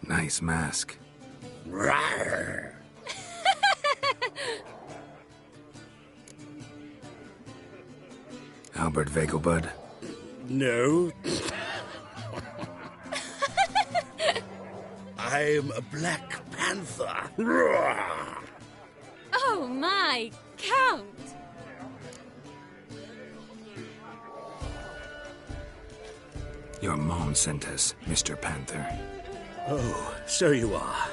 Nice mask. Rawr. Albert Vegelbud? No. I'm a Black Panther. Rawr. Oh my Count! Your mom sent us, Mr. Panther. Oh, so you are.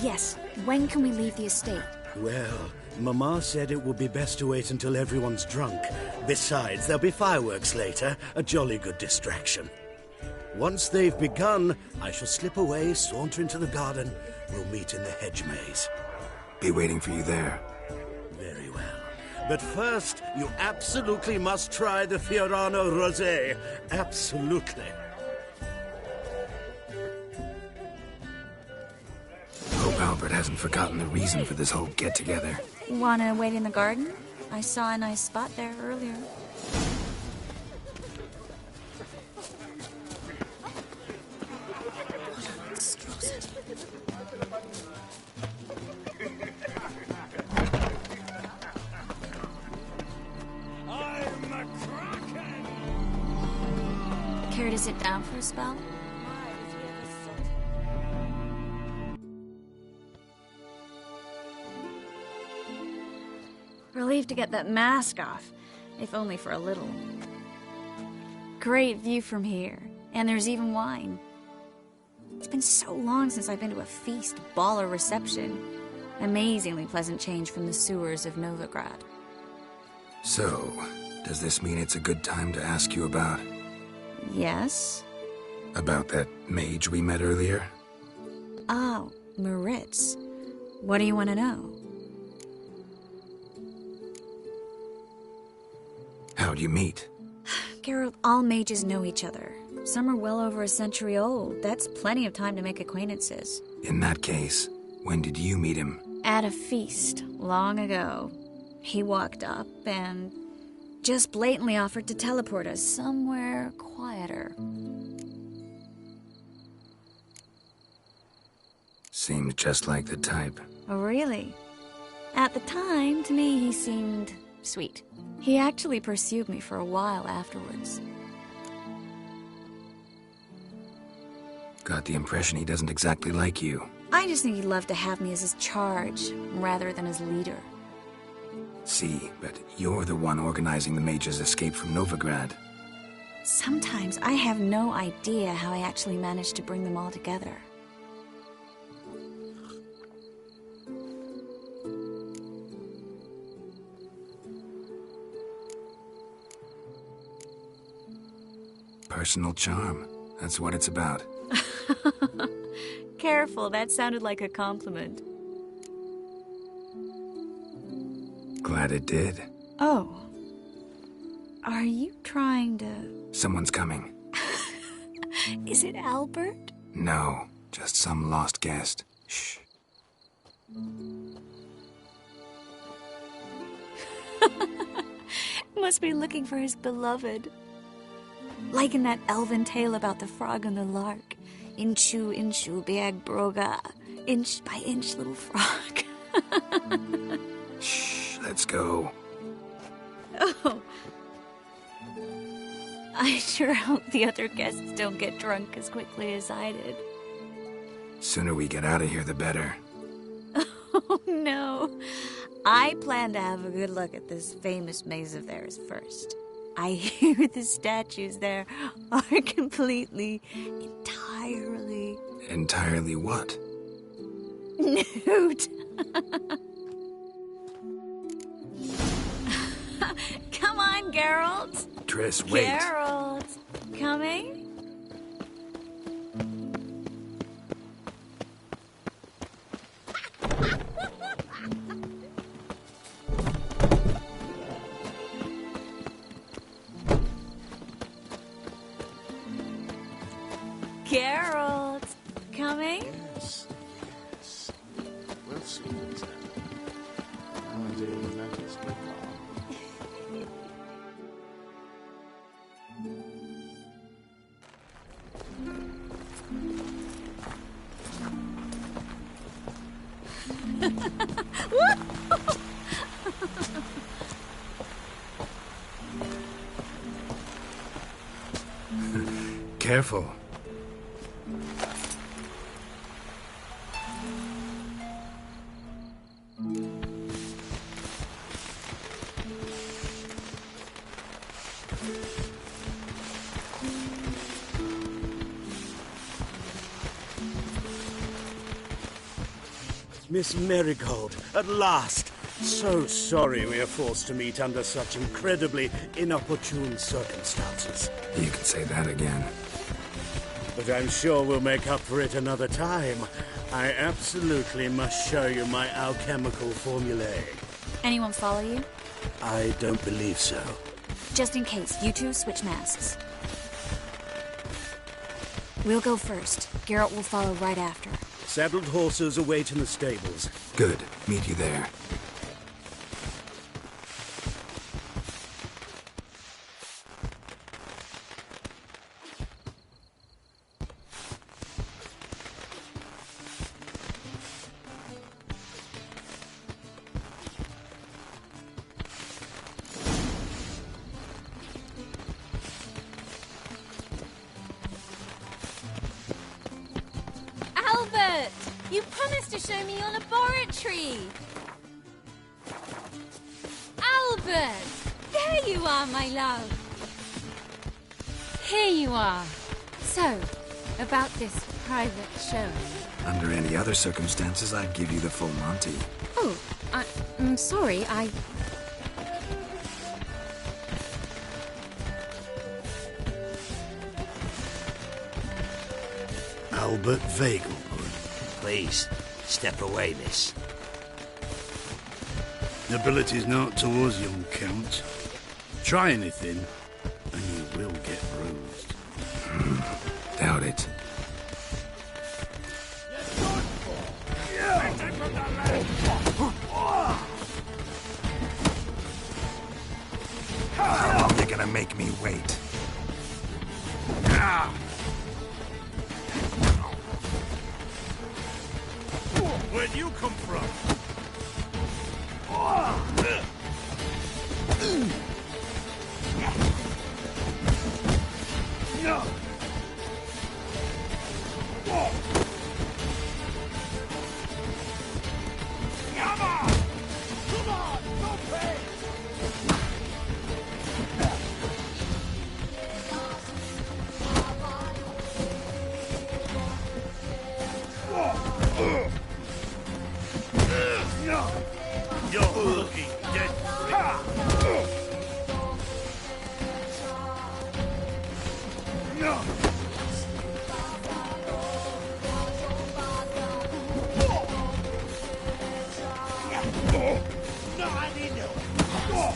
Yes, when can we leave the estate? Well, Mama said it would be best to wait until everyone's drunk. Besides, there'll be fireworks later, a jolly good distraction. Once they've begun, I shall slip away, saunter into the garden. We'll meet in the hedge maze. Be waiting for you there. Very well. But first, you absolutely must try the Fiorano Rosé. Absolutely. Hope Albert hasn't forgotten the reason for this whole get-together. Wanna wait in the garden? I saw a nice spot there earlier. Care to sit down for a spell? Relieved to get that mask off, if only for a little. Great view from here, and there's even wine. It's been so long since I've been to a feast, ball, or reception. Amazingly pleasant change from the sewers of Novigrad. So, does this mean it's a good time to ask you about... Yes? About that mage we met earlier? Oh, Moritz. What do you want to know? How'd you meet? Geralt, all mages know each other. Some are well over a century old. That's plenty of time to make acquaintances. In that case, when did you meet him? At a feast, long ago. He walked up and just blatantly offered to teleport us somewhere quieter. Seems just like the type. Oh, really? At the time, to me, he seemed sweet. He actually pursued me for a while afterwards. Got the impression he doesn't exactly like you. I just think he'd love to have me as his charge, rather than as leader. See, but you're the one organizing the mage's escape from Novigrad. Sometimes I have no idea how I actually managed to bring them all together. Personal charm. That's what it's about. Careful, that sounded like a compliment. Glad it did. Oh. Are you trying to... Someone's coming. Is it Albert? No, just some lost guest. Shh. Must be looking for his beloved. Like in that elven tale about the frog and the lark. Inchu, inchu, beag broga. Inch by inch, little frog. Shh, let's go. Oh. I sure hope the other guests don't get drunk as quickly as I did. Sooner we get out of here, the better. Oh, no. I plan to have a good look at this famous maze of theirs first. I hear the statues there are completely, entirely... Entirely what? Nude. Come on, Geralt. Triss, wait. Geralt. Coming? Geralt. Coming? Yes, yes. We'll see what's happening. No idea what that is, but careful. Miss Marigold, at last! So sorry we are forced to meet under such incredibly inopportune circumstances. You can say that again. But I'm sure we'll make up for it another time. I absolutely must show you my alchemical formulae. Anyone follow you? I don't believe so. Just in case, you two switch masks. We'll go first. Geralt will follow right after. Saddled horses await in the stables. Good. Meet you there. Albert! You promised to show me your laboratory! Albert! There you are, my love! Here you are. So, about this private showing. Under any other circumstances, I'd give you the full Monty. Oh, I'm sorry, Albert Vegelbud. Please, step away, miss. Nobility's not towards young Count. Try anything, and you will get bruised. Doubt it. How long are you gonna make me wait? Where'd you come from? You're looking dead.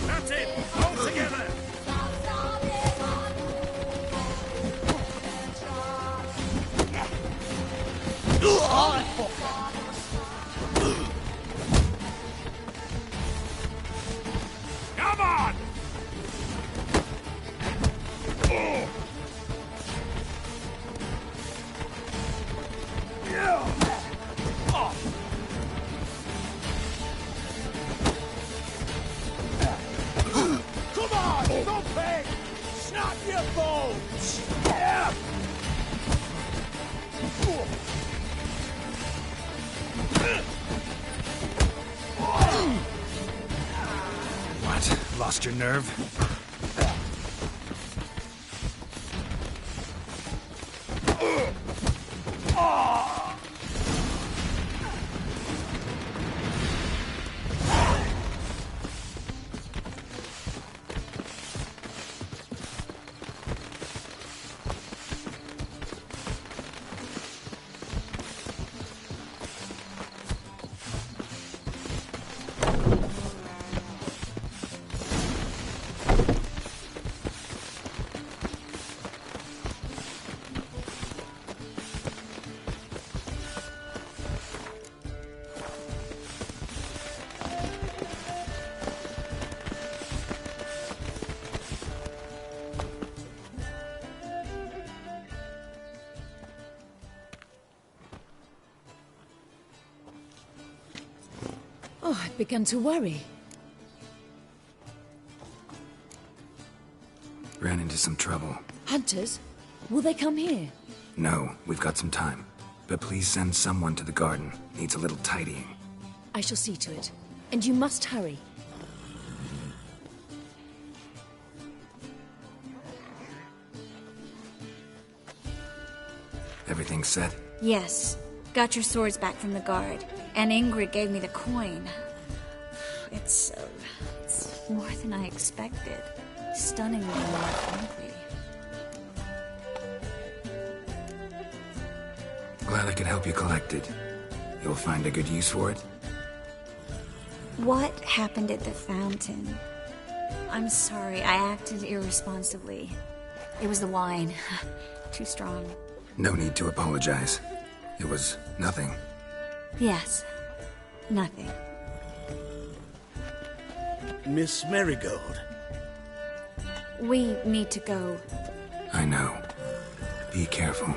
That's it! All together! Come on! Come on! Don't pay! Snap your bones! What? Lost your nerve? Oh, I'd begun to worry. Ran into some trouble. Hunters? Will they come here? No, we've got some time. But please send someone to the garden. Needs a little tidying. I shall see to it. And you must hurry. Everything set? Yes. Got your swords back from the guard. And Ingrid gave me the coin. It's more than I expected. Stunningly more, frankly. Glad I could help you collect it. You'll find a good use for it? What happened at the fountain? I'm sorry, I acted irresponsibly. It was the wine. Too strong. No need to apologize. It was nothing. Yes. Nothing. Miss Marigold. We need to go. I know. Be careful.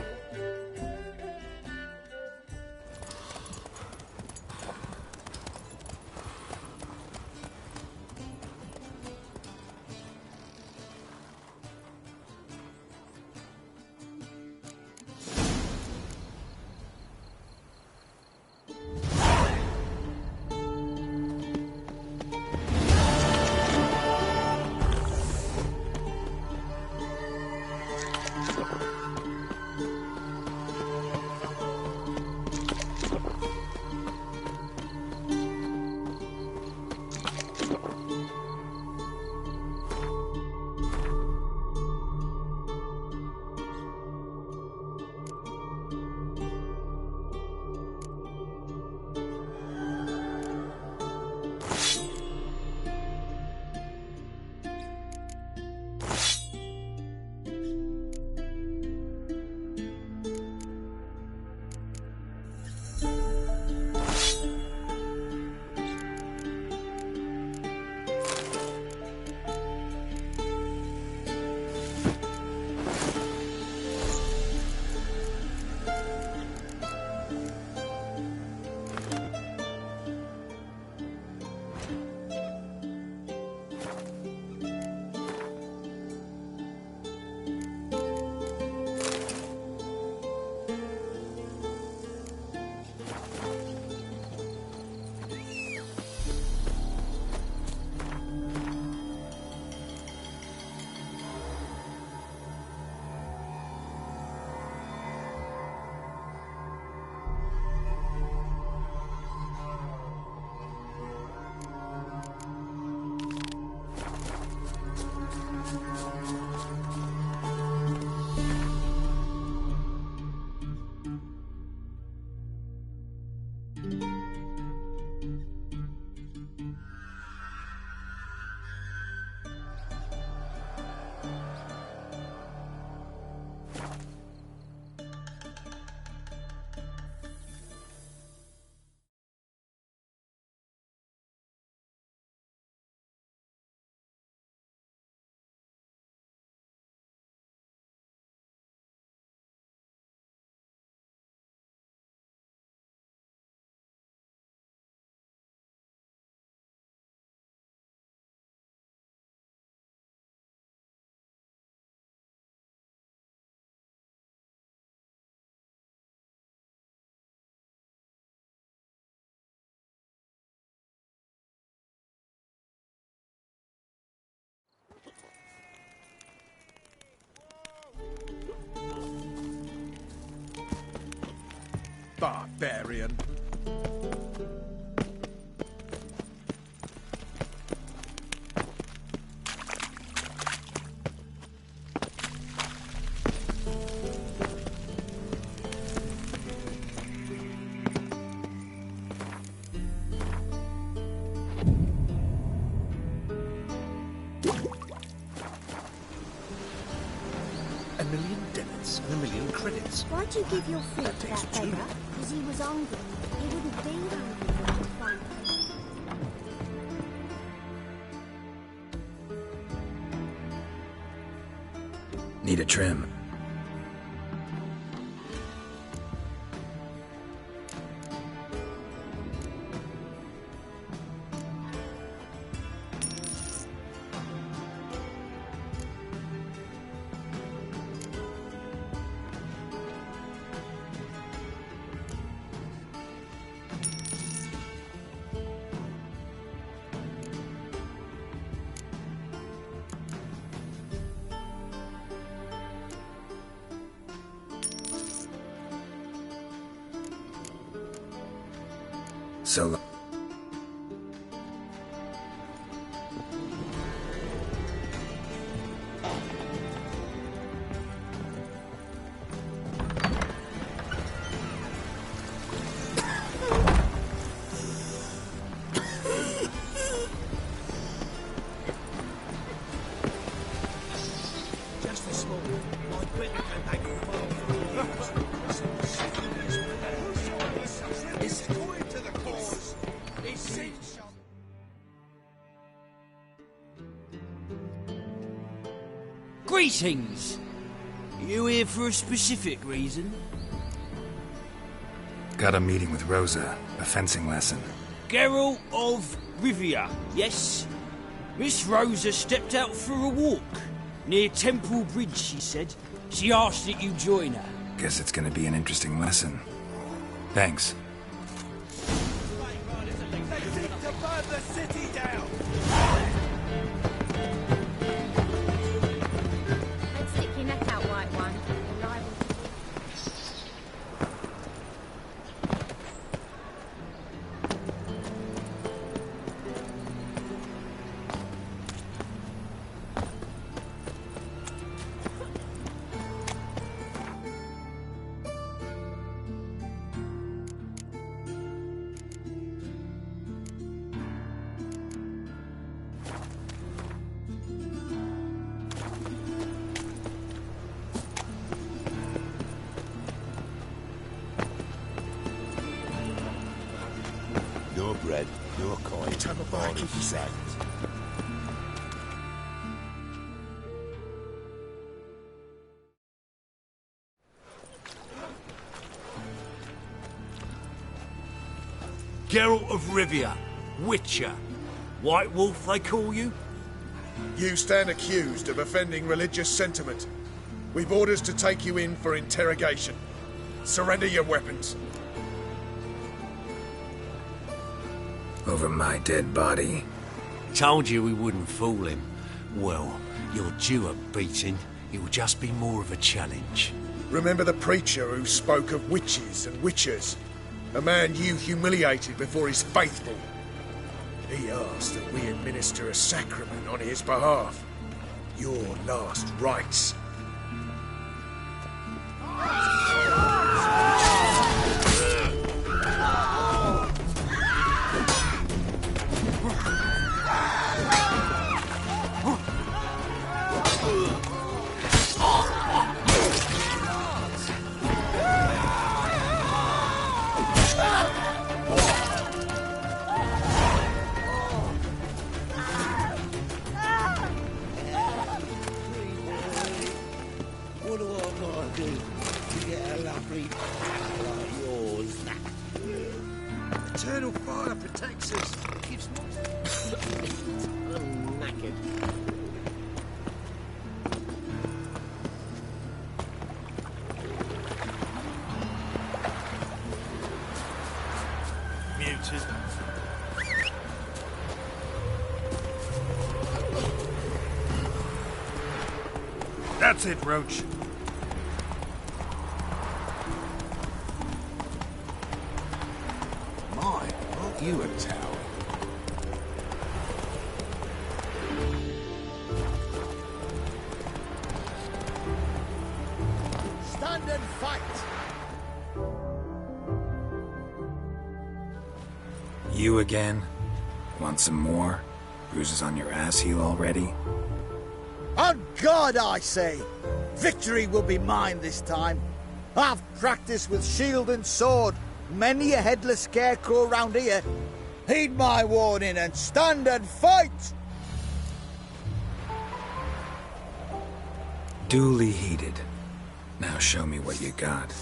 Barbarian. A million debits and a million credits. Why'd you give your food to that beggar? Because he was hungry. He wouldn't be hungry without fun. Need a trim. So long. Greetings! You here for a specific reason? Got a meeting with Rosa, a fencing lesson. Geralt of Rivia, yes? Miss Rosa stepped out for a walk. Near Temple Bridge, she said. She asked that you join her. Guess it's gonna be an interesting lesson. Thanks. To burn the city down! Let's stick your neck out, White One. Your bread, your coin, all is sacked. Geralt of Rivia, Witcher. White Wolf, they call you? You stand accused of offending religious sentiment. We've orders to take you in for interrogation. Surrender your weapons. Over my dead body. Told you we wouldn't fool him. Well, you're due a beating. It will just be more of a challenge. Remember the preacher who spoke of witches and witchers? A man you humiliated before his faithful. He asked that we administer a sacrament on his behalf. Your last rites. What do I gotta do to get a lovely pal like yours? Eternal fire protects us. Keeps I'm knackered. muted. That's it, Roach. My, aren't you a tower? Stand and fight! You again? Want some more? Bruises on your ass heel already? On God, I say! Victory will be mine this time. I've practiced with shield and sword. Many a headless scarecrow round here. Heed my warning and stand and fight! Duly heeded. Now show me what you got.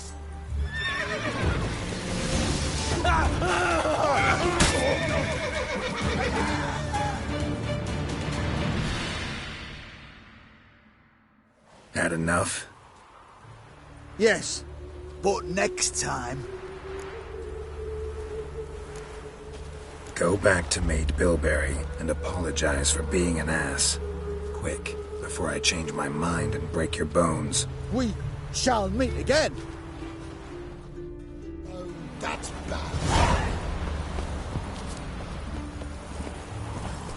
Had enough? Yes, but next time... Go back to Maid Bilberry and apologize for being an ass. Quick, before I change my mind and break your bones. We shall meet again. Oh, that's bad.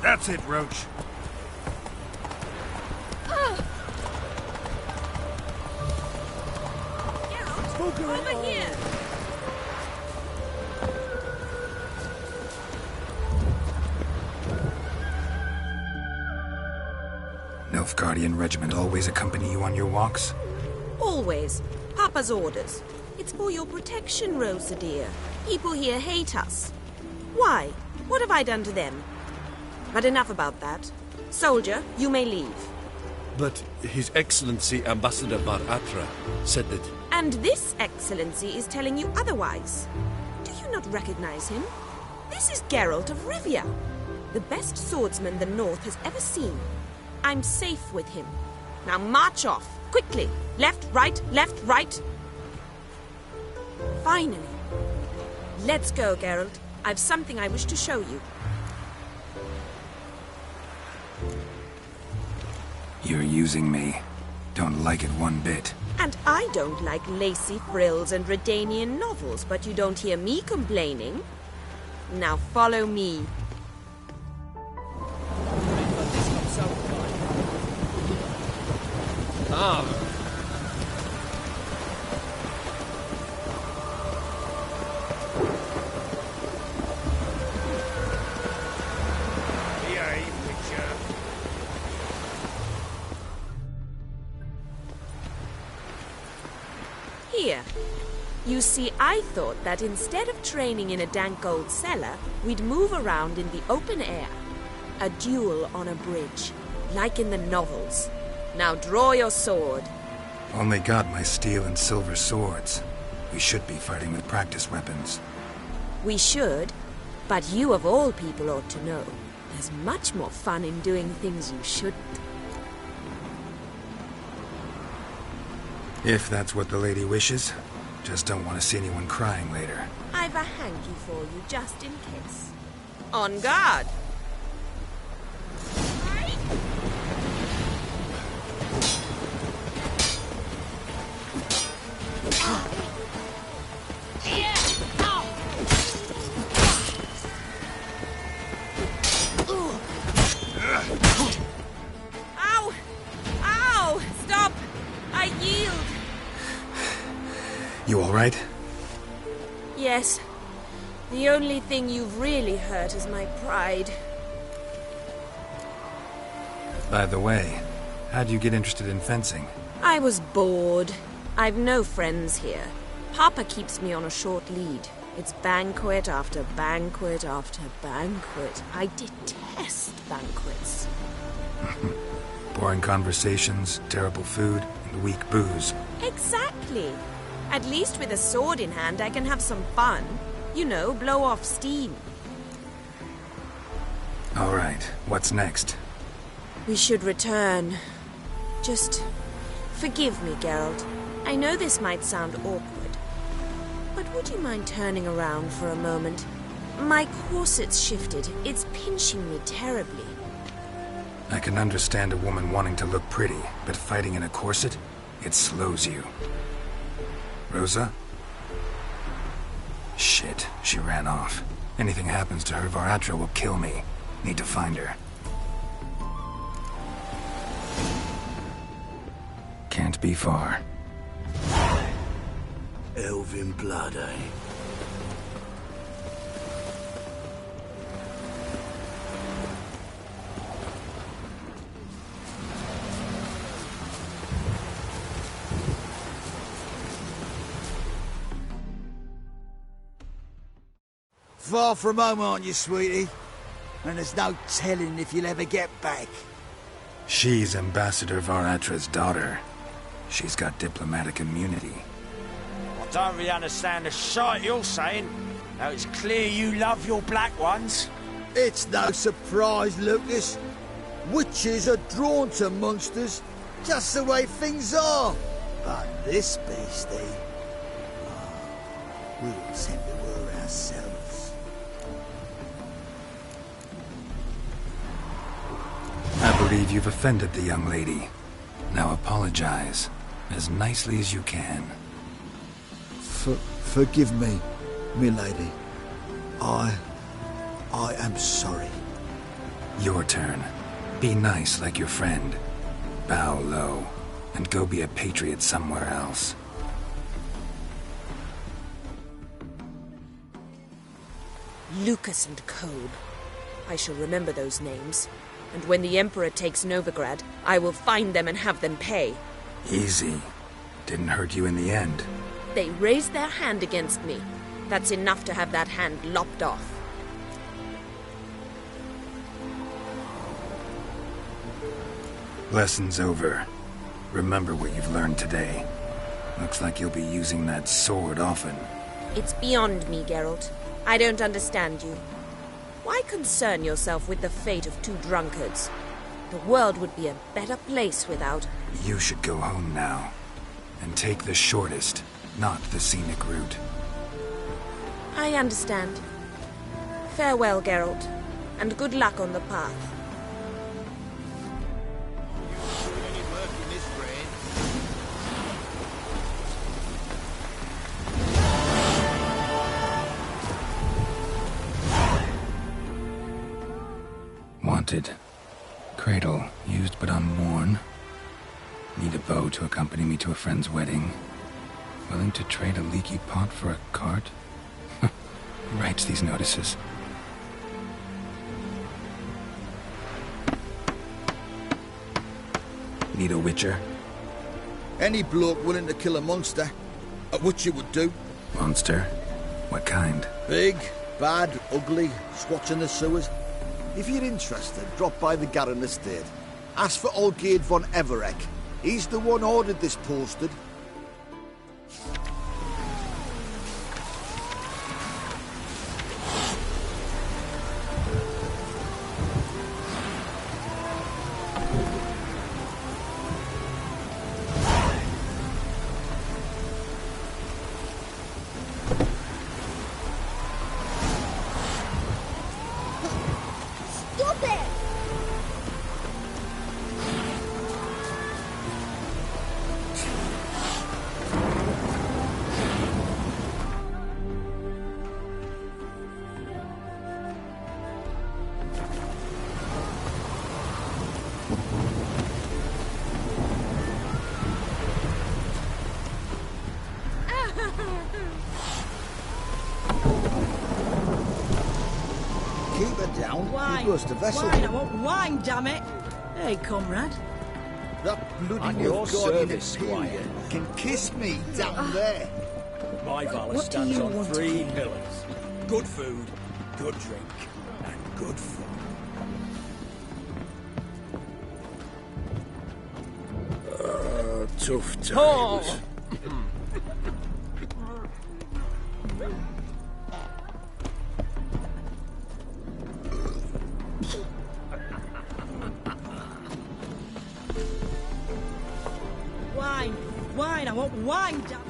That's it, Roach. Over here! Nilfgaardian regiment always accompany you on your walks? Always. Papa's orders. It's for your protection, Rosa dear. People here hate us. Why? What have I done to them? But enough about that. Soldier, you may leave. But His Excellency Ambassador Bar Atra said that... And this excellency is telling you otherwise. Do you not recognize him? This is Geralt of Rivia, the best swordsman the North has ever seen. I'm safe with him. Now march off, quickly. Left, right, left, right. Finally. Let's go, Geralt. I've something I wish to show you. You're using me. Don't like it one bit. And I don't like lacy frills and Redanian novels, but you don't hear me complaining. Now follow me. Ah. Here. You see, I thought that instead of training in a dank old cellar, we'd move around in the open air. A duel on a bridge, like in the novels. Now draw your sword. Only got my steel and silver swords. We should be fighting with practice weapons. We should, but you of all people ought to know. There's much more fun in doing things you shouldn't. If that's what the lady wishes. Just don't want to see anyone crying later. I've a hanky for you, just in case. On guard! Ow! Ow! Stop! I yield! You all right? Yes. The only thing you've really hurt is my pride. By the way, how'd you get interested in fencing? I was bored. I've no friends here. Papa keeps me on a short lead. It's banquet after banquet after banquet. I detest banquets. Boring conversations, terrible food, and weak booze. Exactly. At least with a sword in hand, I can have some fun. You know, blow off steam. All right, what's next? We should return. Just forgive me, Geralt. I know this might sound awkward, but would you mind turning around for a moment? My corset's shifted. It's pinching me terribly. I can understand a woman wanting to look pretty, but fighting in a corset, it slows you. Rosa? Shit, she ran off. Anything happens to her, Var Atra will kill me. Need to find her. Can't be far. Elven blood, eh? Far from home, aren't you, sweetie? And there's no telling if you'll ever get back. She's Ambassador Var Atra's daughter. She's got diplomatic immunity. I don't really understand the shite you're saying. Now it's clear you love your black ones. It's no surprise, Lucas. Witches are drawn to monsters, just the way things are. But this beastie, we'll tend to her ourselves. I believe you've offended the young lady. Now apologize, as nicely as you can. Forgive me, milady. I am sorry. Your turn. Be nice like your friend. Bow low, and go be a patriot somewhere else. Lucas and Kolb. I shall remember those names. And when the Emperor takes Novigrad, I will find them and have them pay. Easy. Didn't hurt you in the end. They raised their hand against me. That's enough to have that hand lopped off. Lesson's over. Remember what you've learned today. Looks like you'll be using that sword often. It's beyond me, Geralt. I don't understand you. Why concern yourself with the fate of two drunkards? The world would be a better place without... You should go home now. And take the shortest, not the scenic route. I understand. Farewell, Geralt. And good luck on the path. Wanted. Cradle, used but unworn. Need a bow to accompany me to a friend's wedding. Willing to trade a leaky pot for a cart? Who writes these notices? Need a witcher? Any bloke willing to kill a monster. A witcher would do. Monster? What kind? Big, bad, ugly, squats in the sewers. If you're interested, drop by the Garren estate. Ask for Olgierd von Everek. He's the one ordered this posted. Keep her down. Wine. You burst a vessel. Wine, I want wine, damn it. Hey, comrade. That bloody At your Nilfgaardian service, Imperial Squire. can kiss me down there. My Valor What do stands you on want of 3 me? pillars. Good food, good drink, and good fun. Tough times. Oh. Wine, wine, I want wine, damn it.